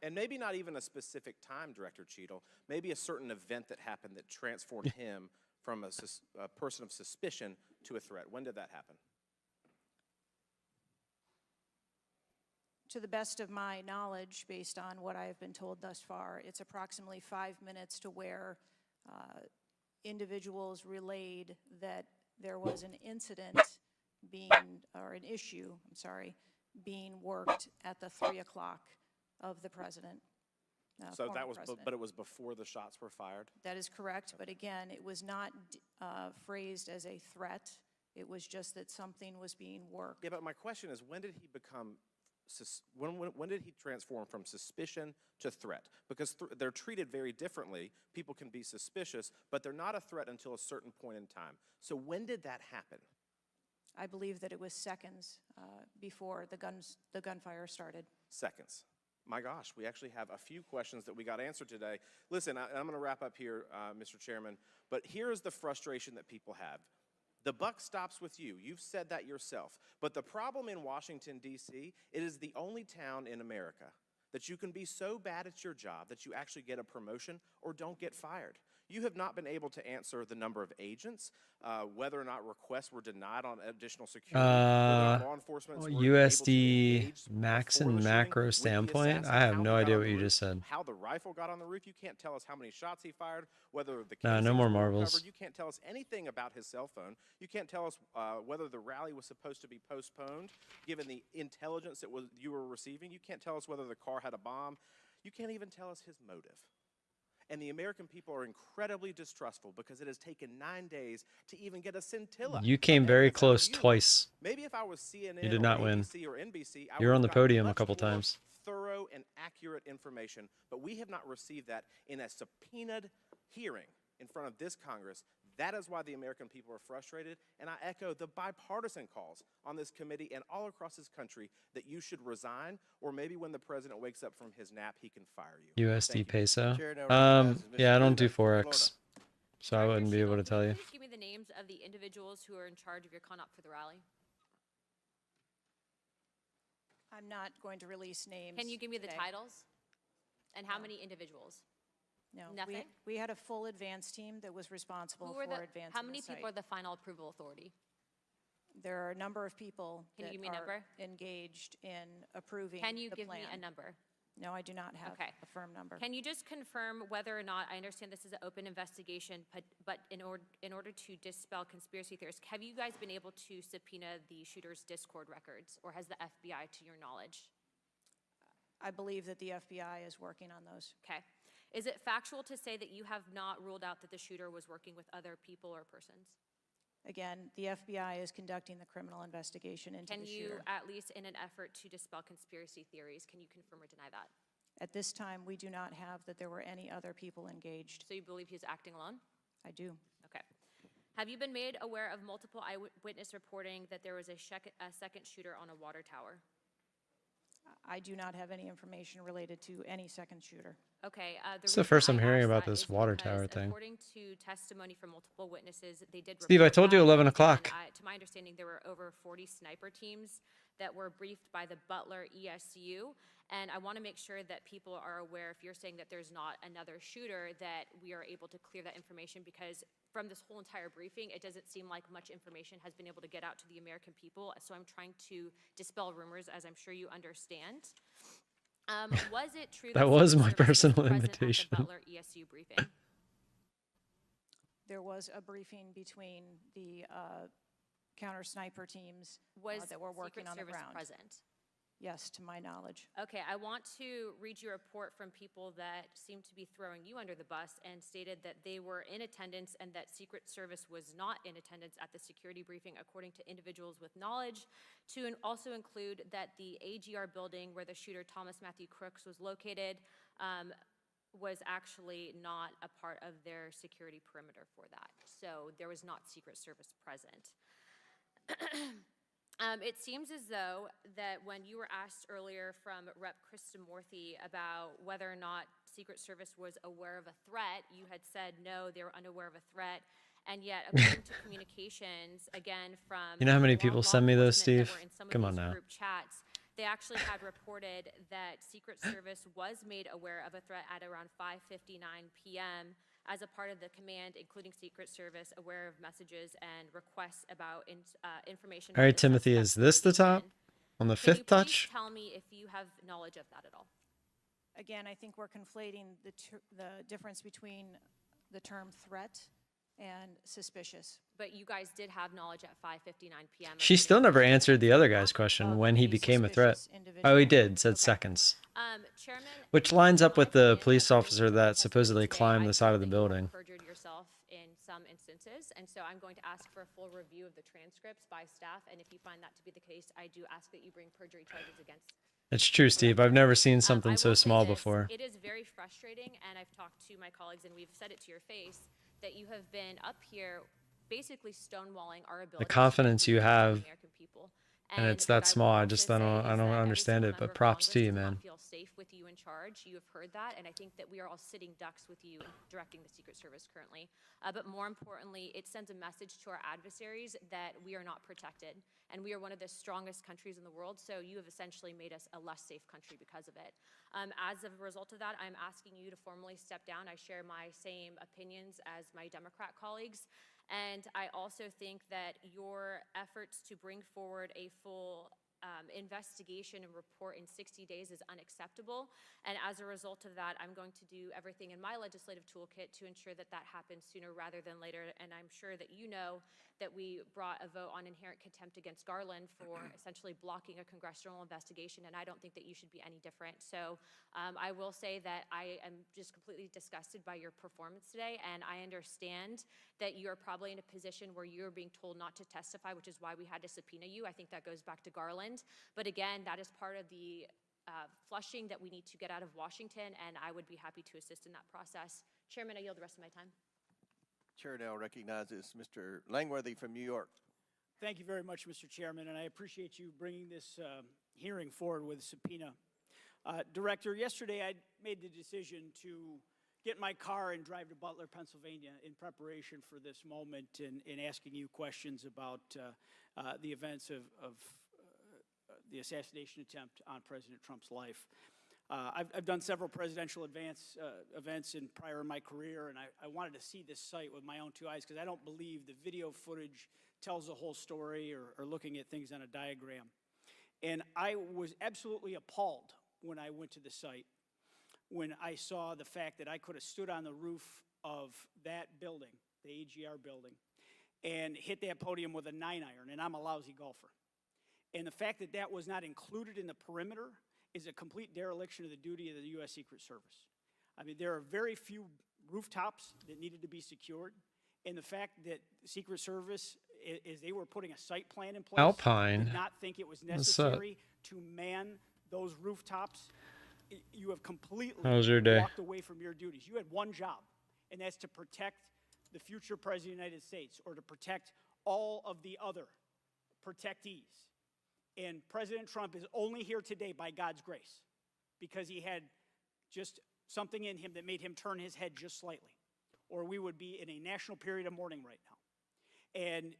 And maybe not even a specific time, Director Cheadle, maybe a certain event that happened that transformed him from a person of suspicion to a threat. When did that happen? To the best of my knowledge, based on what I have been told thus far, it's approximately 5 minutes to where individuals relayed that there was an incident an issue, being worked at the 3 o'clock of the president. So that was, but it was before the shots were fired? That is correct, but again, it was not phrased as a threat. It was just that something was being worked. Yeah, but my question is, when did he become, when did he transform from suspicion to threat? Because they're treated very differently. People can be suspicious, but they're not a threat until a certain point in time. So when did that happen? I believe that it was seconds before the gunfire started. Seconds. My gosh, we actually have a few questions that we got answered today. Listen, I'm going to wrap up here, Mr. Chairman, but here's the frustration that people have. The buck stops with you. You've said that yourself. But the problem in Washington, D.C., it is the only town in America that you can be so bad at your job that you actually get a promotion or don't get fired. You have not been able to answer the number of agents, whether or not requests were denied on additional security, law enforcement USD max and macro standpoint, I have no idea what you just said. How the rifle got on the roof, you can't tell us how many shots he fired, whether the no more marbles. Covered. You can't tell us anything about his cell phone. You can't tell us whether the rally was supposed to be postponed, given the intelligence that you were receiving. You can't tell us whether the car had a bomb. You can't even tell us his motive. And the American people are incredibly distrustful because it has taken 9 days to even get a scintilla. You came very close twice. Maybe if I was CNN you did not win. or NBC, You're on the podium a couple times. Thorough and accurate information, but we have not received that in a subpoenaed hearing. in front of this Congress. That is why the American people are frustrated, and I echo the bipartisan calls on this committee and all across this country that you should resign, or maybe when the president wakes up from his nap, he can fire you. USD peso. Chair now recognizes Yeah, I don't do Mr. Florida. Forex, so I wouldn't be able to tell you. Please give me the names of the individuals who are in charge of your con-op for the rally. I'm not going to release names. Can you give me the today. titles? And how many individuals? No. Nothing? We had a full advance team that was responsible Who for are the, advancing how many the people site. are the final approval authority? There are a number of people Can you that give me a are number? engaged in approving Can you the give plan. me a number? No, I do not have Okay. a firm number. Can you just confirm whether or not, I understand this is an open investigation, but in order to dispel conspiracy theories, have you guys been able to subpoena the shooter's Discord records, or has the FBI, to your knowledge? I believe that the FBI is working on those. Okay. Is it factual to say that you have not ruled out that the shooter was working with other people or persons? Again, the FBI is conducting the criminal investigation into Can the you, shooter. at least in an effort to dispel conspiracy theories, can you confirm or deny that? At this time, we do not have that there were any other people engaged. So you believe he was acting alone? I do. Okay. Have you been made aware of multiple eyewitness reporting that there was a second shooter on a water tower? I do not have any information related to any second shooter. Okay. It's the first I'm hearing about this water tower thing. According to testimony from multiple witnesses, they did. Steve, I report told you that, 11 and o'clock. to my understanding, there were over 40 sniper teams that were briefed by the Butler ESU. And I want to make sure that people are aware, if you're saying that there's not another shooter, that we are able to clear that information, because from this whole entire briefing, it doesn't seem like much information has been able to get out to the American people. So I'm trying to dispel rumors, as I'm sure you understand. Was it true That was my Secret Service personal present at the invitation. Butler ESU briefing? There was a briefing between the counter sniper teams Was that were working Secret on the Service ground. present? Yes, to my knowledge. Okay, I want to read you a report from people that seem to be throwing you under the bus and stated that they were in attendance and that Secret Service was not in attendance at the security briefing, according to individuals with knowledge, to also include that the AGR building where the shooter Thomas Matthew Crooks was located was actually not a part of their security perimeter for that. So there was not Secret Service present. It seems as though that when you were asked earlier from Rep. Kristamorthy about whether or not Secret Service was aware of a threat, you had said no, they were unaware of a threat. And yet, according to communications, again, from You know how many law people send me those, enforcement that Steve? were in some of Come on these now. group chats, they actually had reported that Secret Service was made aware of a threat at around 5:59 p.m. as a part of the command, including Secret Service, aware of messages and requests about information. All right, Timothy, is this the top? On the Can you fifth touch? please tell me if you have knowledge of that at all? Again, I think we're conflating the difference between the term threat and suspicious. But you guys did have knowledge at 5:59 p.m. She still never answered the other guy's question when he became a threat. Oh, he did, said seconds. Chairman, Which lines up with the police officer that supposedly climbed the side of the building. perjured yourself in some instances, and so I'm going to ask for a full review of the transcripts by staff, and if you find that to be the case, I do ask that you bring perjury charges against. It's true, Steve. I've never seen something so small before. It is very frustrating, and I've talked to my colleagues, and we've said it to your face, that you have been up here basically stonewalling our ability The confidence you have, American people. and it's that small. I don't understand it, but props to you, man. Feel safe with you in charge. You have heard that, and I think that we are all sitting ducks with you directing the Secret Service currently. But more importantly, it sends a message to our adversaries that we are not protected, and we are one of the strongest countries in the world, so you have essentially made us a less safe country because of it. As a result of that, I'm asking you to formally step down. I share my same opinions as my Democrat colleagues. And I also think that your efforts to bring forward a full investigation and report in 60 days is unacceptable. And as a result of that, I'm going to do everything in my legislative toolkit to ensure that that happens sooner rather than later. And I'm sure that you know that we brought a vote on inherent contempt against Garland for essentially blocking a congressional investigation, and I don't think that you should be any different. So I will say that I am just completely disgusted by your performance today, and I understand that you're probably in a position where you're being told not to testify, which is why we had to subpoena you. I think that goes back to Garland. But again, that is part of the flushing that we need to get out of Washington, and I would be happy to assist in that process. Chairman, I yield the rest of my time. Chair now recognizes Mr. Langworthy from New York. Thank you very much, Mr. Chairman, and I appreciate you bringing this hearing forward with a subpoena. Director, yesterday I made the decision to get in my car and drive to Butler, Pennsylvania in preparation for this moment and asking you questions about the events of the assassination attempt on President Trump's life. I've done several presidential events prior in my career, and I wanted to see this site with my own two eyes because I don't believe the video footage tells the whole story or looking at things on a diagram. And I was absolutely appalled when I went to the site, when I saw the fact that I could have stood on the roof of that building, the AGR building, and hit that podium with a 9-iron, and I'm a lousy golfer. And the fact that that was not included in the perimeter is a complete dereliction of the duty of the U.S. Secret Service. I mean, there are very few rooftops that needed to be secured, and the fact that the Secret Service, as they were putting a site plan in place, Alpine. did not think it was necessary to man those rooftops. You have completely How was your day? walked away from your duties. You had one job, and that's to protect the future President of the United States or to protect all of the other protectees. And President Trump is only here today by God's grace because he had just something in him that made him turn his head just slightly, or we would be in a national period of mourning right now. And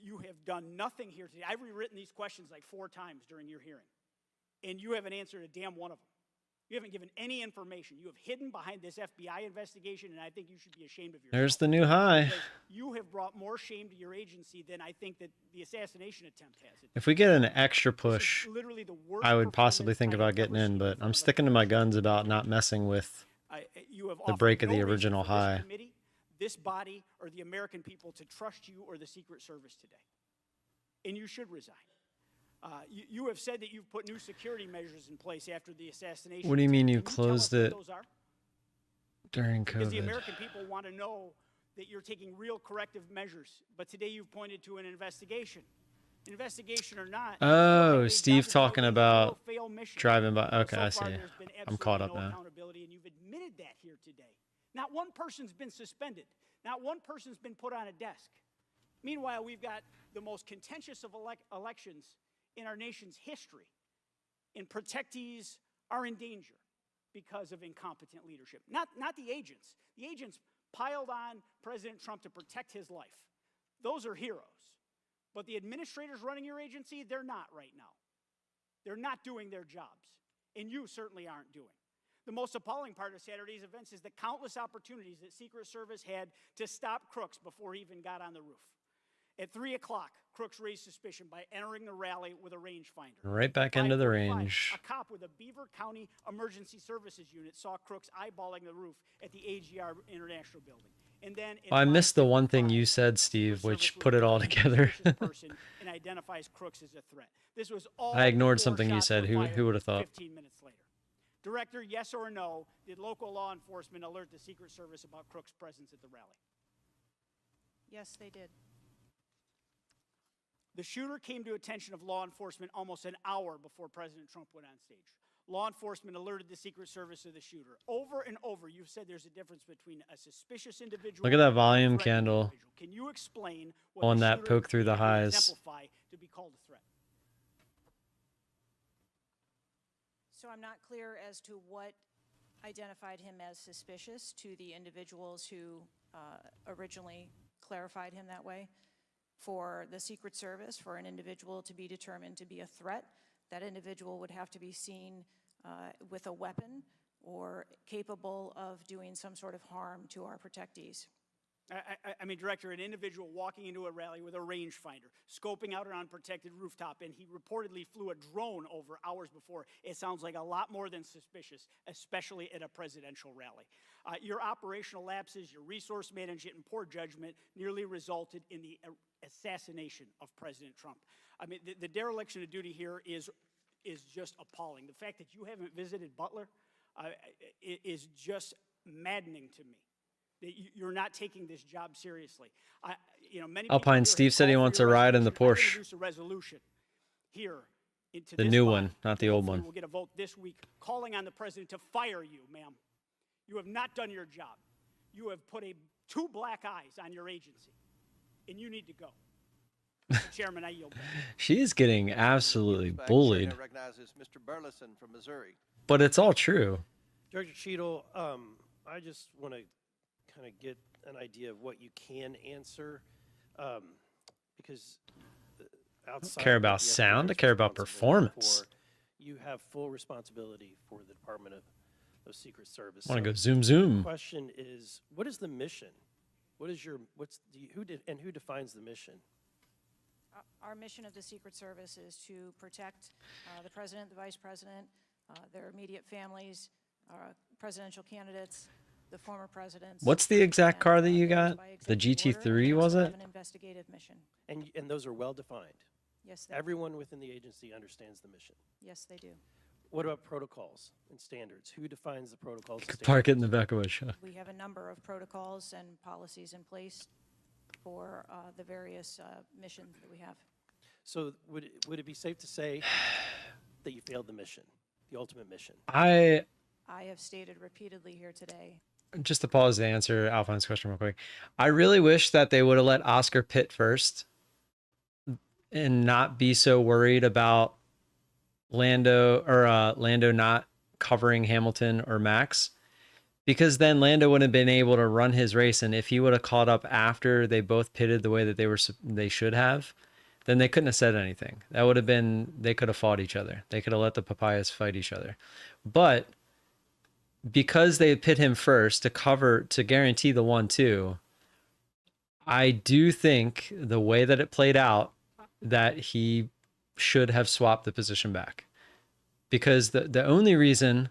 you have done nothing here today. I've rewritten these questions like 4 times during your hearing, and you haven't answered a damn one of them. You haven't given any information. You have hidden behind this FBI investigation, and I think you should be ashamed of yourself. There's the new high. Because you have brought more shame to your agency than I think that the assassination attempt has. If we get an extra push, Literally the worst I would possibly think about getting in, but I'm sticking to my guns about not messing with you have the offered break of no the reason original for this high. committee, this body, or the American people to trust you or the Secret Service today. And you should resign. You have said that you've put new security measures in place after the assassination. What do you mean you Can tell us closed what it those are? during Because the COVID? American people want to know that you're taking real corrective measures. But today you've pointed to an investigation. Investigation or not. Oh, Steve talking about driving by. Okay, I see. I'm caught up now. Accountability, and you've admitted that here today. Not one person's been suspended. Not one person's been put on a desk. Meanwhile, we've got the most contentious of elections in our nation's history, and protectees are in danger because of incompetent leadership. Not the agents. The agents piled on President Trump to protect his life. Those are heroes. But the administrators running your agency, they're not right now. They're not doing their jobs, and you certainly aren't doing. The most appalling part of Saturday's events is the countless opportunities that Secret Service had to stop Crooks before he even got on the roof. At 3 o'clock, Crooks raised suspicion by entering the rally with a rangefinder. Right back into the range. A cop with a Beaver County Emergency Services unit saw Crooks eyeballing the roof at the AGR International Building. And then I missed the one thing you said, Steve, which put it all together. And identifies Crooks as a threat. This was all I ignored before something you shots said. were Who fired would have thought? 15 minutes later. Director, yes or no, did local law enforcement alert the Secret Service about Crooks' presence at the rally? Yes, they did. The shooter came to attention of law enforcement almost an hour before President Trump went on stage. Law enforcement alerted the Secret Service of the shooter. Over and over, you've said there's a difference between a suspicious individual. Look at that and a volume threatened candle individual. Can you explain what on the that shooter poke through the needed to highs. exemplify to be called a threat? So I'm not clear as to what identified him as suspicious to the individuals who originally clarified him that way. For the Secret Service, for an individual to be determined to be a threat, that individual would have to be seen with a weapon or capable of doing some sort of harm to our protectees. I mean, Director, an individual walking into a rally with a rangefinder, scoping out an unprotected rooftop, and he reportedly flew a drone over hours before. It sounds like a lot more than suspicious, especially at a presidential rally. Your operational lapses, your resource management, and poor judgment nearly resulted in the assassination of President Trump. I mean, the dereliction of duty here is just appalling. The fact that you haven't visited Butler is just maddening to me. That you're not taking this job seriously. Many Alpine people Steve said he wants a ride in the Porsche. introduce a resolution here into The this new body. one, not the old Hopefully one. We'll get a vote this week calling on the president to fire you, ma'am. You have not done your job. You have put a 2 black eyes on your agency, and you need to go. Mr. Chairman, I yield back. She's getting absolutely bullied, Chair now recognizes Mr. Burleson from Missouri. but it's all true. Director Cheadle, I just want to kind of get an idea of what you can answer, because outside Care of what about the FBI sound, I is care about responsible performance. for, you have full responsibility for the Department of Secret Service. Wanna So go zoom, zoom. The question is, what is the mission? What is your, who defines the mission? Our mission of the Secret Service is to protect the president, the vice president, their immediate families, presidential candidates, the former presidents. What's the exact car that you got? by The executive order, GT3, and we was also it? have an investigative mission. And those are well defined. Yes, they are. Everyone within the agency understands the mission. Yes, they do. What about protocols and standards? Who defines the protocols and Could standards? park it in the back of my truck. We have a number of protocols and policies in place for the various missions that we have. So would it be safe to say that you failed the mission, the ultimate mission? I have stated repeatedly here today. Just to pause to answer Alphine's question real quick. I really wish that they would have let Oscar pit first and not be so worried about Lando not covering Hamilton or Max, because then Lando wouldn't have been able to run his race. And if he would have caught up after they both pitted the way that they should have, then they couldn't have said anything. That would have been, they could have fought each other. They could have let the papayas fight each other. But because they pit him first to guarantee the 1-2, I do think the way that it played out, that he should have swapped the position back, because the only reason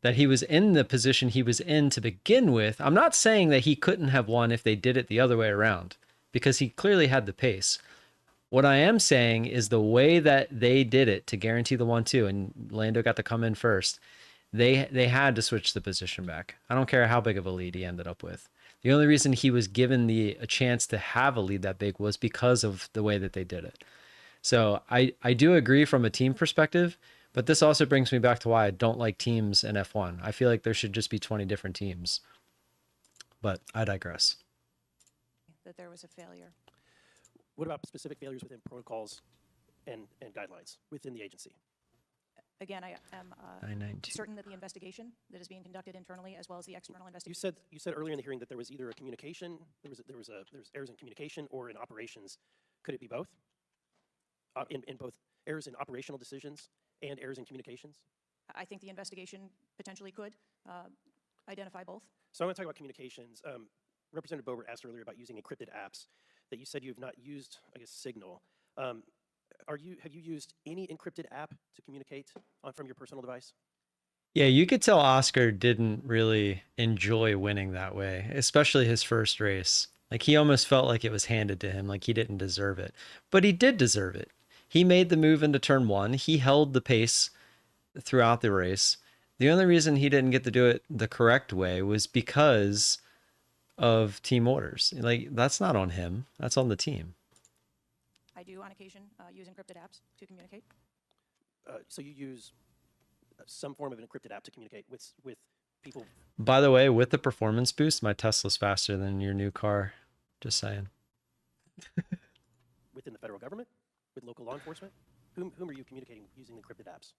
that he was in the position he was in to begin with, I'm not saying that he couldn't have won if they did it the other way around, because he clearly had the pace. What I am saying is the way that they did it to guarantee the 1-2 and Lando got to come in first, they had to switch the position back. I don't care how big of a lead he ended up with. The only reason he was given a chance to have a lead that big was because of the way that they did it. So I do agree from a team perspective, but this also brings me back to why I don't like teams in F1. I feel like there should just be 20 different teams, but I digress. That there was a failure. What about specific failures within protocols and guidelines within the agency? Again, I am 992. certain that the investigation that is being conducted internally, as well as the external investigation. You said earlier in the hearing that there was either a communication, there was errors in communication or in operations. Could it be both? In both errors in operational decisions and errors in communications? I think the investigation potentially could identify both. So I'm going to talk about communications. Representative Boebert asked earlier about using encrypted apps that you said you have not used, I guess, Signal. Have you used any encrypted app to communicate from your personal device? Yeah, you could tell Oscar didn't really enjoy winning that way, especially his first race. Like, he almost felt like it was handed to him, like he didn't deserve it. But he did deserve it. He made the move into turn 1. He held the pace throughout the race. The only reason he didn't get to do it the correct way was because of team orders. Like, that's not on him. That's on the team. I do, on occasion, use encrypted apps to communicate. So you use some form of an encrypted app to communicate with people. By the way, with the performance boost, my Tesla's faster than your new car. Just saying. Within the federal government? With local law enforcement? Whom are you communicating using encrypted apps?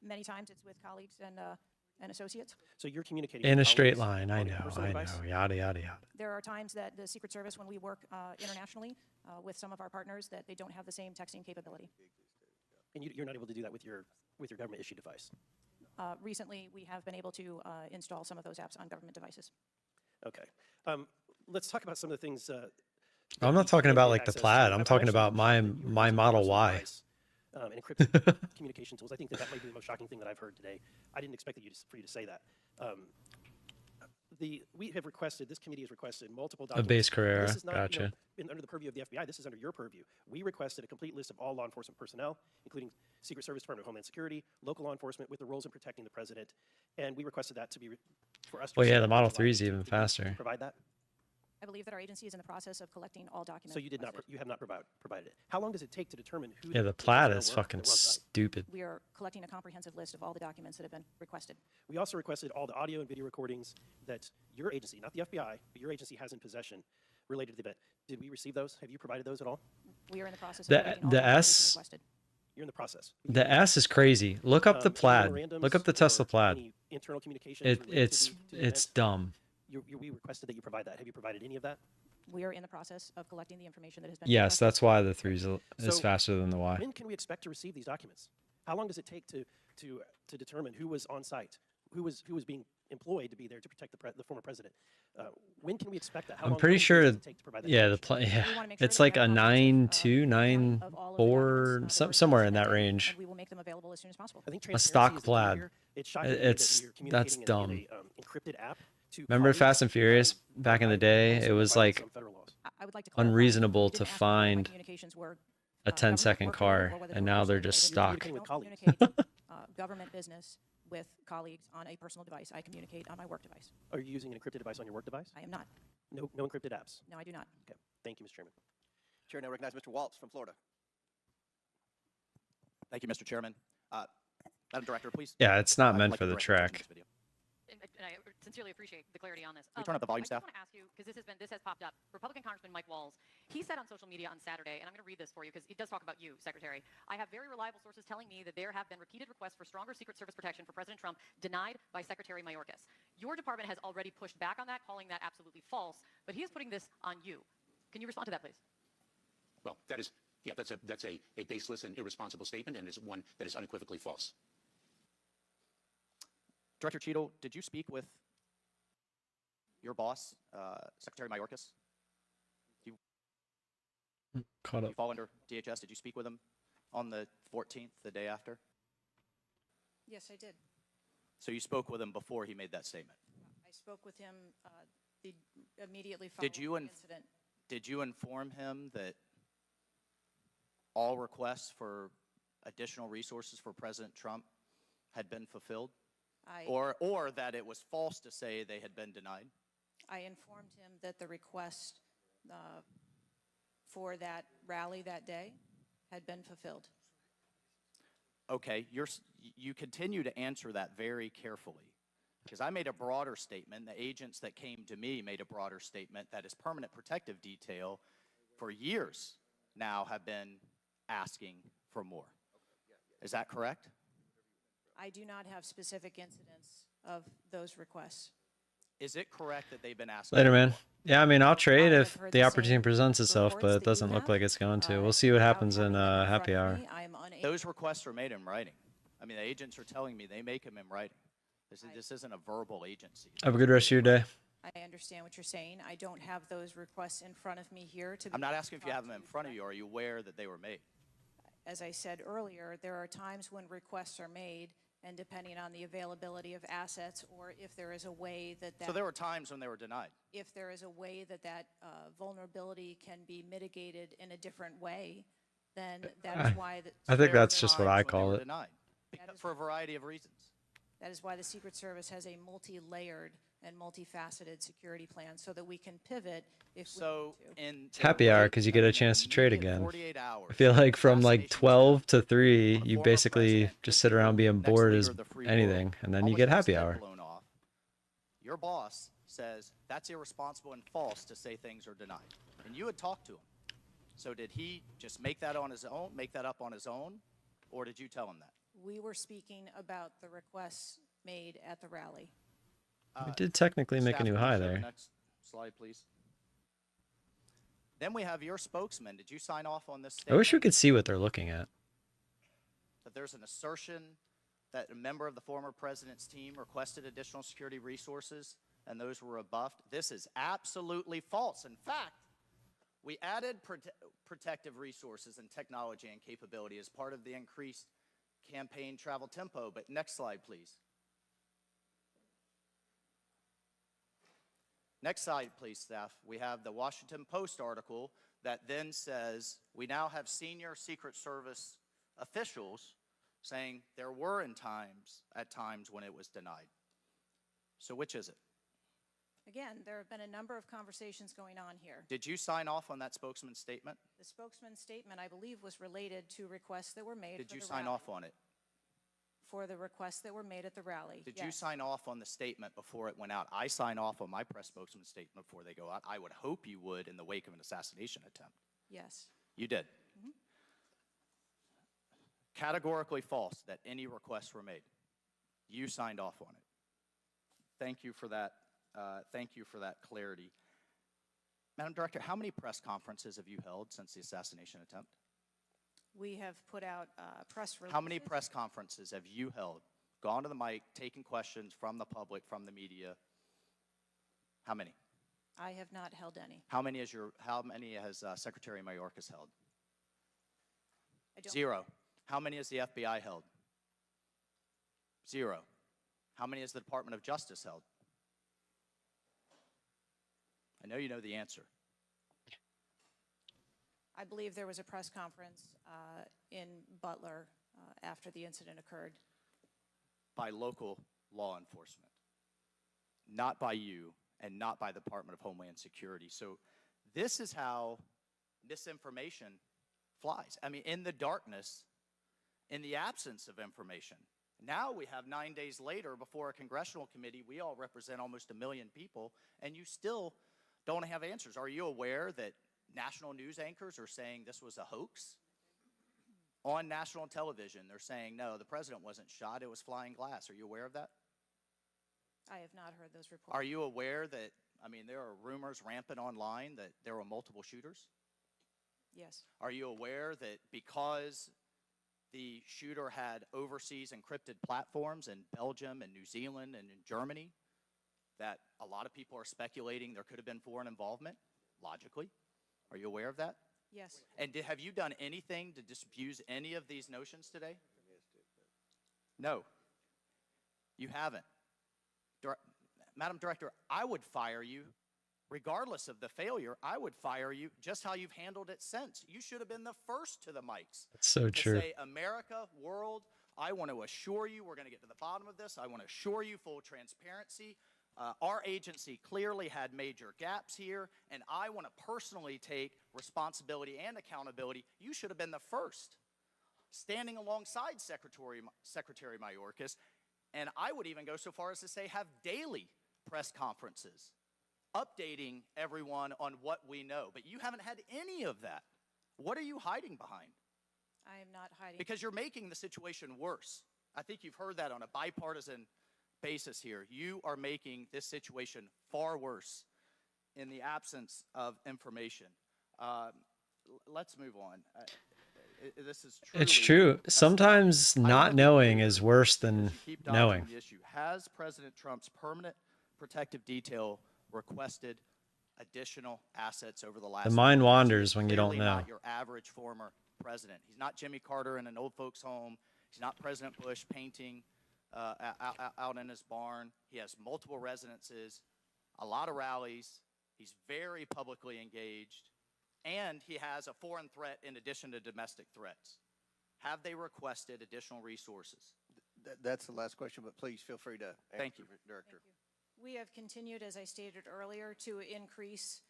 Many times it's with colleagues and associates. So you're communicating In a with straight colleagues line, I on your know, personal device? yada, yada, yada. There are times that the Secret Service, when we work internationally with some of our partners, that they don't have the same texting capability. And you're not able to do that with your government issued device? Recently, we have been able to install some of those apps on government devices. Okay. Let's talk about some of the things. I'm not talking about like the Plaid. I'm talking about my Model Y. And encrypted communication tools. I think that might be the most shocking thing that I've heard today. I didn't expect for you to say that. We have requested, this committee has requested multiple documents. A base Carrera, This is not, gotcha. Under the purview of the FBI, this is under your purview. We requested a complete list of all law enforcement personnel, including Secret Service, Department of Homeland Security, local law enforcement with the roles in protecting the president, and we requested that to be for us to Well, yeah, receive the Model in 3 is July. even Can you faster. provide that? I believe that our agency is in the process of collecting all documents. So you did not, you have not provided it. How long does it take to determine who? Yeah, the plat is fucking stupid. We are collecting a comprehensive list of all the documents that have been requested. We also requested all the audio and video recordings that your agency, not the FBI, but your agency has in possession related to the event. Did we receive those? Have you provided those at all? We are in the process of The collecting all the documents S requested. You're in the process. the S is crazy. Look up the Any plaid. memorandums Look up the Tesla or plaid. any internal communications related to It's the it's event? dumb. We requested that you provide that. Have you provided any of that? We are in the process of collecting the information that has been Yes, requested. that's why the 3 is So, faster than the Y. When can we expect to receive these documents? How long does it take to determine who was on site, who was being employed to be there to protect the former president? When can we expect that? How I'm long pretty does sure. it take to provide that Yeah, the information? yeah. We wanna make sure It's that we like have a comprehensive 9.2, account of all of the 9.4, documents that were somewhere in requested that day, range. and we will make them available as soon as possible. I think A stock transparency is the key plaid. here. It's shocking to me that It's you're that's communicating dumb. in a encrypted app to Remember colleagues, Fast and Furious back in the day? It was like I would like to clarify, unreasonable you to didn't ask me whether my find communications were, a government 10-second work related car, or whether they and were now personal they're just related. stock. I don't communicate government business with colleagues on a personal device. I communicate on my work device. Are you using an encrypted device on your work device? I am not. No encrypted apps. No, I do not. Okay. Thank you, Mr. Chairman. Chair now recognizes Mr. Waltz from Florida. Thank you, Mr. Chairman. Madam Director, please. Yeah, it's not I'd meant like for to the direct your attention track. to this video. And I sincerely appreciate the clarity on this. Can we turn up the volume, I staff? just want to ask you, because this has popped up. Republican Congressman Mike Walls, he said on social media on Saturday, and I'm going to read this for you because it does talk about you, Secretary. I have very reliable sources telling me that there have been repeated requests for stronger Secret Service protection for President Trump denied by Secretary Mayorkas. Your department has already pushed back on that, calling that absolutely false, but he is putting this on you. Can you respond to that, please? Well, that is, yeah, that's a baseless and irresponsible statement, and is one that is unequivocally false. Director Cheadle, did you speak with your boss, Secretary Mayorkas? Caught You up. fall under DHS. Did you speak with him on the 14th, the day after? Yes, I did. So you spoke with him before he made that statement. I spoke with him immediately following the incident. Did you inform him that all requests for additional resources for President Trump had been fulfilled? Or that it was false to say they had been denied? I informed him that the request for that rally that day had been fulfilled. Okay, you continue to answer that very carefully, because I made a broader statement. The agents that came to me made a broader statement that his permanent protective detail for years now have been asking for more. Is that correct? I do not have specific incidents of those requests. Is it correct that they've been asking? Later, man. Yeah, I mean, I'll trade I have if heard the the opportunity same presents itself, reports but it that you doesn't look have. like it's going to. We'll see what happens in happy hour. Those requests are made in writing. I mean, the agents are telling me they make them in writing. This isn't a verbal agency. Have a good rest of your day. I understand what you're saying. I don't have those requests in front of me here to. I'm not asking if you have them in front of you. Are you aware that they were made? As I said earlier, there are times when requests are made, and depending on the availability of assets, or if there is a way that So there were times when they were denied. if there is a way that vulnerability can be mitigated in a different way, then that is why. I think that's just what I call it. Denied, for a variety of reasons. That is why the Secret Service has a multi-layered and multifaceted security plan, so that we can pivot if we need to. It's happy hour because you get a chance to trade again. I feel like from like 12 to 3, you basically just sit around being bored as anything, and then you get happy hour. Your boss says that's irresponsible and false to say things are denied, and you had talked to him. So did he just make that on his own, make that up on his own, or did you tell him that? We were speaking about the requests made at the rally. We did technically make a new high there. Next slide, please. Then we have your spokesman. Did you sign off on this statement? I wish we could see what they're looking at. That there's an assertion that a member of the former president's team requested additional security resources and those were rebuffed. This is absolutely false. In fact, we added protective resources and technology and capability as part of the increased campaign travel tempo. But next slide, please. Next slide, please, staff. We have the Washington Post article that then says we now have senior Secret Service officials saying there were at times when it was denied. So which is it? Again, there have been a number of conversations going on here. Did you sign off on that spokesman's statement? The spokesman's statement, I believe, was related to requests that were made. Did for you the sign rally. off on it? For the requests that were made at the rally. Did yes. you sign off on the statement before it went out? I sign off on my press spokesman's statement before they go out. I would hope you would in the wake of an assassination attempt. Yes. You did. Categorically false that any requests were made. You signed off on it. Thank you for that. Thank you for that clarity. Madam Director, how many press conferences have you held since the assassination attempt? We have put out press releases. How many press conferences have you held? Gone to the mic, taken questions from the public, from the media? How many? I have not held any. How many has Secretary Mayorkas held? I don't. 0. How many has the FBI held? 0. How many has the Department of Justice held? I know you know the answer. I believe there was a press conference in Butler after the incident occurred. By local law enforcement, not by you and not by the Department of Homeland Security. So this is how misinformation flies. I mean, in the darkness, in the absence of information. Now we have 9 days later before a congressional committee, we all represent almost 1 million people, and you still don't have answers. Are you aware that national news anchors are saying this was a hoax? On national television, they're saying, no, the president wasn't shot, it was flying glass. Are you aware of that? I have not heard those reports. Are you aware that, I mean, there are rumors rampant online that there were multiple shooters? Yes. Are you aware that because the shooter had overseas encrypted platforms in Belgium and New Zealand and in Germany, that a lot of people are speculating there could have been foreign involvement, logically? Are you aware of that? Yes. And have you done anything to disabuse any of these notions today? No. You haven't. Madam Director, I would fire you. Regardless of the failure, I would fire you just how you've handled it since. You should have been the first to the mics. That's so true. To say, America, world, I want to assure you, we're going to get to the bottom of this. I want to assure you full transparency. Our agency clearly had major gaps here, and I want to personally take responsibility and accountability. You should have been the first, standing alongside Secretary Mayorkas, and I would even go so far as to say have daily press conferences, updating everyone on what we know. But you haven't had any of that. What are you hiding behind? I am not hiding. Because you're making the situation worse. I think you've heard that on a bipartisan basis here. You are making this situation far worse in the absence of information. Let's move on. This is truly, It's true. Sometimes not knowing is worse than knowing. the issue. Has President Trump's permanent protective detail requested additional assets over the last? The mind years? wanders He's when you don't clearly know. Not your average former president. He's not Jimmy Carter in an old folks' home. He's not President Bush painting out in his barn. He has multiple residences, a lot of rallies. He's very publicly engaged, and he has a foreign threat in addition to domestic threats. Have they requested additional resources? That's the last question, but please feel free to answer. Thank you, Director. We have continued, as I stated earlier, to increase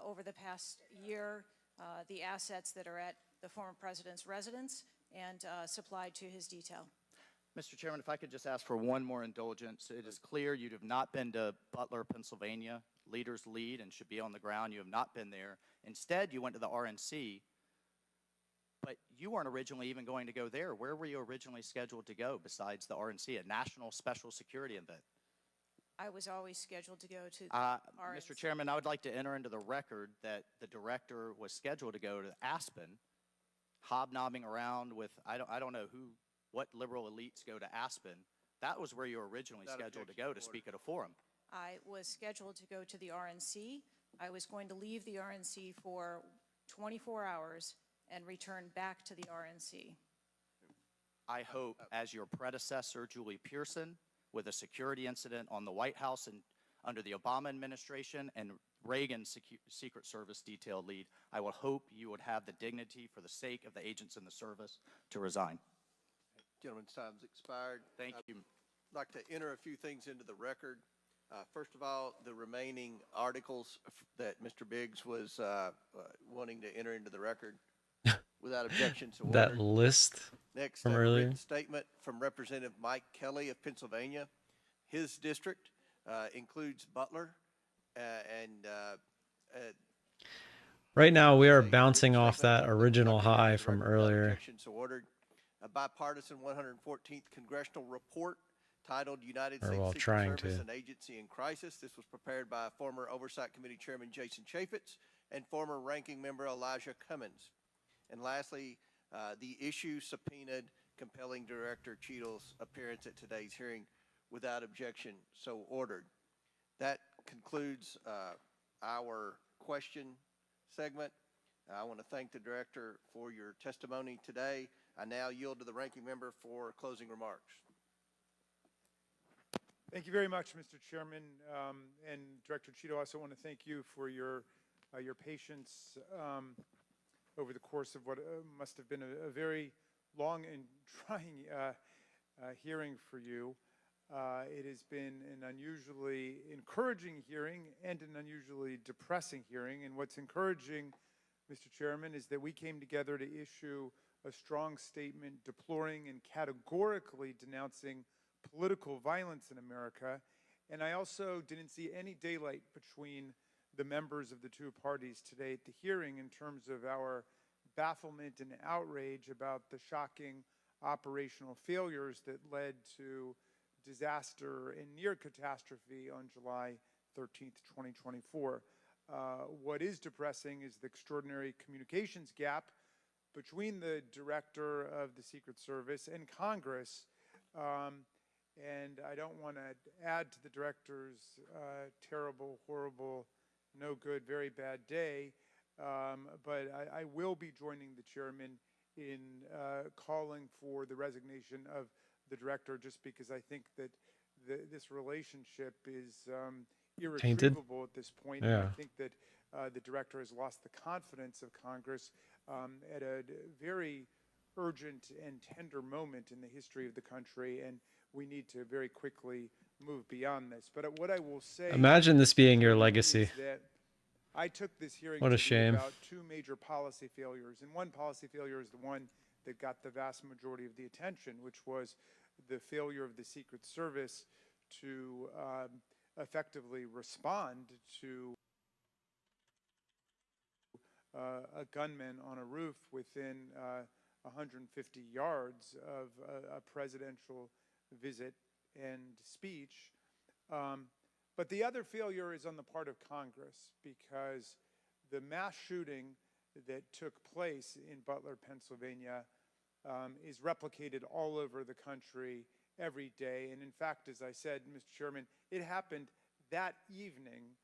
over the past year the assets that are at the former president's residence and supplied to his detail. Mr. Chairman, if I could just ask for one more indulgence. It is clear you have not been to Butler, Pennsylvania. Leaders lead and should be on the ground. You have not been there. Instead, you went to the RNC, but you weren't originally even going to go there. Where were you originally scheduled to go besides the RNC, a national special security event? I was always scheduled to go to the RNC. Mr. Chairman, I would like to enter into the record that the director was scheduled to go to Aspen, hobnobbing around with, I don't know what liberal elites go to Aspen. That was where you were originally scheduled to go to speak at a forum. I was scheduled to go to the RNC. I was going to leave the RNC for 24 hours and return back to the RNC. I hope, as your predecessor, Julie Pearson, with a security incident on the White House and under the Obama administration and Reagan's Secret Service detail lead, I would hope you would have the dignity for the sake of the agents in the service to resign. Gentleman's time's expired. Thank you. I'd like to enter a few things into the record. First of all, the remaining articles that Mr. Biggs was wanting to enter into the record without objection to order. That list Next, from a earlier. written statement from Representative Mike Kelly of Pennsylvania. His district includes Butler and Right now, we are bouncing off that original high from earlier. objections ordered. A bipartisan 114th congressional report titled United Or, States well, Secret trying Service to. and Agency in Crisis. This was prepared by former Oversight Committee Chairman Jason Chaffetz and former Ranking Member Elijah Cummins. And lastly, the issue subpoenaed compelling Director Cheadle's appearance at today's hearing without objection, so ordered. That concludes our question segment. I want to thank the Director for your testimony today. I now yield to the Ranking Member for closing remarks. Thank you very much, Mr. Chairman. And Director Cheadle, I also want to thank you for your patience over the course of what must have been a very long and trying hearing for you. It has been an unusually encouraging hearing and an unusually depressing hearing. And what's encouraging, Mr. Chairman, is that we came together to issue a strong statement deploring and categorically denouncing political violence in America. And I also didn't see any daylight between the members of the two parties today at the hearing in terms of our bafflement and outrage about the shocking operational failures that led to disaster and near catastrophe on July 13th, 2024. What is depressing is the extraordinary communications gap between the Director of the Secret Service and Congress. And I don't want to add to the Director's terrible, horrible, no good, very bad day, but I will be joining the Chairman in calling for the resignation of the Director, just because I think that this relationship is irretrievable at this point. Yeah. And I think that the Director has lost the confidence of Congress at a very urgent and tender moment in the history of the country, and we need to very quickly move beyond this. But what I will say, Imagine this being your legacy. is that I took this hearing What a to be shame. about two major policy failures, and one policy failure is the one that got the vast majority of the attention, which was the failure of the Secret Service to effectively respond to a gunman on a roof within 150 yards of a presidential visit and speech. But the other failure is on the part of Congress, because the mass shooting that took place in Butler, Pennsylvania, is replicated all over the country every day. And in fact, as I said, Mr. Chairman, it happened that evening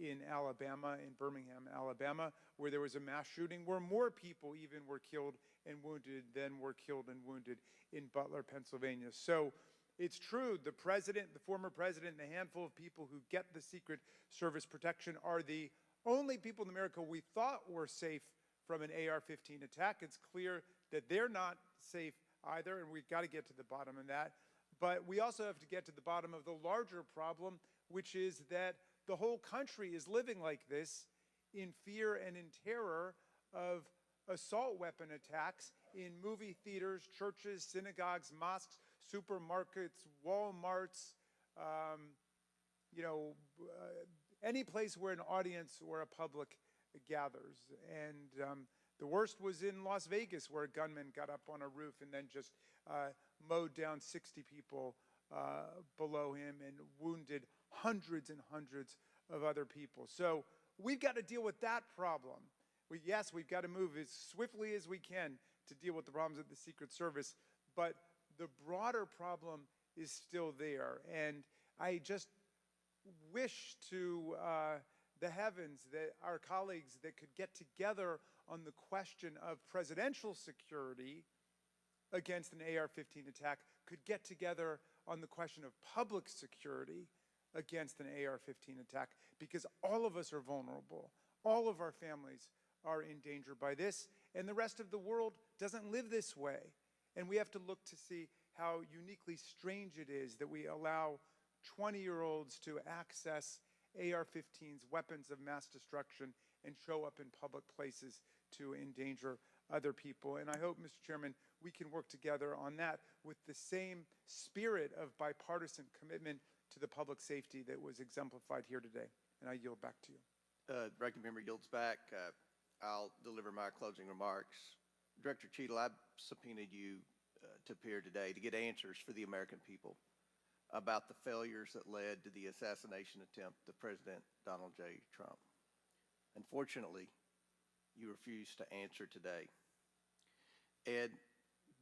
in Alabama, in Birmingham, Alabama, where there was a mass shooting where more people even were killed and wounded than were killed and wounded in Butler, Pennsylvania. So it's true, the president, the former president, and a handful of people who get the Secret Service protection are the only people in America we thought were safe from an AR-15 attack. It's clear that they're not safe either, and we've got to get to the bottom of that. But we also have to get to the bottom of the larger problem, which is that the whole country is living like this in fear and in terror of assault weapon attacks in movie theaters, churches, synagogues, mosques, supermarkets, Walmarts, any place where an audience or a public gathers. And the worst was in Las Vegas, where a gunman got up on a roof and then just mowed down 60 people below him and wounded hundreds and hundreds of other people. So we've got to deal with that problem. Yes, we've got to move as swiftly as we can to deal with the problems of the Secret Service, but the broader problem is still there. And I just wish to the heavens that our colleagues that could get together on the question of presidential security against an AR-15 attack could get together on the question of public security against an AR-15 attack, because all of us are vulnerable. All of our families are in danger by this, and the rest of the world doesn't live this way. And we have to look to see how uniquely strange it is that we allow 20-year-olds to access AR-15s, weapons of mass destruction, and show up in public places to endanger other people. And I hope, Mr. Chairman, we can work together on that with the same spirit of bipartisan commitment to the public safety that was exemplified here today. And I yield back to you. Ranking member yields back. I'll deliver my closing remarks. Director Cheadle, I subpoenaed you to appear today to get answers for the American people about the failures that led to the assassination attempt of President Donald J. Trump. Unfortunately, you refuse to answer today. And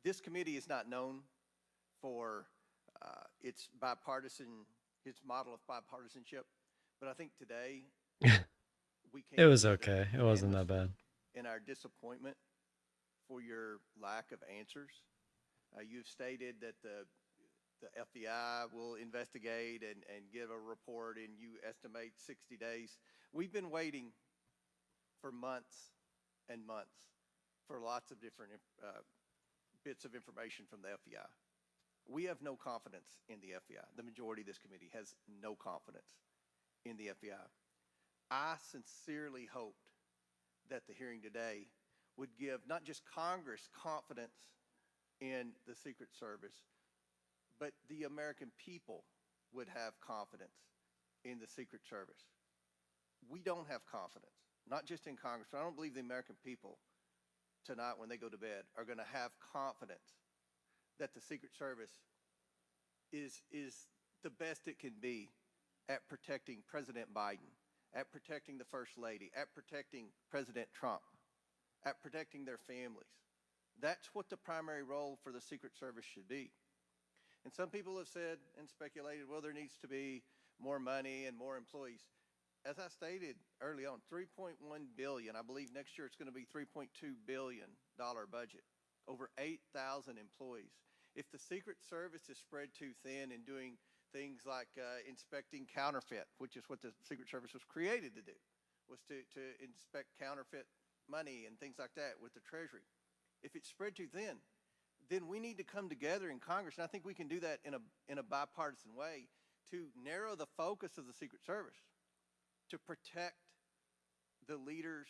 this committee is not known for its model of bipartisanship, but I think today we came It was together okay. It wasn't that bad. in our disappointment for your lack of answers. You've stated that the FBI will investigate and give a report, and you estimate 60 days. We've been waiting for months and months for lots of different bits of information from the FBI. We have no confidence in the FBI. The majority of this committee has no confidence in the FBI. I sincerely hoped that the hearing today would give not just Congress confidence in the Secret Service, but the American people would have confidence in the Secret Service. We don't have confidence, not just in Congress, but I don't believe the American people tonight when they go to bed are going to have confidence that the Secret Service is the best it can be at protecting President Biden, at protecting the First Lady, at protecting President Trump, at protecting their families. That's what the primary role for the Secret Service should be. And some people have said and speculated, well, there needs to be more money and more employees. As I stated early on, $3.1 billion, I believe next year it's going to be $3.2 billion budget, over 8,000 employees. If the Secret Service is spread too thin in doing things like inspecting counterfeit, which is what the Secret Service was created to do, was to inspect counterfeit money and things like that with the Treasury. If it's spread too thin, then we need to come together in Congress, and I think we can do that in a bipartisan way to narrow the focus of the Secret Service, to protect the leaders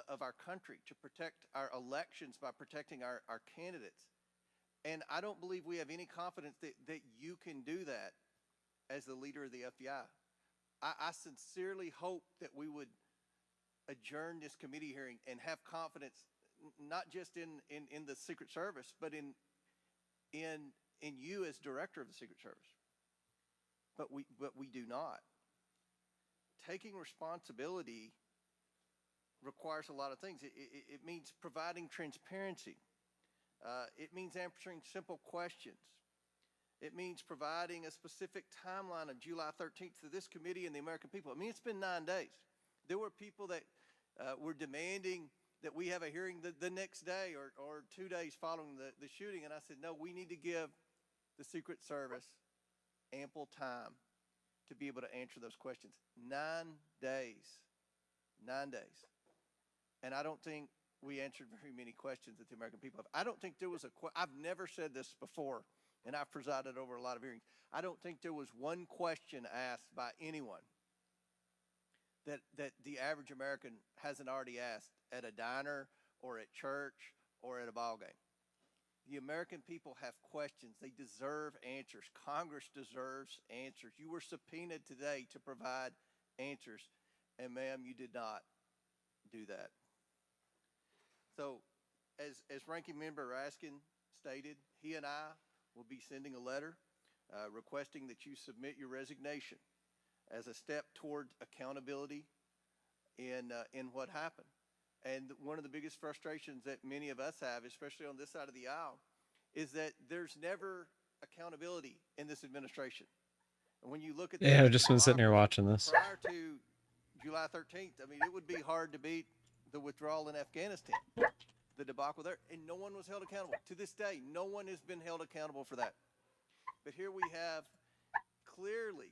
of our country, to protect our elections by protecting our candidates. And I don't believe we have any confidence that you can do that as the leader of the FBI. I sincerely hope that we would adjourn this committee hearing and have confidence not just in the Secret Service, but in you as director of the Secret Service. But we do not. Taking responsibility requires a lot of things. It means providing transparency. It means answering simple questions. It means providing a specific timeline of July 13th to this committee and the American people. I mean, it's been 9 days. There were people that were demanding that we have a hearing the next day or 2 days following the shooting. And I said, no, we need to give the Secret Service ample time to be able to answer those questions. 9 days. 9 days. And I don't think we answered very many questions that the American people have. I don't think there was I've never said this before, and I've presided over a lot of hearings. I don't think there was one question asked by anyone that the average American hasn't already asked at a diner or at church or at a ball game. The American people have questions. They deserve answers. Congress deserves answers. You were subpoenaed today to provide answers, and ma'am, you did not do that. So, as Ranking Member Raskin stated, he and I will be sending a letter requesting that you submit your resignation as a step toward accountability in what happened. And one of the biggest frustrations that many of us have, especially on this side of the aisle, is that there's never accountability in this administration. And when you look at I've just been sitting here watching this. Prior to July 13th, I mean, it would be hard to beat the withdrawal in Afghanistan, the debacle there, and no one was held accountable. To this day, no one has been held accountable for that. But here we have clearly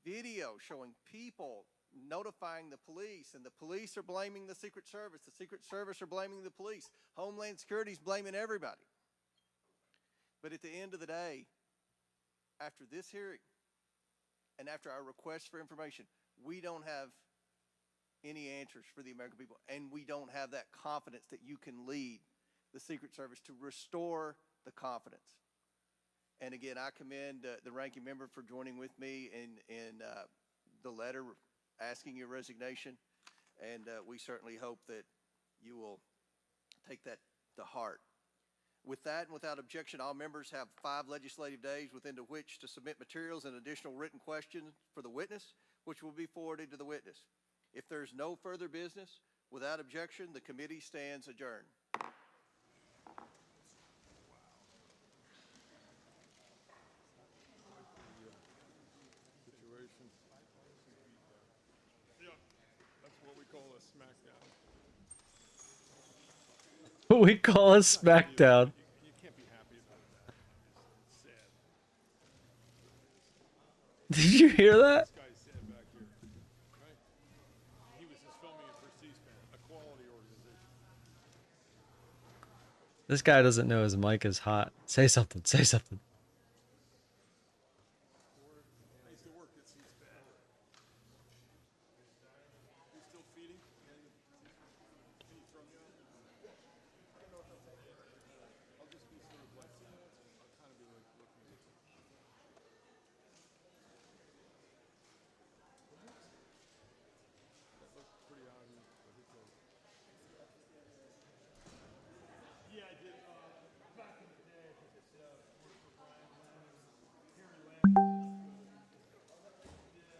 video showing people notifying the police, and the police are blaming the Secret Service. The Secret Service are blaming the police. Homeland Security is blaming everybody. But at the end of the day, after this hearing, and after our request for information, we don't have any answers for the American people, and we don't have that confidence that you can lead the Secret Service to restore the confidence. And again, I commend the ranking member for joining with me in the letter asking your resignation, and we certainly hope that you will take that to heart. With that and without objection, all members have 5 legislative days within which to submit materials and additional written questions for the witness, which will be forwarded to the witness. If there's no further business, without objection, the committee stands adjourned. Situation. Yeah, that's what we call a smackdown. What we call a smackdown. You can't be happy about that. It's sad. Did you hear that? This guy's sad back here, right? He was just filming it for C-SPAN, a quality organization. This guy doesn't know his mic is hot. Say something. Say something. I used to work at C-SPAN. You still feeding? Can you throw me out? I don't know if that's okay. I'll just be sort of like, I'll kind of be like looking at it. That looked pretty obvious, but it's okay. Yeah, I did. Back in the day, I just worked for Brian Lamb, Harry Lamb.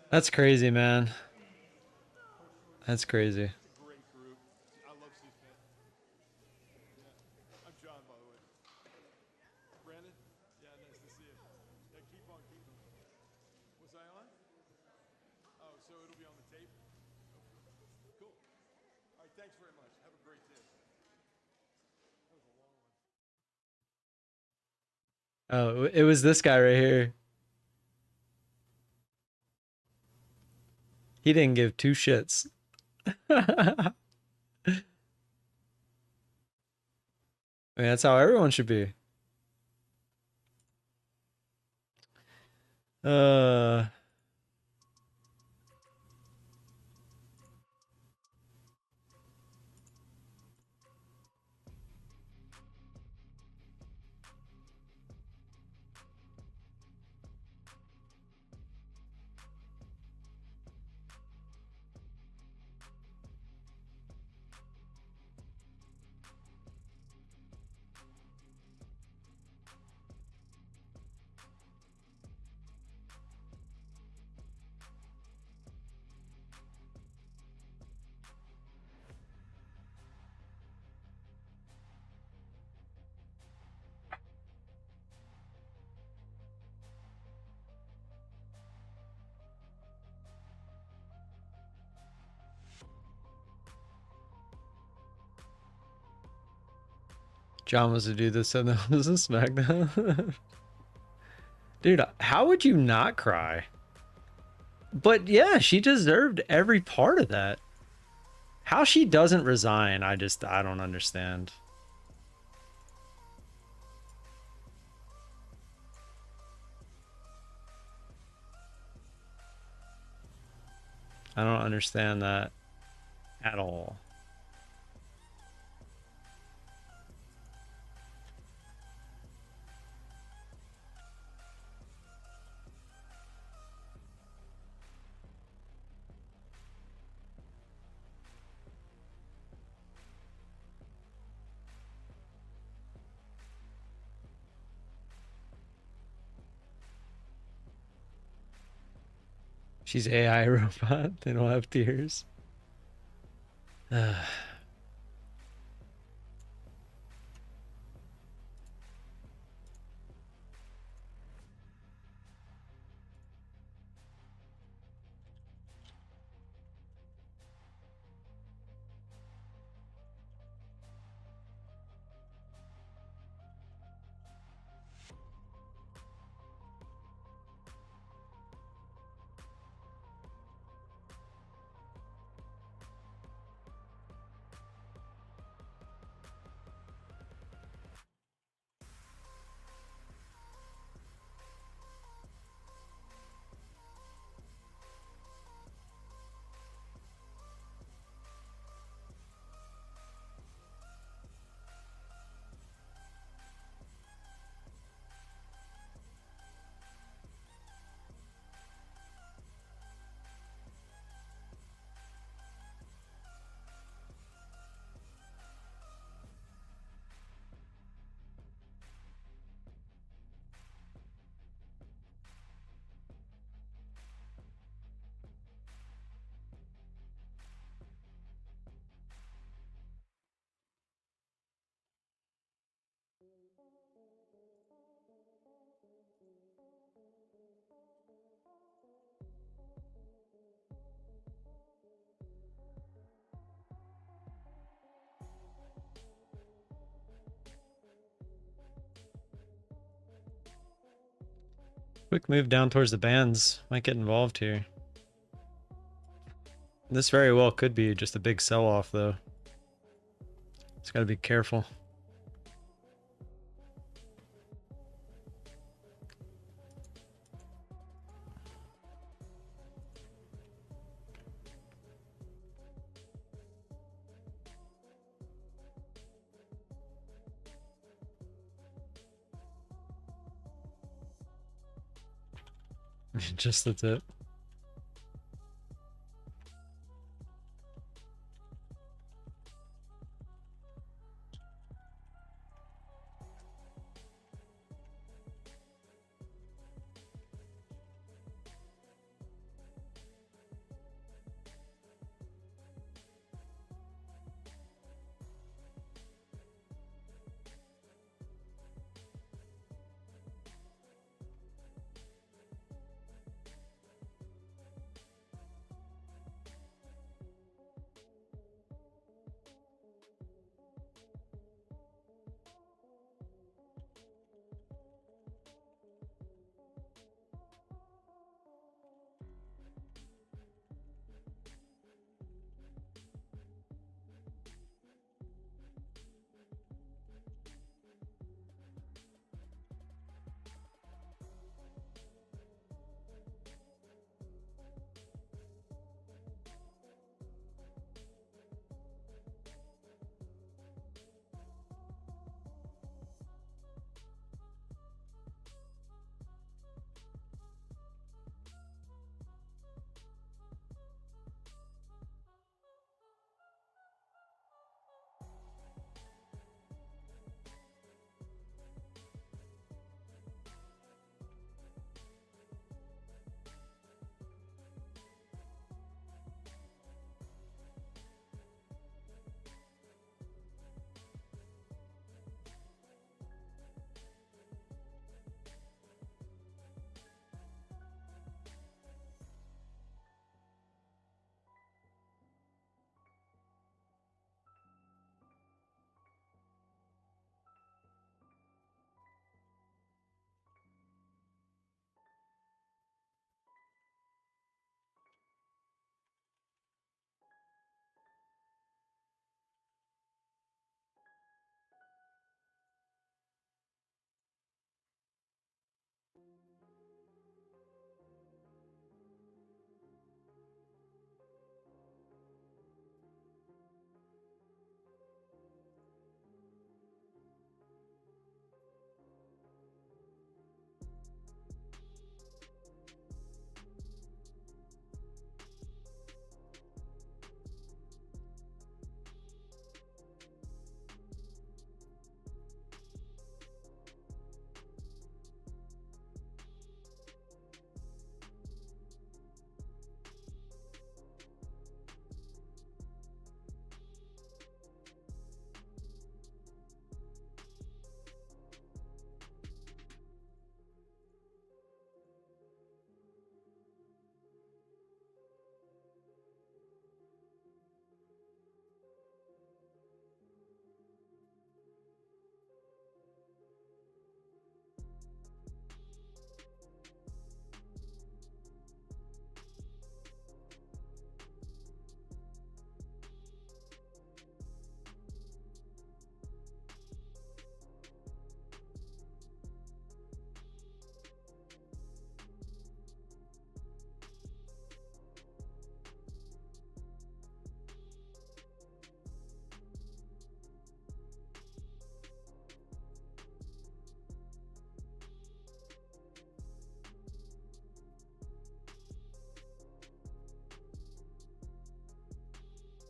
That's crazy, man. That's crazy. Great group. I love C-SPAN. Yeah. I'm John, by the way. Brandon? Yeah, nice to see you. Yeah, keep on keeping. Was I on? Oh, so it'll be on the tape? Cool. All right, thanks very much. Have a great day. That was a long one. Oh, it was this guy right here. He didn't give 2 shits. I mean, that's how everyone should be. John was to do this and that was a SmackDown. Dude, how would you not cry? But yeah, she deserved every part of that. How she doesn't resign, I don't understand. I don't understand that at all. She's AI robot. They don't have tears. Quick move down towards the bands. Might get involved here. This very well could be just a big sell-off, though. Just gotta be careful. Just the tip.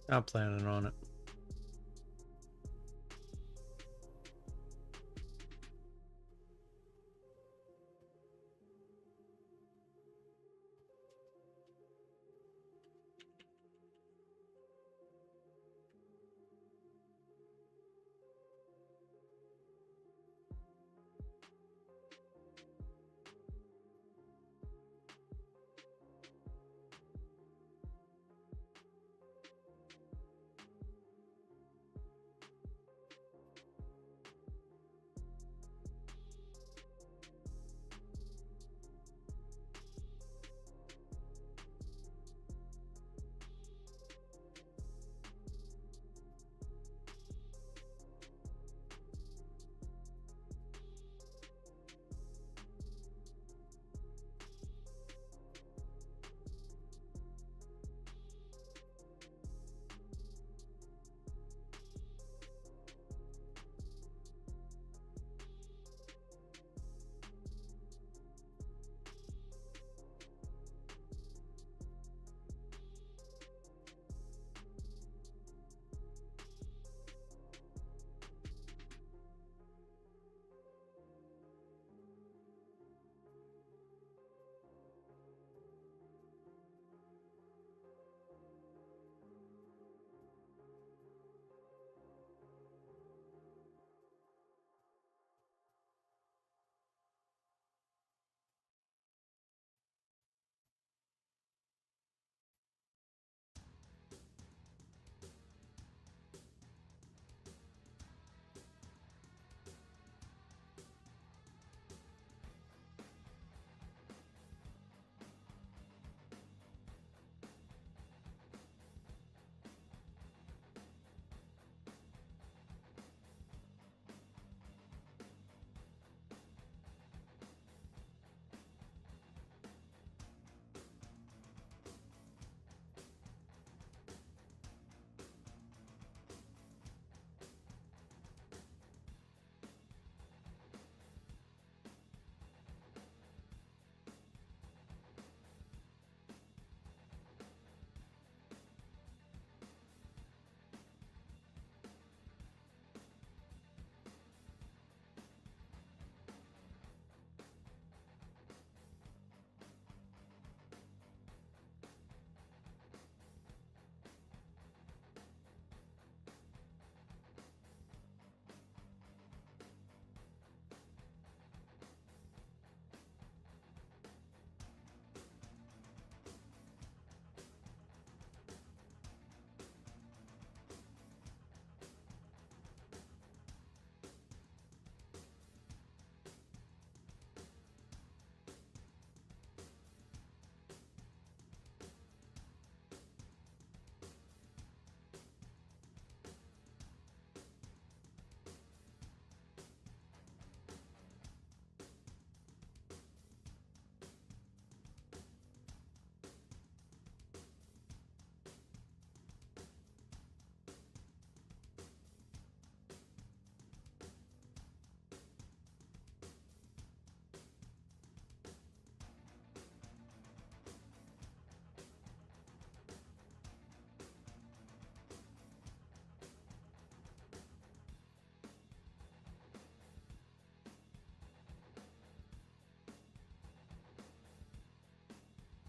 Not planning on it.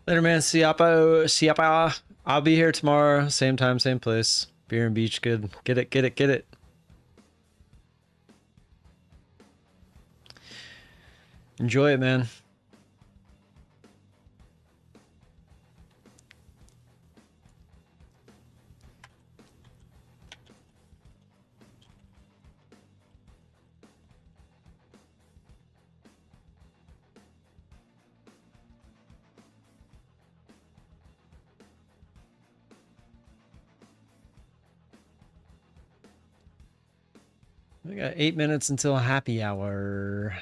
Later, man. Siapa. I'll be here tomorrow. Same time, same place. Beer and beach, good. Get it, get it, get it. Enjoy it, man. We got 8 minutes until happy hour.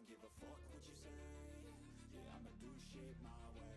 don't give a fuck what you say. Yeah, I'ma do shit my way.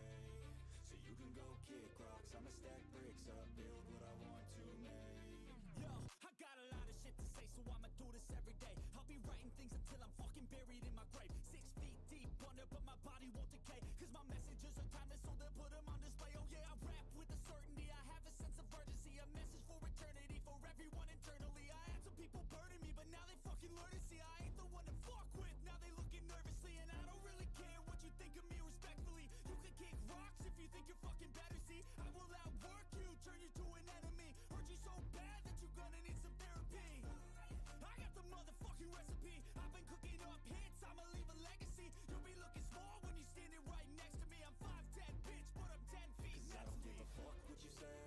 So you can go kick rocks, I'ma stack bricks up, build what I want to make. Yo, I got a lot of shit to say, so I'ma do this every day. I'll be writing things until I'm fucking buried in my grave. 6 feet deep under, but my body won't decay. Cause my messages are timeless, so they'll put them on display. Oh yeah, I rap with a certainty, I have a sense of urgency. A message for eternity, for everyone internally. I had some people burning me, but now they fucking learn to see I ain't the one to fuck with. Now they looking nervously, and I don't really care what you think of me respectfully. You can kick rocks if you think you're fucking better, see. I will outwork you, turn you to an enemy. Hurt you so bad that you're gonna need some therapy. I got the motherfucking recipe. I've been cooking up hits, I'ma leave a legacy. You'll be looking small when you're standing right next to me. I'm 5'10", bitch, but I'm 10 feet next to me. I don't give a fuck what you say.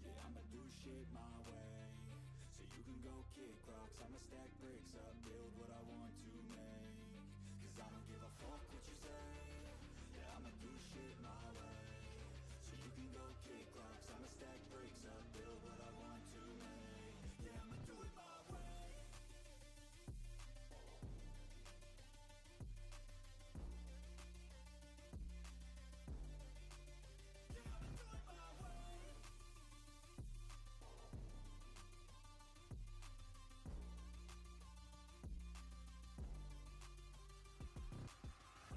Yeah, I'ma do shit my way. So you can go kick rocks, I'ma stack bricks up, build what I want to make. Cause I don't give a fuck what you say. Yeah, I'ma do shit my way. So you can go kick rocks, I'ma stack bricks up, build what I want to make. Yeah, I'ma do it my way.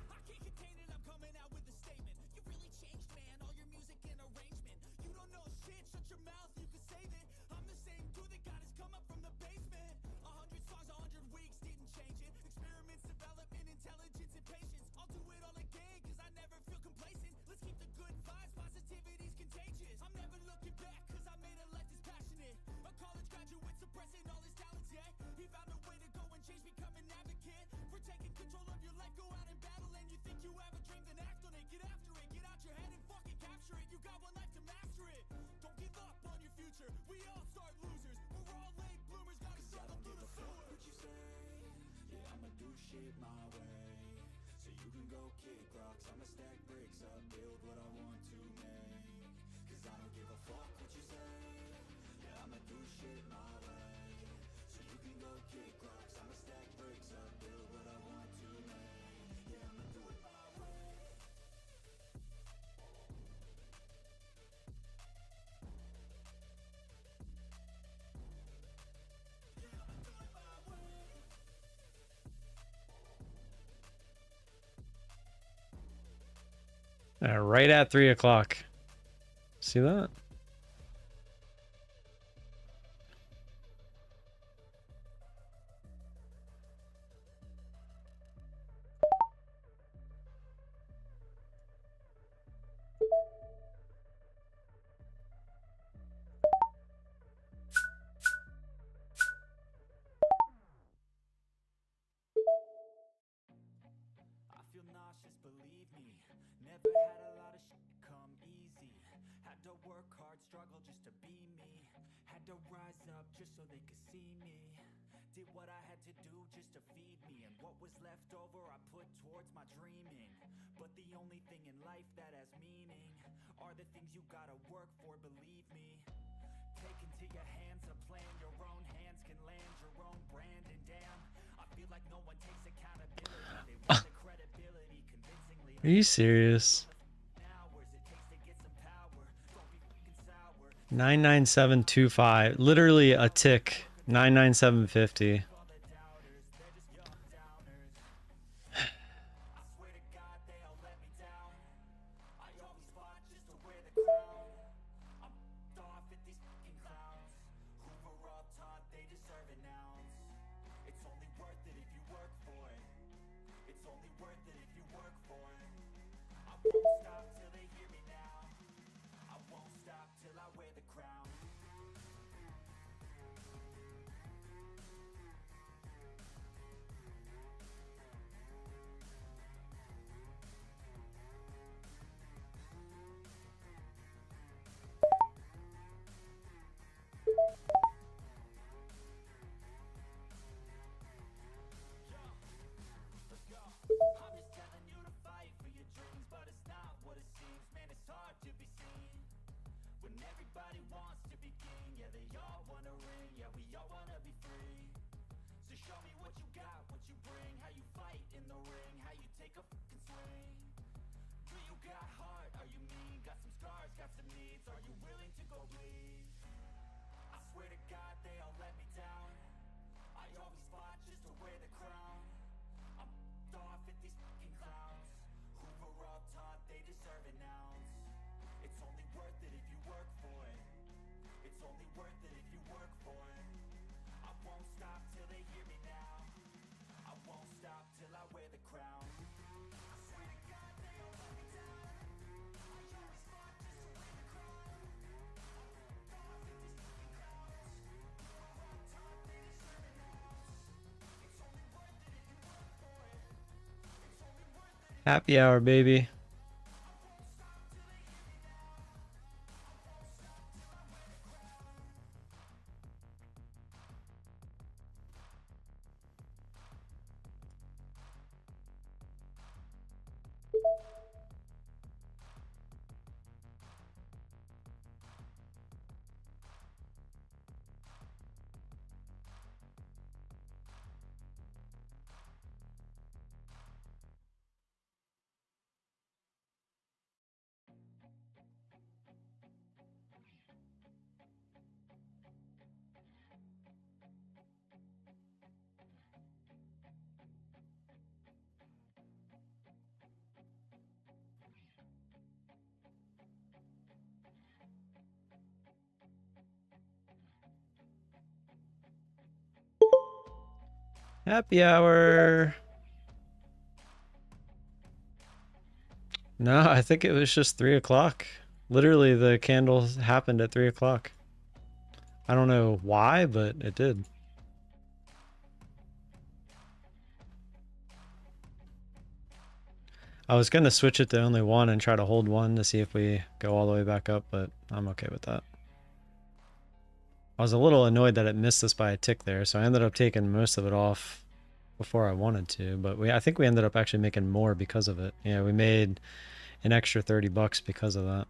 I can't contain it, I'm coming out with a statement. You really changed, man, all your music and arrangement. You don't know shit, shut your mouth, you can save it. I'm the same dude that got his come up from the basement. 100 songs, 100 weeks, didn't change it. Experiments, development, intelligence, and patience. I'll do it all again, cause I never feel complacent. Let's keep the good vibes, positivity's contagious. I'm never looking back, cause I made a life that's passionate. A college graduate suppressing all his talents, yeah. He found a way to go and change, become an advocate. For taking control of your life, go out and battle. And you think you have a dream, then act on it. Get after it, get out your head and fucking capture it. You got one life to master it. Don't give up on your future, we all start losers. We're all late bloomers, gotta struggle through the sewer. What you say? Yeah, I'ma do shit my way. So you can go kick rocks, I'ma stack bricks up, build what I want to make. Cause I don't give a fuck what you say. Yeah, I'ma do shit my way. So you can go kick rocks, I'ma stack bricks up, build what I want to make. Yeah, I'ma do it my way. Right at 3 o'clock. See that? I feel nauseous, believe me. Never had a lot of shit come easy. Had to work hard, struggle just to be me. Had to rise up just so they could see me. Did what I had to do just to feed me. And what was left over I put towards my dreaming. But the only thing in life that has meaning are the things you gotta work for, believe me. Take into your hands a plan, your own hands can land your own brand. And damn, I feel like no one takes accountability. They want the credibility convincingly. Are you serious? 99725. Literally a tick. 99750. Show me what you got, what you bring, how you fight in the got heart? Are you mean? Got some scars, got some needs. Are you willing to go bleed? I swear to God they all let me down. I always fought just to wear the crown. I'm off at these fucking clowns who were all taught they deserve an ounce. It's only worth it if you work for it. It's only worth it if you work for it. I won't stop till they hear me now. I won't stop till I wear the crown. I swear to God they all let me down. I always fought just to wear the crown. I'm off at these fucking clowns who were all taught they deserve an ounce. It's only worth it if you work for it. It's only worth it if Happy hour, baby. Happy hour. No, I think it was just 3 o'clock. Literally, the candle happened at 3 o'clock. I don't know why, but it did. I was going to switch it to only one and try to hold one to see if we go all the way back up, but I'm okay with that. I was a little annoyed that it missed us by a tick there, so I ended up taking most of it off before I wanted to, but I think we ended up actually making more because of it. Yeah, we made an extra 30 bucks because of that.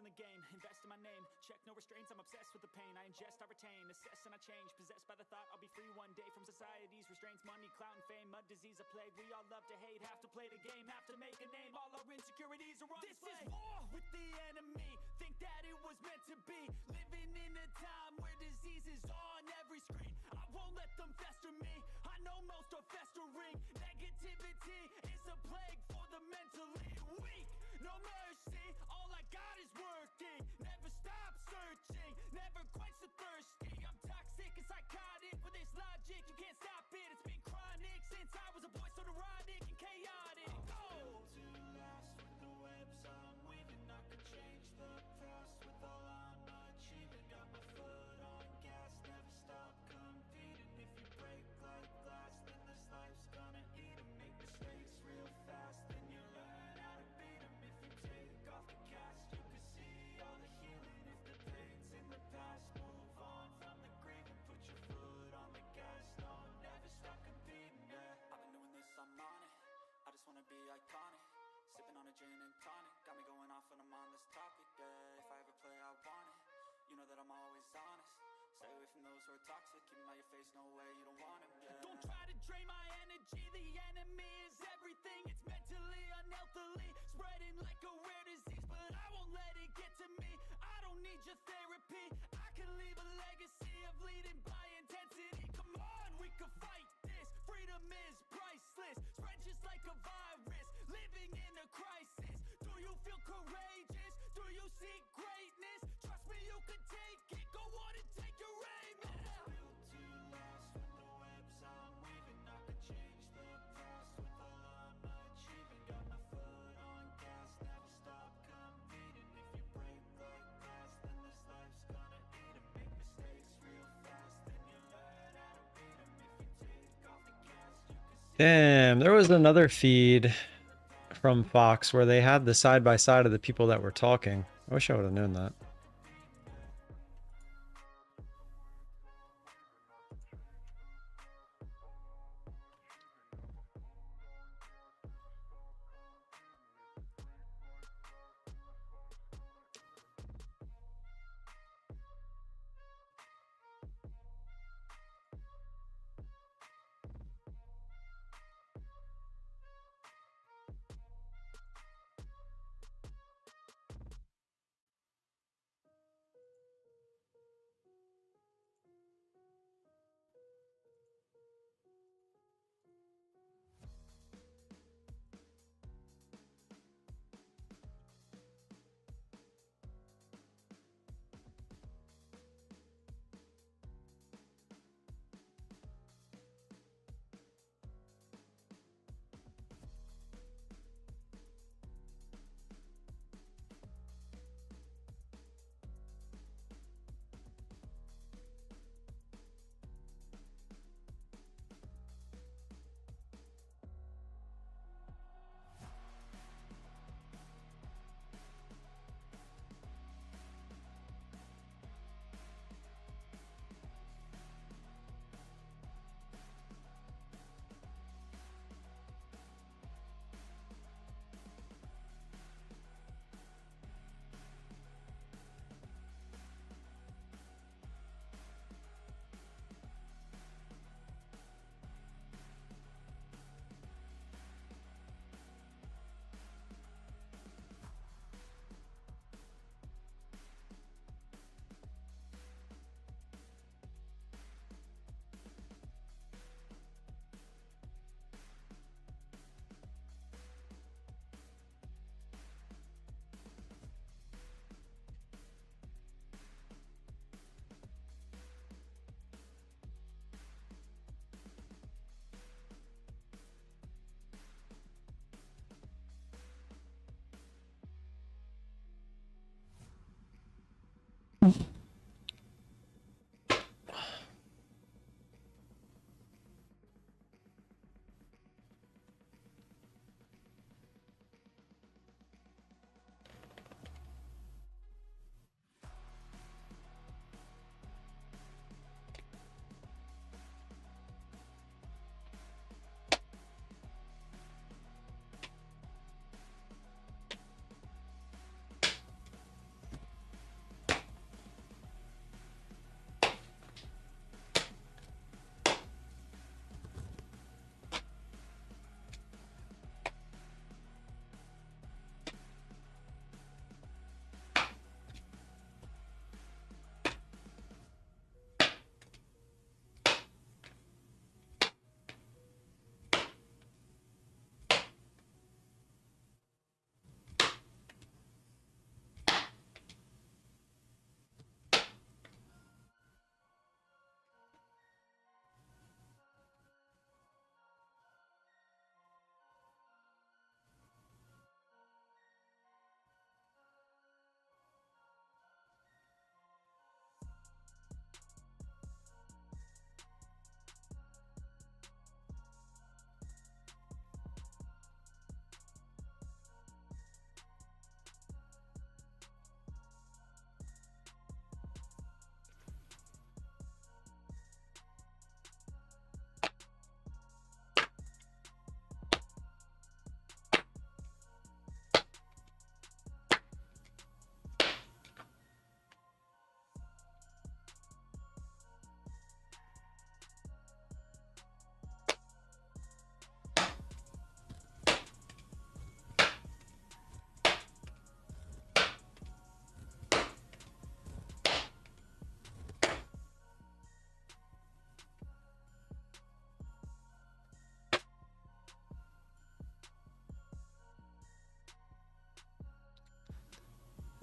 in the game, invest in my name. Check no restraints, I'm obsessed with the pain. I ingest, I retain, assess and I change. Possessed by the thought I'll be free one day from society's restraints. Money, clout and fame, mud, disease, a plague. We all love to hate, have to play the game, have to make a name. All our insecurities are on display. This is war with the enemy. Think that it was meant to be. Living in a time where disease is on every screen. I won't let them fester me. I know most are festering. Negativity is a plague for the mentally weak. No mercy, all I got is working. Never stop searching, never quench the thirsty. I'm toxic and psychotic with this logic, you can't stop it. It's been chronic since I was a boy, so neurotic and chaotic. Built to last with the webs I'm weaving. I could change the past with all I'm achieving. Got my foot on gas, never stop competing. If you break like glass, then this life's gonna eat 'em. Make mistakes real fast, then you learn how to beat 'em. If you take off the cast, you can see all the healing. If the pain's in the past, move on from the grave and put your foot on the gas. No, never stop competing, yeah. I've been doing this, I'm on it. I just wanna be iconic. Sipping on a gin and tonic, got me going off when I'm on this topic, yeah. If I ever play, I want it. You know that I'm always honest. Stay away from those who are toxic. Keep 'em out your face, no way, you don't want 'em, yeah. Don't try to drain my energy. The enemy is everything. It's mentally, unhealthily, spreading like a rare disease. But I won't let it get to me. I don't need your therapy. I can leave a legacy of leading by intensity. Come on, we can fight this. Freedom is priceless. Spread just like a virus. Living in a crisis. Do you feel courageous? Do you seek greatness? Trust me, you can take it. Go on and take your aim. Yeah. Built to last with the webs I'm weaving. I could change the past with all I'm achieving. Got my foot on gas, never stop competing. If you break like glass, then this life's gonna eat 'em. Make mistakes real fast, then you learn how to beat 'em. If you take off the gas, you can see. Damn, there was another feed from Fox where they had the side by side of the people that were talking. I wish I would have known that.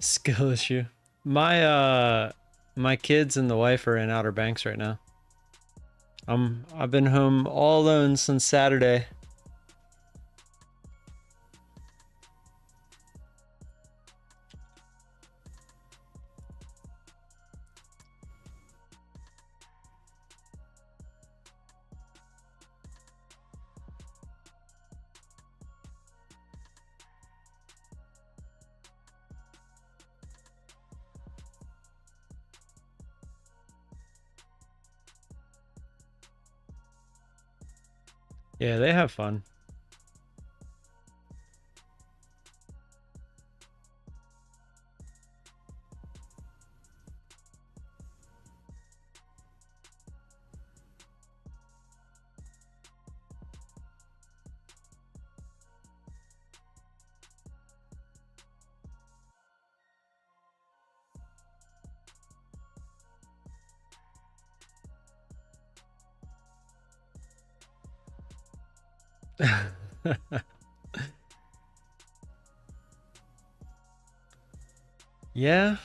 Skill issue. My kids and the wife are in Outer Banks right now. I've been home all alone since Saturday. Yeah, they have fun. Yeah,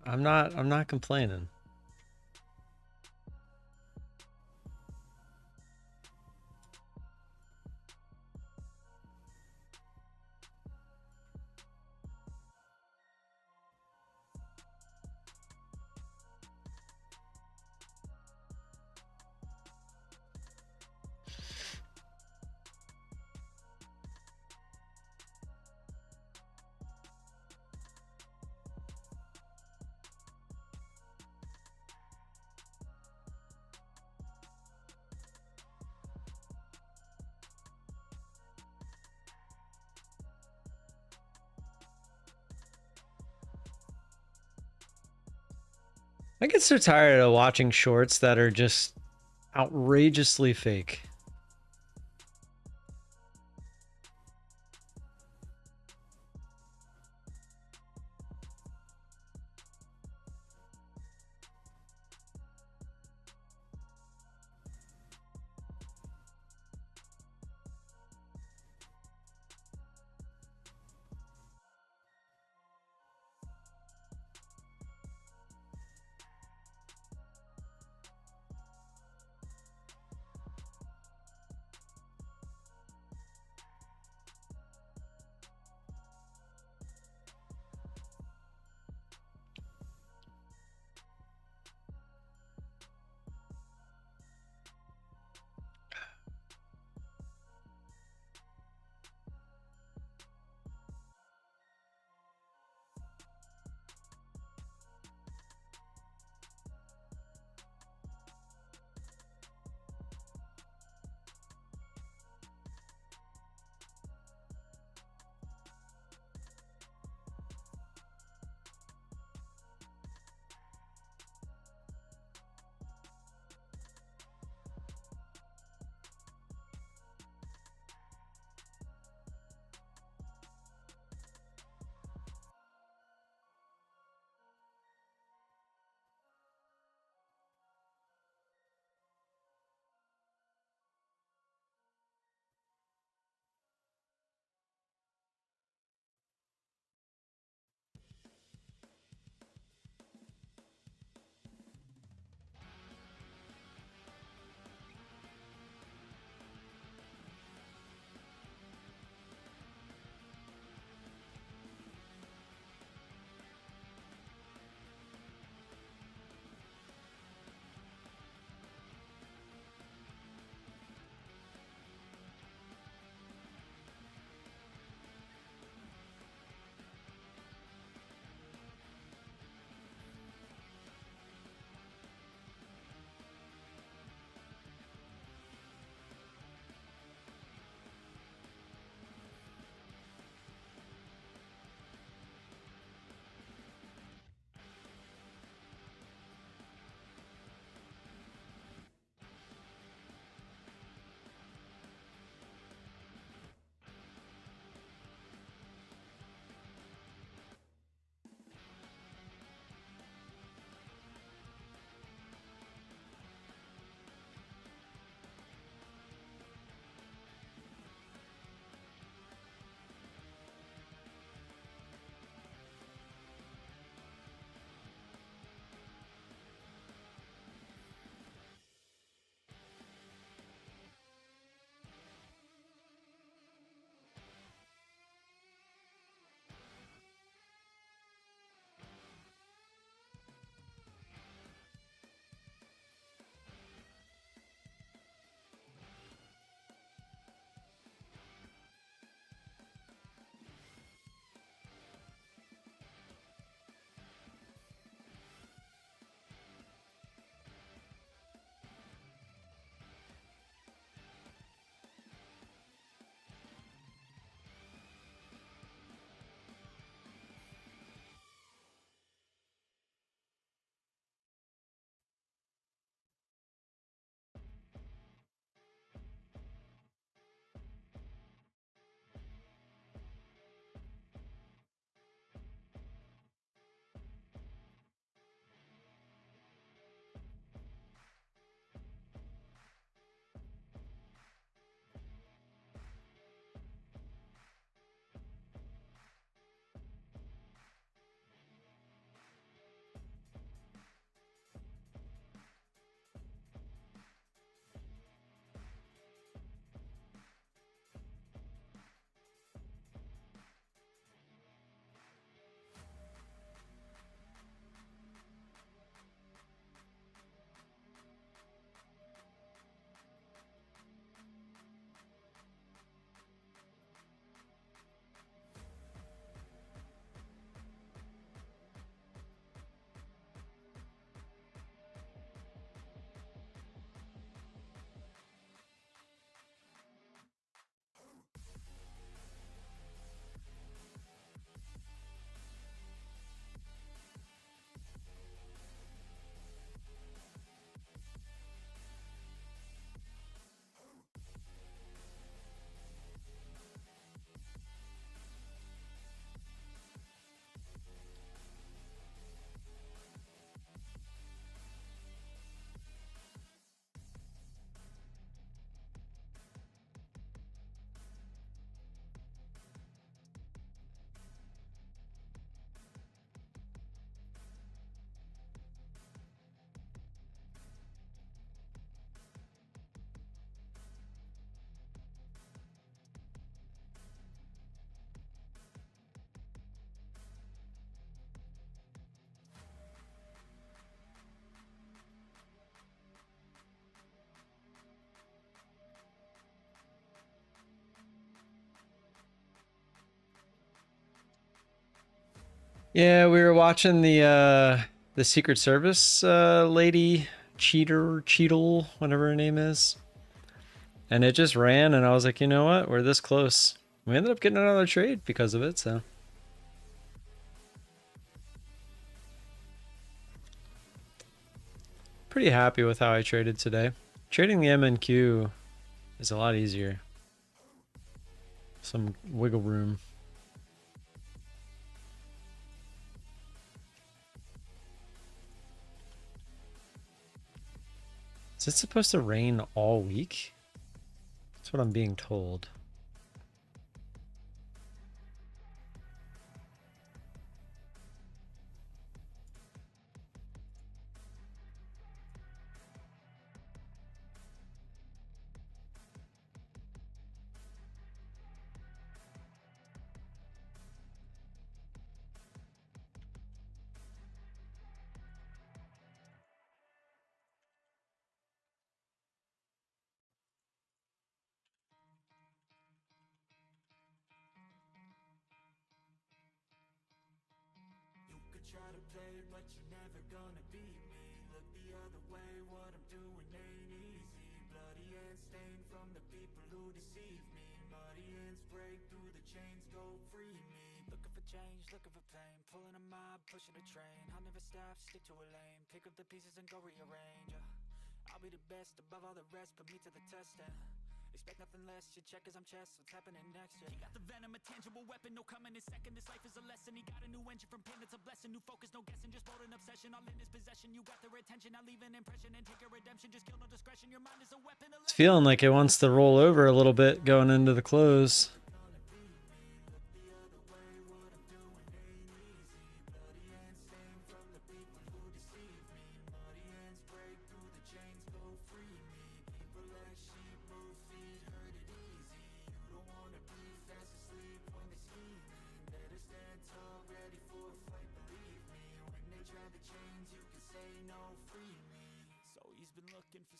I'm not complaining. I get so tired of watching shorts that are just outrageously fake. Yeah, we were watching the Secret Service lady, Cheetle, whatever her name is. And it just ran, and I was like, you know what? We're this close. We ended up getting another trade because of it, so. Pretty happy with how I traded today. Trading the MNQ is a lot easier. Some wiggle room. Is it supposed to rain all week? That's what I'm being told. Try to play, but you're never gonna beat me. Look the other way, what I'm doing ain't easy. Bloody hands stained from the people who deceive me. Muddy hands break through the chains, go free me. Looking for change, looking for pain. Pulling a mob, pushing a train. I'll never stop, stick to a lane. Pick up the pieces and go rearrange. I'll be the best above all the rest, put me to the test and expect nothing less, your check as I'm chess, what's happening next, yeah. He got the venom, a tangible weapon, no coming in second, this life is a lesson. He got a new engine from pain, it's a blessing. New focus, no guessing, just bold an obsession. All in his possession, you got their attention. I'll leave an impression and take your redemption. Just kill no discretion, your mind is a weapon. It's feeling like it wants to roll over a little bit going into the close.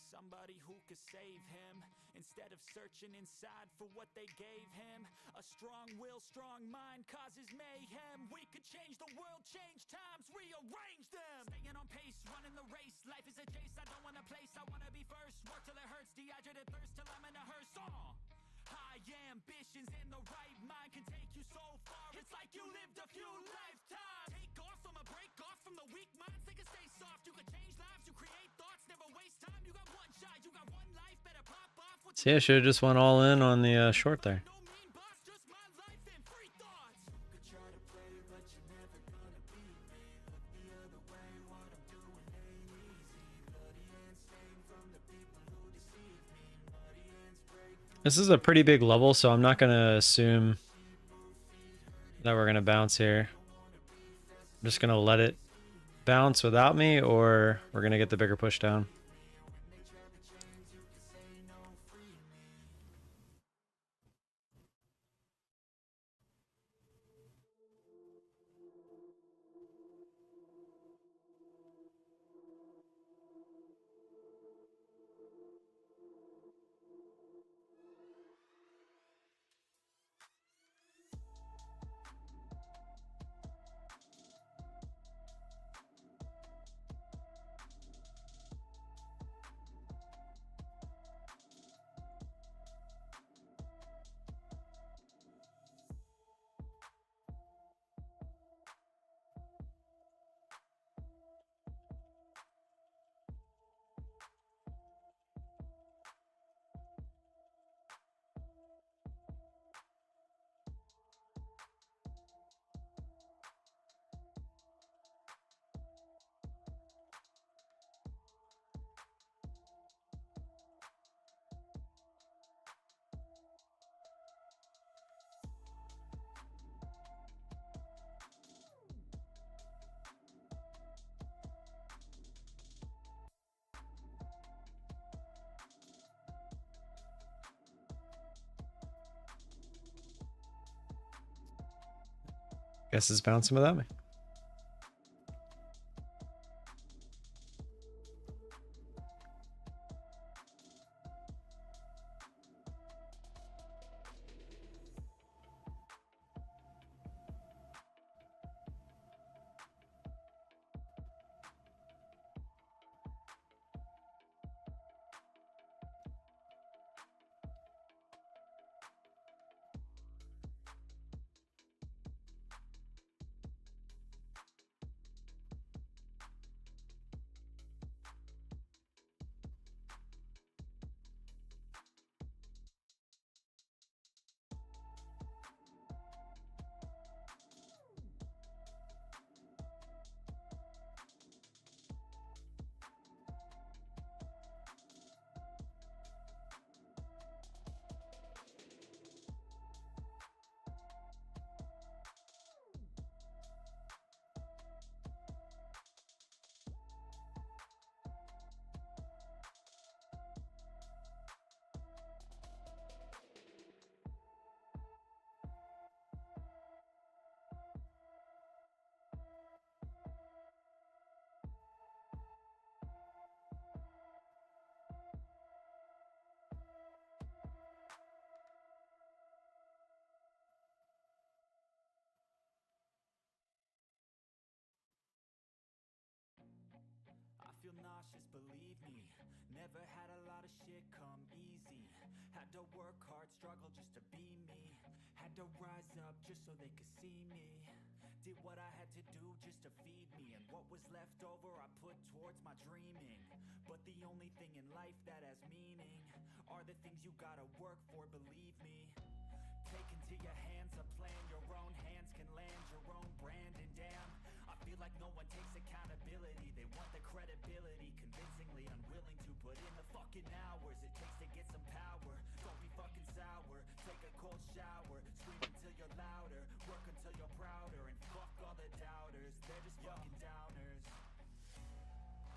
Somebody who could save him instead of searching inside for what they gave him. A strong will, strong mind causes mayhem. We could change the world, change times, rearrange them. Staying on pace, running the race. Life is a chase, I don't want a place. I want to be first, work till it hurts. Dehydrated thirst till I'm in a hearse. High ambitions in the right mind can take you so far. It's like you lived a few lifetimes. Take off from a break off from the weak minds. They can stay soft. You can change lives, you create thoughts, never waste time. You got one shot, you got one life, better pop off. See, I should have just went all in on the short there. This is a pretty big level, so I'm not going to assume that we're going to bounce here. I'm just going to let it bounce without me, or we're going to get the bigger push down. Guess it's bouncing without me. cautious, believe me. Never had a lot of shit come easy. Had to work hard, struggle just to be me. Had to rise up just so they could see me. Did what I had to do just to feed me. And what was left over I put towards my dreaming. But the only thing in life that has meaning are the things you gotta work for, believe me. Take into your hands a plan, your own hands can land your own brand. And damn, I feel like no one takes accountability. They want the credibility, convincingly unwilling to put in the fucking hours it takes to get some power. Don't be fucking sour, take a cold shower, scream until you're louder, work until you're prouder, and fuck all the doubters, they're just fucking downers.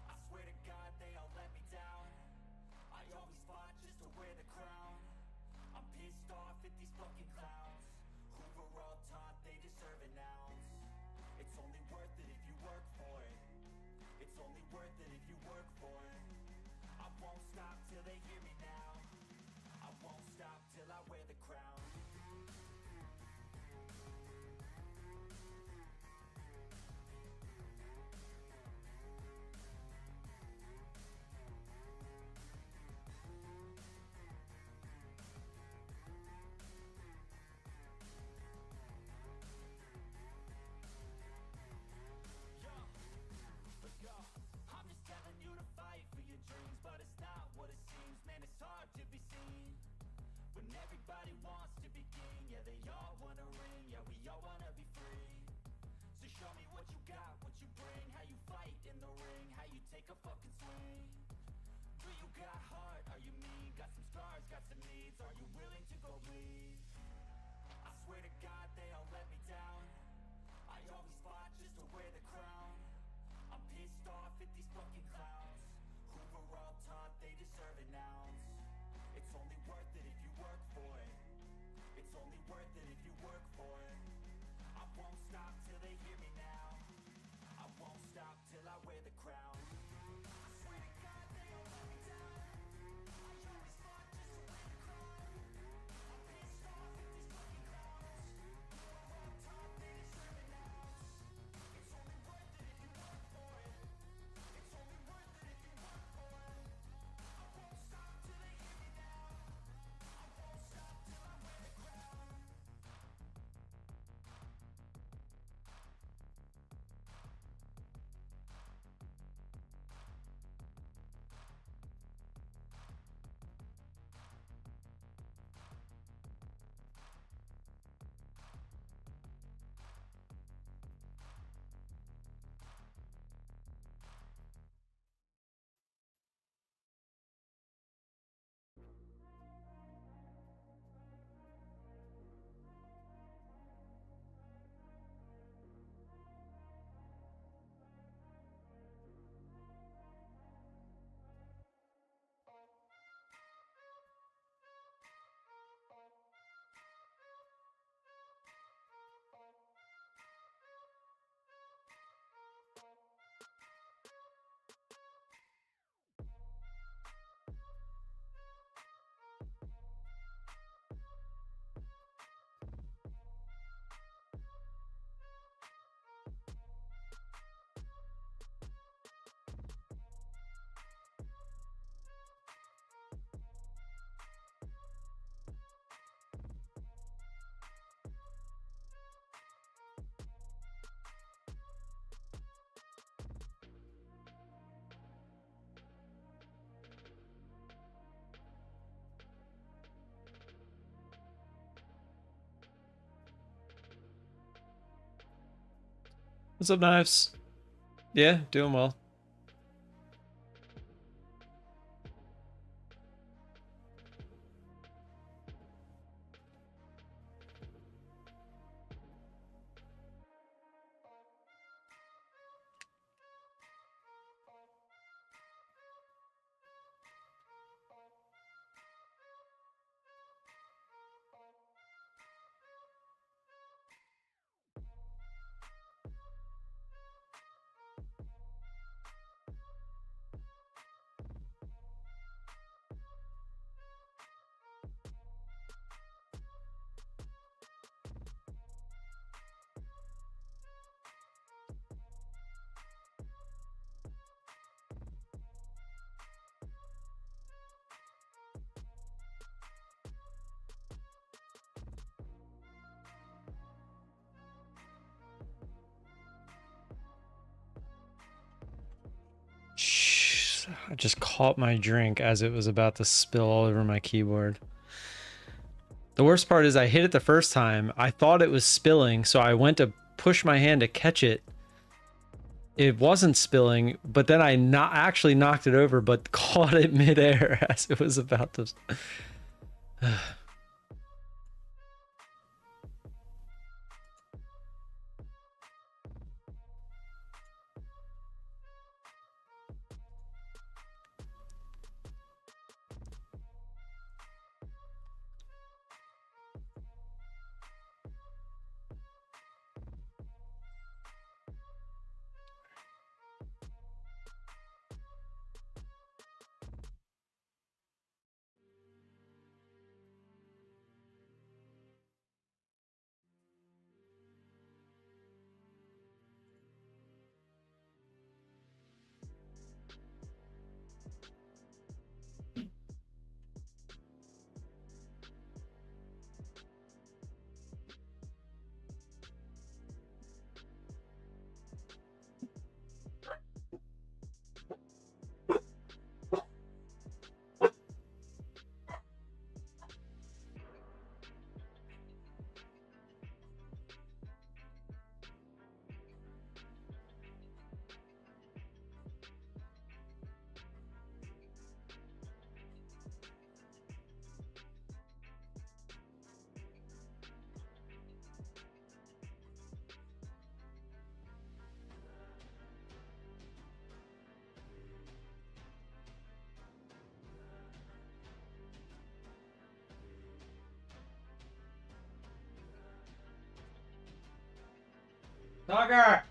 I swear to God they all let me down. I always fought just to wear the crown. I'm pissed off at these fucking clowns who were all taught they deserve an ounce. It's only worth it if you work for it. It's only worth it if you work for it. I won't stop till they hear me now. I won't stop till I wear the crown. I'm just telling you to fight for your dreams, but it's not what it seems. Man, it's hard to be seen when everybody wants to be king. Yeah, they all wanna ring. Yeah, we all wanna be free. So show me what you got, what you bring, how you fight in the ring, how you take a fucking swing. Do you got heart? Are you mean? Got some scars, got some needs. Are you willing to go bleed? I swear to God they all let me down. I always fought just to wear the crown. I'm pissed off at these fucking clowns who were all taught they deserve an ounce. It's only worth it if you work for it. It's only worth it if you work for it. I won't stop till they hear me now. I won't stop till I wear the crown. I swear to God they all let me down. I always fought just to wear the crown. I'm pissed off at these fucking clowns who were all taught they deserve an ounce. It's only worth it if you work for it. It's only worth it if you work for it. I won't stop till they hear me now. I won't stop till I wear the crown. What's up, Knives? Yeah, doing well. I just caught my drink as it was about to spill all over my keyboard. The worst part is I hit it the first time. I thought it was spilling, so I went to push my hand to catch it. It wasn't spilling, but then I not actually knocked it over, but caught it midair as it was about to. Tucker!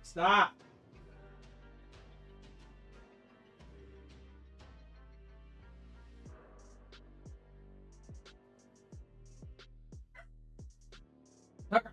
Stop! Tucker!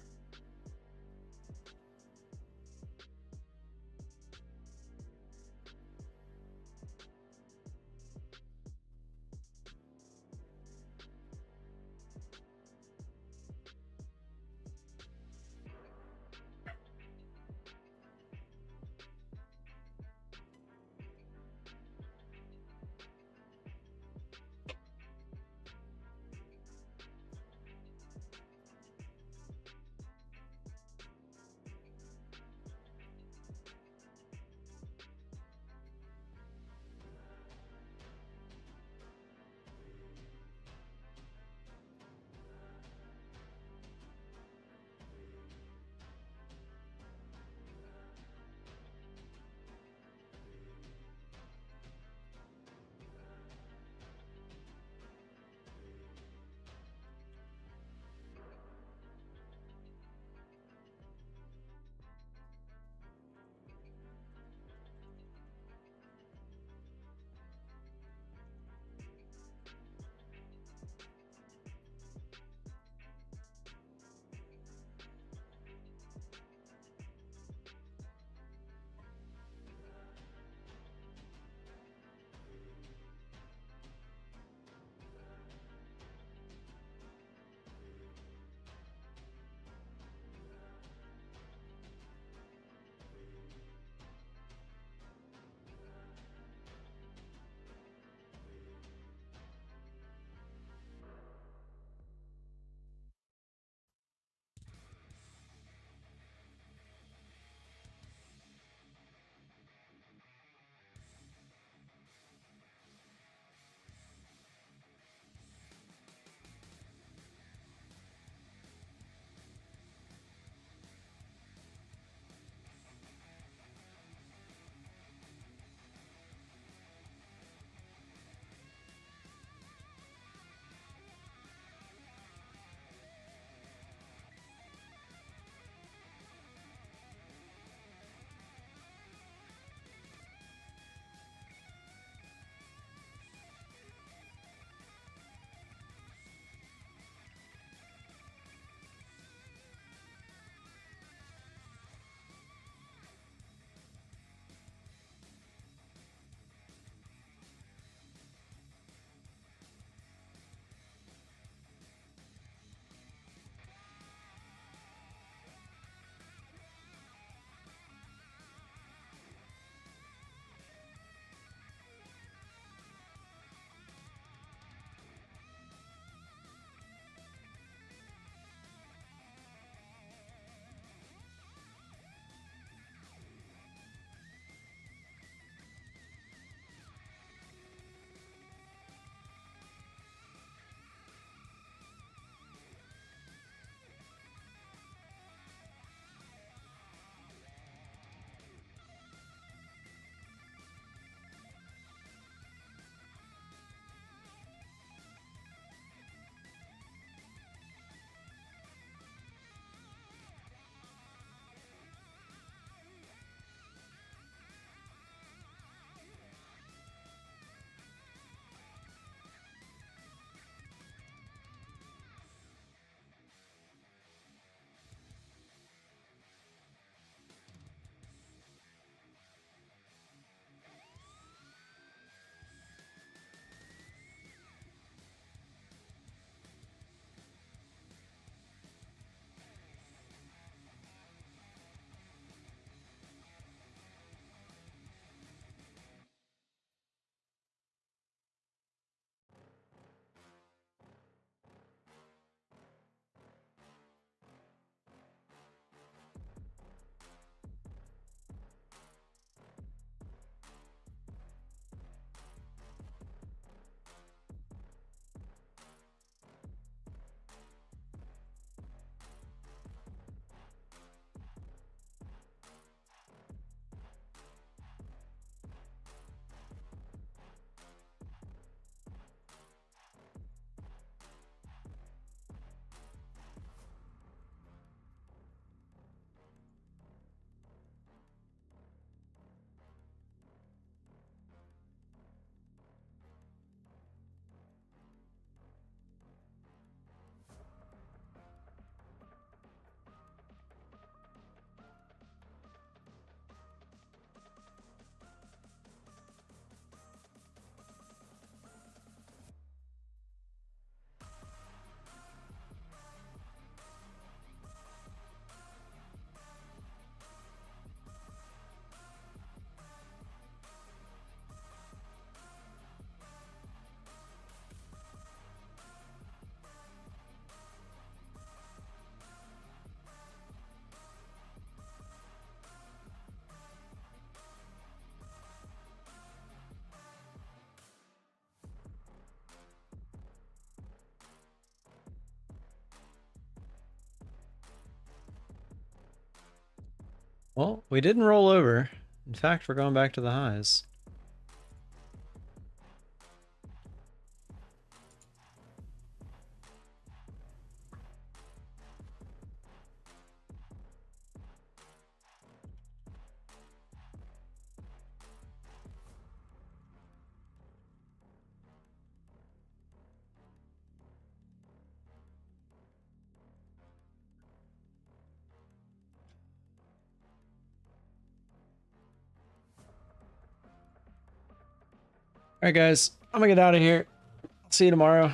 Well, we didn't roll over. In fact, we're going back to the highs. All right, guys, I'm gonna get out of here. See you tomorrow.